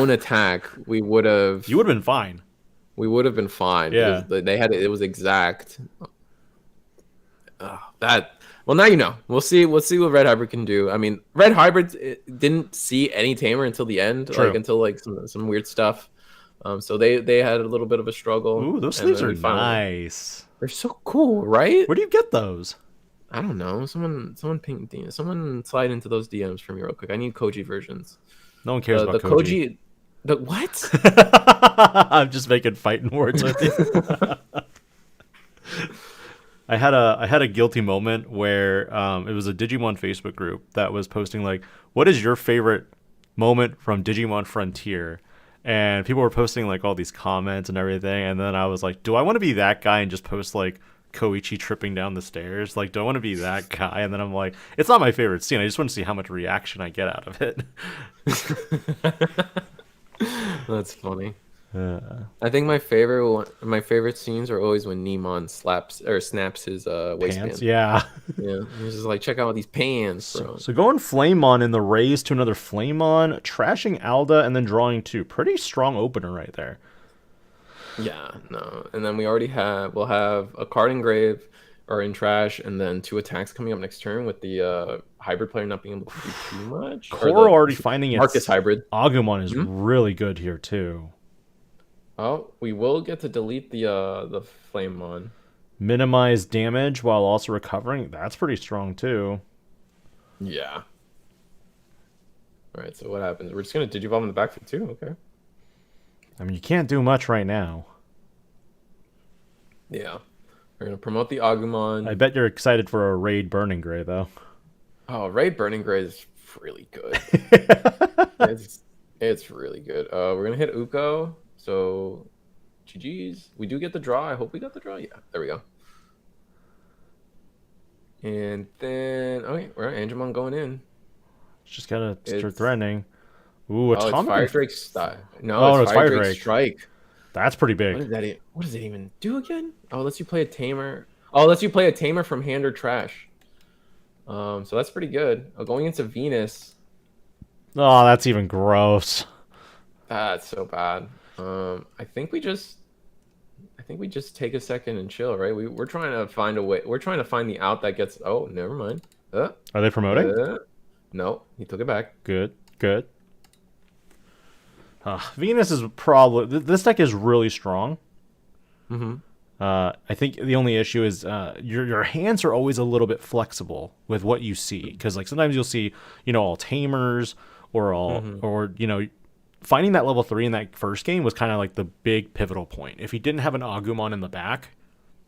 attack, we would have. You would have been fine. We would have been fine. Yeah. They had it was exact. Well, now you know. We'll see what Red Hybrid can do. I mean, Red Hybrid didn't see any tamer until the end, True. until some weird stuff. So they had a little bit of a struggle. Ooh, those sleeves are nice. They're so cool, right? Where do you get those? I don't know. Someone slide into those DMs for me real quick. I need Koji versions. No one cares about the Koji. The what? I'm just making fighting words with you. I had a guilty moment where it was a Digimon Facebook group that was posting like, what is your favorite moment from Digimon Frontier? And people were posting like all these comments and everything, and then I was like, do I want to be that guy and just post like Koichi tripping down the stairs? Like, do I want to be that guy? And then I'm like, it's not my favorite scene. I just want to see how much reaction I get out of it. That's funny. I think my favorite scenes are always when Nemon snaps his waistband. Pants, yeah. Yeah, he's just like, check out these pants, bro. So going Flamemon in the raise to another Flamemon, trashing Alda, and then drawing 2. Pretty strong opener right there. Yeah, no. And then we'll have a card engrave. are in trash, and then 2 attacks coming up next turn with the hybrid player not being able to do too much. Core already finding its Marcus hybrid. Agumon is really good here too. Oh, we will get to delete the Flamemon. Minimize damage while also recovering. That's pretty strong too. Yeah. All right, so what happens? We're just gonna Digivolve in the backfield too. Okay. I mean, you can't do much right now. Yeah. We're gonna promote the Agumon. I bet you're excited for a raid Burning Gray though. Oh, Raid Burning Gray is really good. it's really good. We're gonna hit Uko. So, GG's. We do get the draw. I hope we got the draw. Yeah, there we go. And then, okay, we're Angemon going in. Just gotta start threatening. Ooh, Atomic. It's Fire Drake style. No, it's Fire Drake Strike. That's pretty big. What does it even do again? Oh, it lets you play a Tamer. Oh, it lets you play a Tamer from hand or trash. So that's pretty good. Going into Venus. Oh, that's even gross. That's so bad. I think we just take a second and chill, right? We're trying to find a way. We're trying to find the out that gets. Oh, never mind. Are they promoting? No, he took it back. Good. Venus is probably this deck is really strong. I think the only issue is your hands are always a little bit flexible with what you see, because like sometimes you'll see all tamers or all or finding that level 3 in that first game was kind of like the big pivotal point. If he didn't have an Agumon in the back,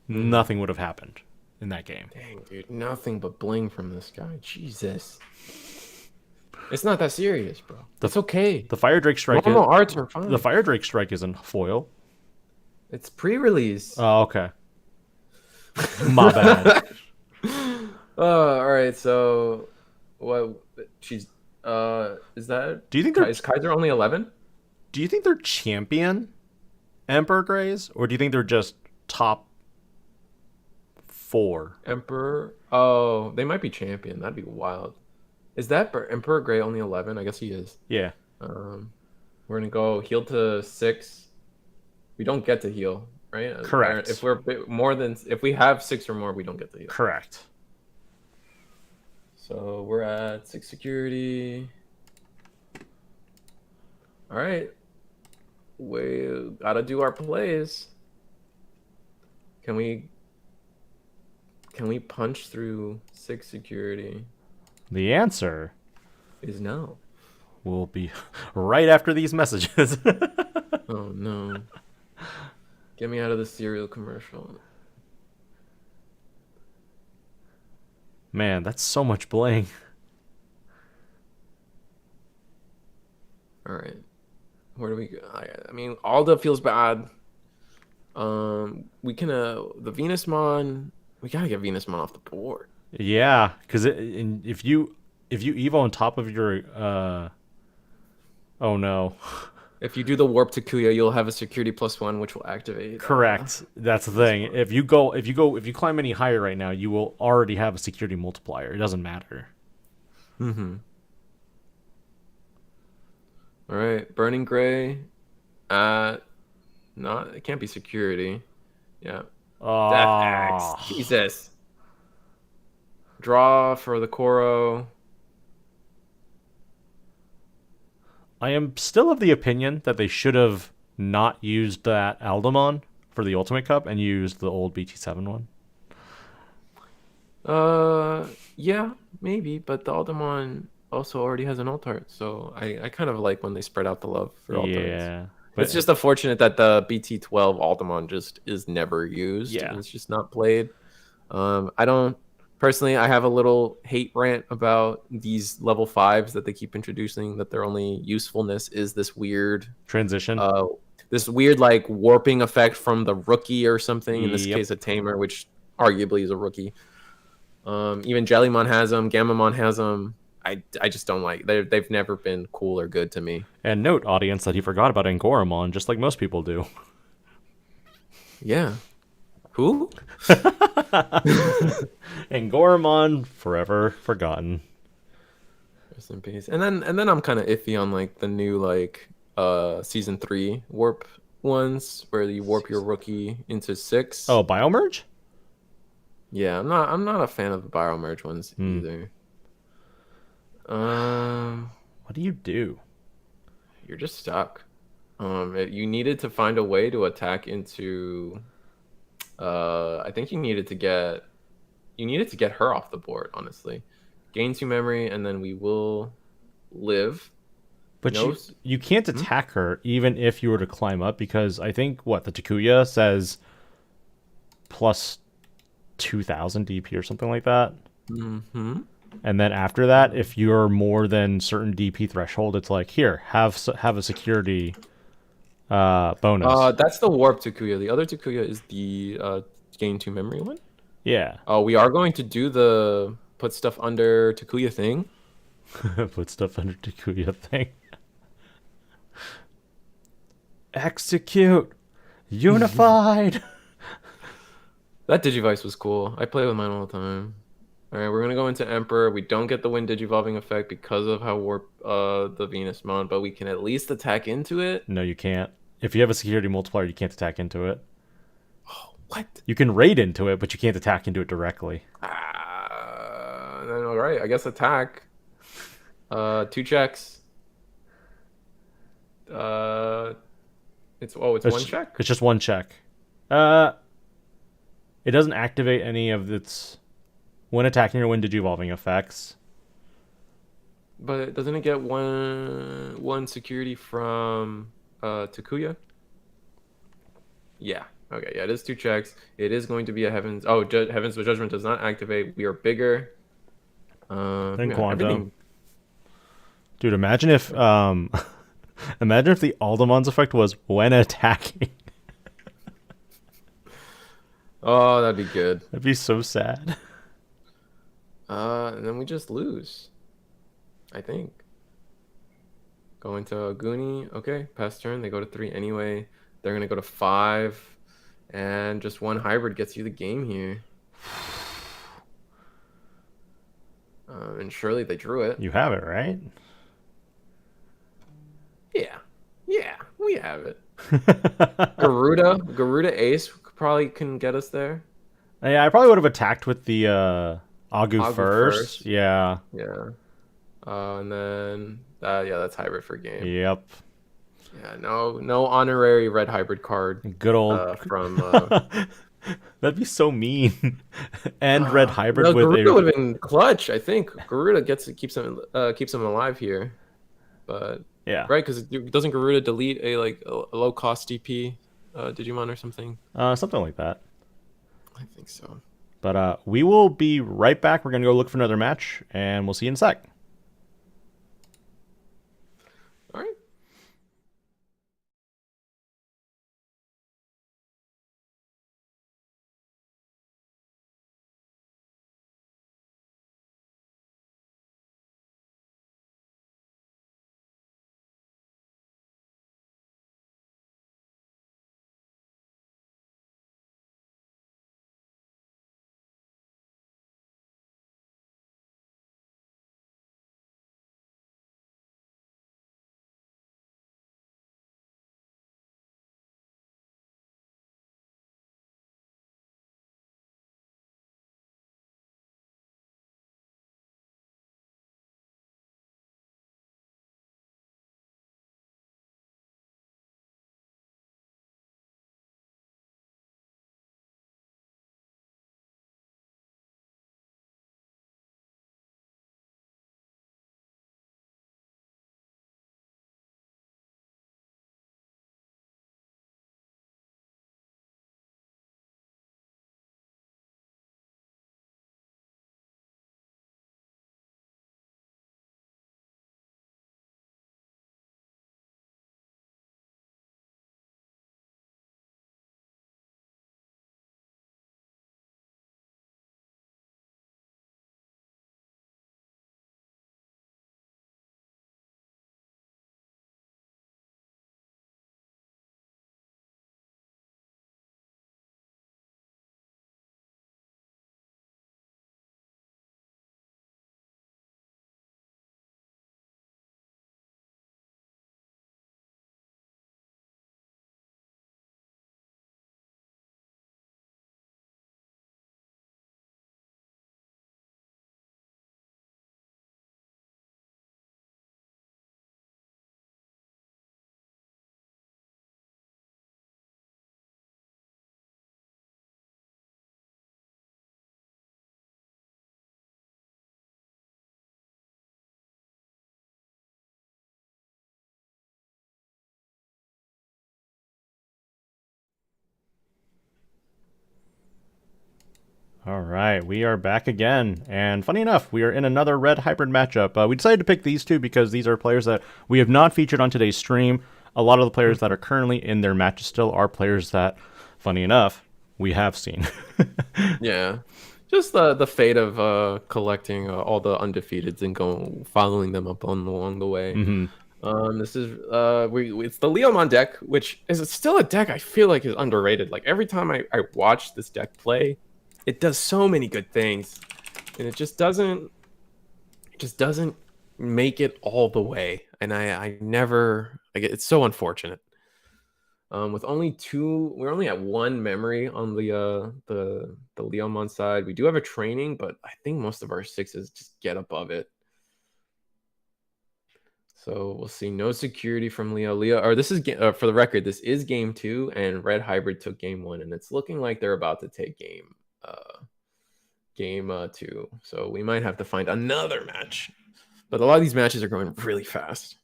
nothing would have happened in that game. Dang, dude, nothing but bling from this guy. Jesus. It's not that serious, bro. It's okay. The Fire Drake Strike. Normal arts are fine. The Fire Drake Strike isn't foil. It's pre-release. Oh, okay. My bad. All right. So, what? She's. Is that? Do you think is Kaiser only 11? Do you think they're champion Emperor Greys, or do you think they're just top 4? Emperor. Oh, they might be champion. That'd be wild. Is that Emperor Grey only 11? I guess he is. Yeah. We're gonna go heal to 6. We don't get to heal, right? Correct. If we're if we have 6 or more, we don't get to heal. Correct. So we're at 6 security. All right. We gotta do our plays. Can we punch through 6 security? The answer is no. Will be right after these messages. Oh no. Get me out of the cereal commercial. Man, that's so much bling. All right. Where do we go? I mean, Alda feels bad. We can the Venusmon. We gotta get Venusmon off the board. Yeah, because if you evo on top of your oh no. If you do the warp to Kuya, you'll have a security +1, which will activate. Correct. That's the thing. If you climb any higher right now, you will already have a security multiplier. It doesn't matter. All right, Burning Gray. It can't be security. Yeah. Death Axe. Jesus. Draw for the Koro. I am still of the opinion that they should have not used that Aldemon for the Ultimate Cup and used the old BT7 one. Yeah, maybe, but the Aldemon also already has an alt art, so I kind of like when they spread out the love for alt arts. Yeah. But it's just unfortunate that the BT12 Aldemon just is never used. Yeah. It's just not played. Personally, I have a little hate rant about these level 5s that they keep introducing, that their only usefulness is this weird transition. This weird like warping effect from the rookie or something. In this Yep. case, a Tamer, which arguably is a rookie. Even Jellymon has them. Gammamon has them. I just don't like. They've never been cool or good to me. And note, audience, that he forgot about Angoramon, just like most people do. Yeah. Who? Angoramon, forever forgotten. Rest in peace. And then I'm kind of iffy on like the new like season 3 warp ones where you warp your rookie into 6. Oh, Biomerge? Yeah, I'm not a fan of the Bio Merge ones Hmm. either. Um, What do you do? you're just stuck. You needed to find a way to attack into. I think you needed to get her off the board. Honestly, gain 2 memory, and then we will live. But No. you can't Hmm? attack her even if you were to climb up because I think what the Takuya says plus 2,000 DP or something like that. Mm-hmm. And then after that, if you're more than certain DP threshold, it's like here have a security bonus. That's the warp Takuya. The other Takuya is the gain 2 memory one. Yeah, Oh, we are going to do the put stuff under Takuya thing. put stuff under Takuya thing. Execute, unified. That Digivice was cool. I play with mine all the time. All right, we're gonna go into Emperor. We don't get the Wind Digivolving effect because of how warp the Venusmon, but we can at least attack into it. No, you can't. If you have a security multiplier, you can't attack into it. Oh, what? You can raid into it, but you can't attack into it directly. Then, all right. I guess attack. 2 checks. Uh, it's one check. It's just one check. It doesn't activate any of its when attacking or when digivolving effects. But doesn't it get one security from Takuya? Yeah. Okay. Yeah, it is 2 checks. It is going to be a Heavens. Oh, Heavens of Judgment does not activate. We are bigger. Then Yeah, Quantum. everything. Dude, imagine if imagine if the Aldemon's effect was when attacking. Oh, that'd be good. That'd be so sad. And then we just lose. I think. Go into Goonie. Okay, pass turn. They go to 3 anyway. They're gonna go to 5, and just one hybrid gets you the game here. And surely they drew it. You have it, right? Yeah, yeah, we have it. Garuda Ace probably can get us there. Yeah, I probably would have attacked with the Agu first. first. Yeah. Yeah. And then yeah, that's hybrid for game. Yep. Yeah, no honorary red hybrid card. Good old From That'd be so mean. And red hybrid no, with Garuda a would have been clutch. I think Garuda keeps him alive here, but yeah. right, because doesn't Garuda delete a low cost DP Digimon or something? Something like that. I think so. But we will be right back. We're gonna go look for another match, and we'll see you in a sec. All right. All right, we are back again, and funny enough, we are in another red hybrid matchup. We decided to pick these two because these are players that we have not featured on today's stream. A lot of the players that are currently in their matches still are players that, funny enough, we have seen. Yeah, just the fate of collecting all the undefeateds and going following them up along the way. This is it's the Leomon deck, which is still a deck I feel like is underrated. Like every time I watch this deck play, it does so many good things, and it just doesn't make it all the way. And I never it's so unfortunate. With only two, we're only at one memory on the Leomon side. We do have a training, but I think most of our sixes just get above it. So we'll see. No security from Leo. Or this is for the record. This is game 2, and Red Hybrid took game 1, and it's looking like they're about to take game 2. So we might have to find another match. But a lot of these matches are going really fast.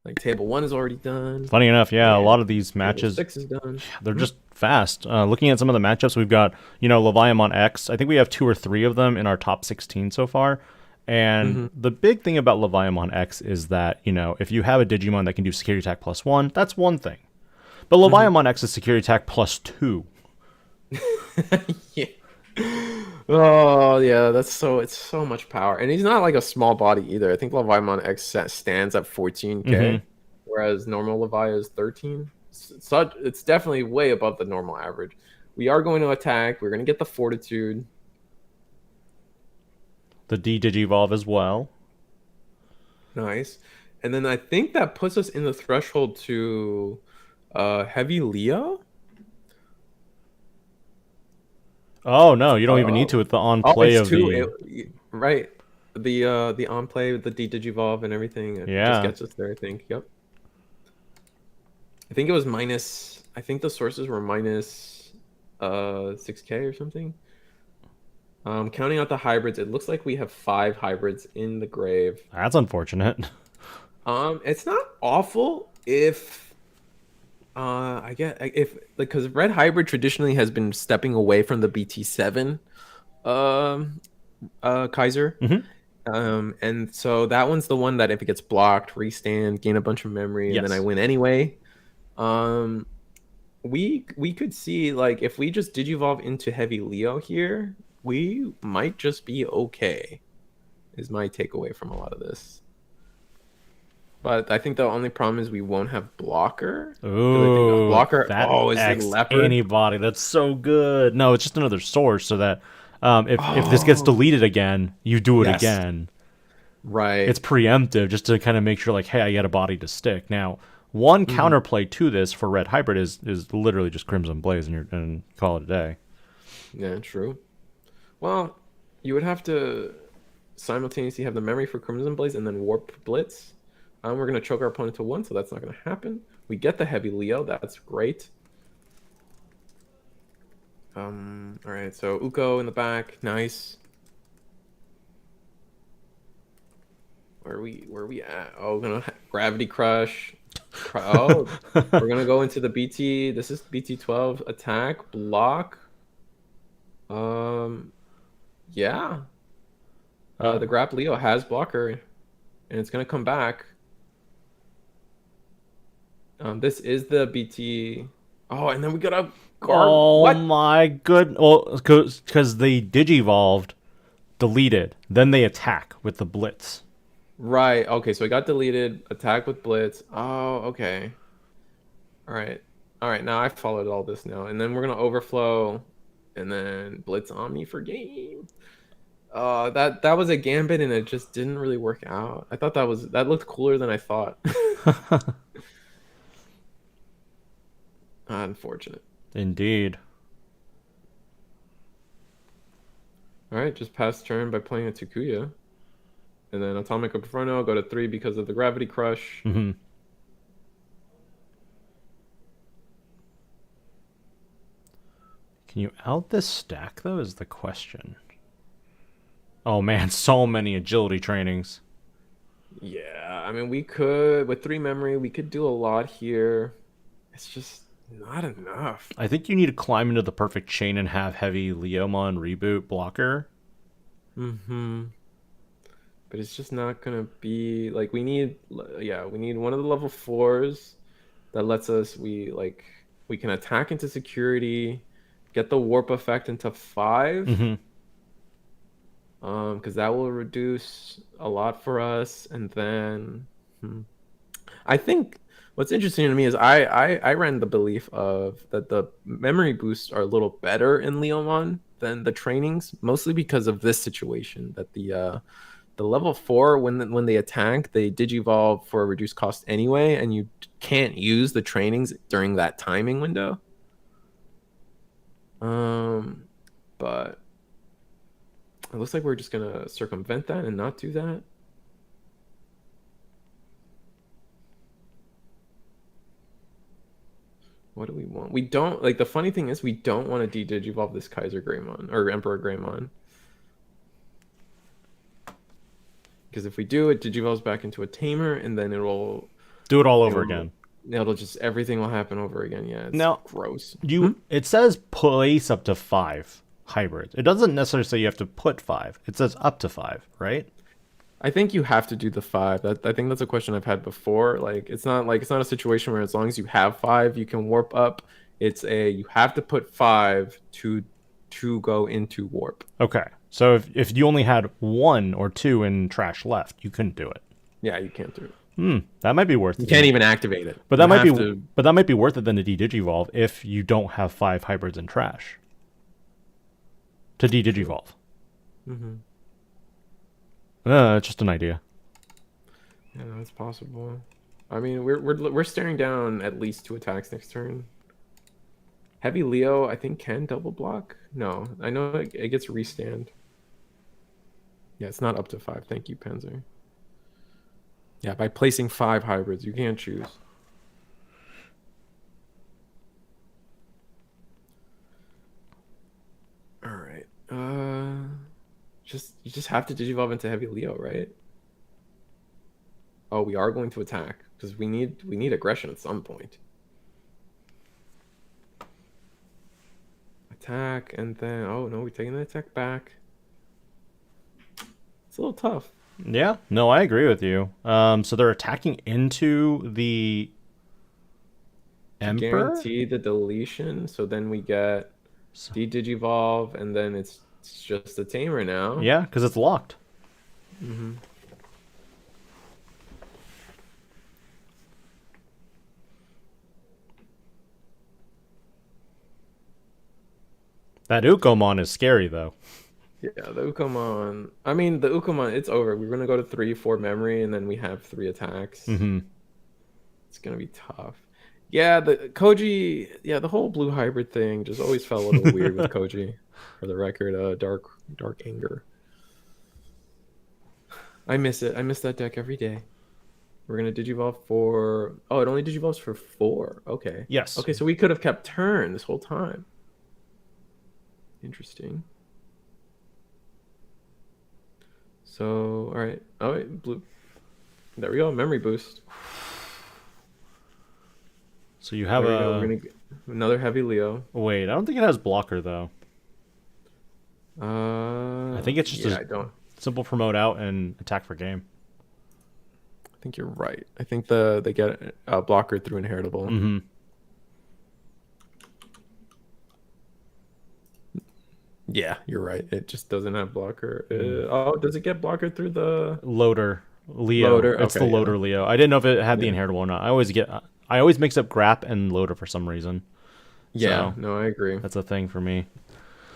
Like table 1 is already done. Funny enough, yeah, a lot of these matches, 6 is done. They're just fast. Looking at some of the matchups, we've got, Leviamon X. I think we have 2 or 3 of them in our top 16 so far. And the big thing about Leviamon X is that, if you have a Digimon that can do security attack +1, that's one thing. But Leviamon X is security attack +2. Yeah. Oh yeah, it's so much power, and he's not like a small body either. I think Leviamon X stands at 14k, whereas normal Levi is 13. It's definitely way above the normal average. We are going to attack. We're going to get the Fortitude, the Digivolve as well. Nice, and then I think that puts us in the threshold to heavy Leo. Oh no, you don't even need to with the on-play of right. The on-play with the Digivolve and everything. It just gets us there, I think. Yep. I think it was minus. I think the sources were minus 6k or something. Counting out the hybrids, it looks like we have 5 hybrids in the grave. That's unfortunate. It's not awful if because Red Hybrid traditionally has been stepping away from the BT7 Kaiser. And so that one's the one that if it gets blocked, restand, gain a bunch of memory, and then I win anyway. We could see, like, if we just Digivolve into Heavy Leo here, we might just be okay, is my takeaway from a lot of this. But I think the only problem is we won't have blocker. Ooh, blocker. Is it leopard? Antibody. That's so good. No, it's just another source so that if this gets deleted again, you do it again. Right. It's preemptive just to kind of make sure, like, hey, I get a body to stick. Now, one counterplay to this for Red Hybrid is literally just Crimson Blaze and call it a day. Yeah, true. Well, you would have to simultaneously have the memory for Crimson Blaze and then Warp Blitz. We're going to choke our opponent to 1, so that's not going to happen. We get the Heavy Leo. That's great. All right, so Uko in the back. Nice. Where are we at? Oh, we're going to Gravity Crush. Oh, we're going to go into the BT. This is BT12 attack. Block. Yeah. The Grap Leo has blocker, and it's going to come back. This is the BT. Oh, and then we got a guard. Oh my goodness! Well, because they Digivolved, deleted, then they attack with the Blitz. Right. Okay. So it got deleted. Attack with Blitz. Oh. Okay. All right. Now I followed all this now, and then we're gonna overflow, and then Blitz Omni for game. That was a gambit, and it just didn't really work out. I thought that looked cooler than I thought. Unfortunate. Indeed. All right, just pass turn by playing a Takuya. And then Atomic Inferno, go to 3 because of the Gravity Crush. Can you out this stack, though, is the question. Oh, man, so many agility trainings. Yeah, I mean, we could, with 3 memory, we could do a lot here. It's just, Not enough. I think you need to climb into the perfect chain and have heavy Leomon reboot blocker. Mm-hmm. But it's just not gonna be like we need one of the level 4s that lets us we can attack into security, get the warp effect into 5. Mm-hmm. Because that will reduce a lot for us. And then I think what's interesting to me is I ran the belief of that the memory boosts are a little better in Leomon than the trainings, mostly because of this situation that the level 4 when they attack they digivolve for a reduced cost anyway, and you can't use the trainings during that timing window. But it looks like we're just gonna circumvent that and not do that. What do we want? We don't like the funny thing is we don't want to de-digivolve this Kaiser Greymon or Emperor Greymon. Because if we do, it digivolves back into a tamer and then it'll do it all over again. It'll just everything will happen over again. Yeah, it's now, gross. It says place up to 5 hybrids. It doesn't necessarily say you have to put 5. It says up to 5, right? I think you have to do the 5. I think that's a question I've had before. Like it's not a situation where as long as you have 5, you can warp up. You have to put 5 to go into warp. Okay. So if you only had 1 or 2 in trash left, you couldn't do it. Yeah, you can't do it. That might be worth it. You can't even activate it. But that might be worth it then to de-digivolve if you don't have 5 hybrids in trash. To de-digivolve. Mm-hmm. It's just an idea. Yeah, that's possible. I mean, we're staring down at least 2 attacks next turn. Heavy Leo, I think, can double block. No, I know it gets restand. Yeah, it's not up to 5. Thank you, Panzer. Yeah, by placing 5 hybrids, you can't choose. All right. You just have to digivolve into Heavy Leo, right? Oh, we are going to attack because we need aggression at some point. Attack and then oh no, we're taking the attack back. It's a little tough. Yeah, no, I agree with you. So they're attacking into the Emperor? Guarantee the deletion, so then we get de-digivolve, and then it's just a tamer now. Yeah, because it's locked. Mm-hmm. That Ukomon is scary, though. Yeah, the Ukomon. I mean, the Ukomon, it's over. We're going to go to 3-4 memory, and then we have 3 attacks. Mm-hmm. It's going to be tough. Yeah, the Koji, the whole blue hybrid thing just always felt a little weird with Koji. For the record, dark anger. I miss it. I miss that deck every day. We're going to digivolve for... Oh, it only digivolves for 4. Okay. Yes. Okay, so we could have kept turn this whole time. Interesting. So, all right. Oh, wait, blue. There we go. Memory boost. So you have We're gonna get another Heavy Leo. Wait, I don't think it has blocker, though. I think it's just I don't. Simple promote out and attack for game. I think you're right. I think they get a blocker through inheritable. Mm-hmm. Yeah, you're right. It just doesn't have blocker. Does it get blocker through the loader Leo? It's the loader Leo. I didn't know if it had the inheritable or not. I always mix up Grap and loader for some reason. Yeah, so, no, I agree. That's a thing for me.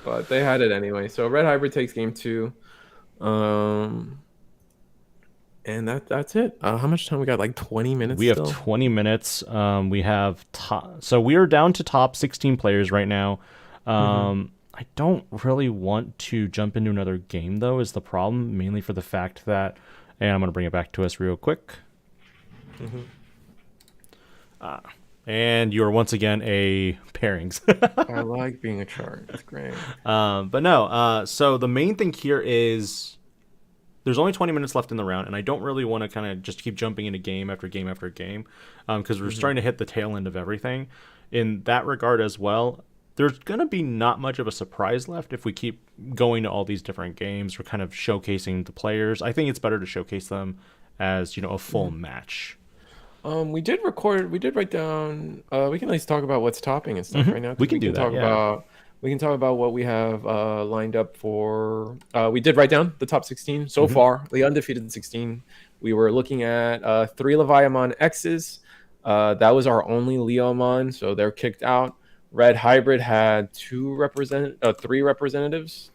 But they had it anyway. So red hybrid takes game 2. And that's it. How much time we got? Like 20 minutes. We have 20 minutes. We have so we are down to top 16 players right now. I don't really want to jump into another game, though, is the problem, mainly for the fact that, and I'm going to bring it back to us real quick. And you are once again a pairings. I like being a chart. It's great. But no, so the main thing here is there's only 20 minutes left in the round, and I don't really want to kind of just keep jumping into game after game after game because we're starting to hit the tail end of everything. in that regard as well, there's going to be not much of a surprise left if we keep going to all these different games. We're kind of showcasing the players. I think it's better to showcase them as, a full match. We did write down, we can at least talk about what's topping and stuff right now. We can do that, talk yeah. about We can talk about what we have lined up for. We did write down the top 16 so far, the undefeated 16. We were looking at 3 Leviamon X's. That was our only Leomon, so they're kicked out. Red Hybrid had 3 representatives.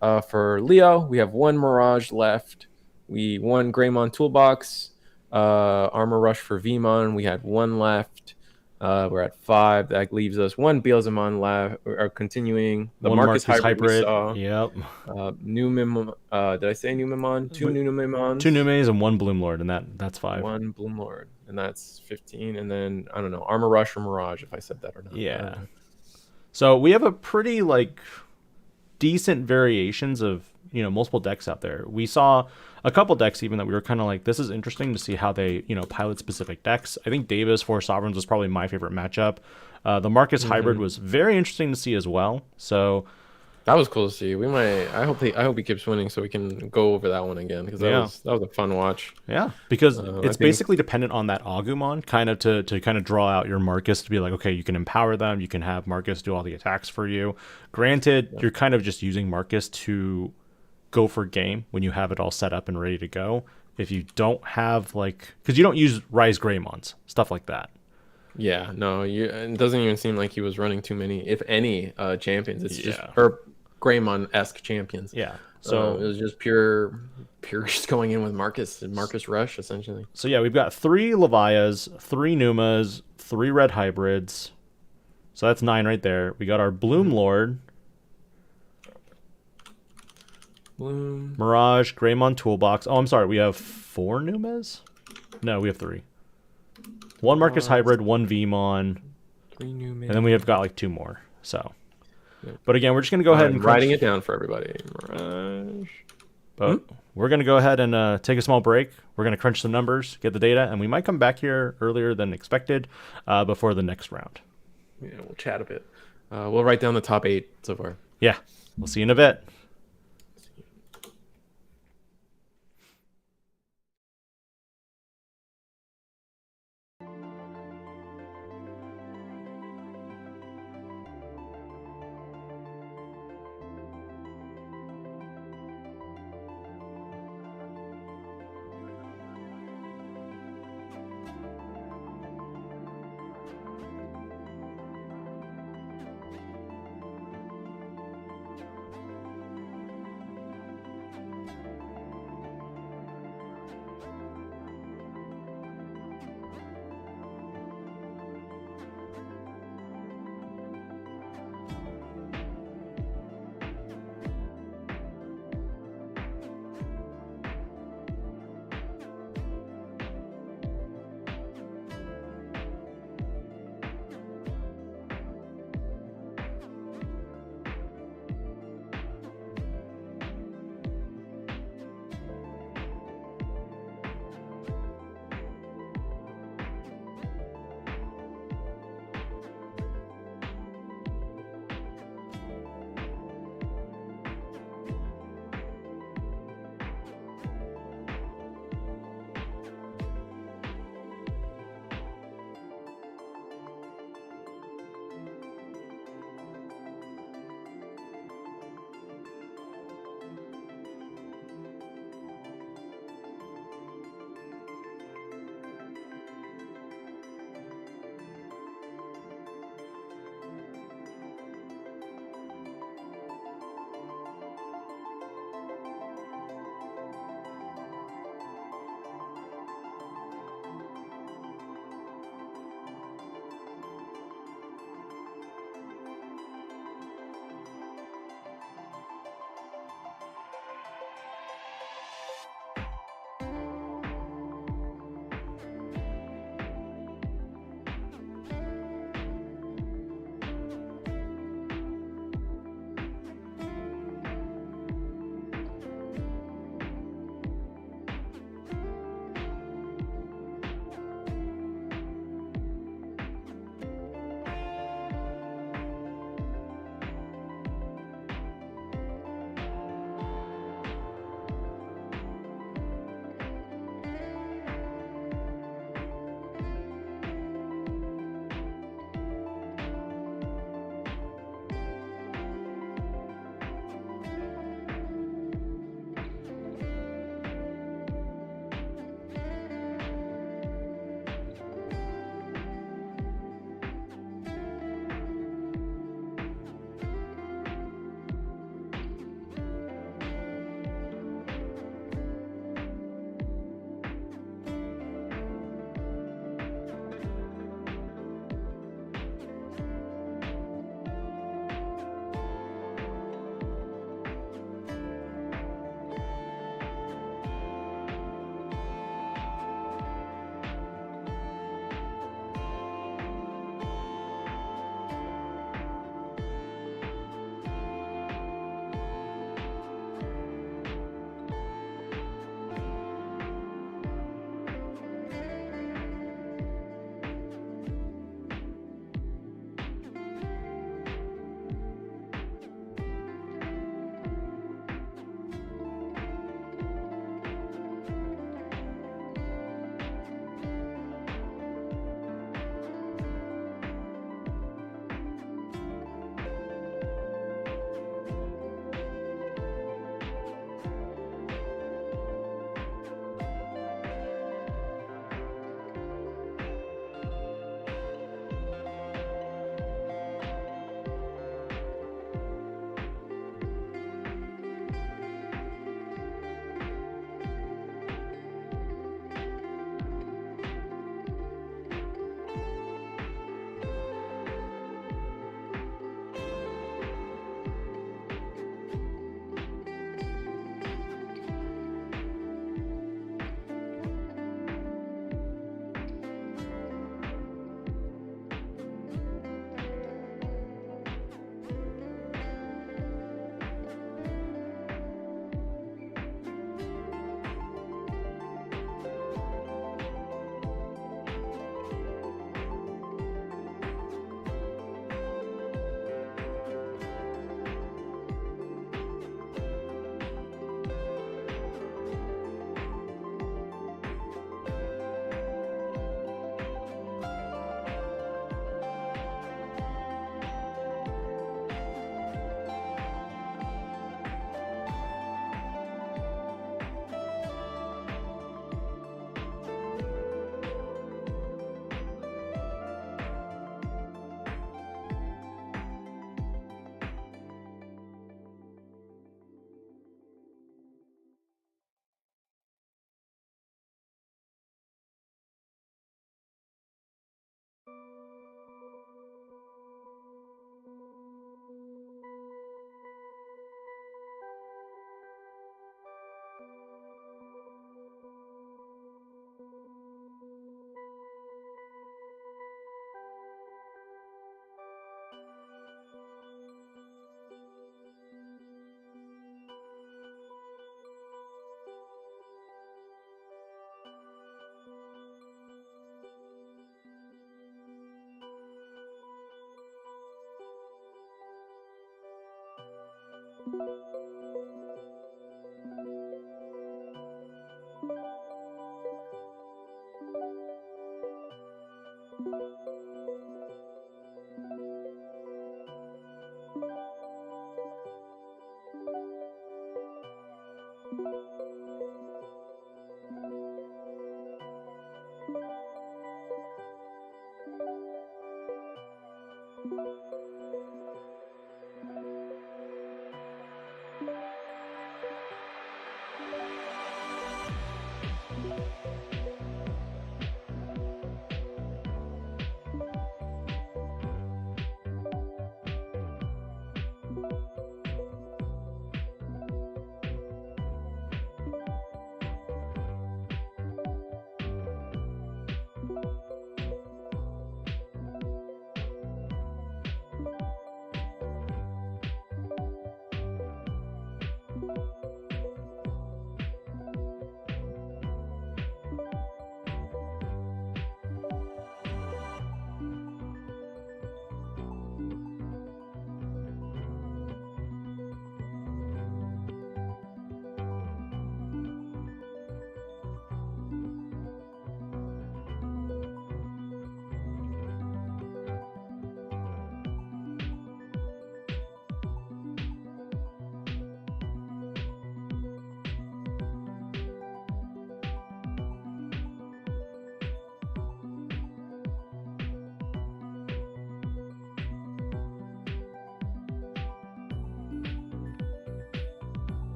For Leo, we have 1 Mirage left. We 1 Greymon Toolbox. Armor Rush for Veemon, we had 1 left. We're at 5. That leaves us 1 Beelzemon left. Are continuing the Marcus Hybrid. We saw. Yep. Numemon. Did I say Numemon? 2 Numemons. 2 Numes and 1 Bloomlord, and that's 5. 1 Bloomlord, and that's 15. And then I don't know, Armor Rush or Mirage, if I said that or not. Yeah. So we have a pretty decent variations of multiple decks out there. We saw a couple decks even that we were kind of like, this is interesting to see how they pilot specific decks. I think Davis for Sovereigns was probably my favorite matchup. The Marcus Hybrid was very interesting to see as well. So that was cool to see. I hope he keeps winning so we can go over that one again, because that was a fun watch. Yeah, because it's basically dependent on that Agumon kind of to kind of draw out your Marcus to be like, okay, you can empower them, you can have Marcus do all the attacks for you. Granted, you're kind of just using Marcus to go for game when you have it all set up and ready to go. If you don't have because you don't use Rise Greymons, stuff like that. Yeah, no, it doesn't even seem like he was running too many, if any, champions. It's just Greymon-esque champions. Yeah. So it was just pure just going in with Marcus Rush, essentially. So yeah, we've got 3 Levias, 3 Numas, 3 Red Hybrids. So that's 9 right there. We got our Bloomlord, Mirage, Greymon Toolbox. Oh, I'm sorry. We have 4 Numas? No, we have 3. 1 Marcus Hybrid, 1 Veemon, 3 Numas. And then we have got 2 more. So, but again, we're just gonna go ahead and writing it down for everybody. Mirage. But we're gonna go ahead and take a small break. We're gonna crunch some numbers, get the data, and we might come back here earlier than expected before the next round. Yeah, we'll chat a bit. We'll write down the top 8 so far. Yeah, we'll see you in a bit.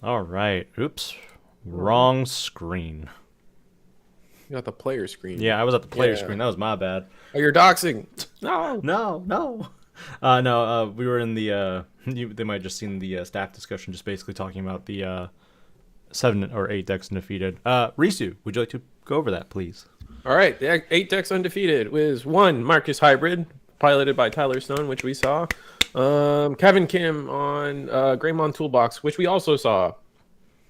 All right. Oops. Wrong screen. You got the player screen. Yeah, I was at the player Yeah. screen. That was my bad. Oh, you're doxing. No. No. We were in the. They might have just seen the staff discussion, just basically talking about the 7 or 8 decks undefeated. Risu, would you like to go over that, please? All right, the 8 decks undefeated with 1 Marcus Hybrid, piloted by Tyler Stone, which we saw. Kevin Kim on Greymon Toolbox, which we also saw.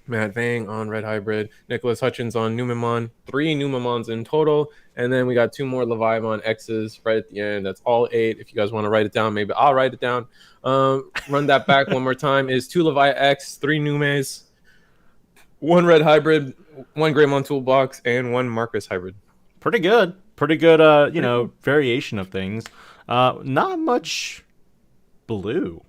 Matt Vang on Red Hybrid, Nicholas Hutchins on Numemon, 3 Numemons in total, and then we got 2 more Leviamon X's right at the end. That's all 8. If you guys want to write it down, maybe I'll write it down. Run that back one more time. Is 2 Levi X, 3 Numes, 1 Red Hybrid, 1 Greymon Toolbox, and 1 Marcus Hybrid. Pretty good, variation of things. Not much blue,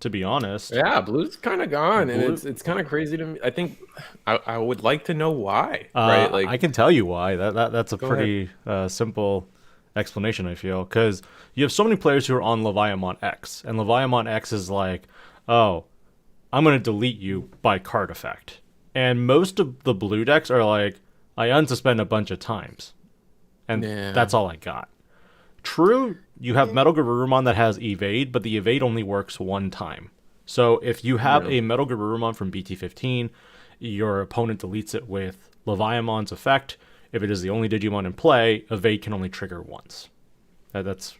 to be honest. Yeah, blue's kind of gone, and it's kind of crazy to me. I think I would like to know why. Right? I can tell you why. That's a pretty simple explanation, I feel, because you have so many players who are on Leviamon X, and Leviamon X is like, oh, I'm gonna delete you by card effect, and most of the blue decks are like, I unsuspend a bunch of times, and that's all I got. True, you have Metal Garurumon that has evade, but the evade only works one time. So if you have a Metal Garurumon from BT15, your opponent deletes it with Leviamon's effect. If it is the only Digimon in play, evade can only trigger once. That's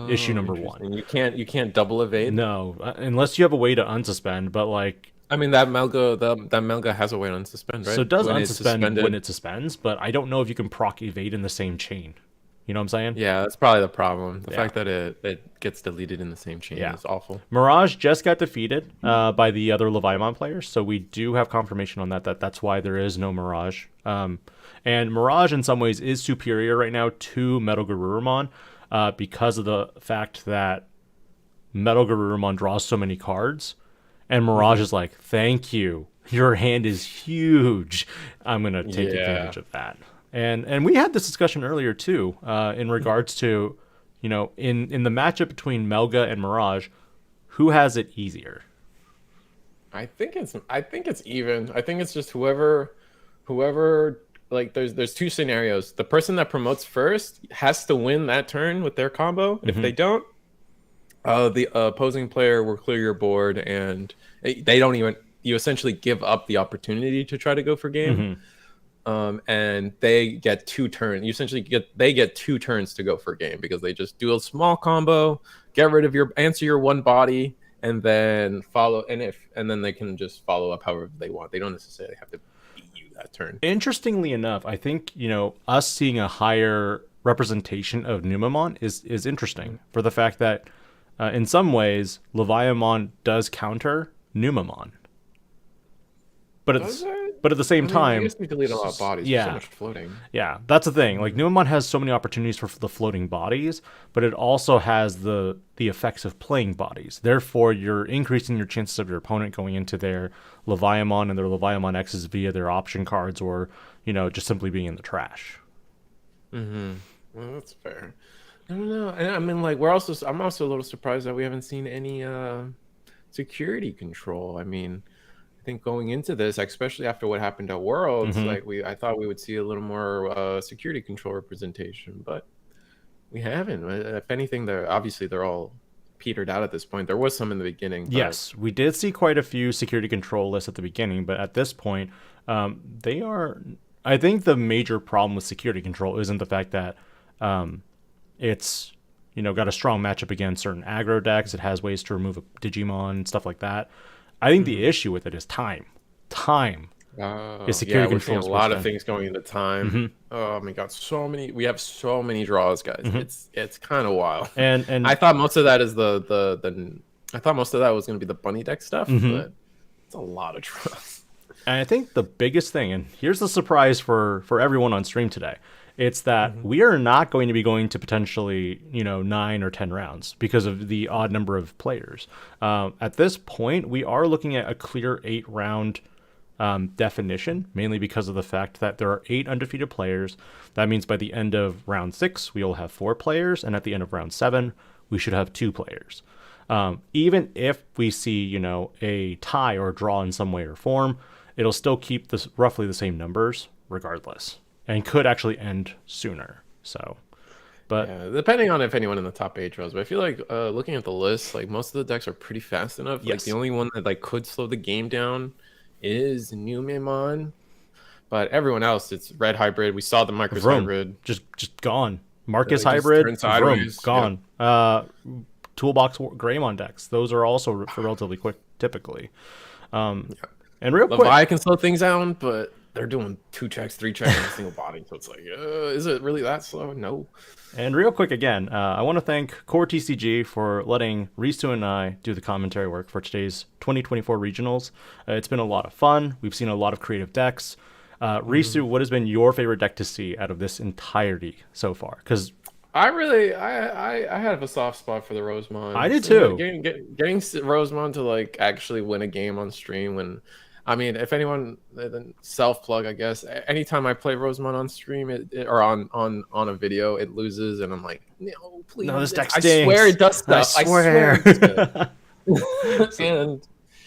issue number 1. You can't double evade. No, unless you have a way to unsuspend. But like, I mean, that Melga has a way to unsuspend, right? So it does unsuspend when it suspends, but I don't know if you can proc evade in the same chain. You know what I'm saying? Yeah, that's probably the problem. The fact that it gets deleted in the same chain is awful. Mirage just got defeated by the other Leviamon players, so we do have confirmation on that that's why there is no Mirage. And Mirage, in some ways, is superior right now to Metal Garurumon because of the fact that Metal Garurumon draws so many cards, and Mirage is like, thank you. Your hand is huge. I'm going to take advantage of that. And we had this discussion earlier too, in regards to, in the matchup between Melga and Mirage, who has it easier? I think it's even. I think it's just whoever like there's 2 scenarios. The person that promotes first has to win that turn with their combo. If they don't, the opposing player will clear your board, and they don't even. You essentially give up the opportunity to try to go for game. And they get 2 turns. You essentially get 2 turns to go for a game because they just do a small combo, get rid of answer your 1 body, and then follow. And then they can just follow up however they want. They don't necessarily have to beat you that turn. Interestingly enough, I think us seeing a higher representation of Numemon is interesting for the fact that in some ways Leviamon does counter Numemon, but at the same time, you delete a lot of bodies. So much floating. Yeah, that's the thing. Like Numemon has so many opportunities for the floating bodies, but it also has the effects of playing bodies. Therefore, you're increasing your chances of your opponent going into their Leviamon and their Leviamon X's via their option cards, or just simply being in the trash. Well, that's fair. I don't know. And I mean, like, I'm also a little surprised that we haven't seen any security control. I mean, I think going into this, especially after what happened at Worlds, I thought we would see a little more security control representation, but we haven't. If anything, they're all petered out at this point. There was some in the beginning. But... Yes, we did see quite a few security control lists at the beginning, but at this point, they are. I think the major problem with security control isn't the fact that it's got a strong matchup against certain aggro decks. It has ways to remove a Digimon, stuff like that. I think the issue with it is time. Is security control. A lot of things going into time. Oh my god, we have so many draws, guys. It's kind of wild. And I thought most of that is I thought most of that was going to be the bunny deck stuff, but it's a lot of draws. And I think the biggest thing, and here's the surprise for everyone on stream today, it's that we are not going to be going to potentially 9 or 10 rounds because of the odd number of players. At this point, we are looking at a clear 8-round definition, mainly because of the fact that there are 8 undefeated players. That means by the end of round 6, we will have 4 players, and at the end of round 7, we should have 2 players. Even if we see, a tie or a draw in some way or form, it'll still keep this roughly the same numbers regardless, and could actually end sooner. So, but yeah, depending on if anyone in the top 8 draws, but I feel like looking at the list, like most of the decks are pretty fast enough. Like yes. the only one that like could slow the game down is Numemon, but everyone else, it's red hybrid. We saw the Marcus hybrid just gone. Marcus just hybrid, turned sideways. gone. Toolbox Greymon decks. Those are also relatively quick, typically. And real quick, Levi can slow things down, but they're doing 2 checks, 3 checks in a single body. So it's like, is it really that slow? No. And real quick again, I want to thank CoreTCG for letting Ristu and I do the commentary work for today's 2024 regionals. It's been a lot of fun. We've seen a lot of creative decks. Ristu, what has been your favorite deck to see out of this entirety so far? Because I have a soft spot for the Rosemon. I did too. Getting Rosemon to like actually win a game on stream when, I mean, if anyone self plug, I guess anytime I play Rosemon on stream or on a video, it loses, and I'm like, no, please, no, this deck I stinks. swear it does stuff. I swear. And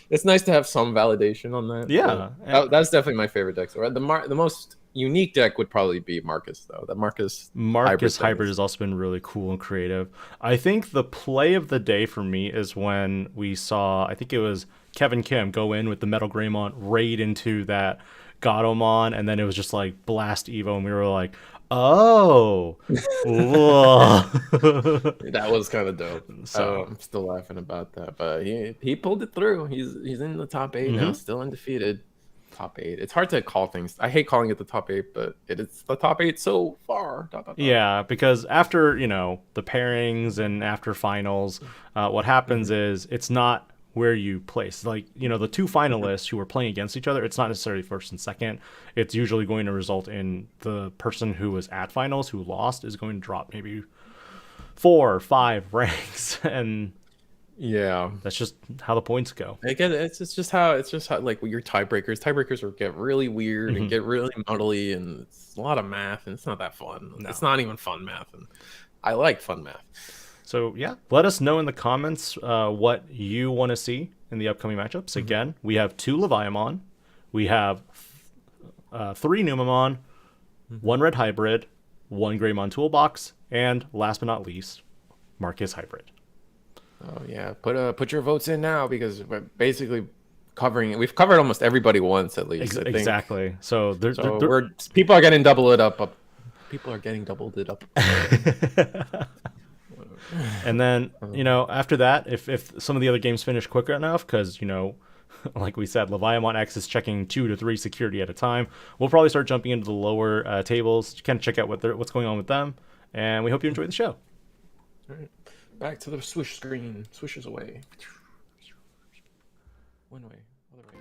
it's nice to have some validation on that. Yeah, that's definitely my favorite deck. So the most unique deck would probably be Marcus, though. The Marcus hybrid has also been really cool and creative. I think the play of the day for me is when we saw, I think it was Kevin Kim go in with the Metal Greymon, raid into that Gatomon, and then it was just like blast Evo, and we were like, oh, that was kind of dope. So I'm still laughing about that, but he pulled it through. He's in the top 8 now, still undefeated. Top 8. It's hard to call things. I hate calling it the top 8, but it's the top 8 so far. Yeah, because after the pairings and after finals, what happens is it's not where you place. Like, the 2 finalists who are playing against each other, it's not necessarily first and second. It's usually going to result in the person who was at finals who lost is going to drop maybe 4 or 5 ranks, and yeah, that's just how the points go. Again, it's just how like your tiebreakers get really weird and get really muddly, and it's a lot of math, and it's not that fun. No. It's not even fun math, and I like fun math. So yeah, let us know in the comments what you want to see in the upcoming matchups. Again, we have 2 Leviamon, we have 3 Numemon, 1 red hybrid, 1 Greymon toolbox, and last but not least, Marcus hybrid. Oh yeah, put your votes in now, because we're basically we've covered almost everybody once at least. Exactly. So people are getting doubled it up. People are getting doubled it up. And then, after that, if some of the other games finish quicker enough, because, like we said, Leviamon X is checking 2 to 3 security at a time, we'll probably start jumping into the lower tables to kind of check out what's going on with them. And we hope you enjoy the show. All right. Back to the swish screen. Swishes away. One way, other way.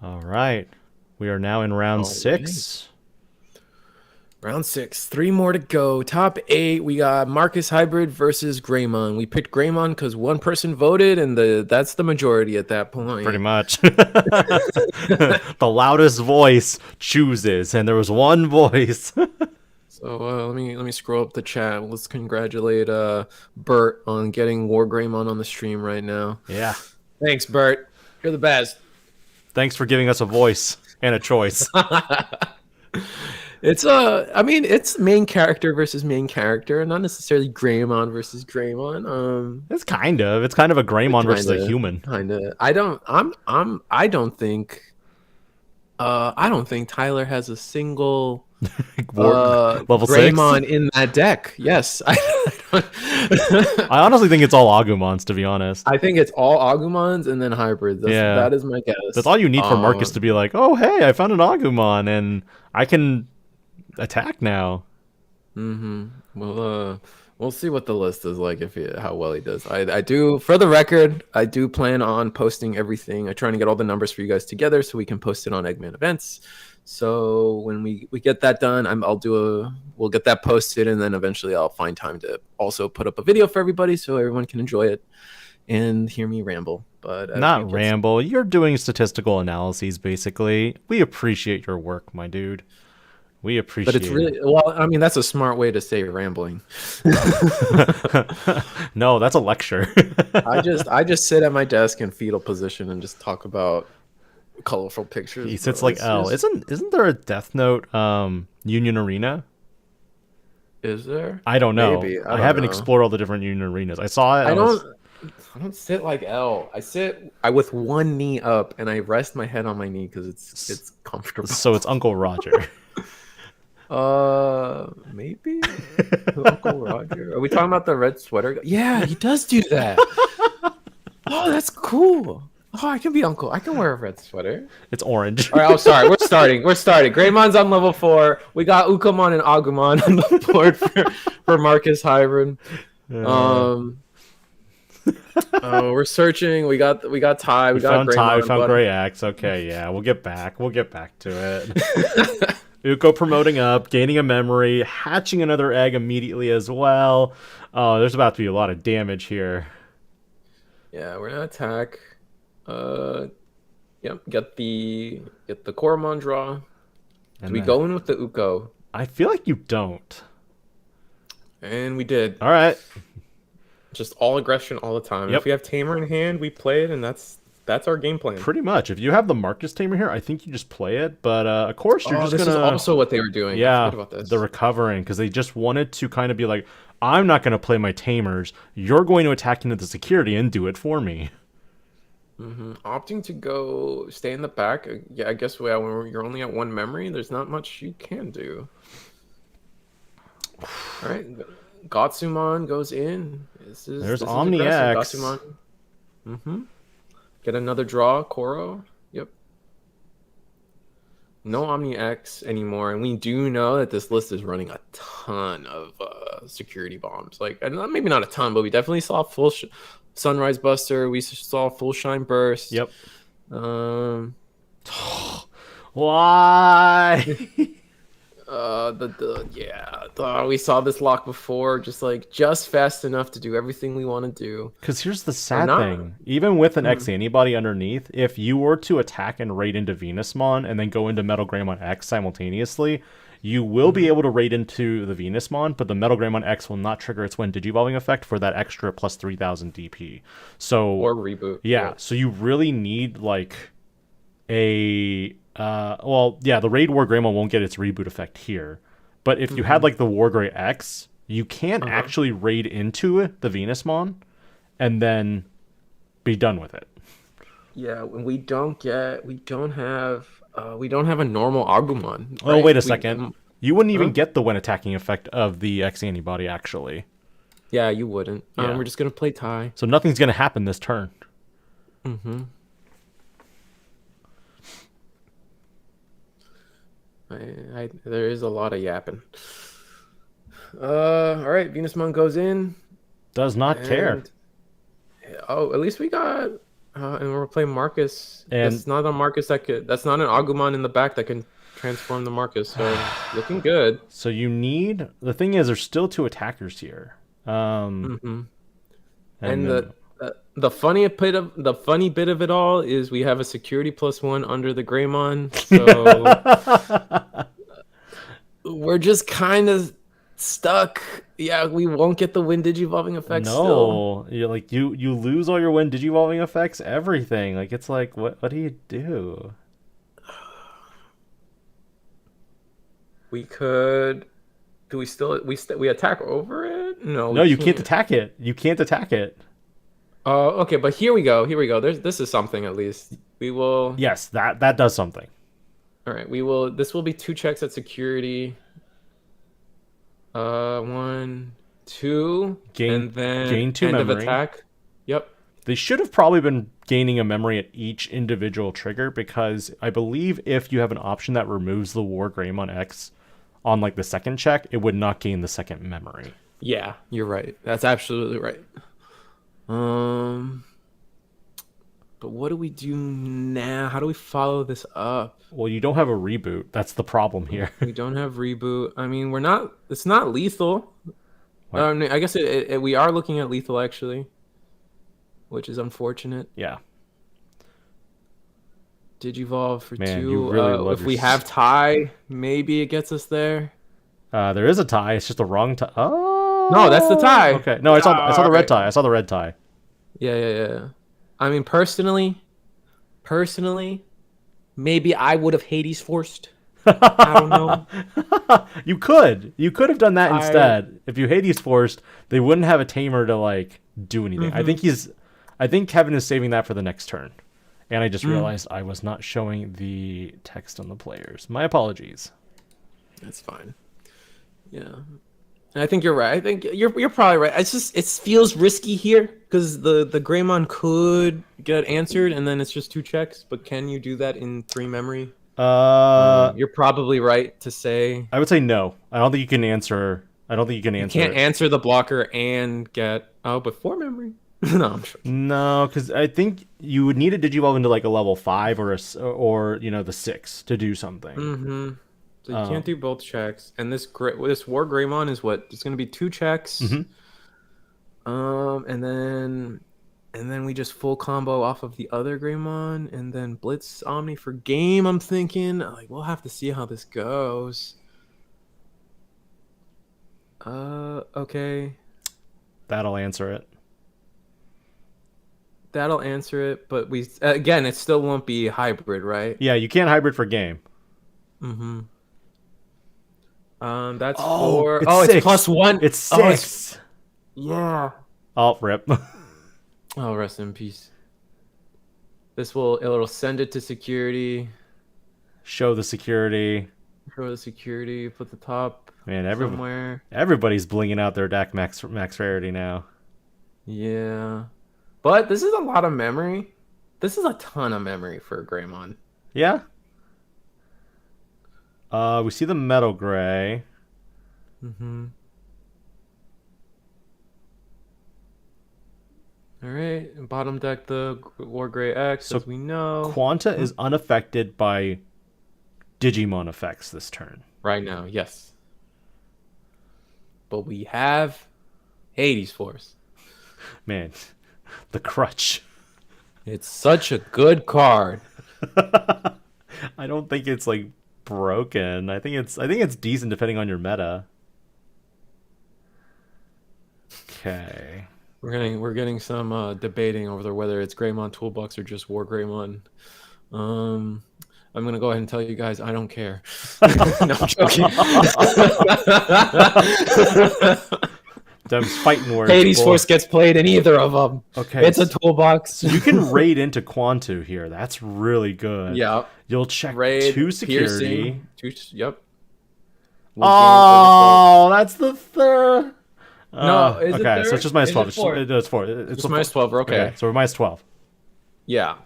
All right. We are now in round 6. Round 6. 3 more to go. Top 8. We got Marcus Hybrid versus Greymon. We picked Greymon because one person voted, and that's the majority at that point. Pretty much. The loudest voice chooses, and there was one voice. So let me scroll up the chat. Let's congratulate Bert on getting Wargreymon on the stream right now. Yeah. Thanks, Bert. You're the best. Thanks for giving us a voice and a choice. It's main character versus main character, not necessarily Greymon versus Greymon. It's kind of a Greymon versus a human. Kinda. I don't think Tyler has a single level Greymon 6 in that deck. Yes. I honestly think it's all Agumons, to be honest. I think it's all Agumons and then hybrids. That is my guess. That's all you need for Marcus to be like, oh, hey, I found an Agumon, and I can attack now. Well, we'll see what the list is like, how well he does. I do, for the record, I do plan on posting everything. I'm trying to get all the numbers for you guys together so we can post it on Eggman Events. So when we get that done, we'll get that posted, and then eventually I'll find time to also put up a video for everybody so everyone can enjoy it and hear me ramble. But not ramble. You're doing statistical analyses, basically. We appreciate your work, my dude. We appreciate it. But it's really, well, I mean, that's a smart way to say rambling. No, that's a lecture. I just sit at my desk in fetal position and just talk about colorful pictures. He sits like L. Isn't there a Death Note Union Arena? Is there? I don't know. Maybe. I haven't explored all the different Union Arenas. I saw it. I don't sit like L. I sit with one knee up and I rest my head on my knee because it's comfortable. So it's Uncle Roger. Maybe Uncle Roger. Are we talking about the red sweater guy? Yeah, he does do that. Oh, that's cool. Oh, I can be Uncle. I can wear a red sweater. It's orange. All right, sorry. We're starting. Greymon's on level 4. We got Ukamon and Agumon on the board for Marcus Hybrid. We're searching. We got Ty. We got found Ty. We found but... Gray Axe. Okay, yeah, we'll get back to it. Uko promoting up, gaining a memory, hatching another egg immediately as well. Oh, there's about to be a lot of damage here. Yeah, we're gonna attack. Yep. Get the Coromon draw. Do we go in with the Uko? I feel like you don't. And we did. All right. Just all aggression all the time. Yep. If we have Tamer in hand, we play it, and that's That's our game plan. Pretty much. If you have the Marcus Tamer here, I think you just play it. But of course, you're just this gonna. is also what they were doing. I Yeah, forgot about this. the recovering, because they just wanted to kind of be like, I'm not going to play my Tamers. You're going to attack into the security and do it for me. Opting to stay in the back. Yeah, I guess when you're only at 1 memory, there's not much you can do. All right, Gotsumon goes in. There's Omni X. Gotsumon. Get another draw, Koro. Yep. No Omni X anymore, and we do know that this list is running a ton of security bombs. Like, maybe not a ton, but we definitely saw full Sunrise Buster. We saw full Shine Burst. Yep. Why? Why? We saw this lock before, just fast enough to do everything we want to do. Because here's the sad thing. Even with an x-antibody underneath, if you were to attack and raid into Veemon and then go into Metal Greymon X simultaneously, you will be able to raid into the Veemon, but the Metal Greymon X will not trigger its when Digivolving effect for that extra plus 3000 DP. Or reboot. Yeah, so you really need like a the raid Wargreymon won't get its reboot effect here. But if you had like the Wargrey X, you can actually raid into it, the Veemon, and then be done with it. Yeah, we don't have a normal Agumon. Right? Oh, wait a second. You wouldn't even get the when attacking effect of the x-antibody, actually. Yeah, you wouldn't. Yeah. We're just gonna play tie. So nothing's gonna happen this turn. There is a lot of yapping. All right, Veemon goes in. Does not care. Oh, at least we got. And we're playing Marcus. And it's not a Marcus that's not an Agumon in the back that can transform the Marcus. So looking good. So the thing is, there's still 2 attackers here. And the funny bit of it all is we have a security +1 under the Greymon. So we're just kind of stuck. Yeah, we won't get the Wind Digivolving effect still. You're like you lose all your Wind Digivolving effects, everything. Like, it's like, what do you do? We could. Do we still we attack over it? No, you can't attack it. You can't attack it. Oh, okay, but here we go. This is something at least. We will. Yes, that does something. All right, we will. This will be 2 checks at security. 1, 2, and then gain 2 end memory. of attack. Yep. They should have probably been gaining a memory at each individual trigger, because I believe if you have an option that removes the Wargreymon X on like the second check, it would not gain the second memory. Yeah, you're right. That's absolutely right. But what do we do now? How do we follow this up? Well, you don't have a reboot. That's the problem here. We don't have reboot. I mean, it's not lethal. What? I guess we are looking at lethal, actually, which is unfortunate. Yeah. Digivolve for 2. You really love if we have tie, maybe it gets us there. There is a tie. It's just the wrong tie. Oh. No, that's the tie. Okay. No, I saw the red tie. I saw the red tie. Yeah. I mean, personally, maybe I would have Hades forced. I don't know. You could have done that instead. If you Hades forced, they wouldn't have a tamer to like do anything. I think Kevin is saving that for the next turn. And I just realized I was not showing the text on the players. My apologies. That's fine. Yeah. I think you're right. I think you're probably right. It feels risky here because the Greymon could get answered and then it's just 2 checks. But can you do that in 3 memory? You're probably right to say. I would say no. I don't think you can answer. You can't answer the blocker and get but 4 memory. No, I'm sure. No, because I think you would need a Digivolve into like a level 5 or the 6 to do something. So you can't do both checks. And this Wargreymon is what? It's going to be 2 checks. And then we just full combo off of the other Greymon and then Blitz Omni for game, I'm thinking. Like, we'll have to see how this goes. Okay. That'll answer it. that'll answer it. But we again, it still won't be hybrid, right? Yeah, you can't hybrid for game. Mm-hmm. That's Oh, 4. it's Oh, 6. it's +1. It's 6. Yeah. Oh, rip. Oh, rest in peace. It'll send it to security. Show the security. Show the security. Put the top Man, somewhere. everybody's blinging out their deck max rarity now. Yeah, but this is a lot of memory. This is a ton of memory for Greymon. Yeah. We see the Metal Gray. Mm-hmm. All right, and bottom deck the Wargrey X, So as we know. Quanta is unaffected by Digimon effects this turn. Right now, yes. But we have Hades Force. Man, the crutch. It's such a good card. I don't think it's like broken. I think it's decent depending on your meta. Okay. We're getting some debating over whether it's Greymon Toolbox or just Wargreymon. I'm gonna go ahead and tell you guys I don't care. No, I'm joking. Them's fighting words. Hades boy. Force gets played in either of them. Okay. It's a toolbox. So you can raid into Quantu here. That's really good. Yeah. You'll check Raid, 2 security. Piercing, yep. Oh, that's the third. No, is it okay, so third? it's just minus Is it 12. four? It's 4. It's Just minus 12. Okay. So we're minus 12. Yeah.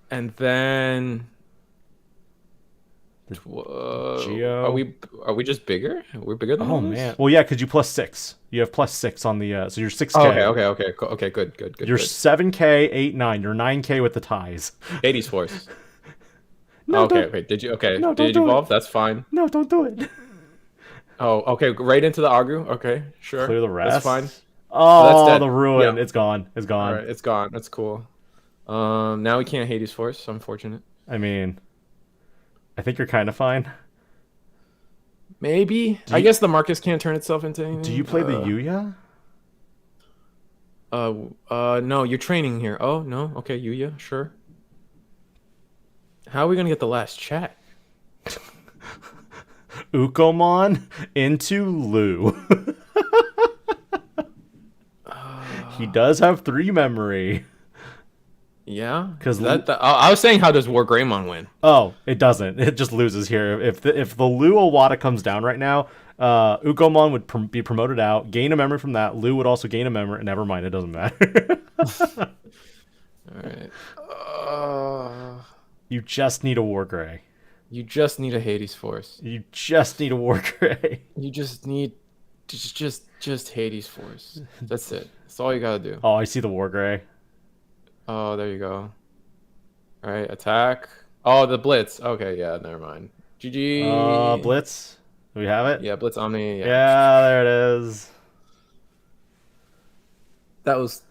And then Geo. Are we just bigger? We're bigger than Oh those? man. Well, yeah, because you +6. You have +6 on the. So you're 6K. Oh, okay. Good. You're 7K, 8, 9. You're 9K with the ties. Hades Force. No, okay. Did you? Okay. No, don't Did do you it. evolve? That's fine. No, don't do it. Oh, okay. Right into the Argu. Okay, sure. Clear the rest. That's fine. Oh, that's dead. the ruin. Yeah. It's gone. It's gone. All right, it's gone. That's cool. Now we can't Hades Force. Unfortunate. I mean, I think you're kind of fine. Maybe. I guess the Marcus can't turn itself into anything. Do you play the Yuya? No, you're training here. Oh, no. Okay, Yuya, sure. How are we gonna get the last check? Ukomon into Lu. He does have 3 memory. Yeah, 'Cause I was saying, how does Wargreymon win? Oh, it doesn't. It just loses here. If the Lu Owada comes down right now, Ukomon would be promoted out, gain a memory from that. Lu would also gain a memory. Never mind, it doesn't matter. All right. You just need a Wargrey. You just need a Hades Force. You just need a Wargrey. You just need just Hades Force. That's it. That's all you gotta do. Oh, I see the Wargrey. Oh, there you go. All right, attack. Oh, the Blitz. Okay, yeah, never mind. GG. Blitz. Do we have it? Yeah, Blitz Omni. Yeah, there it is. That was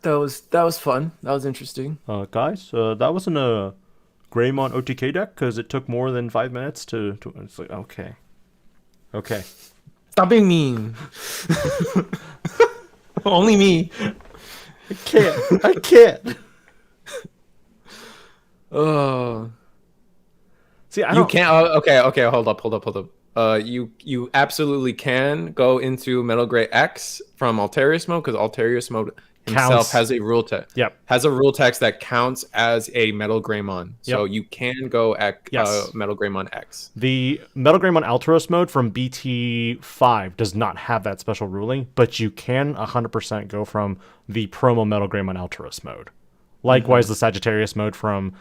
fun. That was interesting. Guys, that wasn't a Greymon OTK deck because it took more than 5 minutes to. It's like okay. Stop being mean. Only me. I can't. Oh. See, I You don't. can't. Okay. Hold up. You absolutely can go into Metal Gray X from Alterius mode, because Alterius mode himself Counts. has a rule text. Yep. Has a rule text that counts as a Metal Greymon. So Yep. you can go at Yes. Metal Greymon X. The Metal Greymon Alturos mode from BT5 does not have that special ruling, but you can 100% go from the promo Metal Greymon Alturos mode. Likewise, the Sagittarius mode from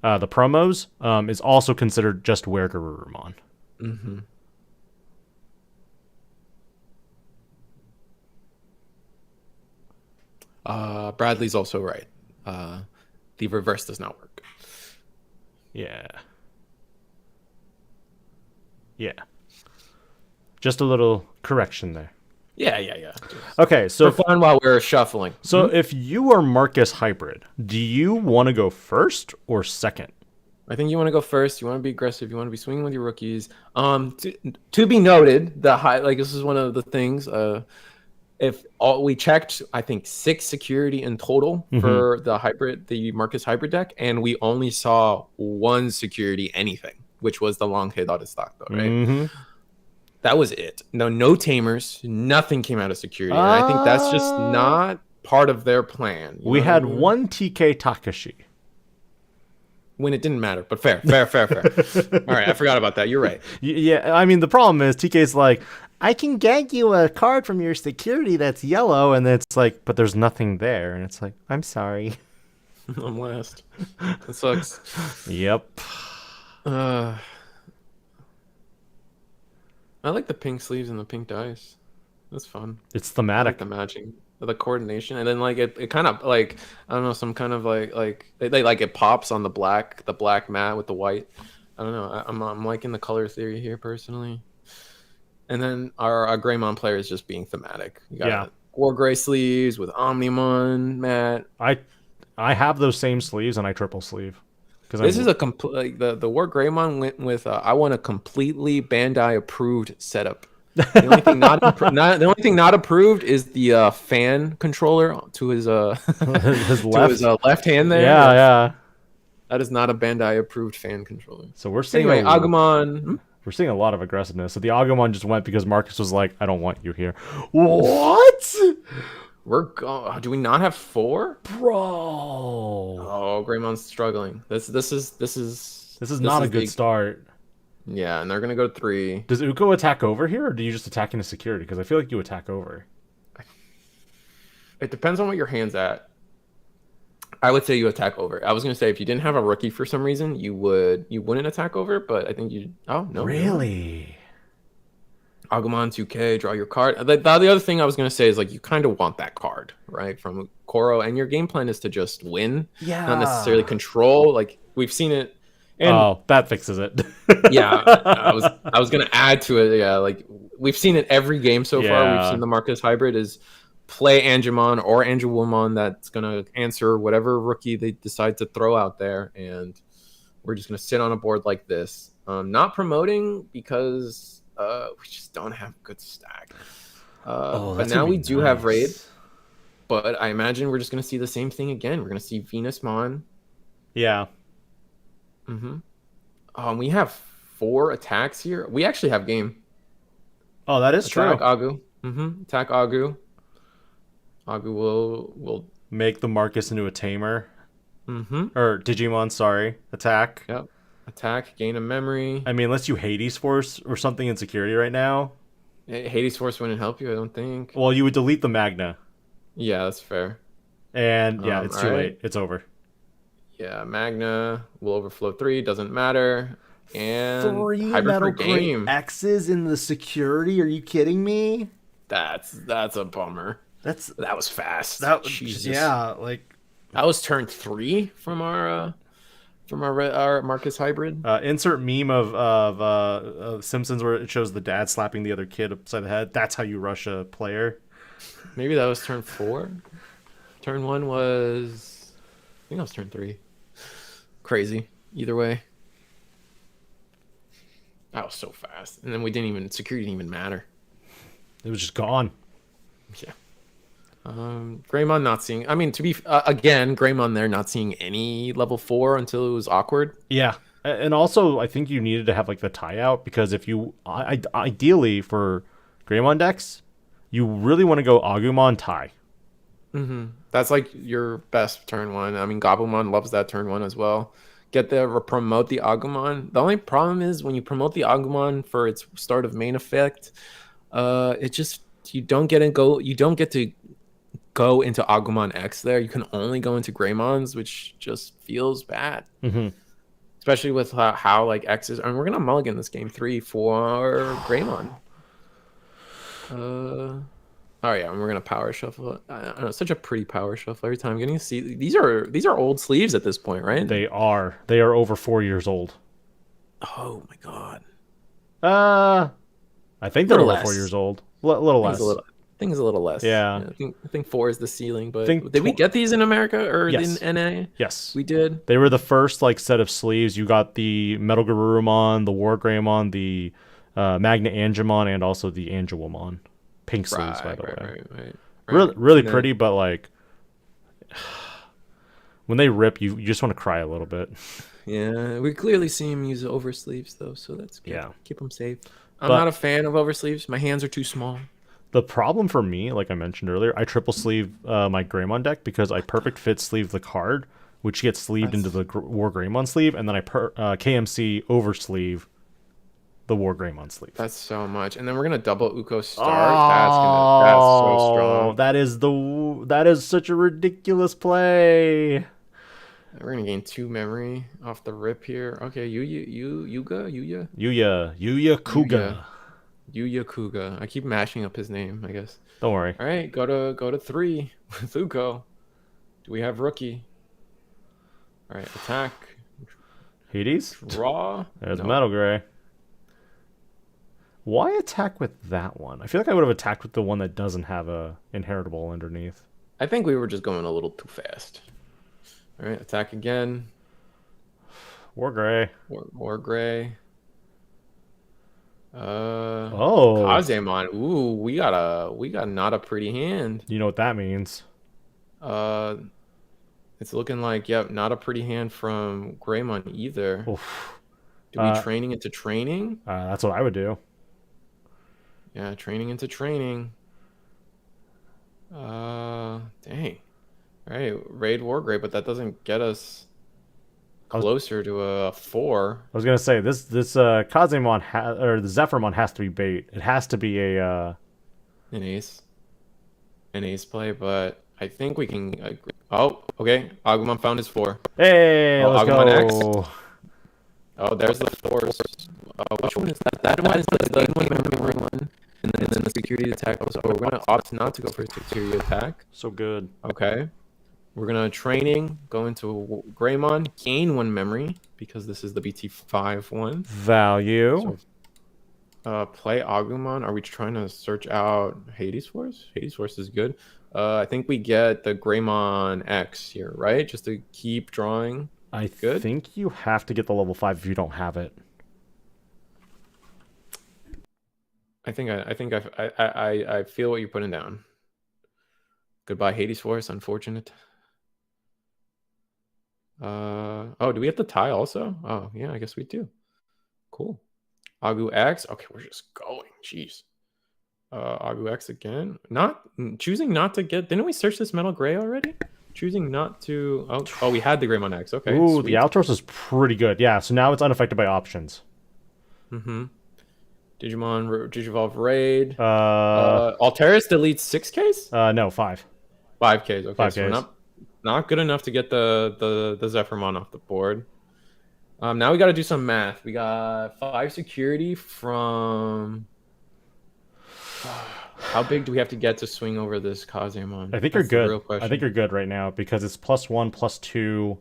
the promos is also considered just Wargreymon. Mm-hmm. Bradley's also right. The reverse does not work. Yeah. Just a little correction there. Yeah. Okay, so For fun while we're shuffling. So if you are Marcus Hybrid, do you want to go first or second? I think you want to go first. You want to be aggressive. You want to be swinging with your rookies. To be noted, this is one of the things. if all we checked, I think 6 security in total for the Marcus hybrid deck, and we only saw 1 security anything, which was the long hit out of stock though, right? That was it. No tamers, nothing came out of security. And I think that's just not part of their plan. We had 1 TK Takashi. When it didn't matter, but fair. All right, I forgot about that. You're right. Yeah, I mean, the problem is TK's like, I can get you a card from your security that's yellow, and it's like, but there's nothing there, and it's like, I'm sorry. I'm last. That sucks. Yep. I like the pink sleeves and the pink dice. That's fun. It's thematic. I like the matching, the coordination, and then like it kind of like, I don't know, some kind of like they like it pops on the black mat with the white. I don't know. I'm liking the color theory here personally. And then our Greymon player is just being thematic. You got Wargrey sleeves with Omnimon mat. I have those same sleeves and I triple sleeve. This is a complete the Wargreymon went with I want a completely Bandai approved setup. The only thing not approved is the fan controller to his his left. To his left hand there. Yeah. That is not a Bandai approved fan controller. So we're seeing Agumon. We're seeing a lot of aggressiveness. So the Agumon just went because Marcus was like, I don't want you here. What? Do we not have 4? Bro. Oh, Greymon's struggling. This is not a good start. Yeah, and they're gonna go 3. Does Uko attack over here, or do you just attack into security? Because I feel like you attack over. It depends on what your hand's at. I would say you attack over. I was gonna say if you didn't have a rookie for some reason, you wouldn't attack over, but I think you. Oh no! Really? Agumon 2K, draw your card. The other thing I was gonna say is like you kind of want that card, right, from Koro, and your game plan is to just win, not necessarily control. Like we've seen it. And, that fixes it. Yeah, I was gonna add to it. Yeah, like we've seen it every game so far. We've seen the Marcus hybrid is play Angemon or Angewomon that's gonna answer whatever rookie they decide to throw out there, and we're just gonna sit on a board like this. Not promoting because we just don't have good stack. But now we do have raid. But I imagine we're just gonna see the same thing again. We're gonna see Venusmon. Yeah. We have 4 attacks here. We actually have game. Oh, that is true. Agu. Attack Agu. Agu will make the Marcus into a tamer. Or Digimon, sorry. Attack. Yep. Attack, gain a memory. I mean, unless you Hades Force or something in security right now. Hades Force wouldn't help you, I don't think. Well, you would delete the Magna. Yeah, that's fair. And yeah, it's too late. It's over. Yeah, Magna will overflow 3, doesn't matter. And 3 Metal Great X's in the security? Are you kidding me? That's a bummer. That was fast. Jesus. Yeah, like that was turn 3 from our Marcus hybrid. Insert meme of Simpsons where it shows the dad slapping the other kid upside the head. That's how you rush a player. Maybe that was turn 4. Turn 1 was, I think that was turn 3. Crazy. Either way. That was so fast. And then security didn't even matter. It was just gone. Yeah. Greymon not seeing, I mean, to be, again, Greymon there not seeing any level 4 until it was awkward. Yeah. And also, I think you needed to have like the tie out because if you, ideally for Greymon decks, you really want to go Agumon tie. That's like your best turn 1. I mean, Gabumon loves that turn 1 as well. Promote the Agumon. The only problem is when you promote the Agumon for its start of main effect, it just you don't get to go into Agumon X there. You can only go into Greymons, which just feels bad. Especially with how like X's, and we're gonna mulligan this game 3 for Greymon. Oh yeah, and we're gonna power shuffle. I don't know, such a pretty power shuffle every time. I'm getting to see these are old sleeves at this point, right? They are over 4 years old. Oh my god. I think they're over 4 years old. A little less. I think it's a little less. Yeah. I think 4 is the ceiling. But did we get these in America or in NA? Yes, we did. They were the first like set of sleeves. You got the MegaGargomon, the Wargreymon, the Magna Angemon, and also the Angewomon. Pink sleeves, by the way. Right. Really pretty, but like when they rip, you just want to cry a little bit. Yeah, we clearly see him use oversleeves though, so that's good. Yeah. Keep him safe. I'm not a fan of oversleeves. My hands are too small. The problem for me, like I mentioned earlier, I triple sleeve my Greymon deck because I perfect fit sleeve the card, which gets sleeved into the Wargreymon sleeve, and then I KMC oversleeve the Wargreymon sleeve. That's so much. And then we're gonna double Uko start. That's so strong. That is such a ridiculous play. We're gonna gain 2 memory off the rip here. Okay, Yuya Kuga. Yuya Kuga. I keep mashing up his name, I guess. Don't worry. All right, go to 3 with Uko. Do we have rookie? All right, attack. Hades? Draw. There's Metal Gray. Why attack with that one? I feel like I would have attacked with the one that doesn't have a inheritable underneath. I think we were just going a little too fast. All right, attack again. Wargray. Wargray. Oh. Kazemon. Ooh, we got not a pretty hand. You know what that means. It's looking like, yep, not a pretty hand from Greymon either. Oof. Do we training into training? That's what I would do. Yeah, training into training. Dang. All right, raid Wargray, but that doesn't get us closer to a 4. I was gonna say this Kazemon or the Zephyrmon has to be bait. It has to be an ace play, but I think we can. Oh, okay. Agumon found his 4. Hey, let's Agumon go. X. Oh, there's the Force. Which one is that? That one is the memory one. And then the security attack. So we're gonna opt not to go for security attack. So good. Okay. We're gonna training, go into Greymon, gain 1 memory because this is the BT5 one. Value. So, play Agumon. Are we trying to search out Hades Force? Hades Force is good. I think we get the Greymon X here, right? Just to keep drawing. I think you have to get the level 5 if you don't have it. I feel what you're putting down. Goodbye, Hades Force. Unfortunate. Oh, do we have to tie also? Oh, yeah, I guess we do. Cool. Agu X. Okay, we're just going. Jeez. Agu X again. Choosing not to get. Didn't we search this Metal Gray already? Choosing not to. Oh, we had the Greymon X. Okay. Ooh, sweet. the Ulforce is pretty good. Yeah, so now it's unaffected by options. Mm-hmm. Digimon Digivolve Raid. Alteris deletes 6Ks? No, 5. 5Ks. Okay, 5Ks. so we're not good enough to get the Zephyrmon off the board. Now we got to do some math. We got 5 security from. How big do we have to get to swing over this Kazemon? I think you're good. I think you're good right now because it's +1, +2.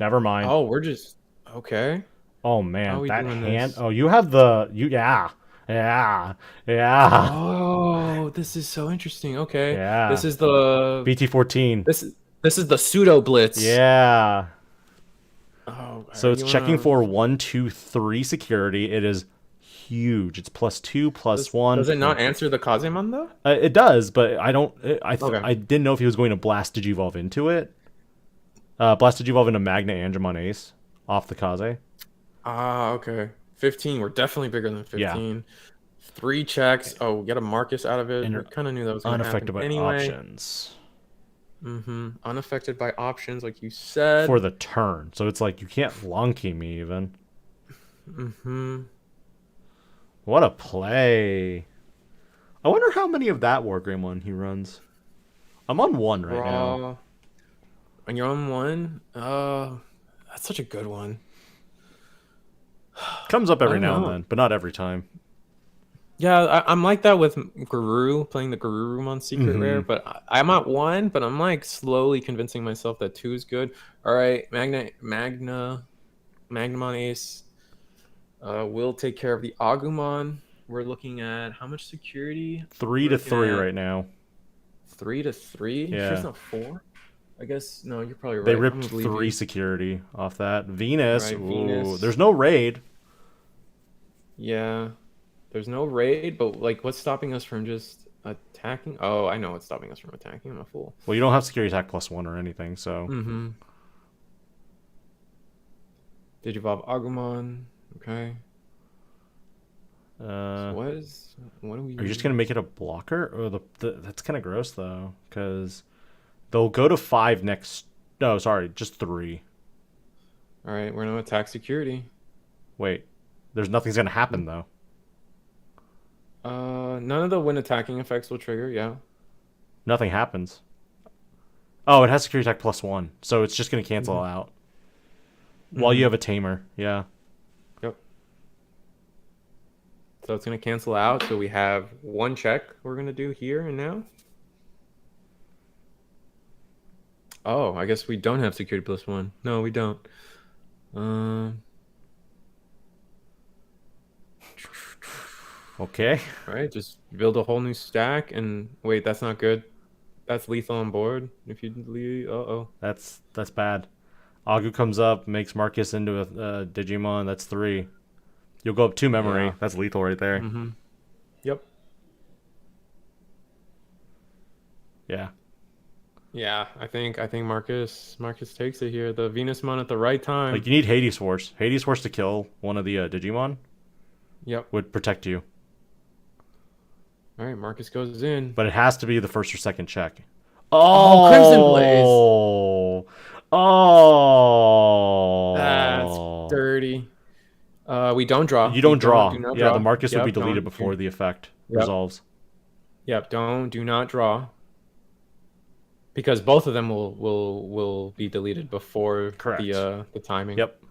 Never mind. Oh, we're just okay. Oh man, that hand. This? Oh, you have the Yeah. Oh, this is so interesting. Okay. Yeah. This is the BT14. This is the pseudo blitz. Yeah. Oh. So it's checking for 1, 2, 3 security. It is huge. It's +2, +1. Does it not answer the Kazemon though? It does, but I don't. Okay. I didn't know if he was going to blast Digivolve into it. Blast Digivolve into Magna Angemon Ace off the Kaze. Ah, okay. 15. We're definitely bigger than 15. Yeah. 3 checks. Oh, we get a Marcus out of it. And we kind of knew that was going to happen anyway. Unaffected by options. Unaffected by options, like you said. For the turn. So it's like you can't Lunky me even. What a play. I wonder how many of that Wargreymon he runs. I'm on 1 right now. And you're on 1? That's such a good one. Comes up every now and then, but not every time. Yeah, I'm like that with Guru, playing the Garurumon secret rare, but I'm at 1, but I'm like slowly convincing myself that 2 is good. All right, Magnamon Ace will take care of the Agumon. We're looking at how much security? 3 to 3 right now. 3 to 3? Yeah. Sure it's not 4? I guess, no, you're probably right. They ripped 3 security off that. Venus. Right, Venus. There's no raid. Yeah. There's no raid, but like what's stopping us from just Attacking? Oh, I know what's stopping us from attacking. I'm a fool. Well, you don't have security attack +1 or anything, so. Mm-hmm. Digivolve Agumon. Okay. So what do we? Are you just gonna make it a blocker? Or that's kind of gross though, because they'll go to 5 next. No, sorry, just 3. All right, we're gonna attack security. Wait, there's nothing's gonna happen though. None of the when attacking effects will trigger. Yeah. Nothing happens. Oh, it has security attack +1, so it's just gonna cancel out. While you have a tamer, yeah. Yep. So it's gonna cancel out. So we have 1 check we're gonna do here and now. Oh, I guess we don't have security +1. No, we don't. Okay. All right, just build a whole new stack and wait. That's not good. That's lethal on board. If you delete, That's bad. Agu comes up, makes Marcus into a Digimon. That's 3. You'll go up 2 memory. Yeah. That's lethal right there. Mm-hmm. Yep. Yeah. Yeah, I think Marcus takes it here. The Venusmon at the right time. Like, you need Hades Force. Hades Force to kill one of the Digimon. Yep. Would protect you. All right, Marcus goes in. But it has to be the first or second check. Oh, Crimson Blaze. Oh. That's dirty. We don't draw. You don't draw. Do not Yeah, draw. the Marcus will be Yep, deleted before the effect resolves. Yep, do not draw. Because both of them will be deleted before Correct. the timing. Yep.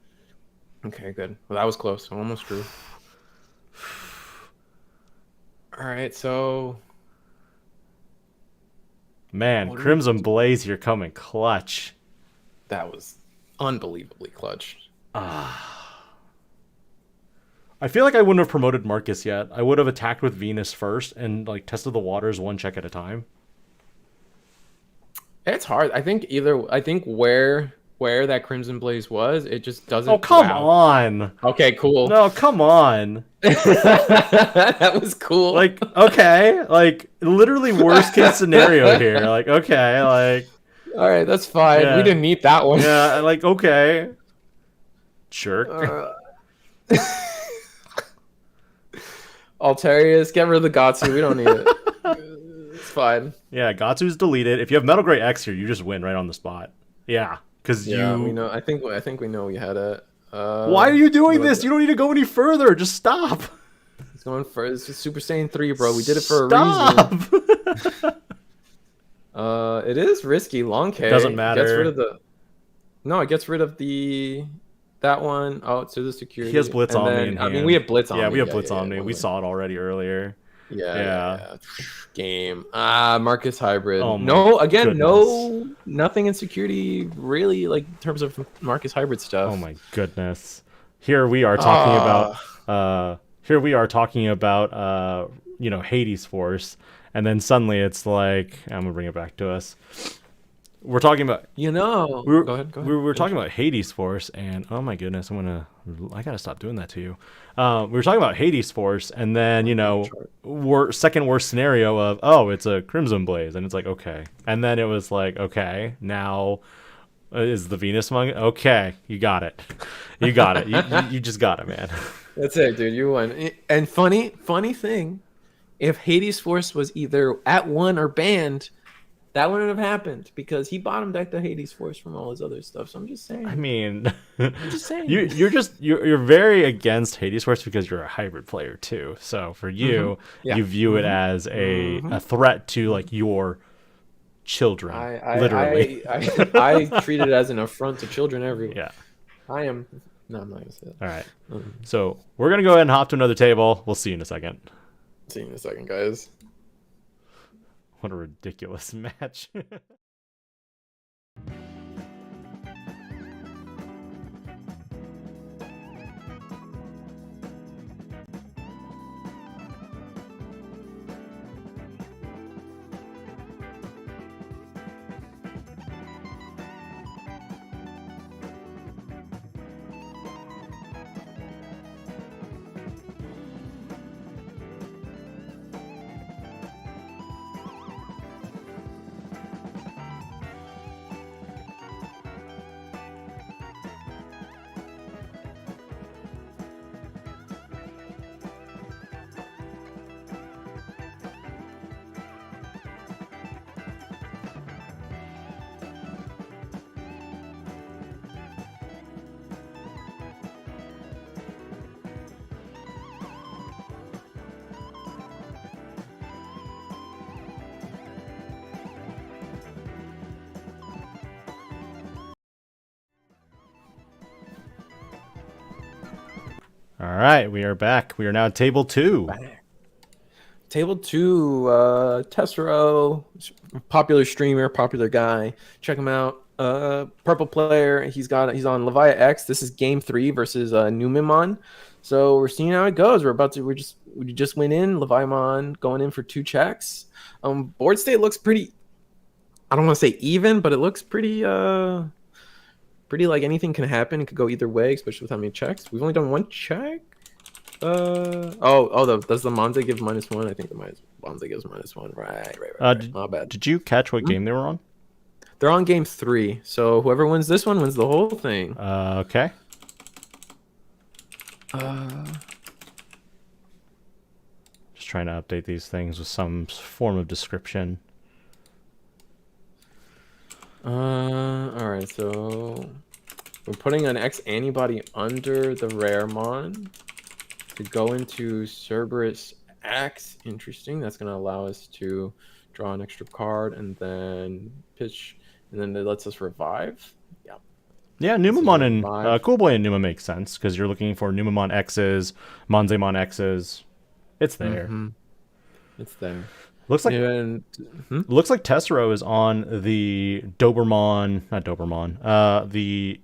Okay, good. Well, that was close. Almost true. All right, so Man, Crimson Blaze here coming clutch. that was unbelievably clutch. I feel like I wouldn't have promoted Marcus yet. I would have attacked with Venus first and like tested the waters 1 check at a time. It's hard. I think where that Crimson Blaze was, it just doesn't. Oh, come on. Okay, cool. No, come on. That was cool. Like, okay. Like, literally worst case scenario here. Like, okay. Like, all right, that's fine. Yeah. We didn't need that one. yeah, like, okay. Jerk. Altarius, get rid of the Gatsu. We don't need it. It's fine. Yeah, Gatsu's deleted. If you have Metal Gray X here, you just win right on the spot. Yeah, because we know. I think we know we had it. Why are you doing this? You don't need to go any further. Just stop. It's going for it's Super Saiyan 3, bro. We did it for Stop. a reason. It is risky. Long K. Doesn't matter. Gets rid of the. No, it gets rid of that one. Oh, to the security. He has Blitz And Omni then, in I mean, hand. we have Blitz Omni. Yeah, we have Blitz Omni. Yeah, We saw it already earlier. Yeah. Game. Marcus Hybrid. Oh my No, again, goodness. nothing in security really, like in terms of Marcus Hybrid stuff. Oh my goodness. Here we are talking about Hades Force, and then suddenly it's like, I'm gonna bring it back to us. We're talking about go ahead. We were talking about Hades Force, and oh my goodness, I gotta stop doing that to you. We were talking about Hades Force, and then second worst scenario of it's a Crimson Blaze, and it's like okay, and then it was like okay, now is the Venusmon okay? You got it, you just got it, man. That's it, dude. You won. And funny thing, if Hades Force was either at 1 or banned, that wouldn't have happened because he bottom decked the Hades Force from all his other stuff. So I'm just saying. I mean, I'm just saying. You're very against Hades Force because you're a hybrid player too. So for you, you view it as a threat to like your children. Literally, I treat it as an affront to children everywhere. Yeah, I am. No, I'm not gonna say that. All right. So we're gonna go ahead and hop to another table. We'll see you in a second. See you in a second, guys. What a ridiculous match. All right, we are back. We are now at table 2. Table 2, Tessero, popular streamer, popular guy. Check him out. Purple player. He's on Leviathan X. This is game 3 versus Numemon. So we're seeing how it goes. We just went in. Leviamon going in for 2 checks. Board state looks pretty. I don't want to say even, but it looks pretty like anything can happen. It could go either way, especially with how many checks. We've only done 1 check. Does the Monze give -1? I think the Monze gives -1. Right. My bad. Did you catch what game they were on? They're on game 3, so whoever wins this one wins the whole thing. Okay. Just trying to update these things with some form of description. All right, so we're putting an x-antibody under the Raremon to go into Cerberus X. Interesting. That's going to allow us to draw an extra card and then pitch, and then it lets us revive. Yeah, Numemon and Cool Boy and Numa makes sense because you're looking for Numemon X's, Monzemon X's. It's there. It's there. Looks like looks like Tessero is on the Dobermon, not Dobermon, the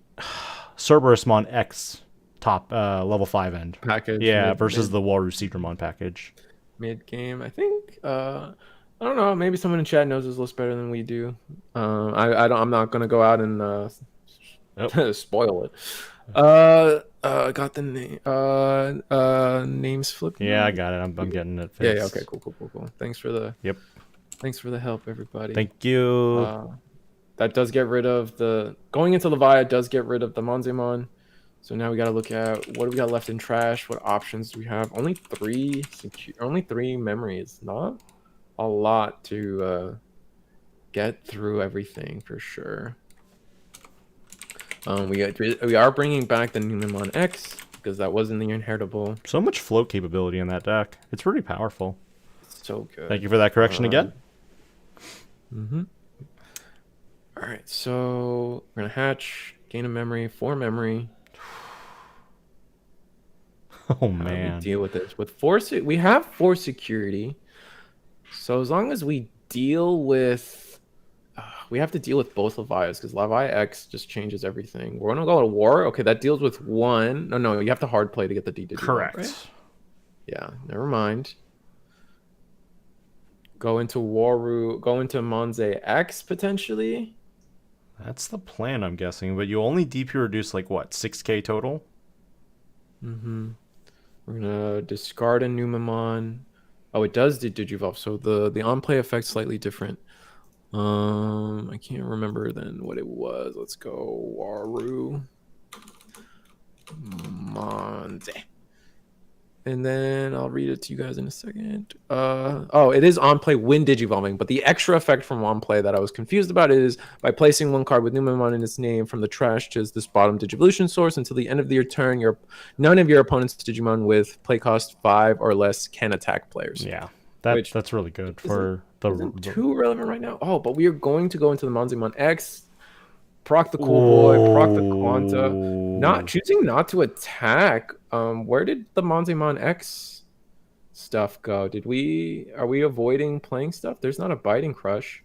Cerberusmon X top level 5 end package. Yeah, versus the Wargreymon package. Mid game, I think. I don't know. Maybe someone in chat knows this list better than we do. I'm not gonna go out and spoil it. Got the name. Names flipped. Yeah, I got it. I'm getting it fixed. Yeah. Okay. Cool. Thanks for the help, everybody. Thank you. That does get rid of the going into Leviathan. Does get rid of the Monzemon. So now we got to look at what do we got left in trash. What options do we have? Only 3 memories. Not a lot to get through everything for sure. We are bringing back the Numemon X because that wasn't the inheritable. So much float capability in that deck. It's pretty powerful. So good. Thank you for that correction again. All right, so we're gonna hatch, gain a memory, 4 memory. Oh man. How do we deal with this? With force, we have 4 security. So as long as we deal with we have to deal with both Levias because Levi X just changes everything. We're gonna go to war. Okay, that deals with 1. No, you have to hard play to get the D. Correct. Right? Yeah, never mind. Go into Waru. Go into Monze X potentially. That's the plan, I'm guessing. But you only DP reduce like what, 6k total? We're gonna discard a Numemon. Oh, it does do Digivolve, so the on-play effect's slightly different. I can't remember then what it was. Let's go Waru Monze. And then I'll read it to you guys in a second. It is on play when digivolving, but the extra effect from on play that I was confused about is by placing 1 card with Numemon in its name from the trash to this bottom Digivolution source until the end of your turn, none of your opponent's Digimon with play cost 5 or less can attack players. Yeah, that's really good for isn't too relevant right now. Oh, but we are going to go into the Monzemon X. Proc the Cool Boy, proc the Quanta. Choosing not to attack. Where did the Monzemon X stuff go? Are we avoiding playing stuff? There's not a Biting Crush.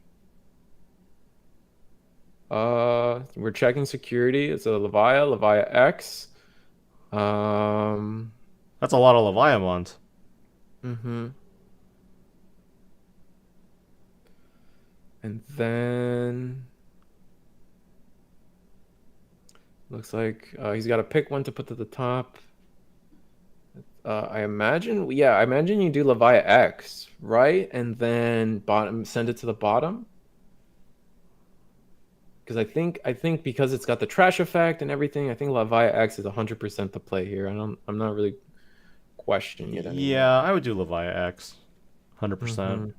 We're checking security. It's a Leviathan X. That's a lot of Leviamons. And then looks like he's got to pick one to put to the top. I imagine you do Leviathan X, right? And then send it to the bottom. Because I think because it's got the trash effect and everything, I think Leviathan X is 100% the play here. I'm not really questioning it anymore. Yeah, I would do Leviathan X, 100%.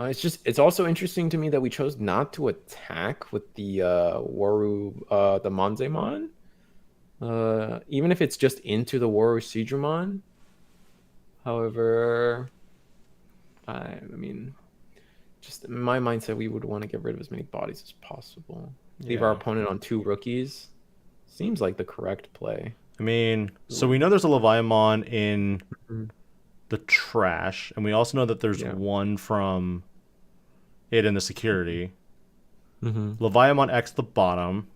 It's also interesting to me that we chose not to attack with the the Monzemon. Even if it's just into the Wargreymon. However, I mean, just in my mindset, we would want to get rid of as many bodies as possible. Leave our opponent on 2 rookies. Seems like the correct play. I mean, so we know there's a Leviamon in Mhm. the trash, and we also know that there's Yeah. one from it in the security. Mm-hmm. Leviamon X the bottom.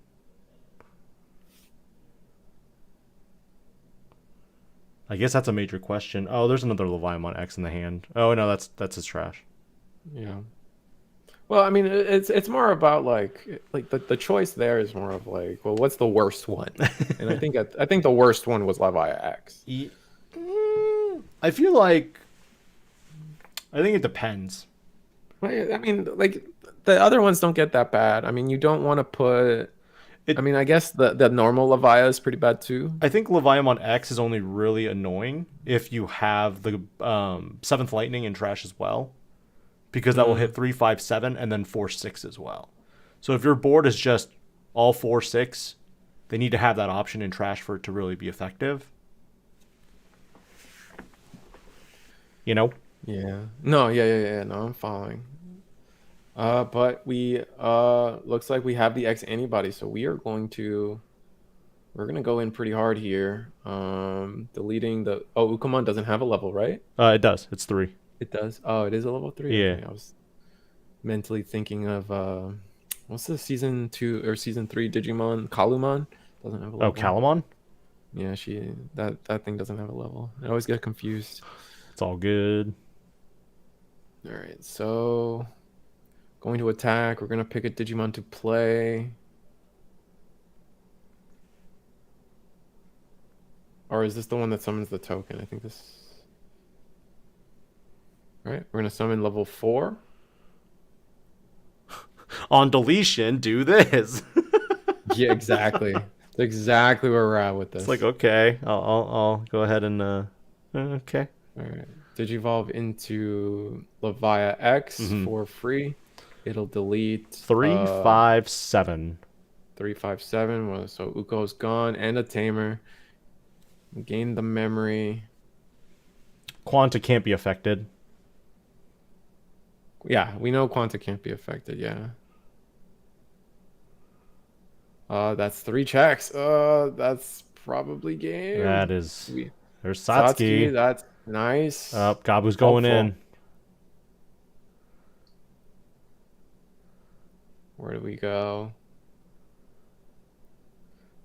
I guess that's a major question. Oh, there's another Leviamon X in the hand. Oh no, that's his trash. Yeah. Well, I mean, it's more about like the choice there is more of like, well, what's the worst one? And I think the worst one was Levi X. I feel like I think it depends. I mean, like the other ones don't get that bad. I mean, you don't want to put. It, I mean, I guess the normal Levi is pretty bad too. I think Leviamon X is only really annoying if you have the Seventh Lightning in trash as well, because that will hit 3, 5, 7, and then 4, 6 as well. So if your board is just all 4, 6, they need to have that option in trash for it to really be effective. You know? Yeah. No. Yeah. No, I'm following. But we looks like we have the x-antibody, so we're gonna go in pretty hard here. Deleting the Ukomon doesn't have a level, right? It does. It's 3. It does. Oh, it is a level 3. Yeah. Okay, I was mentally thinking of what's the season 2 or season 3 Digimon Kalumon doesn't have a level. Oh, Calamon? Yeah, that thing doesn't have a level. I always get confused. It's all good. All right, so going to attack. We're gonna pick a Digimon to play. Or is this the one that summons the token? I think this. All right, we're gonna summon level 4. On deletion, do this. Yeah, exactly. That's exactly where we're at with this. It's like, okay, I'll go ahead and okay. All right. Digivolve into Levia X for free. It'll delete 3, 5, 7. 3, 5, 7. Well, so Uko's gone and a tamer. Gain the memory. Quanta can't be affected. Yeah, we know Quanta can't be affected. Yeah. That's 3 checks. That's probably game. That is. There's Satsuki. That's nice. Gabu's going in. Where do we go?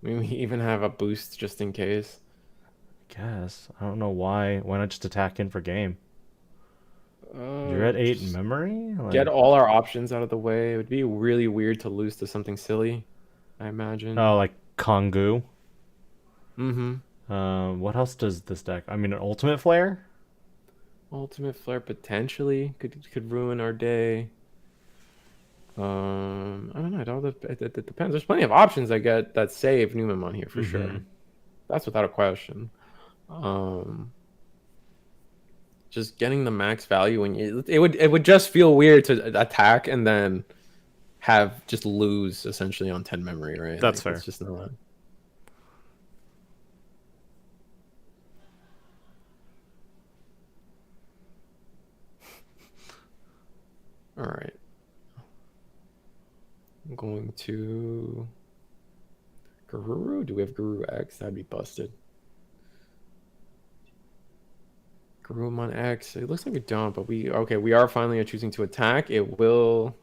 I mean, we even have a boost just in case. Guess. I don't know why. Why not just attack in for game? You're at 8 in memory? Like, get all our options out of the way. It would be really weird to lose to something silly, I imagine. Oh, like Kongu? Mm-hmm. What else does this deck? I mean, an Ultimate Flare? Ultimate Flare potentially could ruin our day. I don't know. It depends. There's plenty of options I get that save Numemon here for sure. That's without a question. Just getting the max value when it would just feel weird to attack and then have just lose essentially on 10 memory, right? That's like, fair. It's just not. All right. I'm going to Guru. Do we have Guru X? That'd be busted. Garurumon X. It looks like we don't, but we are finally choosing to attack. It will.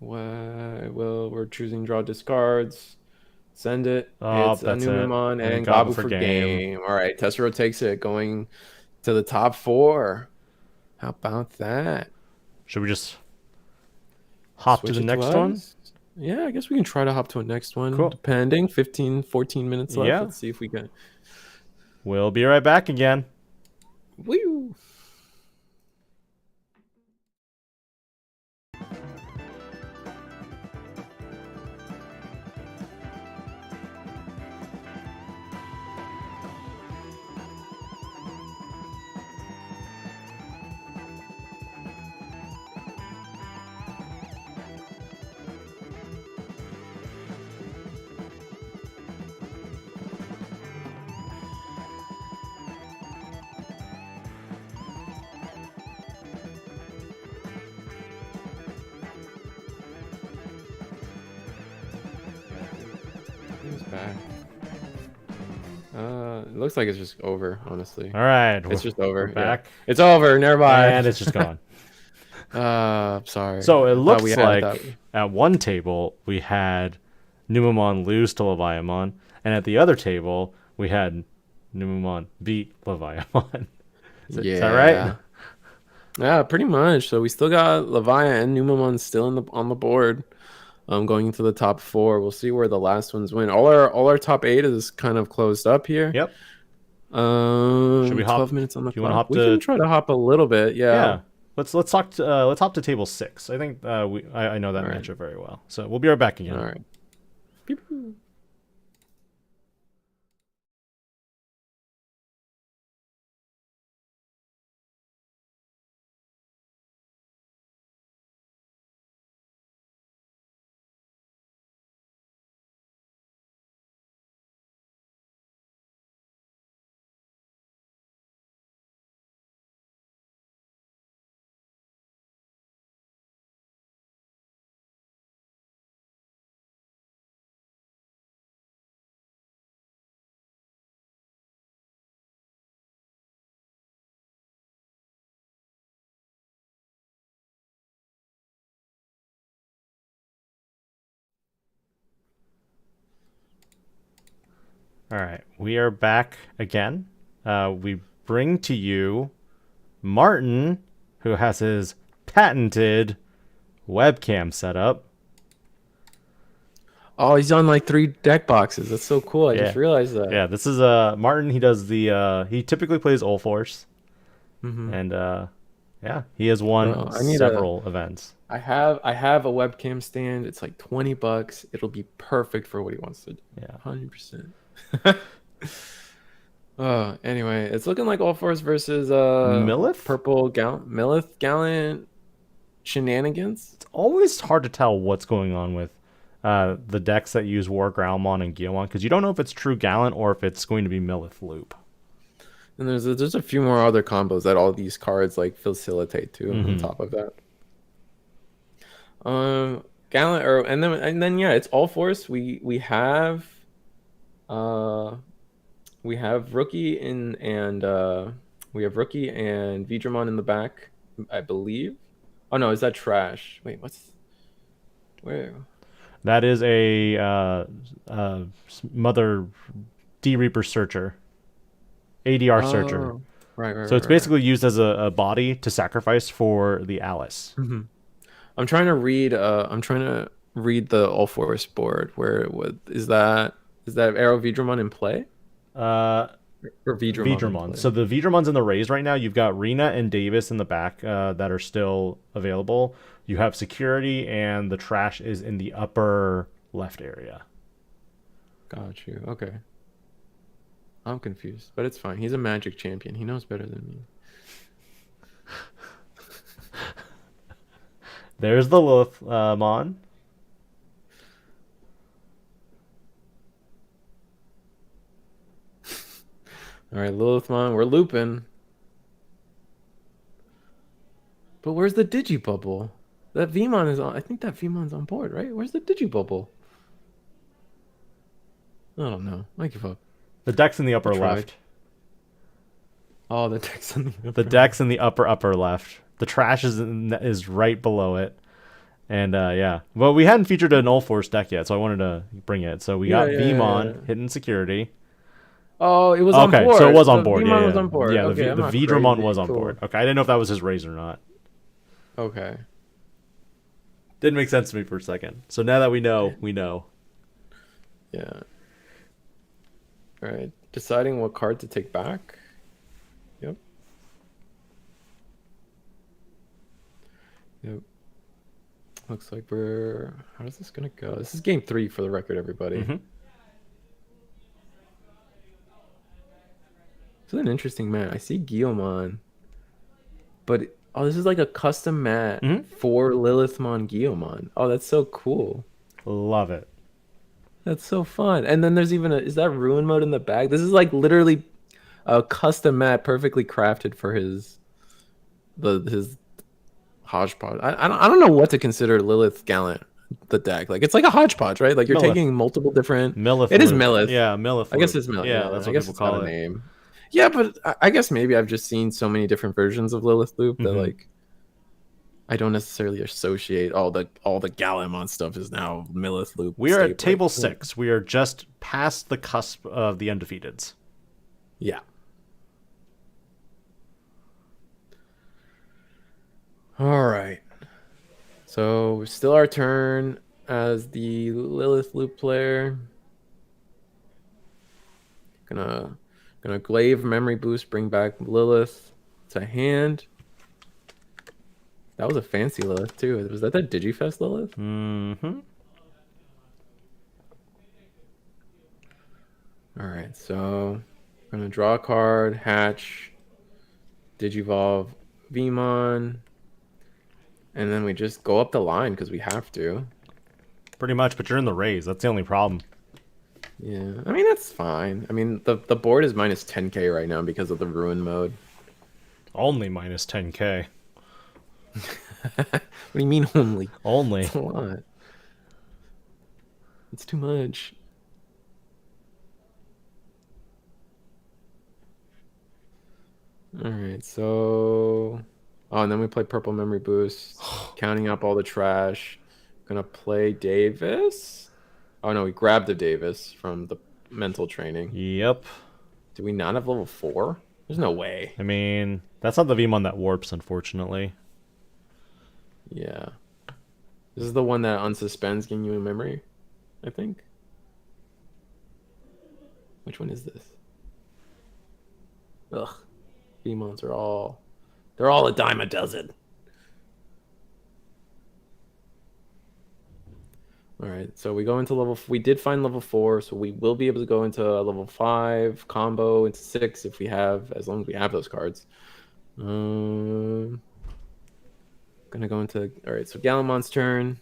We're choosing draw discards. Send it. Oh, it's a that's Numemon it. and Gabu for game. All right, Tessero takes it, going to the top 4. How about that? Should we just hop Switch to the it next us? one? Yeah, I guess we can try to hop to a next one. Cool. Depending. 15, 14 minutes left. Yeah. Let's see if we can. We'll be right back again. Woo! back. It looks like it's just over, honestly. All right, It's just over. We're back. Yeah. It's over. Never mind. And it's just gone. Sorry. So it looks we like that. at one table we had Numemon lose to Leviamon, and at the other table we had Numemon beat Leviamon. Is that right? Yeah, pretty much. So we still got Levia and Numemon still on the board. Going into the top 4. We'll see where the last ones win. All our top 8 is kind of closed up here. Yep. Should we 12 hop? minutes on the clock? We can try to hop a little bit. Yeah. Let's hop to table 6. I think I know that matchup very well. So we'll be right back again. All right. Beep. All right, we are back again. We bring to you Martin, who has his patented webcam set up. Oh, he's on like 3 deck boxes. That's so cool. I just realized that. Yeah, this is Martin. He does he typically plays Ulforce. And he has won several events. I have a webcam stand. It's like $20. It'll be perfect for what he wants to do. Yeah, 100%. Anyway, it's looking like Ulforce versus Millith? Purple Millith Gallant shenanigans. It's always hard to tell what's going on with the decks that use Wargreymon and Guillemon, because you don't know if it's true Gallant or if it's going to be Millith Loop. And there's a few more other combos that all these cards like facilitate too. On top of that, Gallant and then it's Ulforce. We have Rookie and Veemon in the back, I believe. Oh no, is that trash? Wait, where? That is a Mother D Reaper Searcher. ADR Searcher. Right. So it's basically used as a body to sacrifice for the Alice. I'm trying to read the Ulforce board. Is that Arrow Veemon in play? Or Veemon. So the Veemon's in the raise right now. You've got Rena and Davis in the back that are still available. You have security, and the trash is in the upper left area. Got you. Okay. I'm confused, but it's fine. He's a Magic champion. He knows better than me. There's the Leviamon. All right, Leviamon, we're looping. But where's the Digibubble? That Veemon is on. I think that Veemon's on board, right? Where's the Digibubble? I don't know. I give up. The deck's in the upper left. Oh, the deck's in the upper. The deck's in the upper left. The trash is right below it. And well, we hadn't featured an Ulforce deck yet, so I wanted to bring it. So we got Veemon hidden security. Oh, it was on board. Okay, so it was on board. Veemon was on board. Yeah, okay, the Veemon was on board. Okay, I didn't know if that was his raise or not. Okay. Didn't make sense to me for a second. So now that we know, we know. Yeah. All right. Deciding what card to take back. Yep. Looks like how's this gonna go? This is game 3 for the record, everybody. This is an interesting mat. I see Guillemon, but this is like a custom mat for Lilithmon Guillemon. Oh, that's so cool. Love it. That's so fun. And then there's even is that Ruin Mode in the bag? This is like literally a custom mat perfectly crafted for his hodgepodge. I don't know what to consider Lilith Gallant the deck. Like it's like a hodgepodge, right? Like you're Millith. taking multiple different. Millith. It is loop. Millith. Yeah, Millith. I guess loop. it's Millith. Yeah, that's I what guess people it's got call a it. name. Yeah, but I guess maybe I've just seen so many different versions of Lilith Loop that like I don't necessarily associate all the Galamon stuff is now Millith Loop. We are at table 6. We are just past the cusp of the undefeateds. Yeah. All right. So still our turn as the Lilith Loop player. Gonna glaive memory boost, bring back Lilith to hand. That was a fancy Lilith too. Was that the Digifest Lilith? Mm-hmm. All right, so I'm gonna draw a card, hatch, Digivolve Veemon, and then we just go up the line because we have to. Pretty much, but you're in the raise. That's the only problem. Yeah, I mean that's fine. I mean the board is minus 10k right now because of the ruin mode. Only minus 10k. What do you mean only? Only. It's a lot. It's too much. All right, so and then we play purple memory boost, counting up all the trash. Gonna play Davis. Oh no, we grabbed the Davis from the mental training. Yep. Do we not have level 4? There's no way. I mean, that's not the Veemon that warps, unfortunately. Yeah. This is the one that unsuspends getting you in memory, I think. Which one is this? Ugh. Veemons are all... They're all a dime a dozen. Alright, so we go into level... We did find level 4, so we will be able to go into level 5, combo into 6 if we have... As long as we have those cards. Gonna go into... Alright, so Galamon's turn.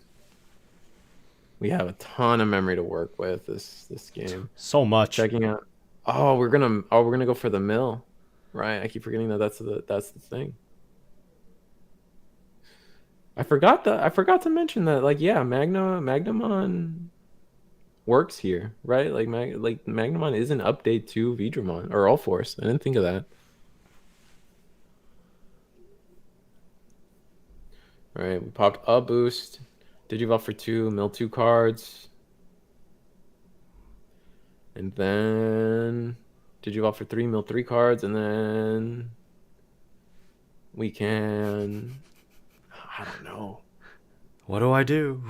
We have a ton of memory to work with this game. So much. Checking out... Oh, we're gonna go for the mill. Right, I keep forgetting that that's the thing. I forgot to mention that, like, yeah, Magnamon works here, right? Like Magnamon is an update to Veemon or Ulforce. I didn't think of that. All right, we popped a boost. Digivolve for 2, mill 2 cards. And then Digivolve for 3, mill 3 cards, and then we can... I don't know. What do I do?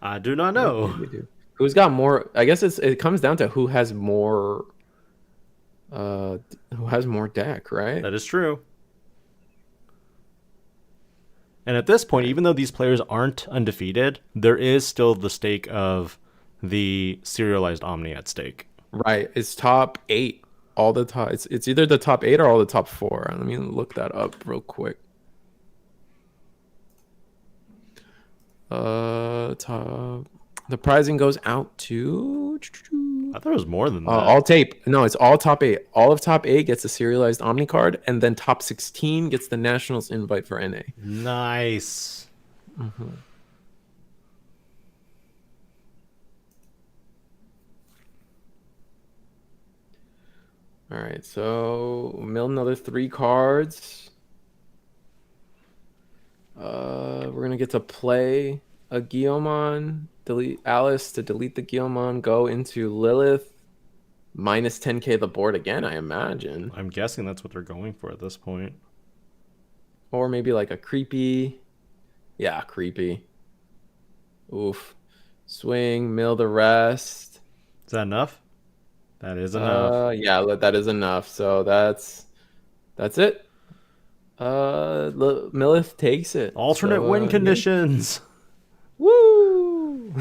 I do not know. Who's got more? I guess it comes down to who has more deck, right? That is true. And at this point, even though these players aren't undefeated, there is still the stake of the serialized Omni at stake. Right. It's top 8. All the top. It's either the top 8 or all the top 4. Let me look that up real quick. The pricing goes out to... I thought it was more than that. All tape. No, it's all top 8. All of top 8 gets a serialized Omni card, and then top 16 gets the Nationals invite for NA. Nice. Mm-hmm. All right, so mill another 3 cards. We're gonna get to play a Guillaumon, delete Alice to delete the Guillaumon, go into Lilith, minus 10k the board again, I imagine. I'm guessing that's what they're going for at this point. Or maybe like a creepy. Yeah, creepy. Oof. Swing, mill the rest. Is that enough? That is enough. Yeah, that is enough. So that's it. Millith takes it. Alternate win conditions. Yeah. Woo!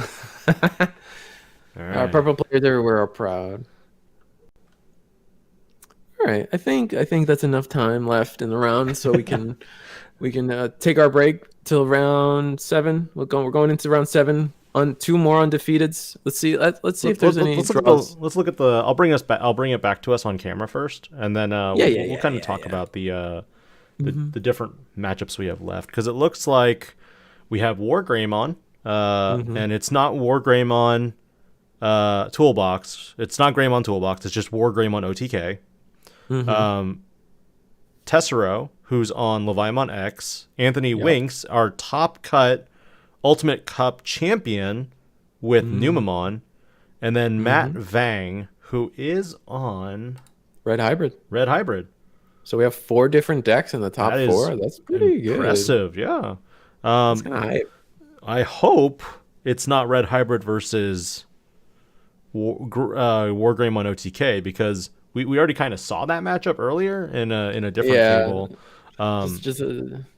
All right. Our purple players everywhere are proud. All right, I think that's enough time left in the round, so we can take our break till round 7. We're going into round 7 on 2 more undefeateds. Let's see if there's any draws. Let's look at the. I'll bring it back to us on camera first, and then we'll kind of talk about the different matchups we have left, because it looks like we have Wargreymon, and it's not Wargreymon Toolbox. It's not Greymon Toolbox. It's just Wargreymon OTK. Tessero, who's on Leviamon X. Anthony Winks, our top cut Ultimate Cup champion with Numemon. And then Matt Vang, who is on Red Hybrid. So we have 4 different decks in the top 4. That's pretty impressive, yeah. That's kind of hype. I hope it's not Red Hybrid versus Wargreymon OTK, because we already kind of saw that matchup earlier in a different table.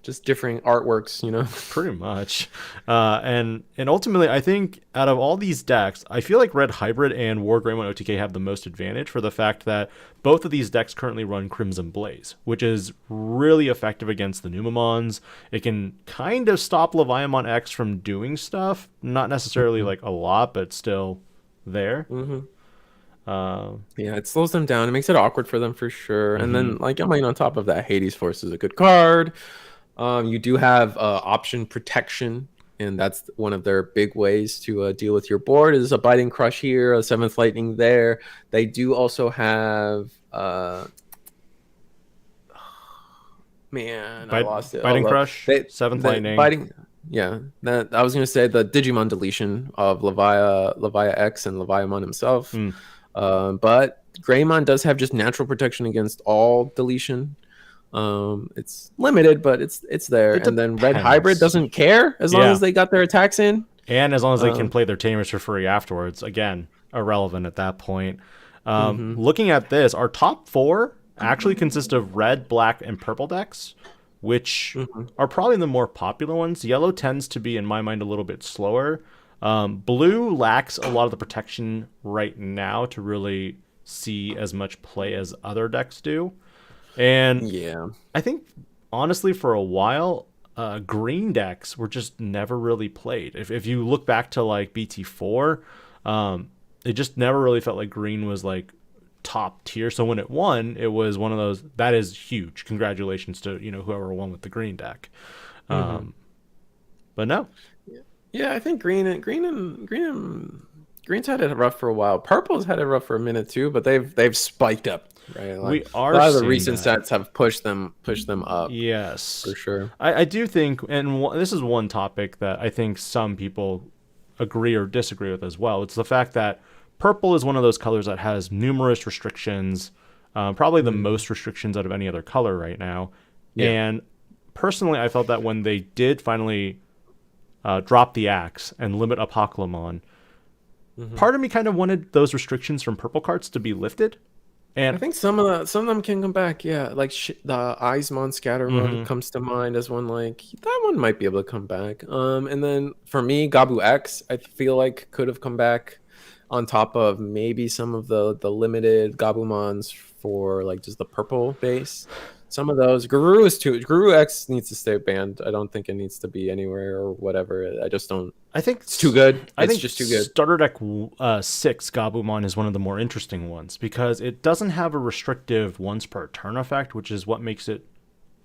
Just different artworks, you know. Pretty much. And ultimately, I think out of all these decks, I feel like Red Hybrid and Wargreymon OTK have the most advantage for the fact that both of these decks currently run Crimson Blaze, which is really effective against the Numemons. It can kind of stop Leviamon X from doing stuff. Not necessarily like a lot, but still there. It slows them down. It makes it awkward for them for sure. And then, like, I mean, on top of that, Hades Force is a good card. You do have option protection, and that's one of their big ways to deal with your board. Is a Biting Crush here, a 7th Lightning there. They do also have I lost it. Biting Crush, 7th Lightning. I was gonna say the Digimon deletion of Levia X and Leviamon himself. But Greymon does have just natural protection against all deletion. It's limited, but it's there. And then Red Hybrid doesn't care as long as they got their attacks in. And as long as they can play their Tamers for free afterwards. Again, irrelevant at that point. Looking at this, our top 4 actually consist of red, black, and purple decks, which are probably the more popular ones. Yellow tends to be, in my mind, a little bit slower. Blue lacks a lot of the protection right now to really see as much play as other decks do. And I think, honestly, for a while, green decks were just never really played. If you look back to like BT4, it just never really felt like green was like top tier. So when it won, it was one of those, that is huge. Congratulations to, whoever won with the green deck. But no. Yeah, I think Green's had it rough for a while. Purple's had it rough for a minute too, but they've spiked up. Right, like, a lot of the recent stats have pushed them up. Yes, for sure. I do think, and this is one topic that I think some people agree or disagree with as well. It's the fact that purple is one of those colors that has numerous restrictions, probably the most restrictions out of any other color right now. And personally, I felt that when they did finally drop the axe and limit Apocalypse, part of me kind of wanted those restrictions from purple cards to be lifted. And I think some of them can come back. Yeah, like the Eismon Scatterrun comes to mind as one. Like that one might be able to come back. And then for me, Gabu X, I feel like could have come back on top of maybe some of the limited Gabumons for like just the purple base. Some of those Guru X needs to stay banned. I don't think it needs to be anywhere or whatever. I just don't. I think it's too good. I think just too good. Starter deck 6 Gabumon is one of the more interesting ones because it doesn't have a restrictive once per turn effect, which is what makes it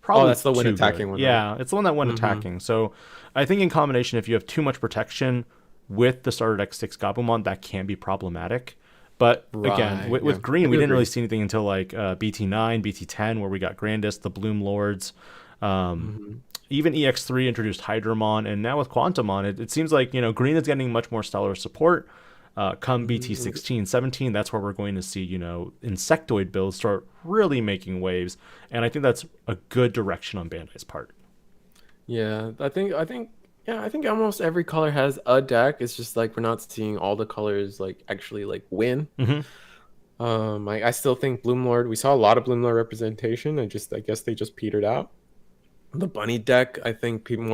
probably. Oh, that's the one attacking one. Yeah, right? It's the one that went attacking. So I think in combination, if you have too much protection with the Starter deck 6 Gabumon, that can be problematic. But again, with green, we didn't really see anything until like BT9, BT10, where we got Grandest, the Bloom Lords. Even EX3 introduced Hydramon, and now with Quantumon, it seems like green is getting much more stellar support. Come BT16, 17, that's where we're going to see insectoid builds start really making waves, and I think that's a good direction on Bandai's part. Yeah, I think almost every color has a deck. It's just like we're not seeing all the colors like actually like win. I still think Bloomlord. We saw a lot of Bloomlord representation. I guess they just petered out. The bunny deck, I think people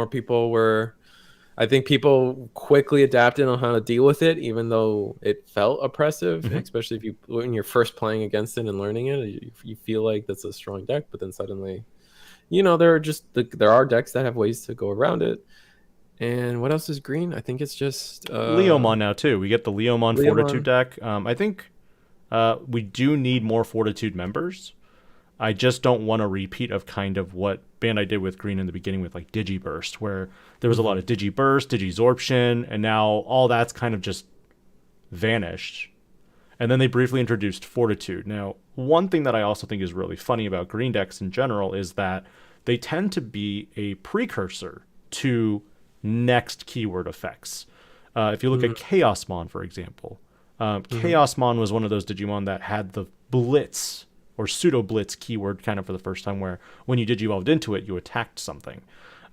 quickly adapted on how to deal with it, even though it felt oppressive, especially when you're first playing against it and learning it. You feel like that's a strong deck, but then suddenly, there are decks that have ways to go around it. And what else is green? I think it's just Leomon now too. We get the Leomon Fortitude deck. I think we do need more Fortitude members. I just don't want a repeat of kind of what Bandai did with Green in the beginning with like Digiburst, where there was a lot of Digiburst, Digizorption, and now all that's kind of just vanished. And then they briefly introduced Fortitude. Now, one thing that I also think is really funny about Green decks in general is that they tend to be a precursor to next keyword effects. If you look at Chaosmon, for example, Chaosmon was one of those Digimon that had the Blitz or Pseudo Blitz keyword kind of for the first time, where when you Digivolved into it, you attacked something.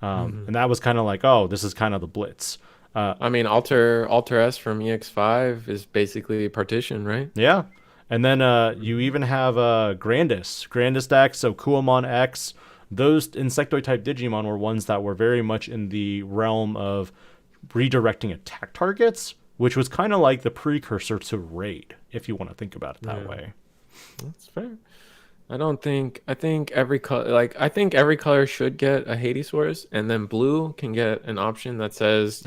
And that was kind of like, oh, this is kind of the Blitz. I mean, Alter S from EX5 is basically partition, right? Yeah. And then you even have Grandis decks, so Kuomon X. Those Insectoid-type Digimon were ones that were very much in the realm of redirecting attack targets, which was kind of like the precursor to Raid, if you want to think about it that way. That's fair. I think every color should get a Hades Source, and then blue can get an option that says,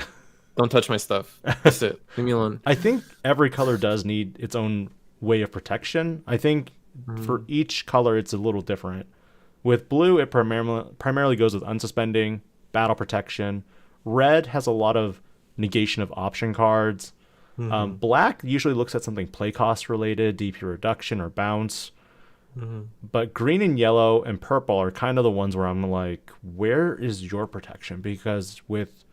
don't touch my stuff. That's it. Leave me alone. I think every color does need its own way of protection. I think for each color, it's a little different. With blue, it primarily goes with unsuspending, battle protection. Red has a lot of negation of option cards. Black usually looks at something play cost related, DP reduction or bounce. But green and yellow and purple are kind of the ones where I'm like, where is your protection? Because with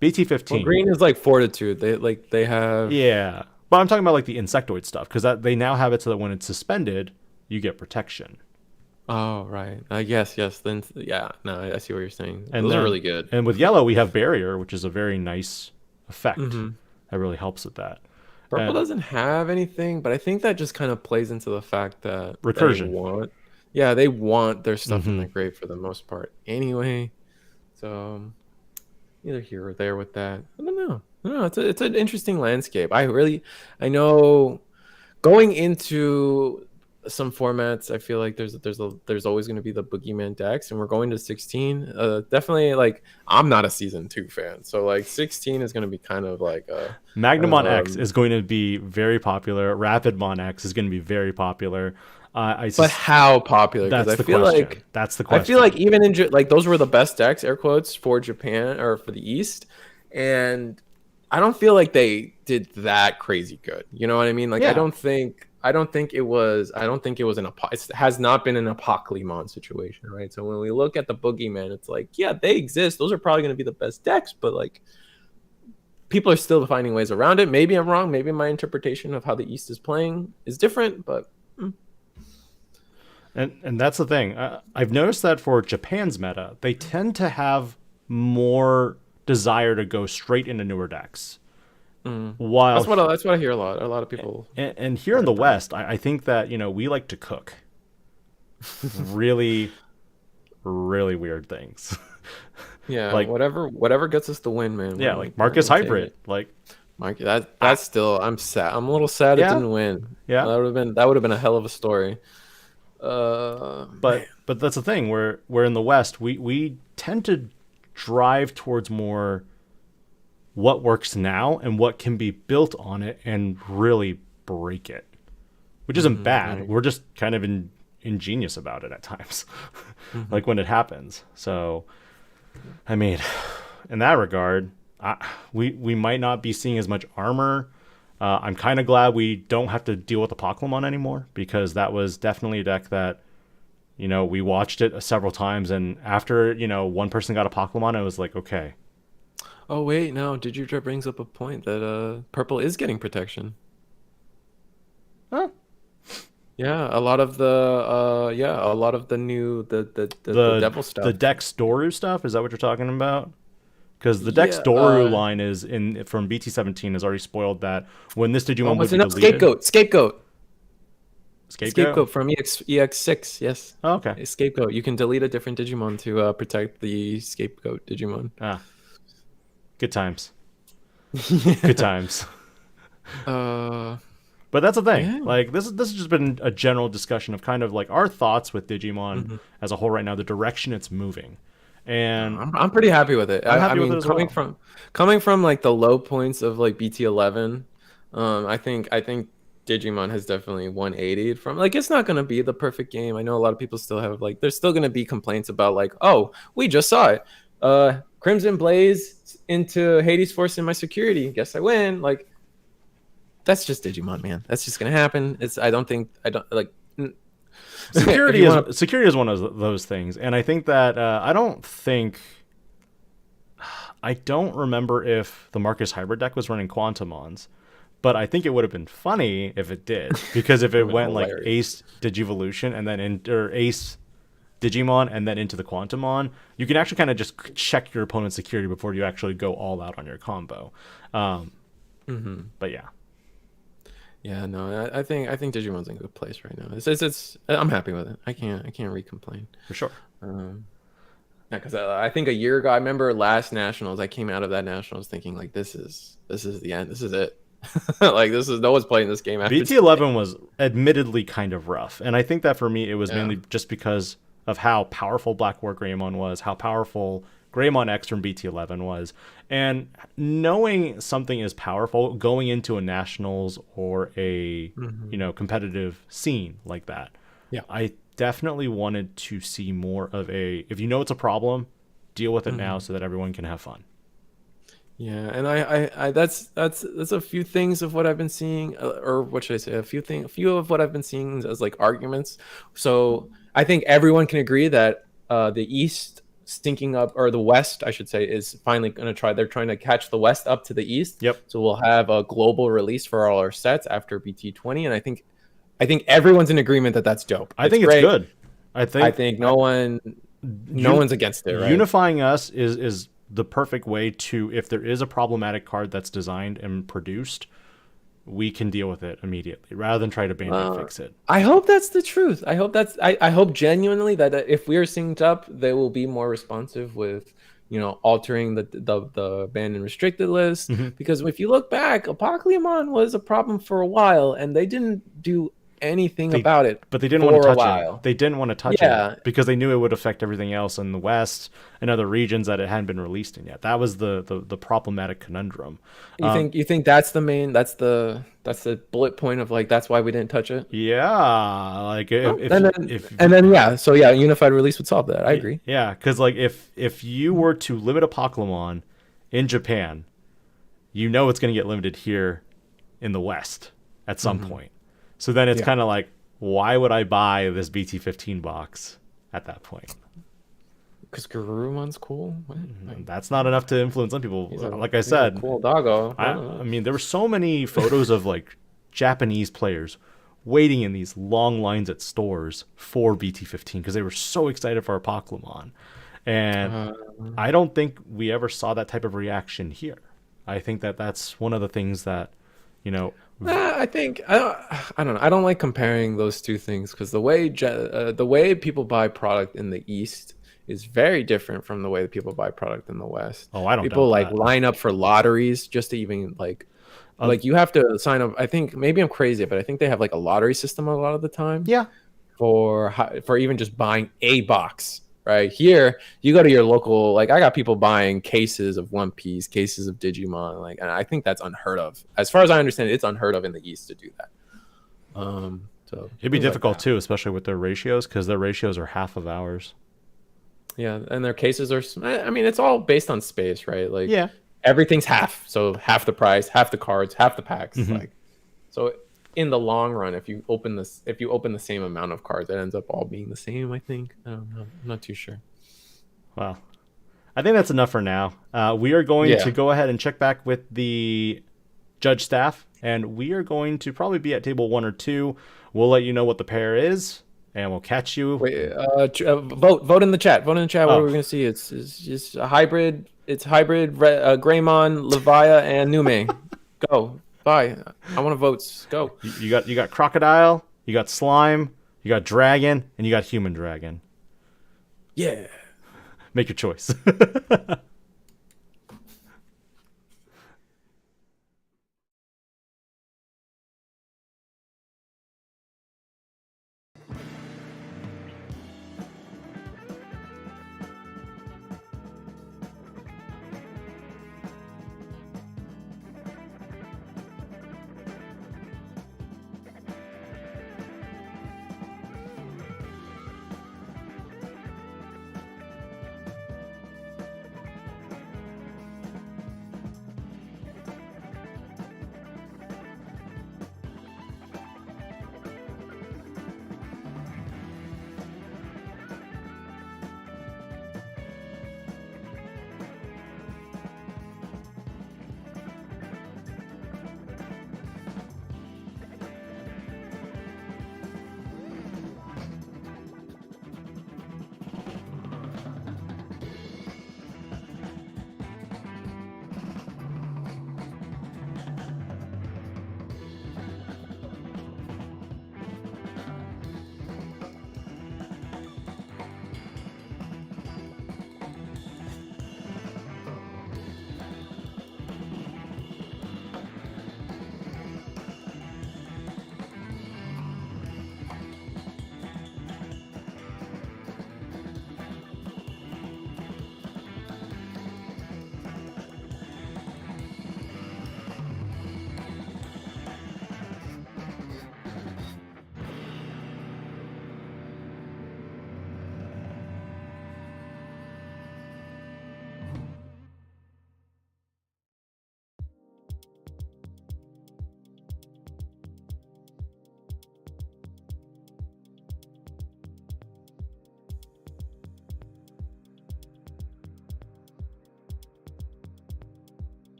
BT15, green is like Fortitude. They have but I'm talking about like the insectoid stuff, because they now have it so that when it's suspended, you get protection. Oh right, yes. Then no, I see what you're saying. And those are really good. And with yellow, we have barrier, which is a very nice effect. That really helps with that. Purple doesn't have anything, but I think that just kind of plays into the fact that recursion. They want their stuff in the grave for the most part anyway. So either here or there with that. I don't know. It's an interesting landscape. I know going into some formats, I feel like there's always going to be the boogeyman decks, and we're going to 16. Definitely, like, I'm not a season 2 fan, so like 16 is going to be kind of like Magnamon X is going to be very popular. Rapidmon X is going to be very popular. But how popular? That's the question. That's the question. I feel like even in like those were the best decks, air quotes, for Japan or for the East, and I don't feel like they did that crazy good. You know what I mean? Like I don't think it was it has not been an Apocalypse situation, right? So when we look at the Boogeyman, it's like, yeah, they exist. Those are probably going to be the best decks, but like people are still finding ways around it. Maybe I'm wrong. Maybe my interpretation of how the East is playing is different, but And that's the thing. I've noticed that for Japan's meta, they tend to have more desire to go straight into newer decks. While that's what I hear a lot. A lot of people. And here in the West, I think that we like to cook really, really weird things. Yeah, like whatever gets us the win, man. Yeah, like Marcus Hybrid, like Marcus. That's still. I'm sad. I'm a little sad it didn't win. Yeah, that would have been a hell of a story. But that's the thing. We're in the West. We tend to drive towards more what works now and what can be built on it and really break it, which isn't bad. Right. We're just kind of ingenious about it at times, like when it happens. So, I mean, in that regard, we might not be seeing as much armor. I'm kind of glad we don't have to deal with the Apocalypse anymore, because that was definitely a deck that, we watched it several times, and after, one person got Apocalypse, it was like, okay. Oh wait, no, Digidra brings up a point that purple is getting protection. Huh. Yeah, a lot of the new the devil stuff. The Dex Doru stuff, is that what you're talking about? Because the Dex Doru line is from BT17 has already spoiled that when this Digimon would be deleted. Scapegoat from EX6, yes. Oh, okay. Scapegoat. You can delete a different Digimon to protect the Scapegoat Digimon. Good times. Good times. But that's the thing. Yeah. Like this has just been a general discussion of kind of like our thoughts with Digimon as a whole right now, the direction it's moving. And I'm pretty happy with it. I mean, with coming from like the low points of like BT11, I think Digimon has definitely 180'd from, like, it's not going to be the perfect game. I know a lot of people still have, like, there's still going to be complaints about, like, oh, we just saw it. Crimson Blaze into Hades Force in my security. Guess I win. Like, that's just Digimon, man. That's just going to happen. I don't like. Security is one of those things, and I think that I don't remember if the Marcus Hybrid deck was running Quantumons, but I think it would have been funny if it did, because if it went like Ace Digivolution and then or Ace Digimon and then into the Quantumon, you can actually kind of just check your opponent's security before you actually go all out on your combo. But yeah. Yeah, no, I think Digimon's in a good place right now. It's I'm happy with it. I can't re-complain. For sure. Yeah, because I think a year ago, I remember last Nationals, I came out of that Nationals thinking like, this is the end. This is it. Like, no one's playing this game after BT11 was admittedly kind of rough, and I think that for me it was mainly just because of how powerful Black Wargreymon was, how powerful Greymon X from BT11 was, and knowing something is powerful going into a Nationals or a competitive scene like that. Yeah, I definitely wanted to see more of if you know it's a problem, deal with it now so that everyone can have fun. Yeah, and I that's a few things of what I've been seeing, or what should I say? A few of what I've been seeing as like arguments. So I think everyone can agree that the East stinking up, or the West, I should say, is finally going to try. They're trying to catch the West up to the East. Yep. So we'll have a global release for all our sets after BT20, and I think everyone's in agreement that that's dope. I think it's good. I think no one's against it. Right? Unifying us is the perfect way to, if there is a problematic card that's designed and produced, we can deal with it immediately rather than try to band-aid fix it. I hope that's the truth. I hope genuinely that if we are synced up, they will be more responsive with, altering the banned and restricted list. Because if you look back, Apocalymon was a problem for a while, and they didn't do anything about it. But they didn't want to touch it. They didn't want to touch it because they knew it would affect everything else in the West and other regions that it hadn't been released in yet. That was the problematic conundrum. You think that's the bullet point of, like, that's why we didn't touch it? Yeah, like so unified release would solve that. I agree. Yeah, because like if you were to limit Apocalymon in Japan, it's going to get limited here in the West at some point. So then it's kind of like, why would I buy this BT15 box at that point? Because Garurumon's cool. That's not enough to influence some people. Like I said, cool doggo. I mean, there were so many photos of like Japanese players waiting in these long lines at stores for BT15 because they were so excited for Apocalymon. And I don't think we ever saw that type of reaction here. I think that's one of the things that, I don't know. I don't like comparing those two things because the way people buy product in the East is very different from the way that people buy product in the West. Oh, I don't. People line up for lotteries just to even like you have to sign up. I think maybe I'm crazy, but I think they have like a lottery system a lot of the time. Yeah. For even just buying a box. Right here, you go to your local, like, I got people buying cases of One Piece, cases of Digimon, like, and I think that's unheard of. As far as I understand, it's unheard of in the East to do that. So it'd be difficult too, especially with their ratios, because their ratios are half of ours. Yeah, and their cases are. I mean, it's all based on space, right? Like, everything's half, so half the price, half the cards, half the packs, like, so. In the long run, if you open the same amount of cards, it ends up all being the same. I think. I don't know. I'm not too sure. Well, I think that's enough for now. We are going to go ahead and check back with the judge staff, and we are going to probably be at table 1 or 2. We'll let you know what the pair is, and we'll catch you. Wait, vote in the chat. Vote in the chat. What are we going to see? It's just a hybrid. It's hybrid. Greymon, Levia, and Nume. Go. Bye. I want to votes. Go. You got crocodile, you got slime, you got dragon, and you got human dragon. Yeah. Make your choice.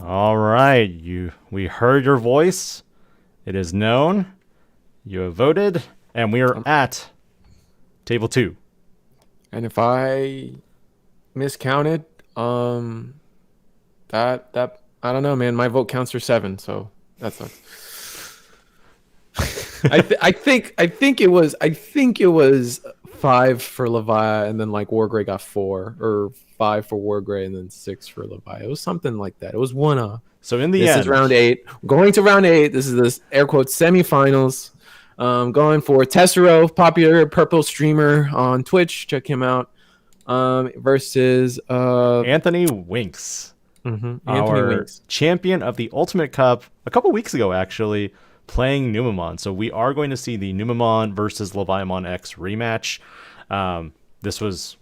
All right, we heard your voice. It is known. You have voted, and we are at table 2. And if I miscounted, that I don't know, man. My vote counts for 7, so that sucks. I think it was 5 for Levi, and then like Wargrey got 4, or 5 for Wargrey and then 6 for Levi. It was something like that. It was one off. So in the This end, is round 8. Going to round 8. This is this air quotes semifinals. Going for Tessero, popular purple streamer on Twitch. Check him out. Versus Anthony Winks, our champion of the Ultimate Cup a couple weeks ago, actually, playing Numemon. So we are going to see the Numemon versus Leviamon X rematch. This was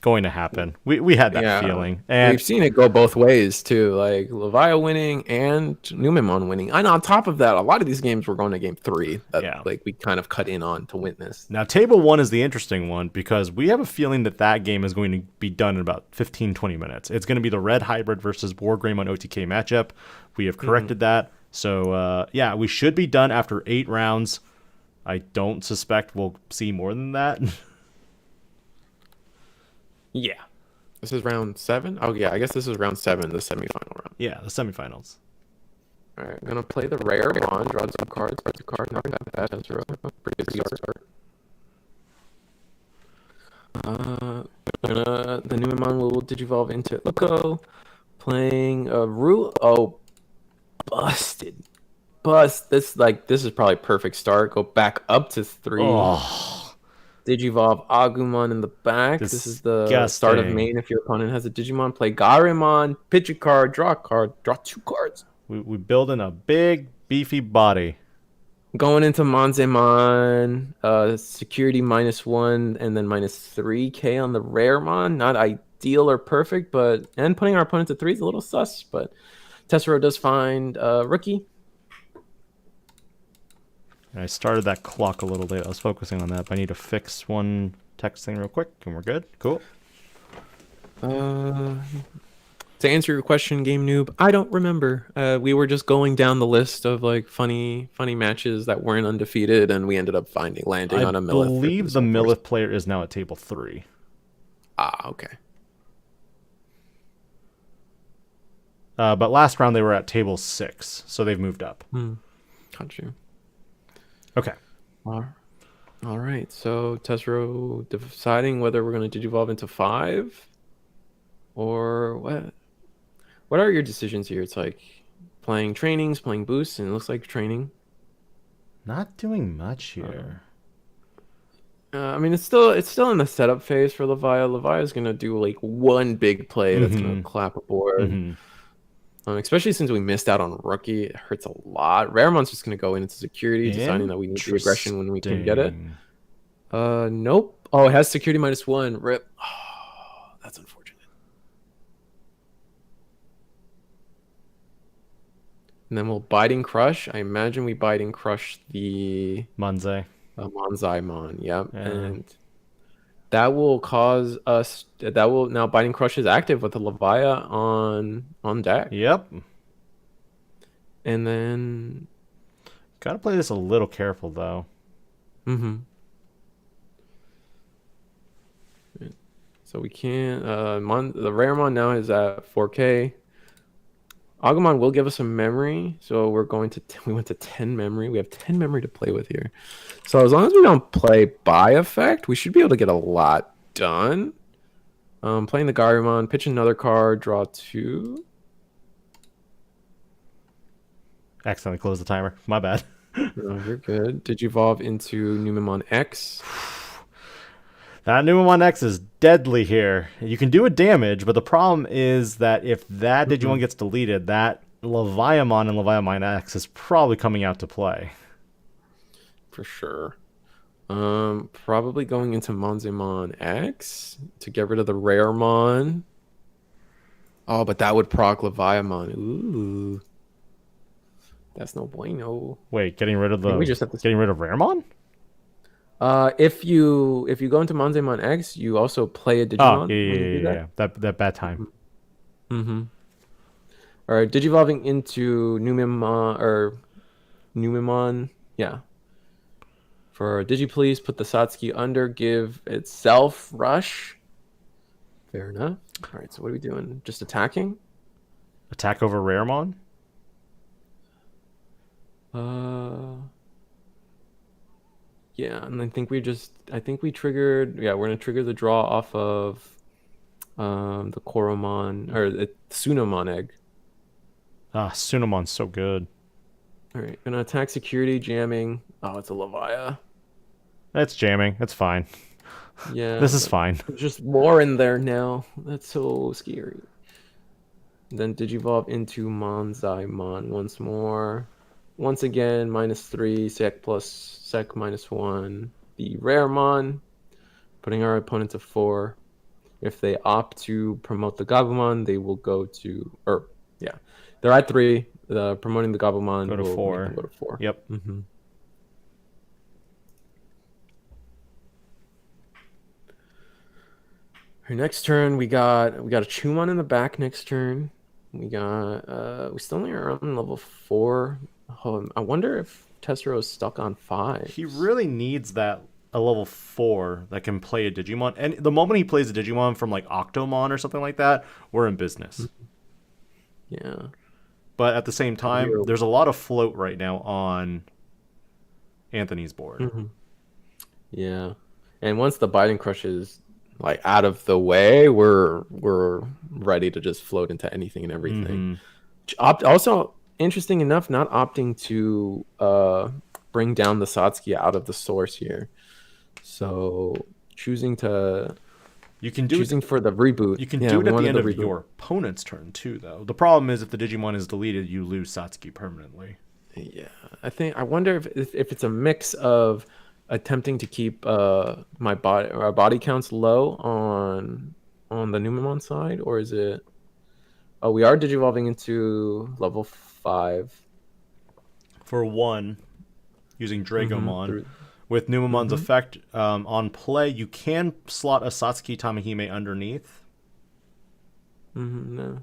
going to happen. We had that feeling, and we've seen it go both ways too, like Levia winning and Numemon winning. And on top of that, a lot of these games were going to game 3 that like we kind of cut in on to witness. Now table 1 is the interesting one, because we have a feeling that game is going to be done in about 15-20 minutes. It's going to be the red hybrid versus Wargreymon OTK matchup. We have corrected that, so we should be done after 8 rounds. I don't suspect we'll see more than that. Yeah. This is round 7? Oh, yeah. I guess this is round 7, the semifinal round. Yeah, the semifinals. All right. I'm going to play the rare one. Draw some cards. Draw 2 cards. Not that bad. That's pretty good start. The Numemon will digivolve into Loco. Playing a Rule. Oh, busted. This is probably perfect start. Go back up to 3. Oh. Digivolve Agumon in the back. This is the start of main. If your opponent has a Digimon, play Greymon, pitch a card, draw 2 cards. We build in a big, beefy body. Going into Monzemon, security -1 and then -3k on the Raremon. Not ideal or perfect, and putting our opponent to 3 is a little sus, but Tessero does find Rookie. I started that clock a little late. I was focusing on that, but I need to fix one text thing real quick, and we're good. Cool. To answer your question, Game Noob, I don't remember. We were just going down the list of like funny matches that weren't undefeated, and we ended up landing on a Millith. I believe the Millith player is now at table 3. Ah, okay. But last round they were at table 6, so they've moved up. Got you. Okay. All right. So Tessero deciding whether we're going to digivolve into 5 or what? What are your decisions here? It's like playing trainings, playing boosts, and it looks like training. Not doing much here. I mean, it's still in the setup phase for Levia. Levia is going to do like one big play that's going to clap a board. Especially since we missed out on Rookie. It hurts a lot. Raremon's just going to go into security, deciding that we need the aggression when we can get it. Nope. Oh, it has security -1. Rip. Oh, that's unfortunate. And then we'll Biting Crush. I imagine we Biting Crush the Monzaimon. Yep. Yeah. And that will cause us. That will now Biting Crush is active with the Levia on deck. Yep. And then gotta play this a little careful though. So we can't. The Raremon now is at 4K. Agumon will give us some memory, so we're going to. We went to 10 memory. We have 10 memory to play with here. So as long as we don't play by effect, we should be able to get a lot done. Playing the Greymon, pitch another card, draw 2. Accidentally close the timer. My bad. No, you're good. Digivolve into Numemon X. That Numemon X is deadly here. You can do a damage, but the problem is that if that Digimon gets deleted, that Leviamon and Leviamon X is probably coming out to play. For sure. Probably going into Monzemon X to get rid of the Raremon. Oh, but that would proc Leviamon. Ooh. That's no bueno. Wait, getting rid of Raremon? If you go into Monzemon X, you also play a Digimon. Yeah. That bad time. All All right, digivolving into Numemon. Yeah. For Digiplease, put the Satsuki under, give itself rush. Fair enough. All right, so what are we doing? Just attacking? Attack over Raremon? Yeah, and I think we triggered, yeah, we're gonna trigger the draw off of the Koromon or the Tsunomon egg. Ah, Sunomon's so good. All right, gonna attack security, jamming. Oh, it's a Levia. That's jamming. That's fine. Yeah, This is fine. there's just lore in there now. That's so scary. Then Digivolve into Monzaimon once more. Once again, -3, sec plus sec -1. The Raremon, putting our opponent to 4. If they opt to promote the Gabumon, they will go to, or yeah, they're at 3. Promoting the Gabumon Go to will 4. make them go to 4. Yep. Mm-hmm. Our next turn, we got a Chumon in the back. Next turn, we still only are on level 4. Oh, I wonder if Tessero is stuck on 5. He really needs a level 4 that can play a Digimon. And the moment he plays a Digimon from like Octomon or something like that, we're in business. Yeah. But at the same time, there's a lot of float right now on Anthony's board. Mm-hmm. Yeah. And once the Biden Crush is like out of the way, we're ready to just float into anything and everything. Also, interesting enough, not opting to bring down the Satsuki out of the source here. So choosing for the reboot. You can do it at the end of your opponent's turn too, though. The problem is if the Digimon is deleted, you lose Satsuki permanently. Yeah, I wonder if it's a mix of attempting to keep our body counts low on the Numemon side, or is it? Oh, we are digivolving into level 5 for 1 using Dragomon. With Numemon's effect on play, you can slot a Satsuki Tamahime underneath. No.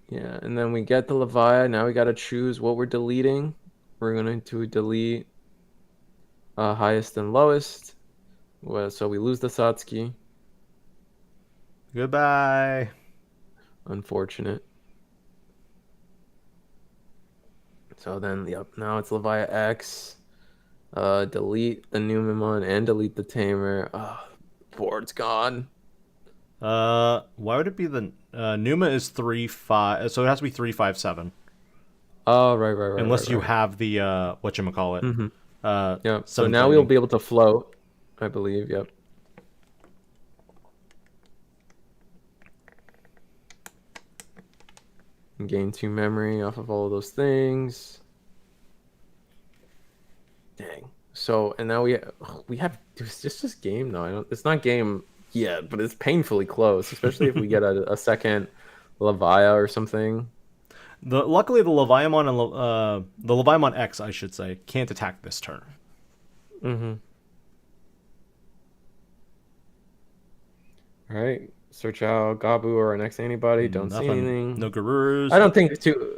Yeah, and then we get the Levia. Now we got to choose what we're deleting. We're going to delete highest and lowest. Well, so we lose the Satsuki. Goodbye. Unfortunate. So then, yep, now it's Levia X. Delete the Numemon and delete the Tamer. Board's gone. Why would it be the Numa is 3/5, so it has to be 3/5/7. Oh, right. Unless you have the whatchamacallit. Yeah. So now we'll be able to float, I believe. Yep. And gain 2 memory off of all of those things. Dang. So and now we have it's just game though. It's not game yet, but it's painfully close, especially if we get a second Levia or something. Luckily, the Leviamon and the Leviamon X, I should say, can't attack this turn. All right, search out Gabu or an x-antibody. Don't see anything. No Garurus. I don't think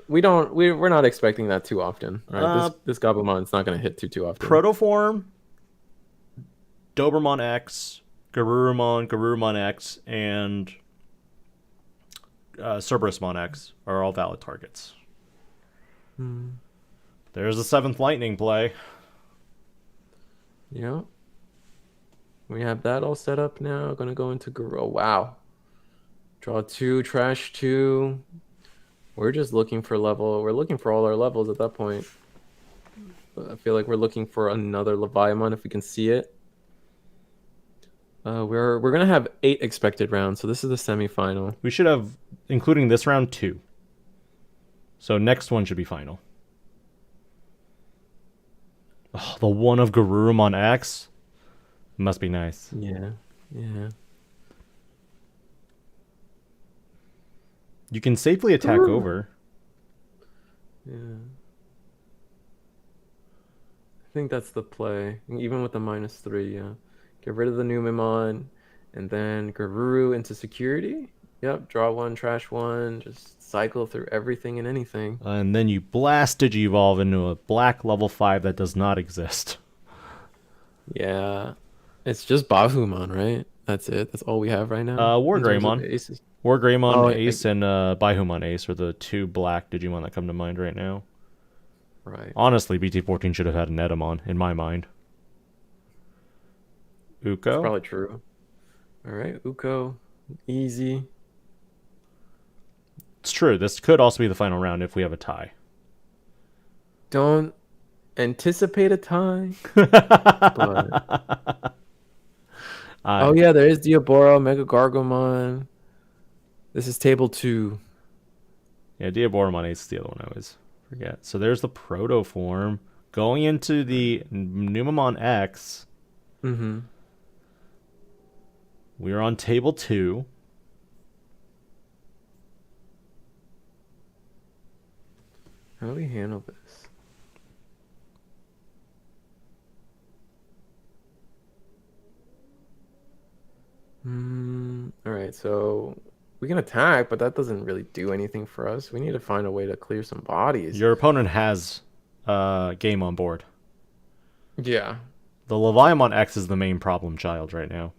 we're not expecting that too often. Right? This Gabumon's not going to hit too often. Protoform, Dobermon X, Garurumon X, and Cerberusmon X are all valid targets. There's the 7th lightning play. Yeah. We have that all set up now. Gonna go into Guru. Oh, wow. Draw 2, trash 2. We're just looking for We're looking for all our levels at that point. But I feel like we're looking for another Leviamon if we can see it. We're gonna have 8 expected rounds, so this is the semifinal. We should have, including this round, 2. So next one should be final. Oh, the one of Garurumon X must be nice. Yeah. You can safely attack over. Yeah. I think that's the play, even with the -3. Yeah. Get rid of the Numemon, and then Garuru into security. Yep, draw one, trash one, just cycle through everything and anything. And then you blast Digivolve into a black level 5 that does not exist. Yeah. It's just Bavumon, right? That's it. That's all we have right now. Wargreymon. Aces. Wargreymon Ace and Bihumon Ace are the two black Digimon that come to mind right now. Right. Honestly, BT14 should have had an Edamon, in my mind. Uko? That's probably true. Alright, Uko. Easy. It's true. This could also be the final round if we have a tie. Don't anticipate a tie. But... oh yeah, there is Diaboro, MegaGargomon. This is table 2. Yeah, Diaboromon Ace is the other one I always forget. So there's the proto form. Going into the Numemon X. Mm-hmm. We are on table 2. How do we handle this? Alright, so we can attack, but that doesn't really do anything for us. We need to find a way to clear some bodies. Your opponent has game on board. Yeah. The Leviamon X is the main problem child right now.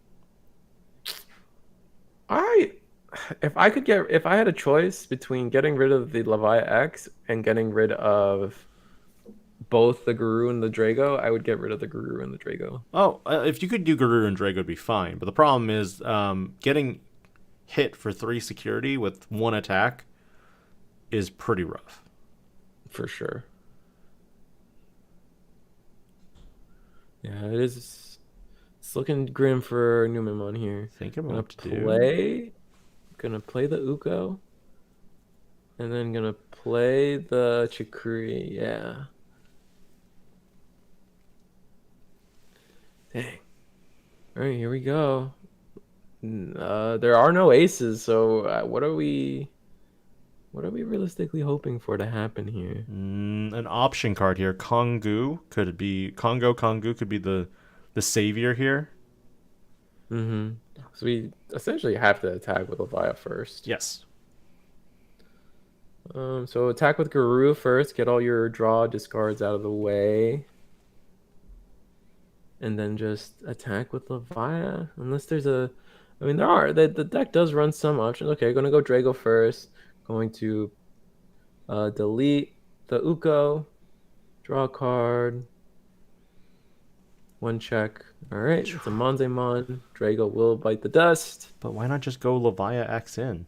If I had a choice between getting rid of the Levi X and getting rid of both the Guru and the Drago, I would get rid of the Guru and the Drago. Oh, if you could do Guru and Drago, it'd be fine. But the problem is getting hit for 3 security with 1 attack is pretty rough. For sure. Yeah, it is. It's looking grim for Numemon here. Think about what to do. Gonna play the Uko. And then gonna play the Chikuri. Yeah. Dang. Alright, here we go. There are no aces, so what are we realistically hoping for to happen here? An option card here. Kongu could be Kongu could be the savior here. Mm-hmm. So we essentially have to attack with Levi first. Yes. So attack with Guru first, get all your draw discards out of the way. And then just attack with Levi. Unless there's a... I mean, the deck does run some options. Okay, going to go Drago first. Going to delete the Uko. Draw a card. 1 check. Alright, it's a Monzemon. Drago will bite the dust. But why not just go Levia X in?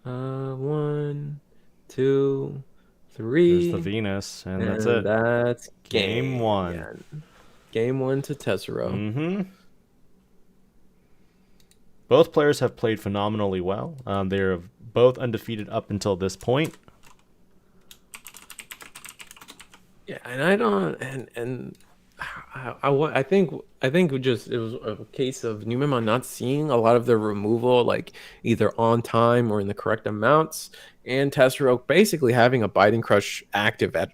1, 2, 3. There's the Venus, and that's it. That's game 1. Yeah. Game 1 to Tessero. Mm-hmm. Both players have played phenomenally well. They're both undefeated up until this point. Yeah, and I don't, and I think just it was a case of Numemon not seeing a lot of their removal like either on time or in the correct amounts, and Tessero basically having a Biting Crush active at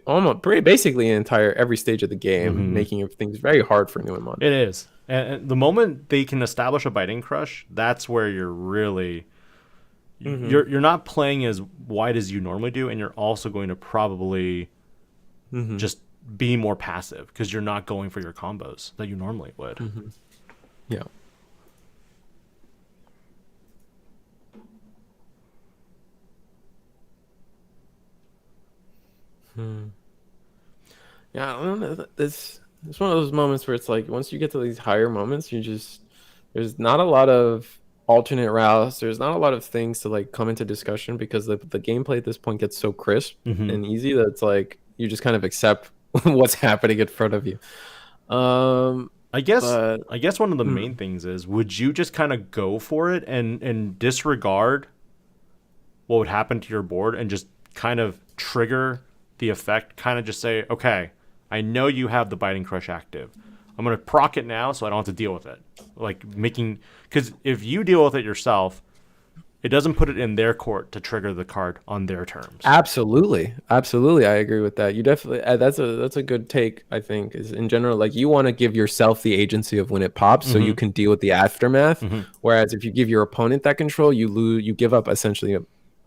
almost basically every stage of the game, making things very hard for Numemon. It is, and the moment they can establish a Biting Crush, that's where you're really. You're not playing as wide as you normally do, and you're also going to probably just be more passive because you're not going for your combos that you normally would. Yeah. Yeah, I don't know. It's one of those moments where it's like once you get to these higher moments, there's not a lot of alternate routes. There's not a lot of things to like come into discussion because the gameplay at this point gets so crisp and easy that it's like you just kind of accept what's happening in front of you. I guess one of the main things is, would you just kind of go for it and disregard what would happen to your board and just kind of trigger the effect, kind of just say, okay, I know you have the Biting Crush active. I'm going to proc it now so I don't have to deal with it. Like because if you deal with it yourself it doesn't put it in their court to trigger the card on their terms. Absolutely, absolutely, I agree with that. You definitely that's a good take. I think is in general, like you want to give yourself the agency of when it pops, so you can deal with the aftermath. Whereas if you give your opponent that control, you give up essentially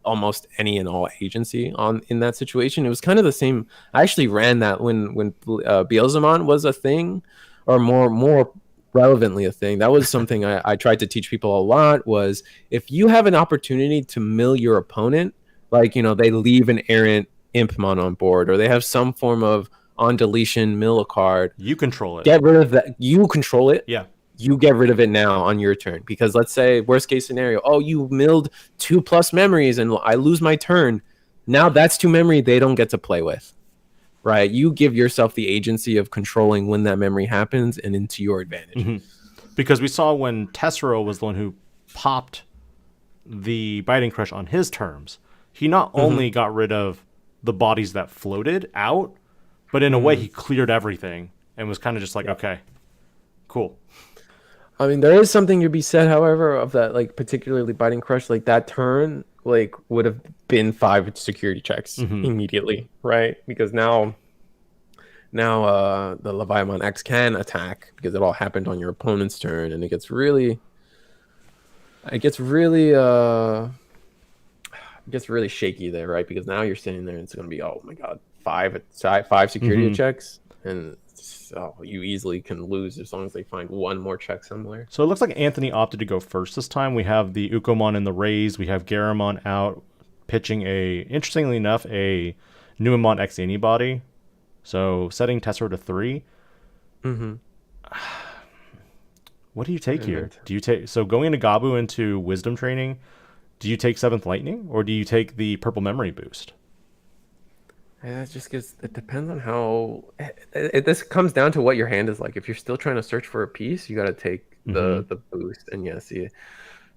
almost any and all agency in that situation. It was kind of the same. I actually ran that when Beelzemon was a thing, or more relevantly a thing. That was something I tried to teach people a lot, was if you have an opportunity to mill your opponent, like, you know, they leave an errant Impmon on board, or they have some form of on deletion mill a card, you control it. Get rid of that. You control it. Yeah. You get rid of it now on your turn. Because let's say worst case scenario, oh, you milled 2+ memories and I lose my turn. Now that's 2 memory they don't get to play with. Right, you give yourself the agency of controlling when that memory happens and into your advantage. Because we saw when Tessero was the one who popped the Biting Crush on his terms, he not only got rid of the bodies that floated out, but in a way he cleared everything and was kind of just like, okay, cool. I mean, there is something to be said, however, of that, like particularly Biting Crush, like that turn, like would have been 5 security checks immediately, right? Because now the Leviamon X can attack because it all happened on your opponent's turn, and it gets really shaky there, right? Because now you're sitting there and it's going to be, oh my god, 5 security checks, and so you easily can lose as long as they find one more check somewhere. So it looks like Anthony opted to go first this time. We have the Ukomon in the raise. We have Greymon out pitching interestingly enough, a Numemon x-antibody. So setting Tessero to 3. What do you take here? So going into Gabu into Wisdom Training, do you take 7th Lightning or do you take the Purple Memory boost? It depends on how this comes down to what your hand is like. If you're still trying to search for a piece, you got to take the boost. And yeah, see,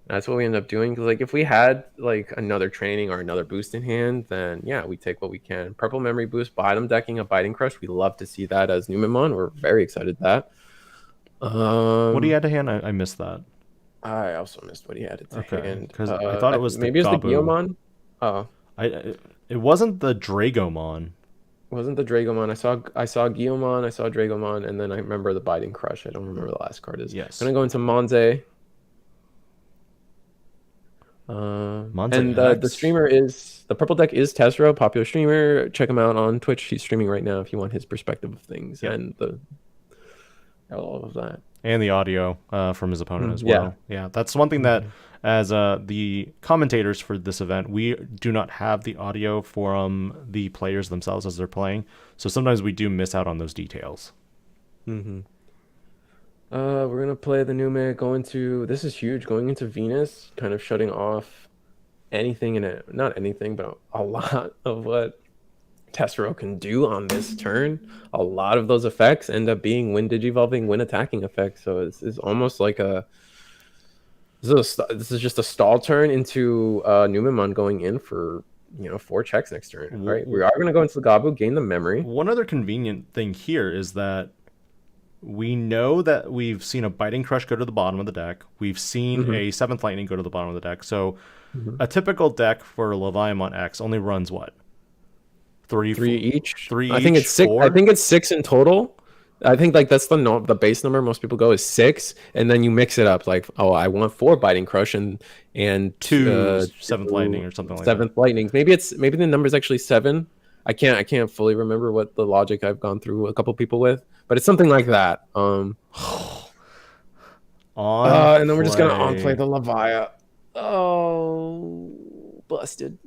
that's what we end up doing. Because like if we had like another training or another boost in hand, then yeah, we take what we can. Purple Memory boost, bottom decking a Biting Crush. We love to see that as Numemon. We're very excited that. What do you add to hand? I missed that. I also missed what he had to hand. Because I thought it was maybe it was the Geomon. Oh, it wasn't the Dragomon. It wasn't the Dragomon. I saw Geomon, I saw Dragomon, and then I remember the Biting Crush. I don't remember the last card is. Yes. I'm gonna go into Monze. And the streamer is the purple deck is Tessero, popular streamer. Check him out on Twitch. He's streaming right now if you want his perspective of things and all of that. And the audio from his opponent as well. Yeah, that's one thing that as the commentators for this event, we do not have the audio from the players themselves as they're playing. So sometimes we do miss out on those details. We're going to play the Nume, this is huge, going into Venus, kind of shutting off anything in it. Not anything, but a lot of what Tessero can do on this turn. A lot of those effects end up being when digivolving, when attacking effects. So it's almost like this is just a stall turn into Numemon going in for 4 checks next turn. Right, we are going to go into the Gabu, gain the memory. One other convenient thing here is that we know that we've seen a Biting Crush go to the bottom of the deck. We've seen a 7th Lightning go to the bottom of the deck. So a typical deck for Leviamon X only runs what? 3 each. 3 I think it's 6. 4? I think it's 6 in total. I think like that's the base number most people go is 6, and then you mix it up. Like, oh, I want 4 Biting Crush and 2 7th Lightning or something like that. 7th Lightnings. Maybe the number is actually 7. I can't fully remember what the logic I've gone through a couple people with, but it's something like that. And then we're just gonna on-play the Levia. Oh, busted.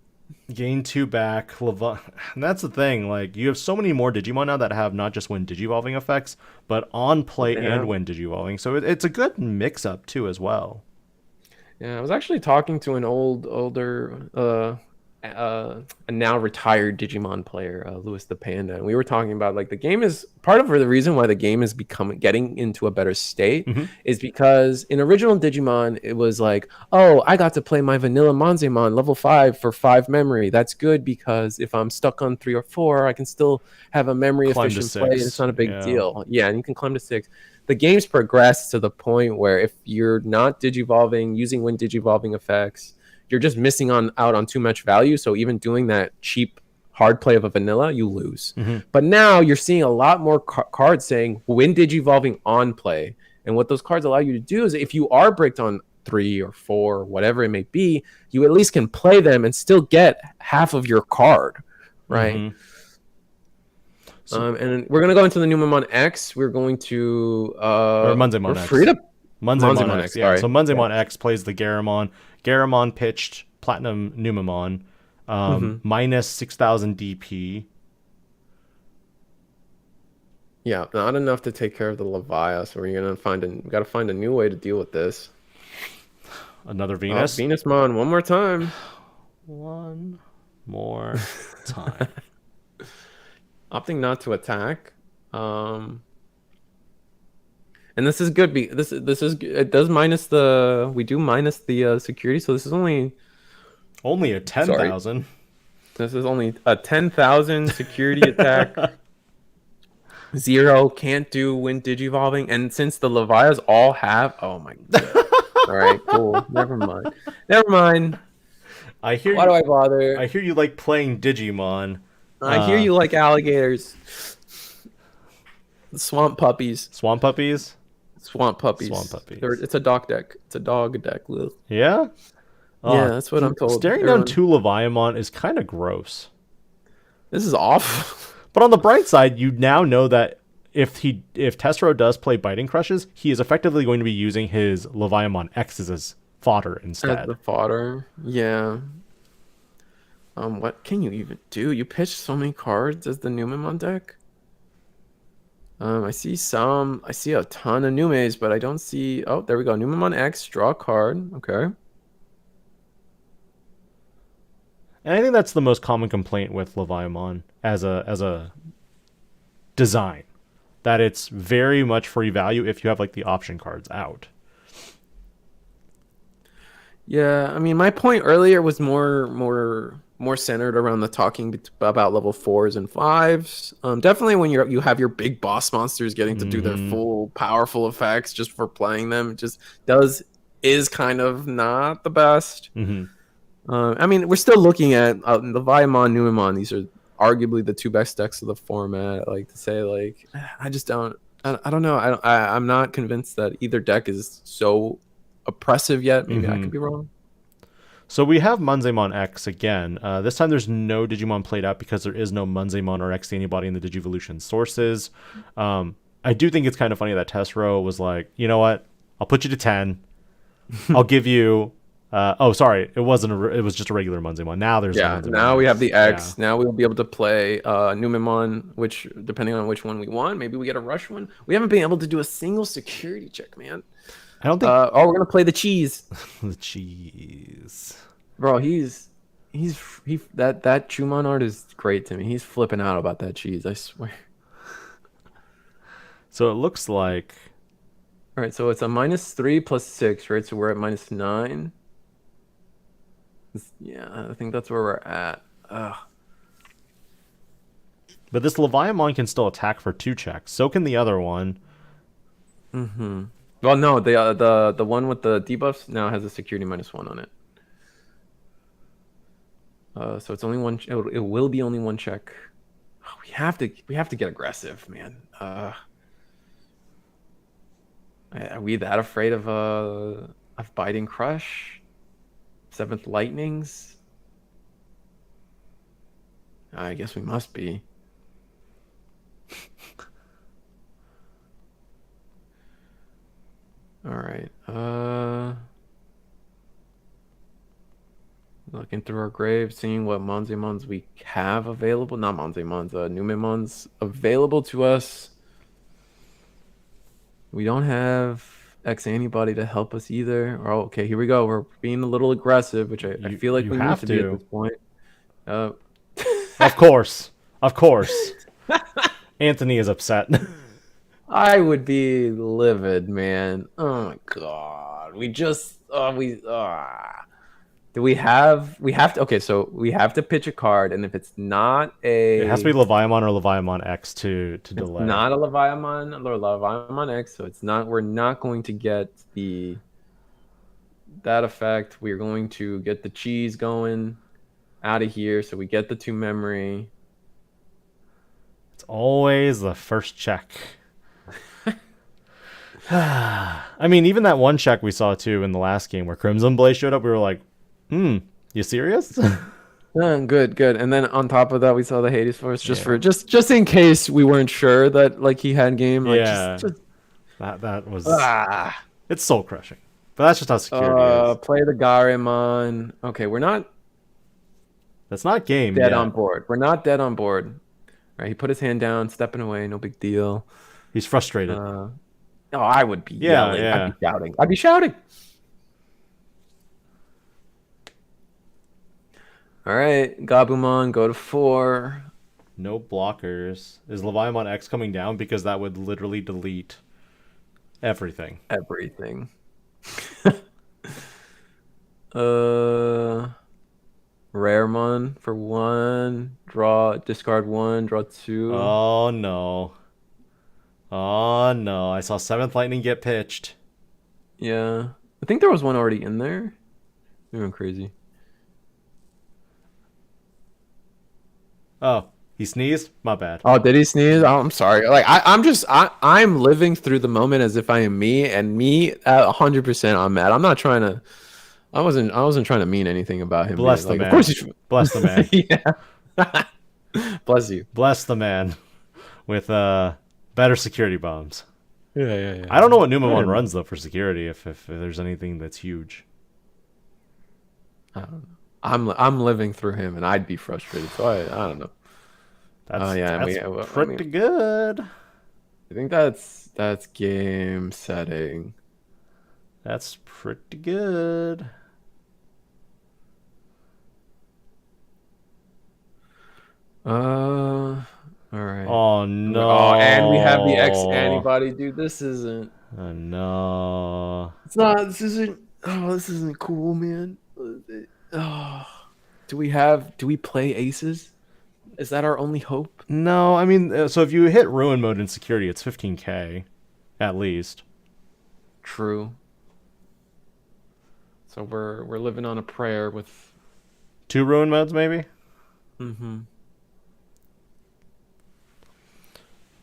Gain 2 back. And that's the thing. Like, you have so many more Digimon now that have not just when digivolving effects, but on play and when digivolving. So it's a good mix-up too as well. Yeah, I was actually talking to an older a now retired Digimon player, Lewis the Panda, and we were talking about like the game is part of the reason why the game is getting into a better state is because in original Digimon it was like, oh, I got to play my vanilla Monzemon level 5 for 5 memory. That's good because if I'm stuck on 3 or 4, I can still have a memory efficient play and it's not a big deal. Yeah, and you can climb to 6. The game's progressed to the point where if you're not digivolving, using when digivolving effects, you're just missing out on too much value. So even doing that cheap hard play of a vanilla, you lose. But now you're seeing a lot more cards saying when digivolving on play. And what those cards allow you to do is if you are bricked on 3 or 4, whatever it may be, you at least can play them and still get half of your card, right? And we're gonna go into the Numemon X. We're going to or Munzemon X. Free to Munzemon X. Yeah. Sorry. So Munzemon X plays the Greymon. Greymon pitched Platinum Numemon, minus 6,000 DP. Yeah, not enough to take care of the Leviathan. So we're gonna gotta find a new way to deal with this. Another Venus. Venusmon, one more time. One more time. Opting not to attack. And this is good. This is it does minus the minus the security. So this is only a 10,000. This is only a 10,000 security attack. 0 can't do when digivolving, and since the Levias all have, oh my god. All right, cool. Never mind. I hear. Why do I bother? I hear you like playing Digimon. I hear you like alligators. Swamp puppies. Swamp puppies. It's a dog deck. It's a dog deck, Lil. Yeah. Yeah, that's what I'm told. Staring down 2 Leviamon is kind of gross. This is awful. But on the bright side, you now know that if Tessero does play Biting Crushes, he is effectively going to be using his Leviamon X as his fodder instead. As the fodder, yeah. What can you even do? You pitched so many cards as the Numemon deck. I see a ton of Numes, but I don't see. Oh, there we go. Numemon X, draw a card. Okay. And I think that's the most common complaint with Leviamon as a design, that it's very much free value if you have like the option cards out. Yeah, I mean, my point earlier was more centered around the talking about level 4s and 5s. Definitely when you have your big boss monsters getting to do their full powerful effects just for playing them, it just is kind of not the best. I mean, we're still looking at the Veemon, Numemon. These are arguably the 2 best decks of the format. I like to say, like, I just don't. I don't know. I'm not convinced that either deck is so oppressive yet. Maybe I could be wrong. So we have Munzemon X again. This time there's no Digimon played out because there is no Munzemon or X-antibody in the Digivolution sources. I do think it's kind of funny that Tessero was like, you know what? I'll put you to 10. I'll give you. Oh, sorry. It was just a regular Munzemon. Now there's now we have the X. Yeah. Now we'll be able to play Numemon, which depending on which one we want, maybe we get a rush one. We haven't been able to do a single security check, man. I don't think. We're gonna play the cheese. The cheese, bro. That Chumon art is great to me. He's flipping out about that cheese. I swear. So it looks like. All right, so it's a -3 + 6, right? So we're at -9. Yeah, I think that's where we're at. Ugh. But this Leviamon can still attack for 2 checks. So can the other one. Well, no, the one with the debuffs now has a security -1 on it. So it's only one. It will be only 1 check. Oh, we have to get aggressive, man. Are we that afraid of Biting Crush? 7th Lightnings? I guess we must be. All right. Looking through our grave, seeing what Munzemons we have available. Not Munzemons, Numemons available to us. We don't have x-antibody to help us either. Oh, okay, here we go. We're being a little aggressive, which I feel like we need to be at this point. Of course. Anthony is upset. I would be livid, man. Oh my god. Do we have to, okay, so we have to pitch a card, and if it's not it has to be Leviamon or Leviamon X to delay. It's not a Leviamon or Leviamon X, so we're not going to get the that effect. We're going to get the cheese going out of here, so we get the 2 memory. It's always the first check. I mean, even that one check we saw too in the last game where Crimson Blaze showed up, we were like, you serious? Good. And then on top of that, we saw the Hades Force just in case we weren't sure that like he had game. Like, yeah, just... that was it's soul crushing. But that's just how security is. Play the Greymon. Okay, we're not That's not game dead yet. on board. We're not dead on board. All right, he put his hand down, stepping away, no big deal. He's frustrated. No, I would be yelling. Yeah. I'd be shouting. I'd be shouting. All right, Gabumon, go to 4. No blockers. Is Leviamon X coming down? Because that would literally delete everything. Everything. Raremon for 1. Discard 1, draw 2. Oh no. Oh no. I saw 7th Lightning get pitched. Yeah. I think there was one already in there. Maybe I'm crazy. Oh, he sneezed? My bad. Oh, did he sneeze? Oh, I'm sorry. Like I'm living through the moment as if I am me, and me at 100% I'm mad. I'm not trying to I wasn't trying to mean anything about him. Bless the like, man. Of course he's Bless the man. yeah. Bless you. Bless the man with better security bombs. Yeah. I don't know what Numemon runs though for security if there's anything that's huge. I don't know. I'm living through him, and I'd be frustrated. So I don't know. That's pretty good. I think that's game setting. That's pretty good. All right. Oh no. Oh, and we have the x-antibody, dude. This isn't. Oh no. It's not. This isn't cool, man. Oh, do we play aces? Is that our only hope? No, I mean, so if you hit ruin mode in security, it's 15k, at least. True. So we're living on a prayer with 2 ruin modes, maybe.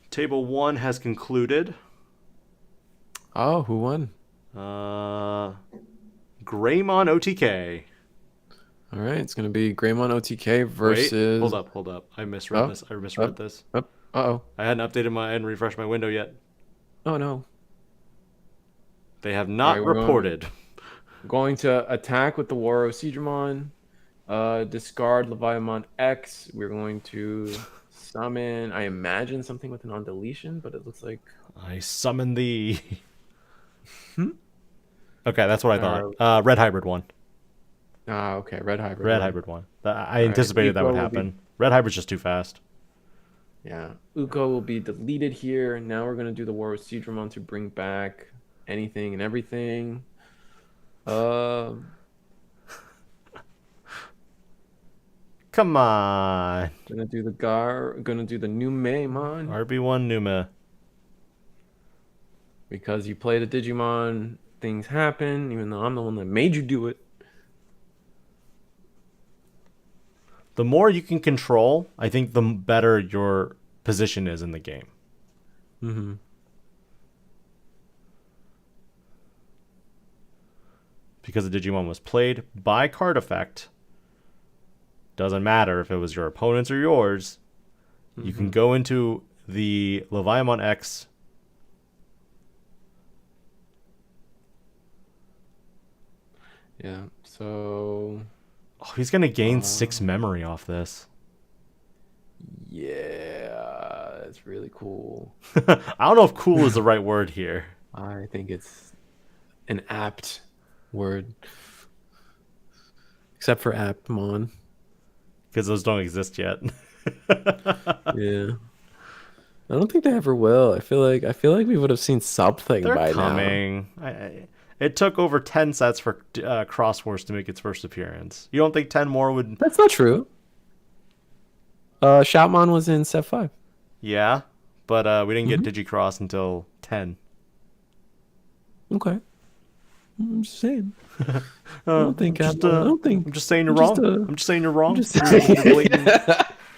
Table 1 has concluded. Oh, who won? Greymon OTK. All right, it's gonna be Greymon OTK versus. Wait, hold up. I misread this. Uh-oh. I hadn't updated and refreshed my window yet. Oh no. They have not reported. Going to attack with the Wargreymon. Discard Leviamon X. We're going to summon, I imagine, something with an on deletion, but it looks like I summon thee. Okay, that's what I thought. Red hybrid one. Okay, red hybrid. Red hybrid one. I anticipated that would happen. Red hybrid's just too fast. Yeah. Uko will be deleted here. Now we're gonna do the Wargreymon to bring back anything and everything. Come on. Gonna do the Numemon. RB1 Numa. Because you play the Digimon, things happen, even though I'm the one that made you do it. The more you can control, I think the better your position is in the game. Because the Digimon was played by card effect, doesn't matter if it was your opponent's or yours, you can go into the Leviamon X. Yeah, so... Oh, he's going to gain 6 memory off this. Yeah, that's really cool. I don't know if cool is the right word here. I think it's an apt word. Except for Aptmon. Because those don't exist yet. Yeah. I don't think they ever will. I feel like we would have seen something They're by coming. now. It took over 10 sets for Crossforce to make its first appearance. You don't think 10 more would... That's not true. Shoutmon was in set 5. Yeah, but we didn't get Digicross until 10. Okay. I'm just saying. I don't think I'm just saying you're I'm just, wrong. I'm just saying you're wrong. just You're blatant.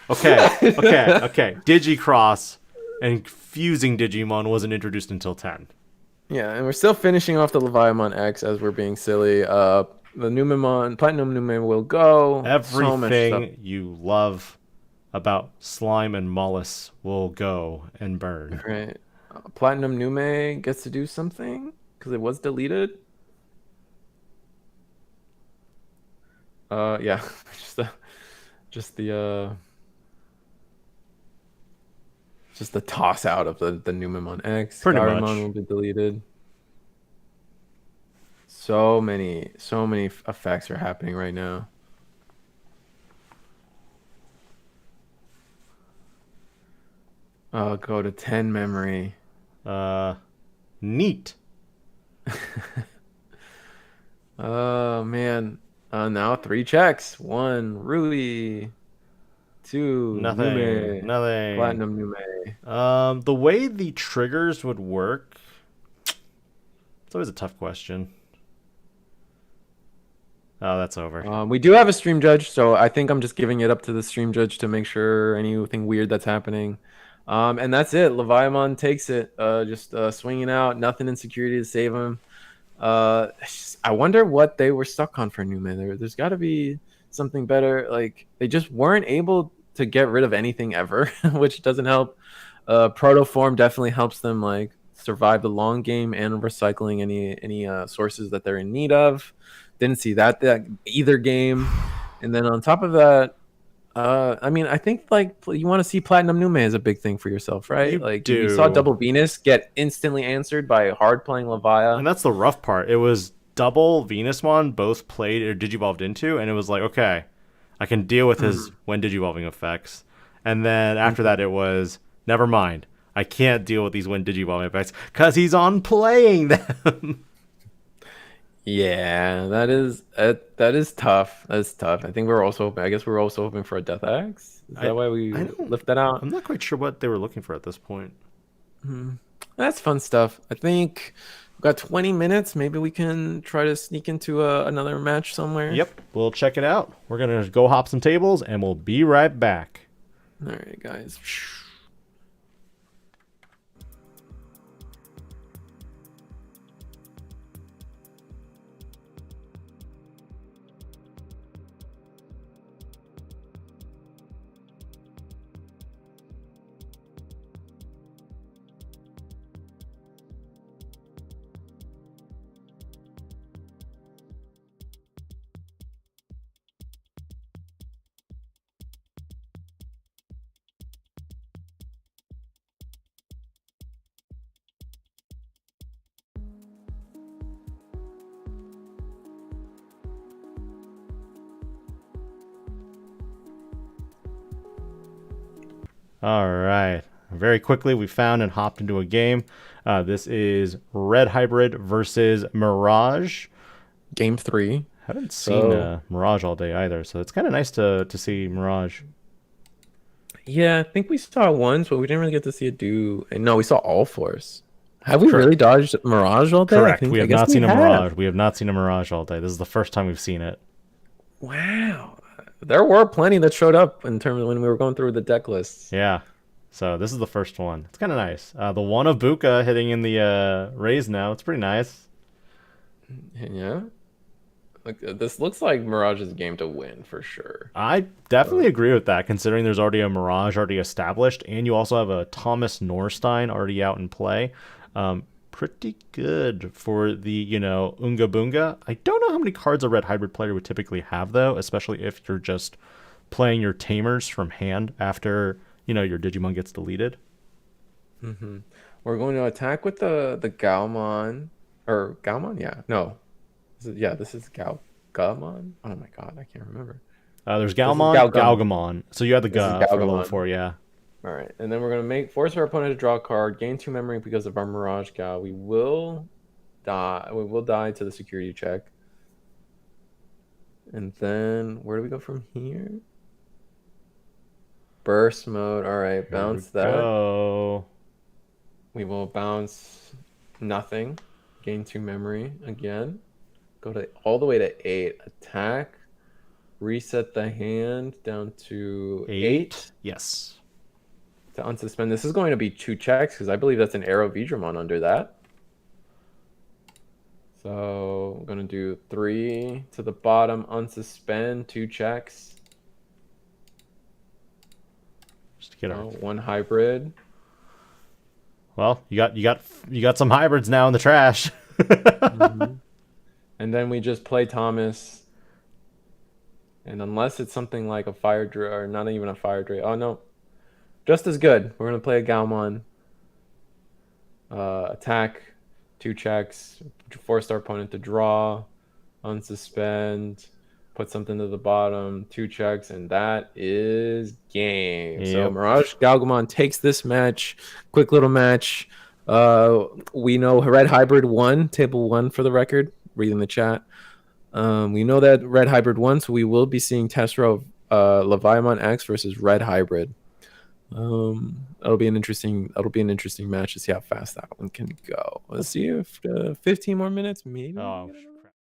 Okay. Digicross and fusing Digimon wasn't introduced until 10. Yeah, and we're still finishing off the Leviamon X as we're being silly. The Numemon, Platinum Numemon will go. So much stuff. Everything you love about slime and mollusk will go and burn. Right. Platinum Nume gets to do something because it was deleted. Yeah, just the toss out of the Numemon X. Pretty much. Terriermon will be deleted. So many effects are happening right now. Oh, go to 10 memory. Neat. Oh man. Now 3 checks. 1 Rui. 2 Nothing. Nume. Nothing. Platinum Nume. The way the triggers would work, it's always a tough question. Oh, that's over. We do have a stream judge, so I think I'm just giving it up to the stream judge to make sure anything weird that's happening. And that's it. Leviamon takes it. Just swinging out. Nothing in security to save him. I wonder what they were stuck on for Nume. There's got to be something better. Like they just weren't able to get rid of anything ever, which doesn't help. Protoform definitely helps them like survive the long game and recycling any sources that they're in need of. Didn't see that either game. And then on top of that, I mean, I think like you want to see Platinum Nume as a big thing for yourself, right? You saw Double Venus get instantly answered by hard playing Levia. And that's the rough part. It was double Venusmon both played or digivolved into, and it was like, okay, I can deal with his when digivolving effects. And then after that, it was, never mind. I can't deal with these when digivolving effects because he's on playing them. Yeah, that is tough. That's tough. I think I guess we're also hoping for a Death Axe. Is that why we lift that out? I'm not quite sure what they were looking for at this point. That's fun stuff. I think we've got 20 minutes. Maybe we can try to sneak into another match somewhere. Yep, we'll check it out. We're going to go hop some tables, and we'll be right back. All right, guys. All right. Very quickly, we found and hopped into a game. This is Red Hybrid versus Mirage. Game 3. Haven't seen Mirage all day either, so it's kind of nice to see Mirage. Yeah, I think we saw it once, but we didn't really get to see it do. And no, we saw Ulforce. Have we really dodged Mirage all day? Correct. We have not seen a Mirage. We have not seen a Mirage all day. This is the first time we've seen it. Wow. There were plenty that showed up in terms of when we were going through the deck lists. Yeah. So this is the first one. It's kind of nice. The one of Buka hitting in the raise now. It's pretty nice. Yeah. Like, this looks like Mirage's game to win for sure. I definitely agree with that, considering there's already a Mirage already established, and you also have a Thomas Norstein already out in play. Pretty good for the, Unga Bunga. I don't know how many cards a Red Hybrid player would typically have, though, especially if you're just playing your Tamers from hand after, your Digimon gets deleted. Mm-hmm. We're going to attack with the Gaomon. Or Gaomon? Yeah. No. This is Gaomon? Oh my god, I can't remember. There's Gaomon, Galgamon. So you have the Ga for level 4, yeah. All right, and then we're going to force our opponent to draw a card, gain 2 memory because of our Mirage Gal. We will die. We will die to the security check. And then where do we go from here? Burst mode. All right, bounce that. Go. We will bounce nothing. Gain 2 memory again. go to all the way to 8. Attack. Reset the hand down to 8. Yes. To unsuspend. This is going to be 2 checks because I believe that's an arrow Veemon under that. So I'm gonna do 3 to the bottom, unsuspend, 2 checks. Just to get our 1 hybrid. Well, you got some hybrids now in the trash. Mm-hmm. And then we just play Thomas. And unless it's something like a fire drill, or not even a fire drill. Oh no, just as good. We're gonna play a Galmon. Attack, 2 checks, force our opponent to draw, unsuspend, put something to the bottom, 2 checks, and that is game. Yep. So Mirage Galgomon takes this match. Quick little match. We know Red Hybrid won, table 1 for the record, reading the chat. We know that Red Hybrid won, so we will be seeing test row of Leviamon X versus Red Hybrid. That'll be an interesting match to see how fast that one can go. Let's see if 15 more minutes, maybe. Oh, crap.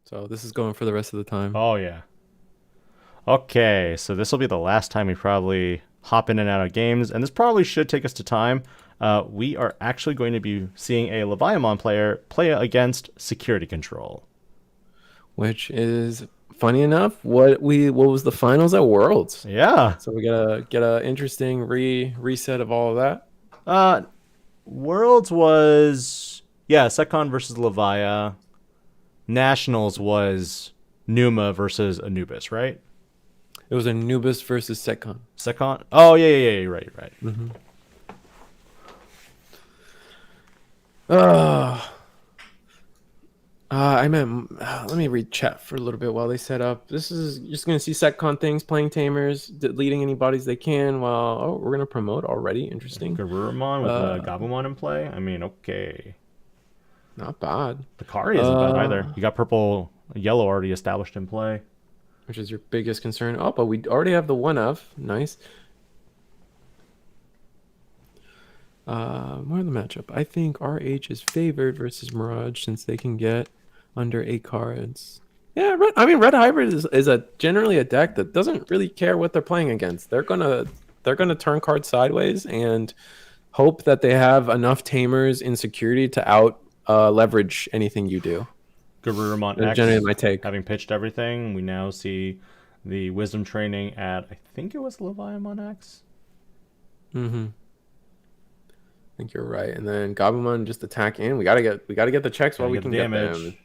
So this is going for the rest of the time. Oh yeah. Okay, so this will be the last time we probably hop in and out of games, and this probably should take us to time. We are actually going to be seeing a Leviamon player play against Security Control, Which is funny enough what was the finals at Worlds. Yeah. So we gotta get a interesting reset of all of that. Worlds was Secon versus Levia. Nationals was Numa versus Anubis, right? It was Anubis versus Secon. Secon? Oh yeah, right. Mm-hmm. Let me read chat for a little bit while they set up. This is just going to see Secon things, playing Tamers, deleting any bodies they can while... we're going to promote already. Interesting. Garurumon with Gabumon in play. I mean, okay. Not bad. Bakari isn't bad either. You got purple, yellow already established in play. Which is your biggest concern. Oh, but we already have the 1F. Nice. More of the matchup. I think RH is favored versus Mirage since they can get under 8 cards. Yeah, Red Hybrid is generally a deck that doesn't really care what they're playing against. They're gonna turn cards sideways and hope that they have enough Tamers in security to out leverage anything you do. Garurumon That's X, generally my take. having pitched everything, we now see the Wisdom training at, I think it was Leviamon X. Mm-hmm. I think you're right. And then Gabumon just attack in. We gotta get the checks while we can get them.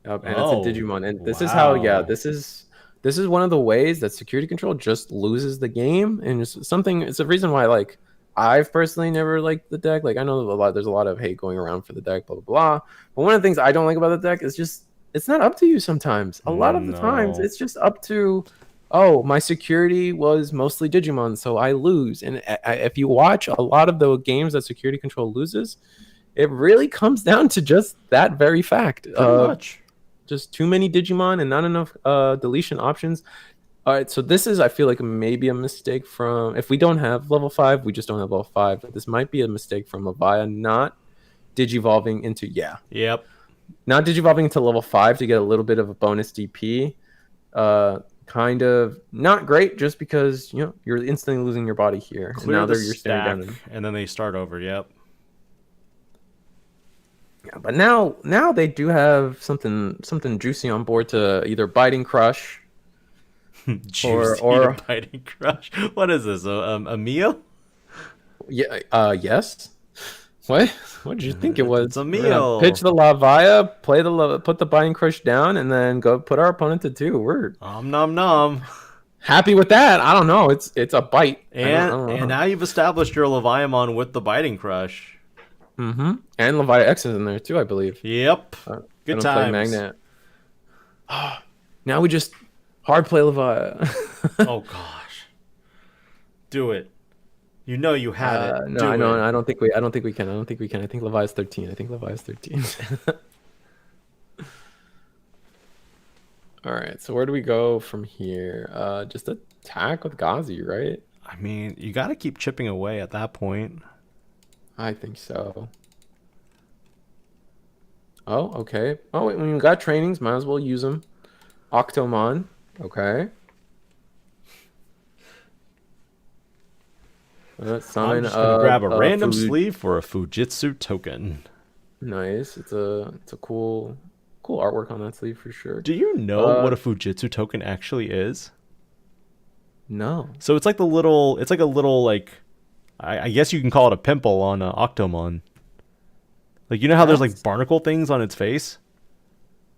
Yep, and it's a Digimon. And this is how, this is this is one of the ways that security control just loses the game, and it's a reason why like I've personally never liked the deck. Like I know there's a lot of hate going around for the deck, blah blah blah. But one of the things I don't like about the deck is just it's not up to you sometimes. A lot of the times it's just up to, oh, my security was mostly Digimon, so I lose. And if you watch a lot of the games that security control loses, it really comes down to just that very fact. Pretty much. Just too many Digimon and not enough deletion options. All right, so this is, I feel like, maybe a mistake from, if we don't have level 5, we just don't have level 5. But this might be a mistake from Levia not digivolving into, Yep. Not digivolving into level 5 to get a little bit of a bonus DP. Kind of not great just because, you know, you're instantly losing your body here. Clear and now the you're stack, staring down. and then they start over, yep. Yeah, but now they do have something juicy on board to either Biting Crush Juicy or Biting Crush. What is this? A meal? Yeah. Yes. What did you think it was? It's a meal. Pitch the Lavia, put the Biting Crush down, and then go put our opponent to 2. We're Nom nom. happy with that. I don't know. It's a bite. And now you've established your Leviamon with the Biting Crush. Mm-hmm. And Levia X is in there too, I believe. Yep. Good times. Magnet. Now we just hard play Levia. Oh gosh. Do it. You know you had it. No, I don't think we can. I think Levi's 13. All right. So where do we go from here? Just attack with Gazi, right? I mean, you got to keep chipping away at that point. I think so. Oh, okay. Oh, wait, when you got trainings, might as well use them. Octomon. Okay. I'm just gonna grab a random sleeve for a Fujitsu token. Nice. It's a cool artwork on that sleeve for sure. Do you know what a Fujitsu token actually is? No. So it's like a little like, I guess you can call it a pimple on Octomon. Like, you know how there's like barnacle things on its face?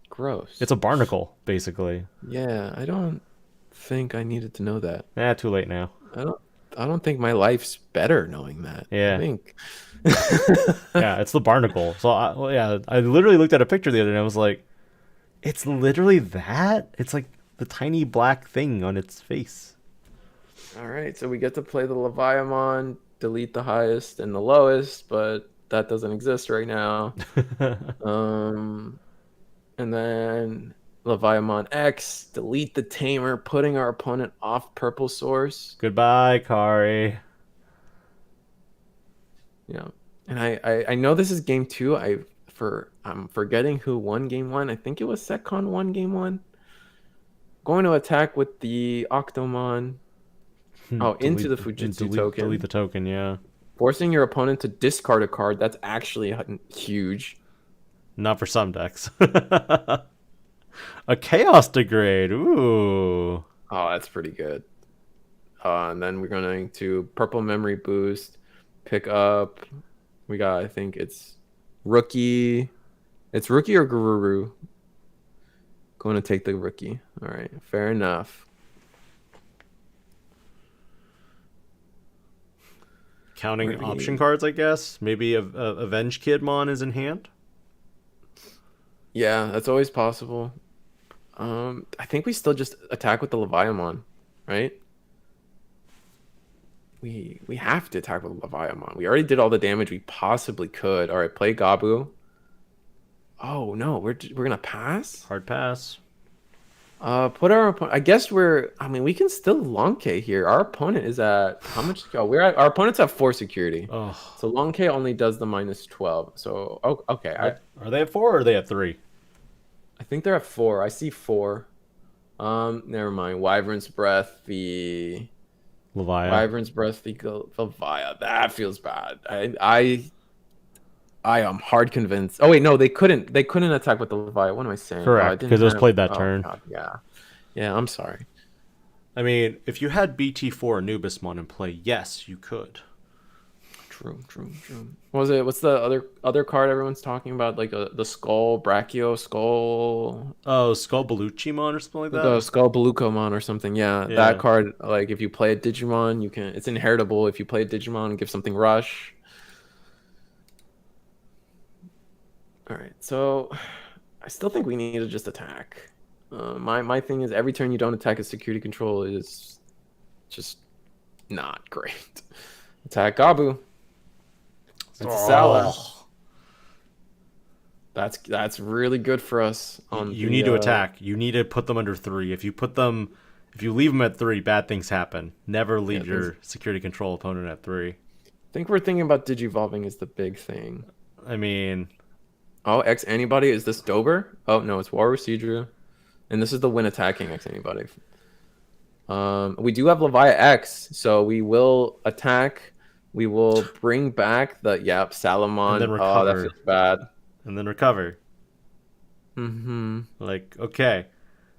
Gross. It's a barnacle, basically. Yeah, I don't think I needed to know that. Too late now. I don't think my life's better knowing that. Yeah. I think. Yeah, it's the barnacle. So I literally looked at a picture the other day and I was like, it's literally that? It's like the tiny black thing on its face. All right, so we get to play the Leviamon, delete the highest and the lowest, but that doesn't exist right now. And then Leviamon X, delete the Tamer, putting our opponent off purple source. Goodbye, Kari. Yeah, and I know this is game 2. I'm forgetting who won game 1. I think it was Setcon won game 1. Going to attack with the Octomon. Into the Fujitsu token. Delete the token, yeah. Forcing your opponent to discard a card. That's actually huge. Not for some decks. A Chaos Degrade. Ooh. Oh, that's pretty good. And then we're going to Purple Memory Boost. Pick up. We got, I think it's Rookie. It's Rookie or Guru. Going to take the Rookie. All right. Fair enough. Counting option cards, I guess. Maybe a Avenge Kidmon is in hand. Yeah, that's always possible. I think we still just attack with the Leviamon, right? We have to attack with Leviamon. We already did all the damage we possibly could. All right, play Gabu. Oh no, we're gonna pass. Hard pass. Put our opponent. I guess we can still long K here. Our opponent is at how much? Oh, our opponent's at 4 security. Oh. So long K only does the -12. So okay. Are they at 4 or are they at 3? I think they're at 4. I see 4. Never mind. Wyvern's Breath, the Levia. Wyvern's Breath, the Levia. That feels bad. I am hard convinced. Oh wait, no, they couldn't attack with the Levia. What am I saying? Correct, because it was played that turn. God, yeah. I'm sorry. I mean, if you had BT4 Anubismon in play, yes, you could. True. What was it? What's the other card everyone's talking about? Like the skull, Brachio skull. Oh, Skull Beluchimon or something like that. The Skull Belucomon or something. Yeah, Yeah. that card. Like if you play a Digimon, you can. It's inheritable. If you play a Digimon, give something rush. All right, so I still think we need to just attack. My thing is every turn you don't attack a security control is just not great. Attack Gabu. It's a Salah. That's really good for us. You need to attack. You need to put them under 3. If you leave them at 3, bad things happen. Never leave your security control opponent at 3. I think we're thinking about Digivolving is the big thing. I mean, oh, x-antibody, is this Dober? Oh no, it's War Sidra. And this is the win attacking x-antibody. We do have Leviathan X, so we will attack. We will bring back the Salamon. And then oh, that recover. feels bad. And then recover. Like, okay,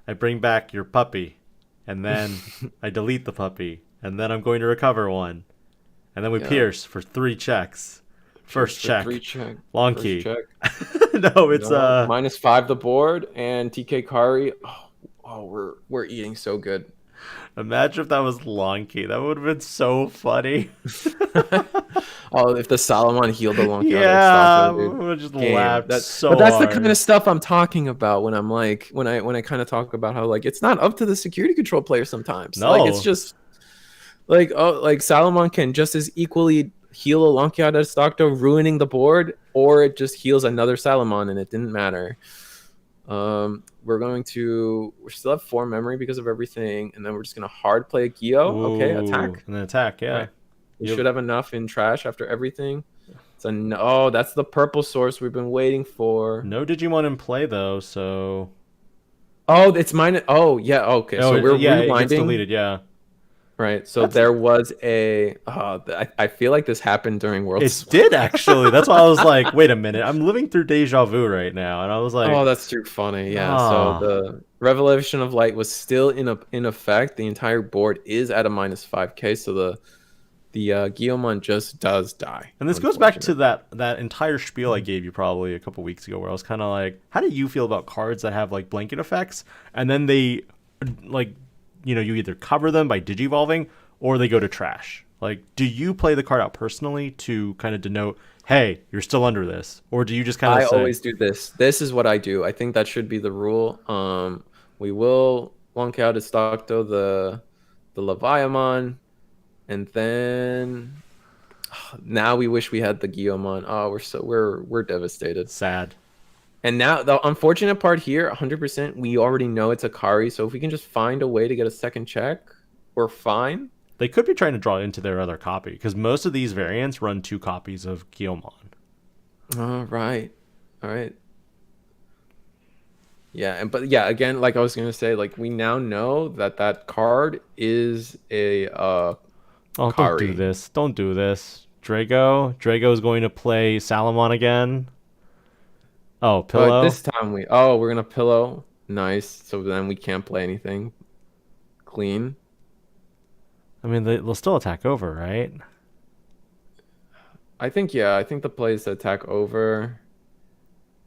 I bring back your puppy, and then I delete the puppy, and then I'm going to recover one, and then we pierce for 3 checks. First check. 3 check. Long First key. check. No, it's -5 the board and TK Kari. Oh, we're eating so good. Imagine if that was long key. That would have been so funny. Oh, if the Salamon healed the long key. Yeah, we would have just laughed so But that's hard. the kind of stuff I'm talking about when I'm like when I kind of talk about how like it's not up to the security control player sometimes. No. Like it's just like Salamon can just as equally heal a Lonkiata Stocto, ruining the board, or it just heals another Salamon and it didn't matter. We still have 4 memory because of everything, and then we're just gonna hard play a Gio. Okay, attack. And then attack, yeah. Right. We should have enough in trash after everything. Oh, that's the purple source we've been waiting for. No Digimon in play though, so. Oh, it's mine. Oh, yeah. Okay, so we're it rewinding. gets deleted, yeah. Right. So there was a. I feel like this happened during World. It did actually. That's why I was like, wait a minute. I'm living through deja vu right now, and I was like, oh, that's too funny. Yeah. So the Revelation of Light was still in effect. The entire board is at a -5k. So the Guillemon just does die. And this goes back to that entire spiel I gave you probably a couple weeks ago, where I was kind of like, how do you feel about cards that have like blanket effects, and then they like, you either cover them by digivolving or they go to trash? Like, do you play the card out personally to kind of denote, hey, you're still under this, or do you just kind of say, always do this. This is what I do. I think that should be the rule. We will lonk out as Stocto the Leviamon, and then now we wish we had the Guillemon. Oh, we're devastated. Sad. And now the unfortunate part here, 100%, we already know it's a Kari. So if we can just find a way to get a second check, we're fine. They could be trying to draw into their other copy, because most of these variants run 2 copies of Guillemon. All right. Yeah, but again, like I was gonna say, like we now know that card is a Oh, Kari. don't do this! Don't do this, Drago. Drago is going to play Salamon again. Oh, pillow. This time we're gonna pillow. Nice. So then we can't play anything. Clean. I mean, they'll still attack over, right? I think the play is to attack over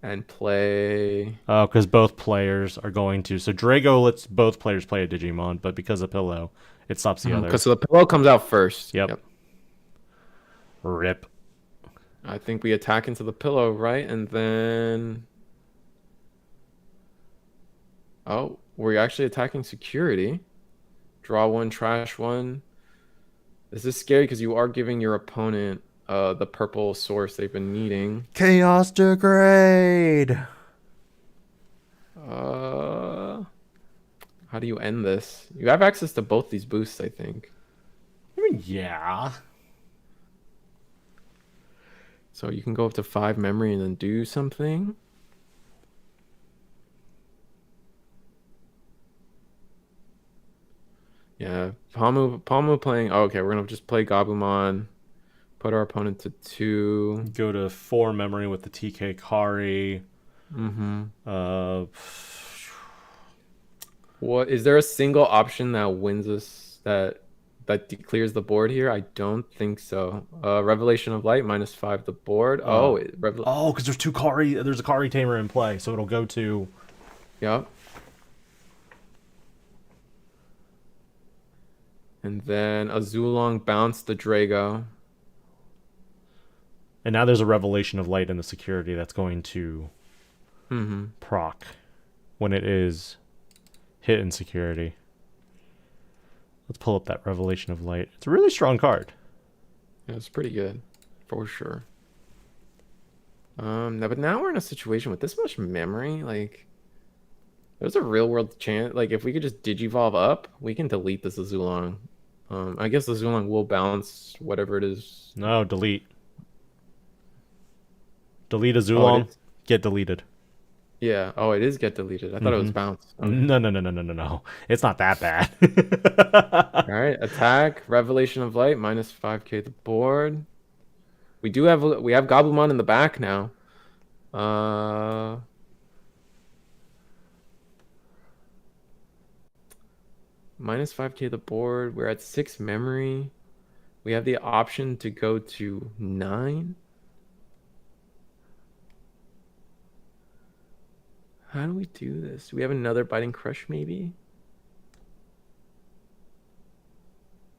and play. Oh, because both players are going to. So Drago lets both players play a Digimon, but because of pillow, it stops the other. Because the pillow comes out first. Yep. Rip. I think we attack into the pillow, right? And then... oh, we're actually attacking security. Draw 1, trash 1. This is scary because you are giving your opponent the purple source they've been needing. Chaos Degrade! How do you end this? You have access to both these boosts, I think. I mean, yeah. So you can go up to 5 memory and then do something. Yeah, Palmu playing. Oh, okay, we're gonna just play Gabumon. Put our opponent to 2. Go to 4 memory with the TK Kari. What is there a single option that wins us, that clears the board here? I don't think so. Revelation of Light -5 the board. Because there's a Kari Tamer in play, so it'll go to. Yep. And then a Zulong bounced the Drago. And now there's a Revelation of Light in the security that's going to proc when it is hit in security. Let's pull up that Revelation of Light. It's a really strong card. Yeah, it's pretty good, for sure. But now we're in a situation with this much memory. Like, there's a real world chance. Like, if we could just Digivolve up, we can delete this Azulong. I guess the Azulong will bounce whatever it is. No, delete. Delete Azulong. Get deleted. Yeah. Oh, it is get deleted. I thought it was bounce. Okay. No. It's not that bad. All right. Attack. Revelation of Light. -5k the board. We have Gabumon in the back now. -5k the board. We're at 6 memory. We have the option to go to 9. How do we do this? Do we have another Biting Crush, maybe?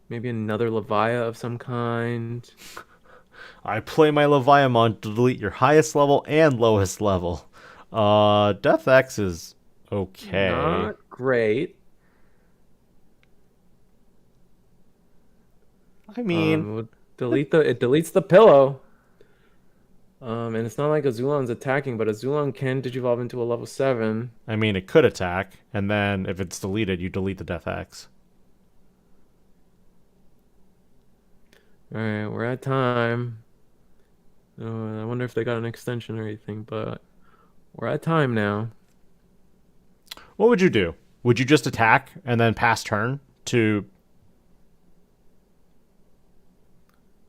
Maybe another Levia of some kind. I play my Leviamon to delete your highest level and lowest level. Death X is okay. Not great. I mean, it deletes the pillow. And it's not like Azulon's attacking, but Azulon can Digivolve into a level 7. I mean, it could attack, and then if it's deleted, you delete the Death X. Alright, we're at time. I wonder if they got an extension or anything, but we're at time now. What would you do? Would you just attack and then pass turn to...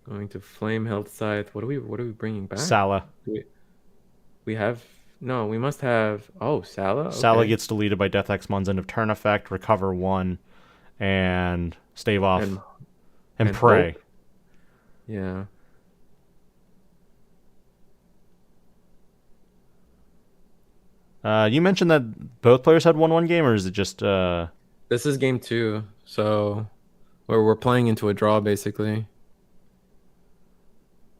Going to Flame Health Scythe. What are we bringing back? Sala. We have... No, we must have... Oh, Sala? Okay. Sala gets deleted by Death X-Mon's end of turn effect, recover 1, and stave off, and pray. Hope. Yeah. You mentioned that both players had 1-1 game, or is it just... This is game 2, so we're playing into a draw, basically.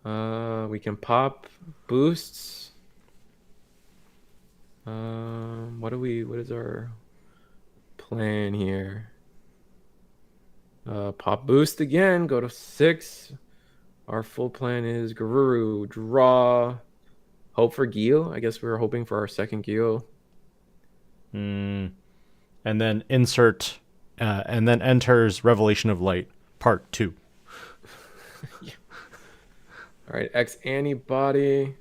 We can pop boosts. What is our plan here? Pop boost again, go to 6. Our full plan is Garuru, draw, hope for Geo. I guess we were hoping for our second Geo. And then insert, and then enters Revelation of Light, part 2. Yeah. All right, x-antibody.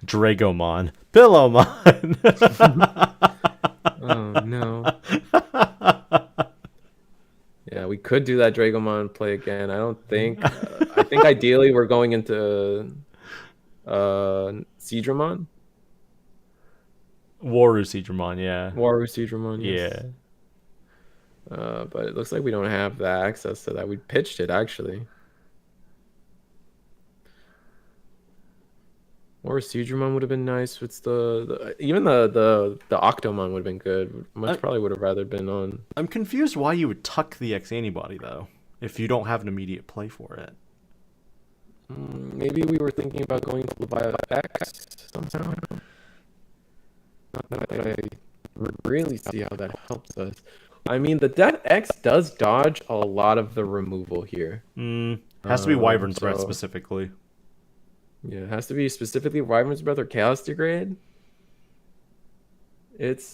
Dragomon. Pillowmon. Oh, no. Yeah, we could do that Dragomon play again. I don't think... I think ideally we're going into Seadramon. Waru Seadramon, yeah. Waru Seadramon, yes. Yeah. But it looks like we don't have the access to that. We pitched it, actually. Or Seadramon would have been nice. It's even the Octomon would have been good. Probably would have rather been on. I'm confused why you would tuck the x-antibody, though, if you don't have an immediate play for it. Maybe we were thinking about going to Levia X somehow. Not that I really see how that helps us. I mean, the Death X does dodge a lot of the removal here. Has to be Wyvern's Breath specifically. Yeah, it has to be specifically Wyvern's Breath or Chaos Degrade.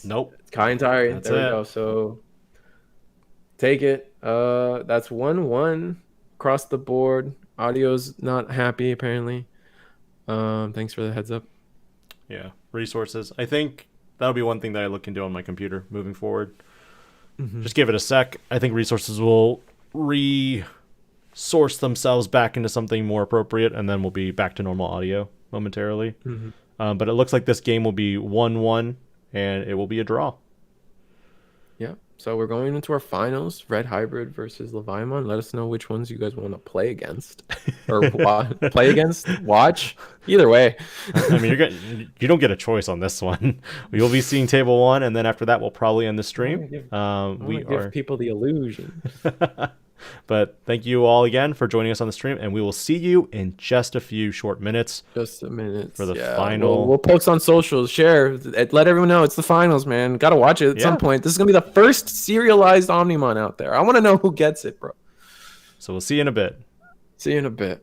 Nope. It's Kind Tire. That's there it. We go. So take it. That's 1-1 across the board. Audio's not happy apparently. Thanks for the heads up. Yeah, resources. I think that'll be one thing that I look into on my computer moving forward. Just give it a sec. I think resources will resource themselves back into something more appropriate, and then we'll be back to normal audio momentarily. But it looks like this game will be 1-1, and it will be a draw. So we're going into our finals, Red Hybrid versus Leviamon. Let us know which ones you guys want to play against, or play against, watch. Either way. I mean, you don't get a choice on this one. You'll be seeing table 1, and then after that, we'll probably end the stream. Give people the illusion. But thank you all again for joining us on the stream, and we will see you in just a few short minutes. Just a minute for the final. We'll post on socials, share, let everyone know it's the finals, man. Gotta watch it at some point. This is gonna be the first serialized Omnimon out there. I want to know who gets it, bro. So we'll see you in a bit. See you in a bit.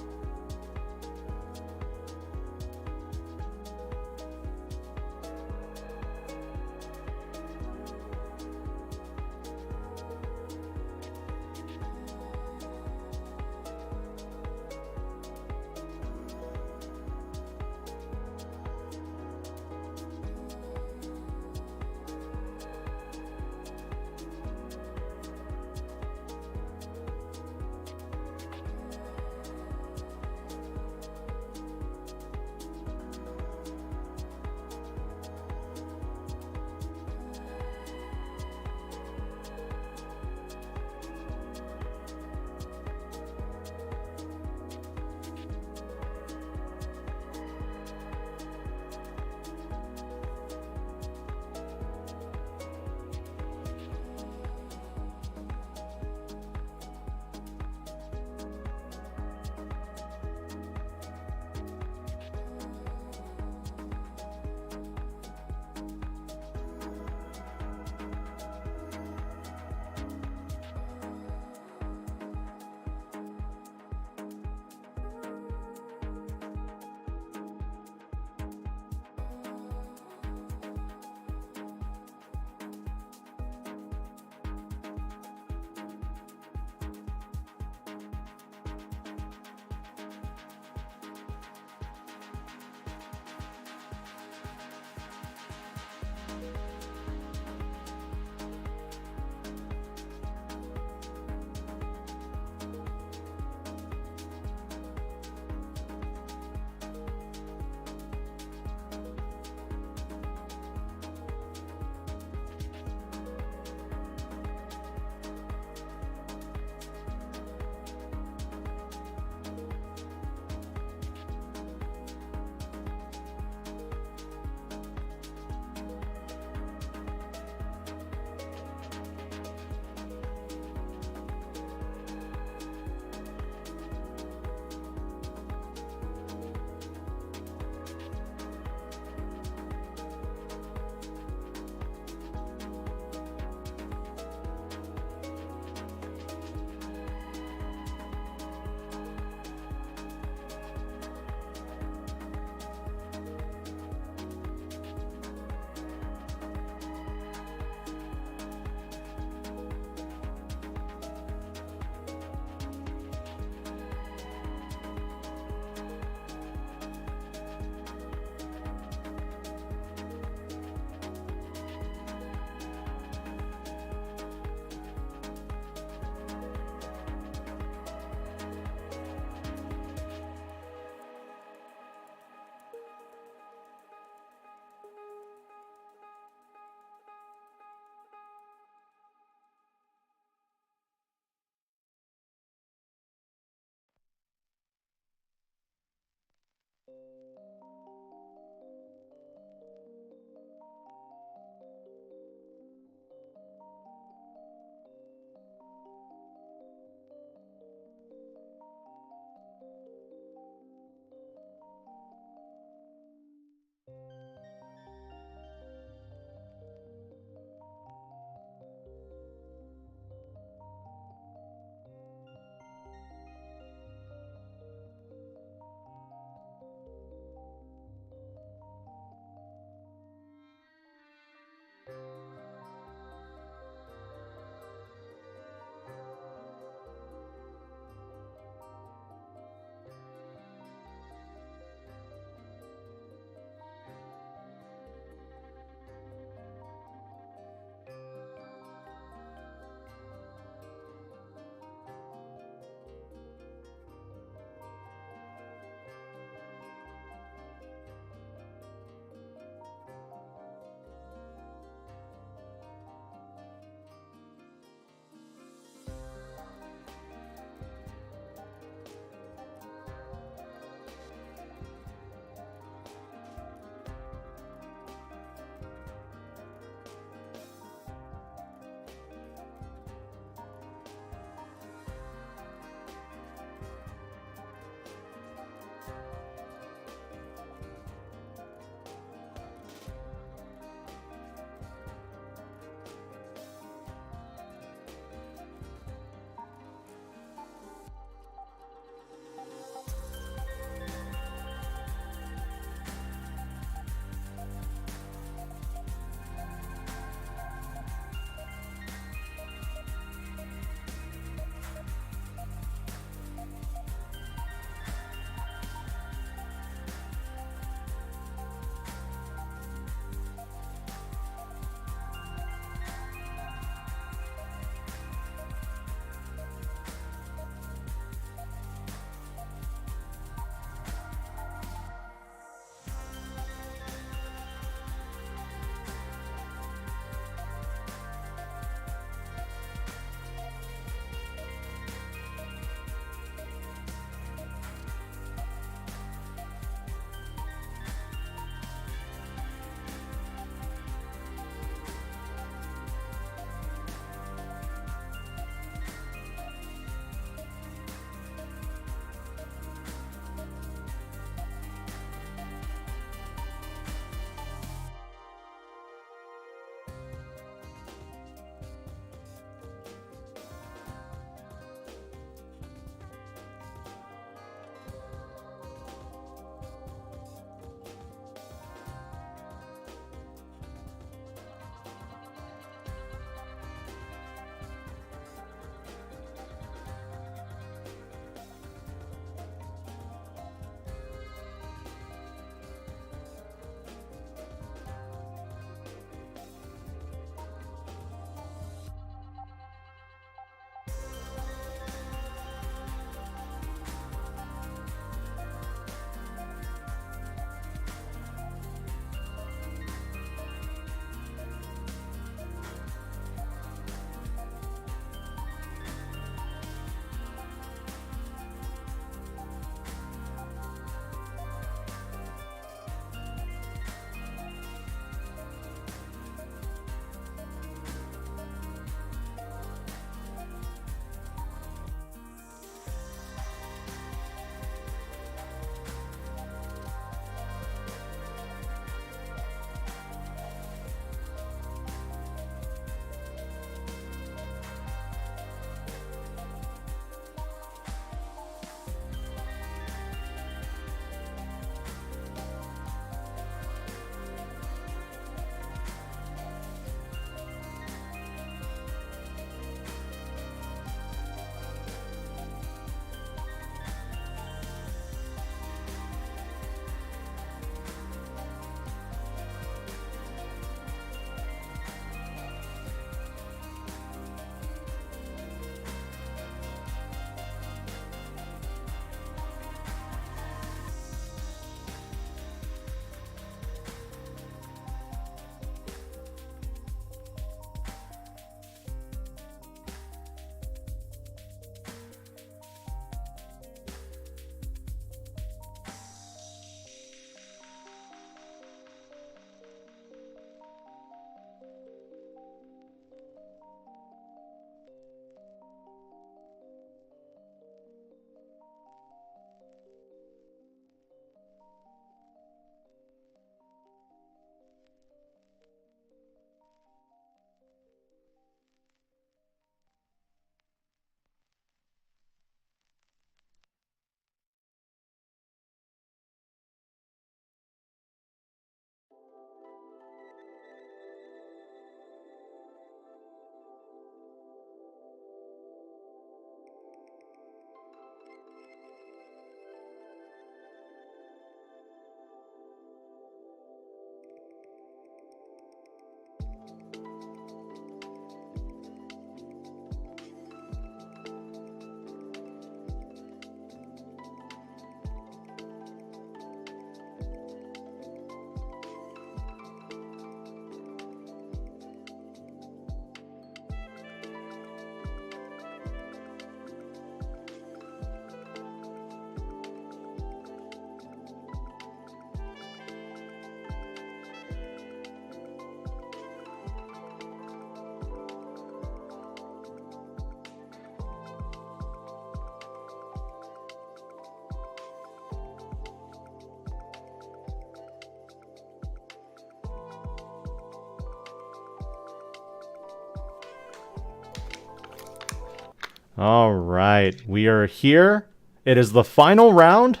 All right, we are here. It is the final round,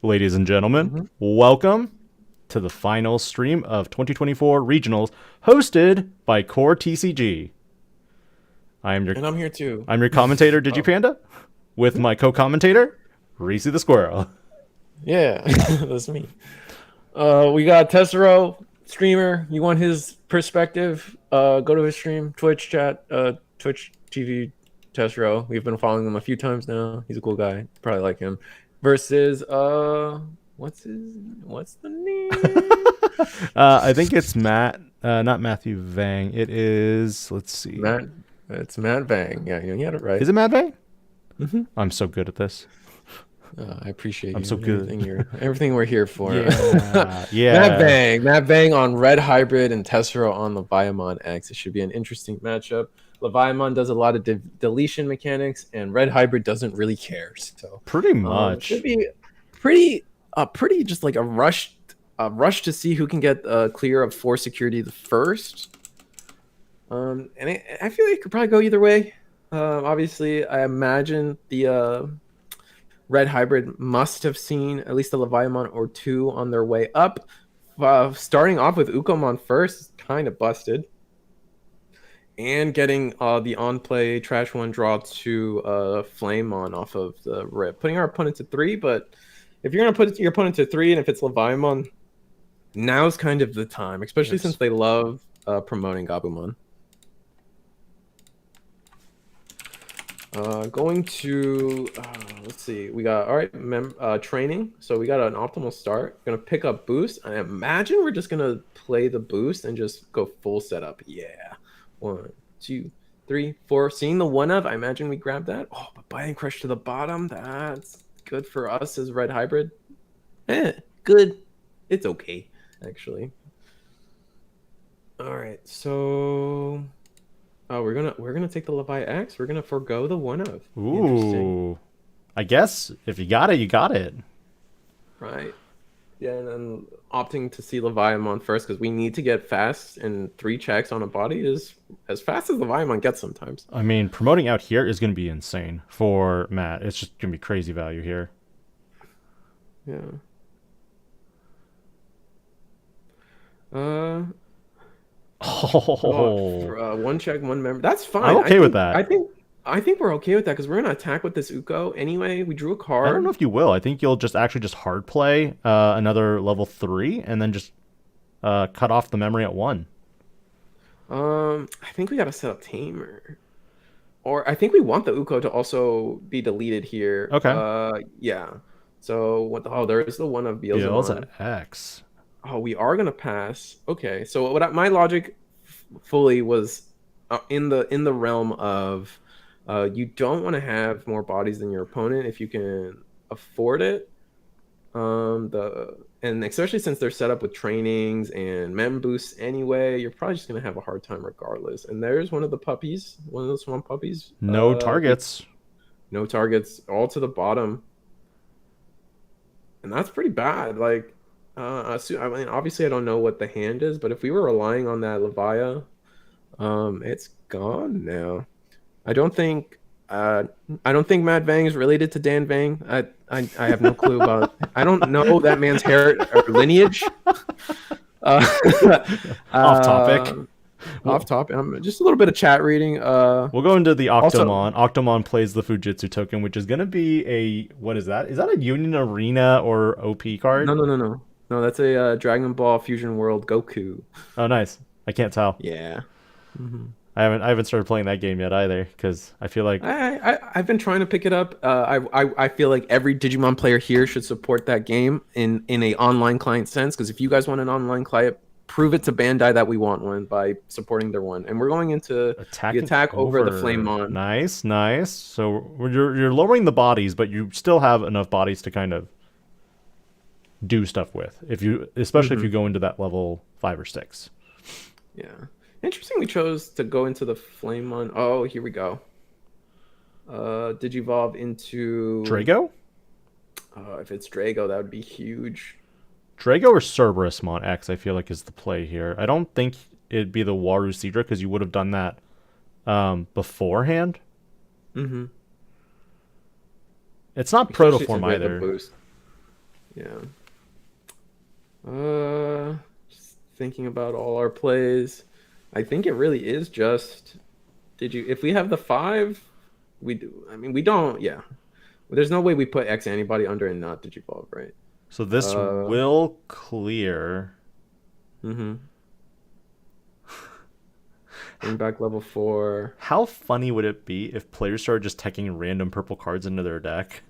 ladies and gentlemen. Mm-hmm. Welcome to the final stream of 2024 Regionals, hosted by CoreTCG. And I'm here too. I'm your commentator, DIGI-PANDA, with my co-commentator, Reese the Squirrel. Yeah, that's me. We got Tessero, streamer. You want his perspective? Go to his stream, Twitch chat, Twitch TV Tessero. We've been following him a few times now. He's a cool guy. Probably like him. Versus what's the name? I think it's Matt, not Matthew Vang. It is, let's see. Matt. It's Matt Vang. Yeah, you had it right. Is it Matt Vang? Mm-hmm. I'm so good at this. I appreciate I'm you. so good. Everything we're here for. Yeah. Matt Vang on Red Hybrid and Tessero on Leviamon X. It should be an interesting matchup. Leviamon does a lot of deletion mechanics, and Red Hybrid doesn't really care. So pretty much should be pretty just like a rush to see who can get clear of 4 security the first. And I feel like it could probably go either way. Obviously, I imagine the Red Hybrid must have seen at least a Leviamon or 2 on their way up. Starting off with Ukomon first is kind of busted. And getting the on-play Trash 1 draw to Flamemon off of the rip. Putting our opponent to 3, but if you're going to put your opponent to 3, and if it's Leviamon, now's kind of the time, especially since they love promoting Gabumon. Going to let's see, we got training, so we got an optimal start. Gonna pick up boost. I imagine we're just gonna play the boost and just go full setup. Yeah, 1 2 3 4. Seeing the 1-of, I imagine we grab that. Oh, but Biting Crush to the bottom, that's good for us as Red Hybrid. Good, it's okay actually. All right, so we're gonna take the Levi X. We're gonna forego the 1-of. Ooh, I guess if you got it, you got it. Right. Yeah, and then opting to see Leviamon first because we need to get fast, and 3 checks on a body is as fast as Leviamon gets sometimes. I mean, promoting out here is going to be insane for Matt. It's just going to be crazy value here. Yeah. Oh, 1 check, 1 member. That's fine. I'm okay with that. I think we're okay with that because we're gonna attack with this Uko anyway. We drew a card. I don't know if you will. I think you'll just hard play another level 3 and then just cut off the memory at 1. I think we gotta set up Tamer, or I think we want the Uko to also be deleted here. Okay. Yeah. So what the? Oh, there is the 1-of Beelzemon. X. Oh, we are gonna pass. Okay. So my logic fully was in the realm of you don't want to have more bodies than your opponent if you can afford it. And especially since they're set up with trainings and mem boosts anyway, you're probably just gonna have a hard time regardless. And there's one of the puppies, one of those swamp puppies. No targets. No targets, all to the bottom. And that's pretty bad. Like, I mean, obviously I don't know what the hand is, but if we were relying on that Levia, it's gone now. I don't think Matt Vang is related to Dan Vang. I have no clue about. I don't know that man's lineage. Off topic. Off topic. Just a little bit of chat reading. We'll go into the Octomon. Octomon plays the Fujitsu token, which is going to be what is that? Is that a Union Arena or OP card? No, that's a Dragon Ball Fusion World Goku. Oh, nice. I can't tell. Yeah. Mm-hmm. I haven't started playing that game yet either because I feel like I've been trying to pick it up. I feel like every Digimon player here should support that game in a online client sense, because if you guys want an online client, prove it to Bandai that we want one by supporting their one. And we're going into the attack over the Flamemon. Nice. So you're lowering the bodies, but you still have enough bodies to kind of do stuff with, especially if you go into that level 5 or 6. Yeah. Interesting we chose to go into the Flamemon. Oh, here we go. Digivolve into Drago? If it's Drago, that would be huge. Drago or Cerberusmon X, I feel like, is the play here. I don't think it'd be the Waru Seadra because you would have done that beforehand. Mm-hmm. It's not Especially protoform since we have the either. boost. Yeah. Just thinking about all our plays, I think it really is just if we have the 5, we do. I mean, we don't. Yeah. There's no way we put x-antibody under and not digivolve, right? So this will clear. Mm-hmm. Bring back level 4. How funny would it be if players started just teching random purple cards into their deck?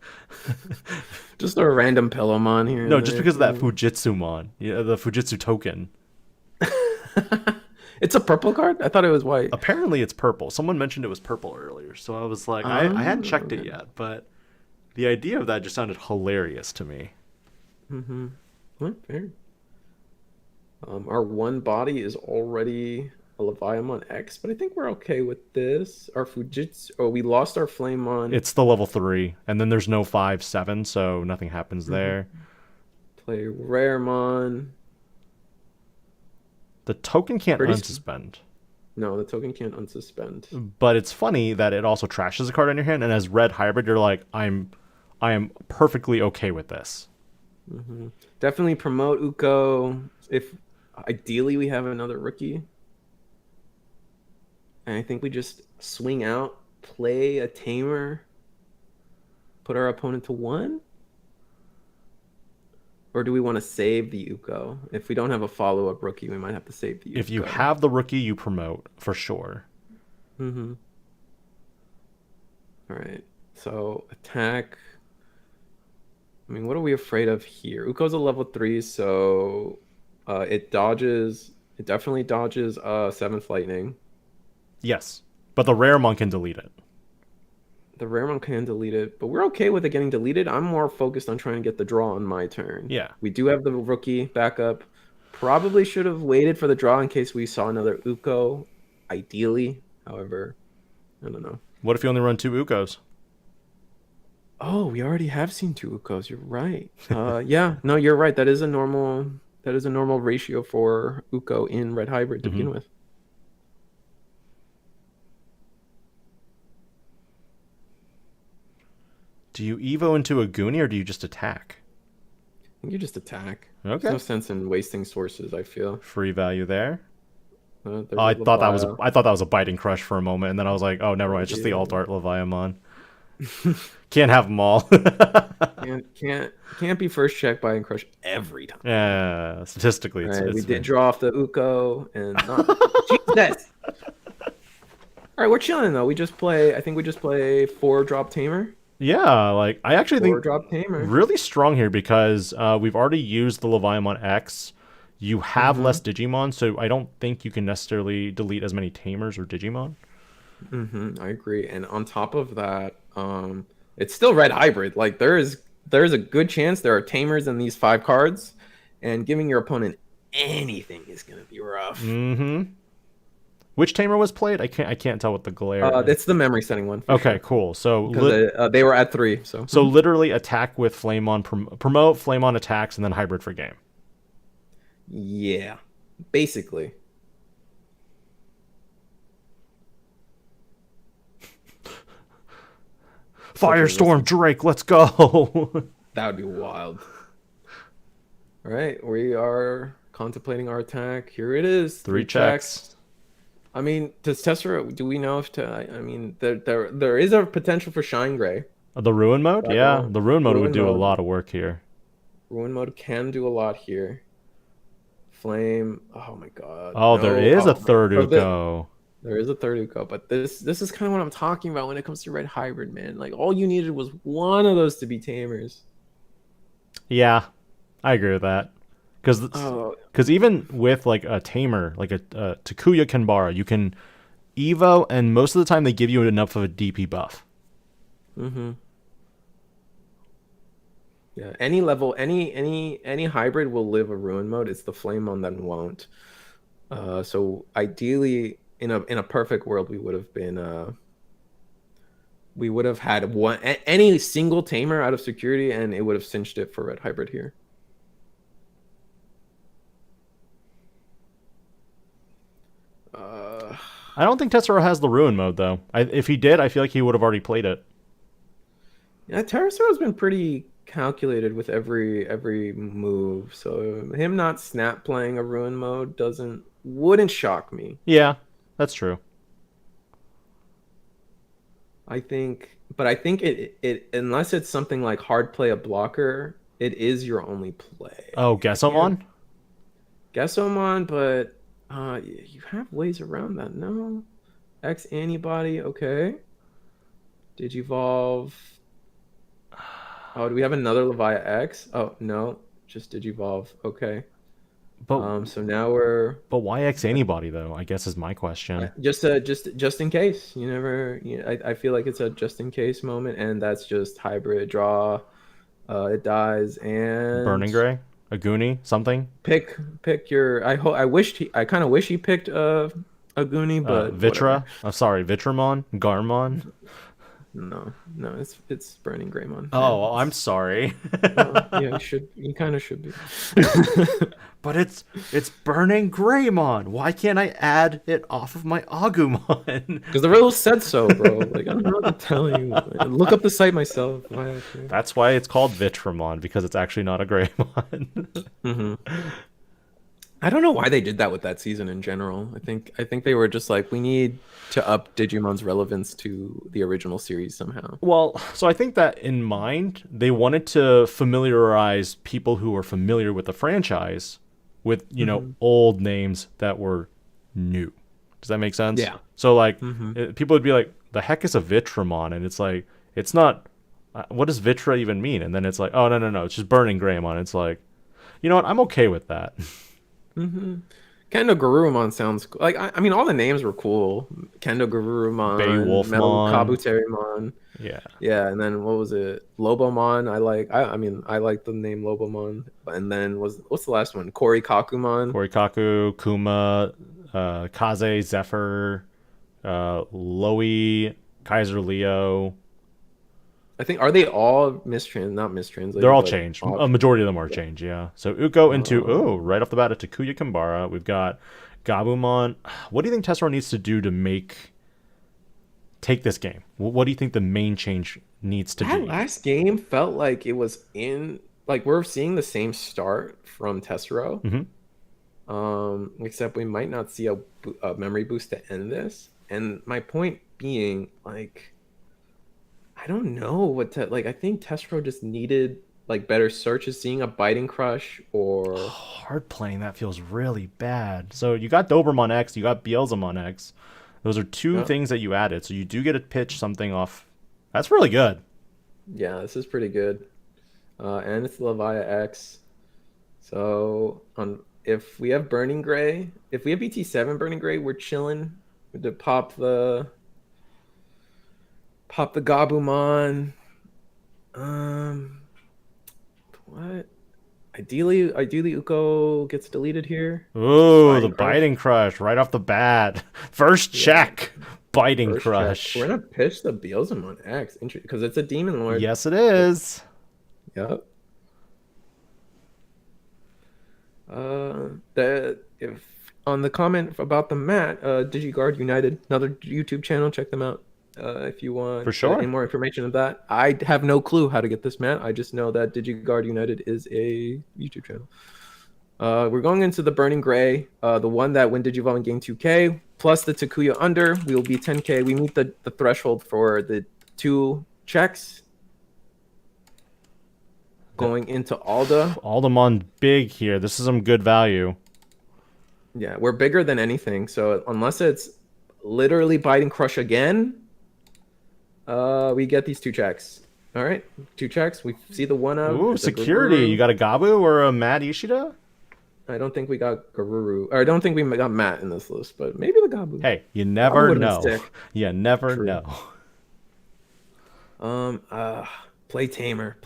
Just a random Pillowmon here. No, just because of that Fujitsumon. Yeah, the Fujitsu token. It's a purple card? I thought it was white. Apparently it's purple. Someone mentioned it was purple earlier. So I was like, I hadn't checked it yet, but the idea of that just sounded hilarious to me. Mm-hmm. Well, fair. Our one body is already a Leviamon X, but I think we're okay with this. Our Fujitsu... Oh, we lost our Flamemon. It's the level 3, and then there's no 5, 7, so nothing happens there. Play Raremon. The token can't unsuspend. No, the token can't unsuspend. But it's funny that it also trashes a card on your hand, and as red hybrid, you're like, I am perfectly okay with this. Mm-hmm. Definitely promote Uko. If ideally we have another rookie. And I think we just swing out, play a tamer, put our opponent to 1? Or do we want to save the Uko? If we don't have a follow-up rookie, we might have to save the Uko. If you have the rookie, you promote, for sure. Mm-hmm. All right. So, attack. I mean, what are we afraid of here? Uko's a level 3, so it dodges... It definitely dodges 7th Lightning. Yes, but the Raremon can delete it. The Raremon can delete it, but we're okay with it getting deleted. I'm more focused on trying to get the draw on my turn. Yeah. We do have the rookie backup. Probably should have waited for the draw in case we saw another Uko, ideally. However, I don't know. What if you only run 2 Ukos? Oh, we already have seen 2 Ukos. You're right. Yeah, no, you're right. That is a normal ratio for Uko in Red Hybrid to begin with. Do you Evo into a Goonie or do you just attack? I think you just attack. Okay. There's no sense in wasting sources, I feel. Free value there. I thought that was a biting crush for a moment, and then I was like, oh, never mind. It's just the alt art Leviamon. Can't have them all. can't be first check biting crush every time. Yeah, statistically, we did draw off the Uko and Jesus. All right, we're chilling though. I think we just play 4-drop tamer. Yeah, like I actually think 4-drop tamer. Really strong here because we've already used the Leviamon X. You have less Digimon, so I don't think you can necessarily delete as many tamers or Digimon. I agree. And on top of that, it's still red hybrid. Like there is a good chance there are tamers in these 5 cards, and giving your opponent anything is gonna be rough. Which tamer was played? I can't tell what the glare. That's the memory setting one. Okay, sure. Cool. So they were at 3. So literally attack with Flamemon, promote Flamemon attacks, and then hybrid for game. Yeah, basically. Firestorm Drake, let's go. That would be wild. All right, we are contemplating our attack. Here it is. 3 checks. I mean, does Tessera, do we know if I mean, there is a potential for Shine Gray. The Ruin mode? Yeah, the Ruin mode would do a lot of work here. Ruin mode can do a lot here. Flame, oh my god. Oh, no. There is a third Uko. There is a third Uko, but this is kind of what I'm talking about when it comes to Red Hybrid, man. Like, all you needed was one of those to be tamers. Yeah, I agree with that. Because even with like a tamer, like a Takuya Kenbara, you can Evo, and most of the time they give you enough of a DP buff. Yeah, any level, any hybrid will live a Ruin mode. It's the Flamemon that won't. So ideally, in a perfect world, we would have had any single tamer out of security, and it would have cinched it for Red Hybrid here. I don't think Tessera has the Ruin mode though. If he did, I feel like he would have already played it. Yeah, Terrasauro's been pretty calculated with every move. So him not snap playing a ruin mode wouldn't shock me. Yeah, that's true. I think it unless it's something like hard play a blocker, it is your only play. Oh, I can't Guessomon? Guessomon, but you have ways around that. No, x-antibody. Okay, Digivolve. Oh, do we have another Levia X? Oh no, just Digivolve. Okay. But So now we're why x-antibody though? I guess is my question. just in case. You never. I feel like it's a just in case moment, and that's just hybrid draw. It dies and Burning Gray, a Goonie, something. pick your. I kind of wish he picked a Goonie, but Vitra. whatever. Sorry, Vitramon, Garmon. No, it's Burning Greymon. Oh, I'm sorry. Yeah, you kind of should be. But it's Burning Greymon. Why can't I add it off of my Agumon? Because the rules said so, bro. Like, I don't know what to tell you. Look up the site myself. That's why it's called Vitramon, because it's actually not a Greymon. I don't know why they did that with that season in general. I think they were just like, we need to up Digimon's relevance to the original series somehow. Well, so I think that in mind, they wanted to familiarize people who are familiar with the franchise with, old names that were new. Does that make sense? Yeah. So, like, people would be like, the heck is a Vitramon? And it's like, it's not, what does Vitra even mean? And then it's like, oh, no, it's just Burning Greymon. It's like, you know what? I'm okay with that. Kendo Garurumon sounds cool. Like, I mean, all the names were cool. Kendo Garurumon, Beowulfmon. Metal Kabu Terriermon. Yeah. Yeah, and then what was it? Lobomon. I mean, I like the name Lobomon. And then what's the last one? Korikakumon. Korikaku, Kuma, Kaze, Zephyr, Loey, Kaiser Leo. I think, are they all not mistranslated? They're all changed. A majority of them are changed, yeah. So Uko into, right off the bat, a Takuya Kimbara. We've got Gabumon. What do you think Tessero needs to do to take this game? What do you think the main change needs to That be? last game felt like it was like we're seeing the same start from Tessero. Except we might not see a memory boost to end this. And my point being, like, I don't know what to like. I think Tessero just needed like better searches, seeing a Biting Crush or Hard playing that feels really bad. So you got Dobermon X, you got Beelzemon X. Those are two things that you added. So you do get to pitch something off. That's really good. Yeah, this is pretty good. And it's Levia X. So if we have Burning Gray, if we have BT7 Burning Gray, we're chilling. To pop the Gabumon. What? Ideally Uko gets deleted here. Ooh, the Biting Crush right off the bat. First check. Biting First Crush. check. We're gonna pitch the Beelzemon X because it's a Demon Lord. Yes, it is. Yep. If on the comment about the mat, DigiGuard United, another YouTube channel, check them out if you want For sure. any more information of that. I have no clue how to get this mat. I just know that DigiGuard United is a YouTube channel. We're going into the Burning Gray, the one that when Digivolve and gain 2k, plus the Takuya under, we will be 10k. We meet the threshold for the 2 checks. Going into Alda. Aldemon big here. This is some good value. Yeah, we're bigger than anything. So unless it's literally Biting Crush again, we get these 2 checks. All right, 2 checks. We see the one out. Ooh, security. You got a Gabu or a Mad Ishida? I don't think we got Garuru. Or I don't think we got Matt in this list, but maybe the Gabu. Hey, you never know. Sick. You never True. know. Play Tamer.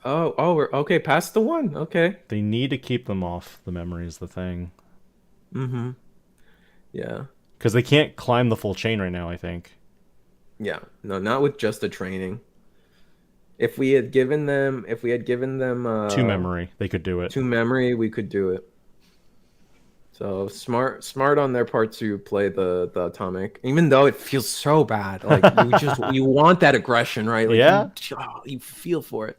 Oh, we're okay. Past the 1. Okay. They need to keep them off the memory is the thing. Yeah. Because they can't climb the full chain right now, I think. Yeah. No, not with just the training. If we had given them 2 memory, they could do it. 2 memory, we could do it. So smart on their part to play the atomic, even though it feels so bad. Like you want that aggression, right? Like Yeah. you feel for it.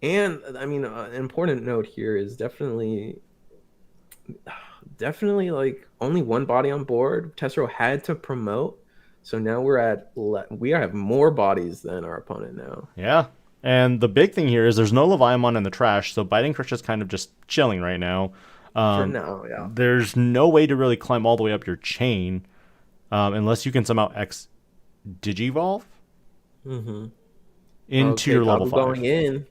And I mean, an important note here is definitely like only one body on board. Tessero had to promote, so now we have more bodies than our opponent now. Yeah. And the big thing here is there's no Leviamon in the trash, so Biting Crush is kind of just chilling right now. For now, yeah. There's no way to really climb all the way up your chain unless you can somehow Digivolve into your level 5. Going in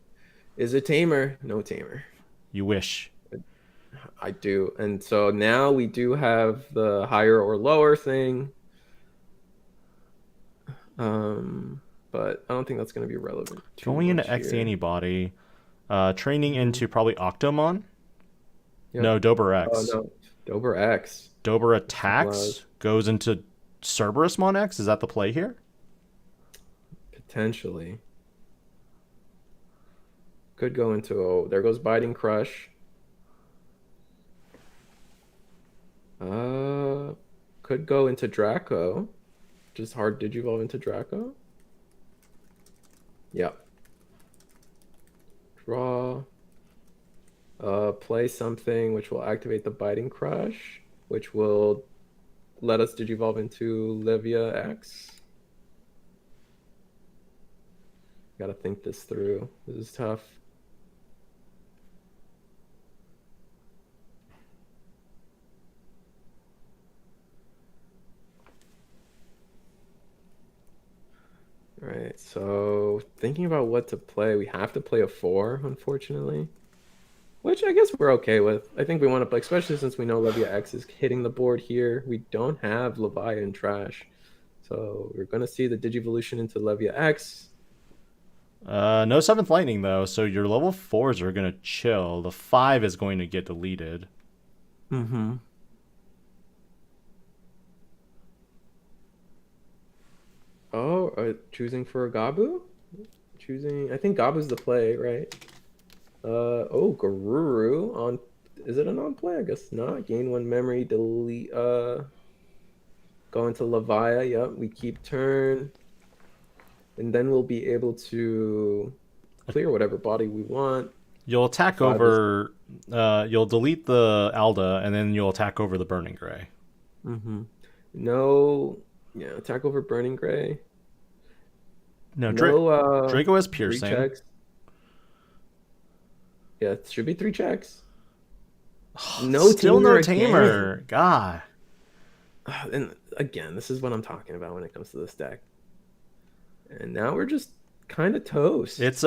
is a tamer. No tamer. You wish. I do. And so now we do have the higher or lower thing. But I don't think that's going to be relevant. Going into x-antibody, training into probably Octomon. Yep. No, Dober X. Oh, no. Dober X. Dober attacks, goes into Cerberusmon X. Is that the play here? Potentially. Could go into, there goes Biting Crush. Could go into Draco. Just hard Digivolve into Draco. Yep. Draw. Play something which will activate the Biting Crush, which will let us Digivolve into Levia X. Gotta think this through. This is tough. All right, so thinking about what to play, we have to play a 4, unfortunately. Which I guess we're okay with. I think we want to play, especially since we know Levia X is hitting the board here. We don't have Levia in trash. So we're going to see the Digivolution into Levia X. No 7th Lightning, though, so your level 4s are going to chill. The 5 is going to get deleted. Mm-hmm. Oh, choosing for a Gabu? I think Gabu's the play, right? Oh, Garuru on. Is it an on play? I guess not. Gain 1 memory, delete. Go into Levia. Yep, we keep turn. And then we'll be able to clear whatever body we want. You'll attack over. You'll delete the Alda, and then you'll attack over the Burning Gray. Mm-hmm. No. Yeah, attack over Burning Gray. No, Draco has piercing. 3 checks. Yeah, it should be 3 checks. No tamer. God. And again, this is what I'm talking about when it comes to this deck. And now we're just kind of toast. It's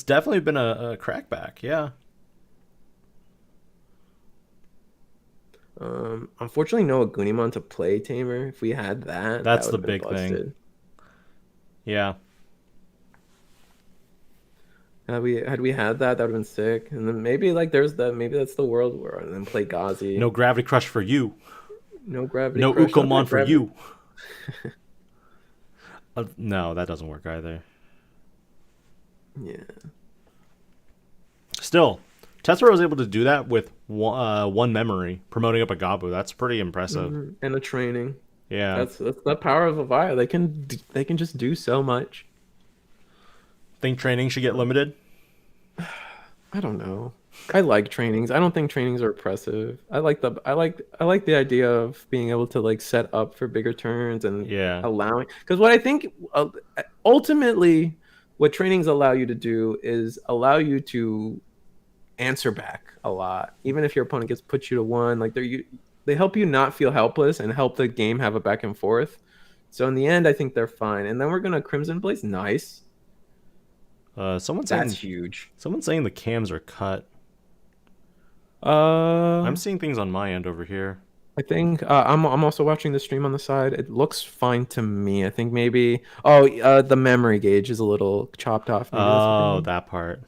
definitely been a crackback, yeah. Unfortunately, no Agumon to play tamer. If we had that, that's the big thing. Yeah. Had we had that, that would have been sick. And then maybe like maybe that's the world where and then play Gazi. No Gravity Crush for you. No Gravity no Crush. No Ukomon for you. No, that doesn't work either. Yeah. Still, Tessero was able to do that with one memory, promoting up a Gabu. That's pretty impressive. And a training. Yeah. That's the power of Avaya. They can just do so much. Think training should get limited? I don't know. I like trainings. I don't think trainings are oppressive. I like the idea of being able to like set up for bigger turns and allowing, because what I think ultimately what trainings allow you to do is allow you to answer back a lot, even if your opponent puts you to 1. Like they help you not feel helpless and help the game have a back and forth. So in the end, I think they're fine. And then we're gonna Crimson Blaze. Nice. Someone's That's saying, huge. Someone's saying the cams are cut. I'm seeing things on my end over here. I think I'm also watching the stream on the side. It looks fine to me. I think maybe the memory gauge is a little chopped off. Maybe that part.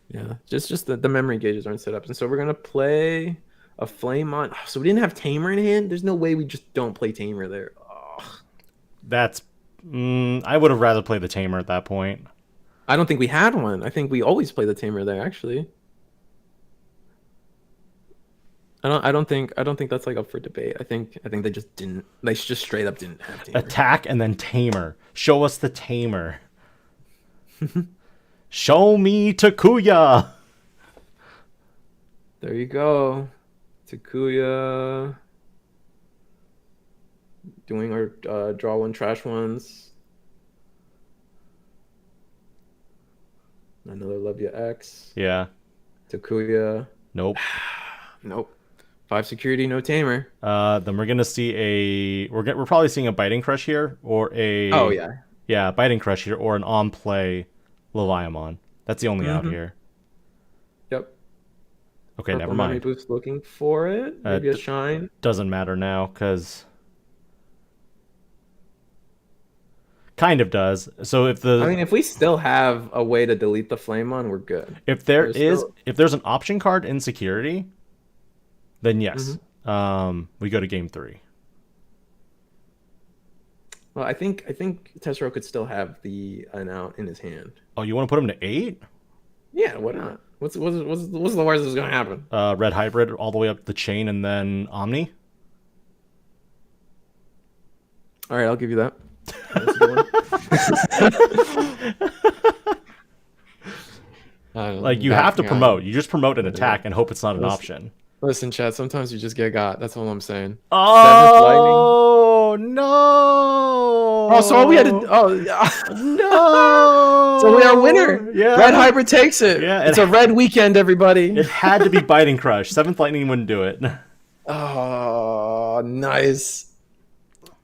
Yeah, just the memory gauges aren't set up, and so we're gonna play a Flamemon. So we didn't have Tamer in hand. There's no way we just don't play Tamer there. That's I would have rather played the Tamer at that point. I don't think we had one. I think we always play the tamer there, actually. I don't think that's like up for debate. I think they just didn't. They just straight up didn't have tamer. Attack and then tamer. Show us the tamer. Show me Takuya. There you go, Takuya. Doing our draw one, trash ones. Another Love Ya X. Yeah. Takuya. Nope. Nope. 5 security, no tamer. Then we're gonna see we're probably seeing a Biting Crush here, or a Biting Crush here, or an on play Leviamon. That's the only out here. Yep. Okay, Purple never mind. Memory Boost's looking for it. Maybe a shine. Doesn't matter now, because kind of does. So if we still have a way to delete the Flamemon, we're good. If there's an option card in security, then yes, we go to game 3. Well, I think Tessero could still have an out in his hand. Oh, you want to put him to 8? Yeah, why not? What's the worst that's gonna happen? Red Hybrid all the way up the chain and then Omni. All right, I'll give you that. That's a good one. Like, you have to promote. You just promote an attack and hope it's not an option. Listen, Chad, sometimes you just get got. That's all I'm saying. Oh, no. Oh, so all we had to... Oh, no. So we are a winner. Yeah. Red Hybrid takes it. Yeah, it's a red weekend, everybody. It had to be Biting Crush. 7th Lightning wouldn't do it. Oh, nice.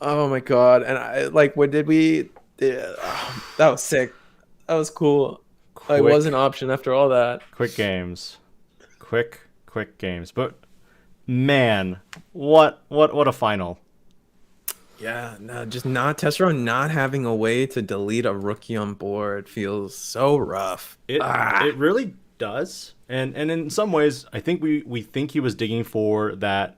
Oh, my God. And what did we... that was sick. That was cool. It was an option after all that. Quick games. Quick games. But man, what a final. Yeah, no, just Tessero not having a way to delete a rookie on board feels so rough. It really does. And in some ways, I think we think he was digging for that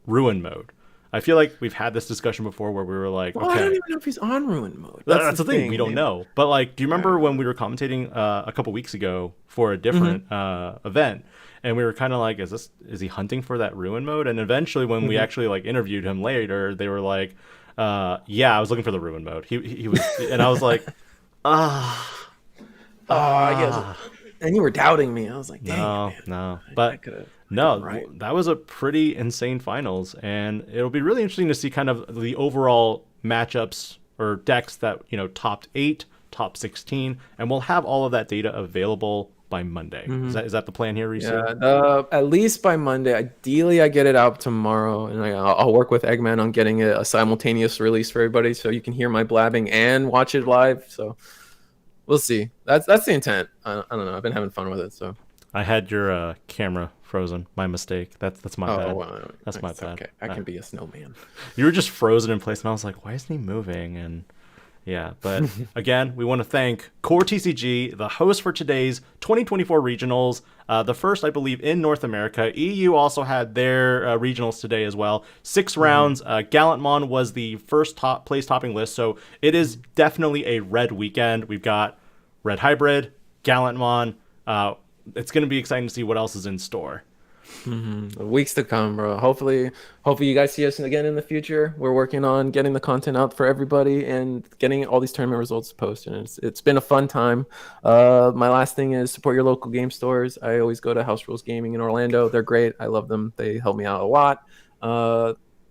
ruin mode. I feel like we've had this discussion before where we were like, well, okay, I don't even know if he's on ruin mode. That's the thing. We don't know. But like, do you remember when we were commentating a couple weeks ago for a different event? And we were kind of like, is he hunting for that ruin mode? And eventually when we actually like interviewed him later, they were like, yeah, I was looking for the ruin mode. He was, and I was like, I guess. And you were doubting me. I was like, dang, no. But that was a pretty insane finals, and it'll be really interesting to see kind of the overall matchups or decks that, topped 8, top 16, and we'll have all of that data available by Monday. Is that the plan here, Reese? Yeah, at least by Monday. Ideally, I get it out tomorrow, and I'll work with Eggman on getting a simultaneous release for everybody, so you can hear my blabbing and watch it live. So we'll see. That's the intent. I don't know. I've been having fun with it. So I had your camera frozen. My mistake. That's my bad. Well, that's my bad. Okay. I can be a snowman. You were just frozen in place, and I was like, why isn't he moving? And yeah, but again, we want to thank CoreTCG, the host for today's 2024 regionals. The first, I believe, in North America. EU also had their regionals today as well. 6 rounds. Gallantmon was the first place topping list, so it is definitely a red weekend. We've got Red Hybrid, Gallantmon. It's going to be exciting to see what else is in store. Weeks to come, bro. Hopefully you guys see us again in the future. We're working on getting the content out for everybody and getting all these tournament results posted. And it's been a fun time. My last thing is support your local game stores. I always go to House Rules Gaming in Orlando. They're great. I love them. They help me out a lot.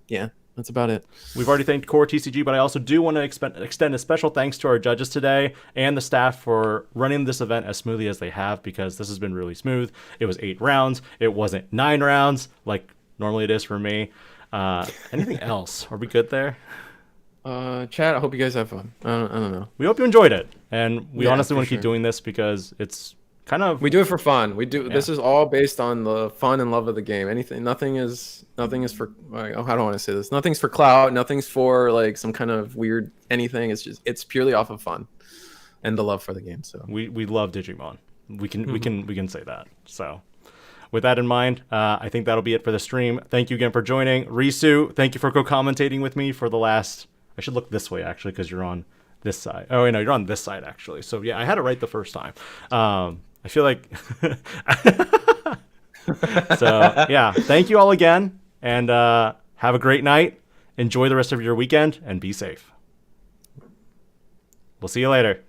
Yeah, that's about it. We've already thanked CoreTCG, but I also do want to extend a special thanks to our judges today and the staff for running this event as smoothly as they have, because this has been really smooth. It was 8 rounds. It wasn't 9 rounds like normally it is for me. Anything else? Are we good there? Chat, I hope you guys have fun. I don't know. We hope you enjoyed it. And we honestly want to keep doing this because it's kind of... We do it for fun. This is all based on the fun and love of the game. Nothing is for, how do I want to say this? Nothing's for clout. Nothing's for like some kind of weird anything. It's purely off of fun and the love for the game. So we love Digimon. We can say that. So with that in mind, I think that'll be it for the stream. Thank you again for joining. Risu, thank you for co-commentating with me for the last... I should look this way actually because you're on this side. Oh, wait, no, you're on this side, actually. So, yeah, I had it right the first time. I feel like... So, yeah, thank you all again. And have a great night. Enjoy the rest of your weekend and be safe. We'll see you later.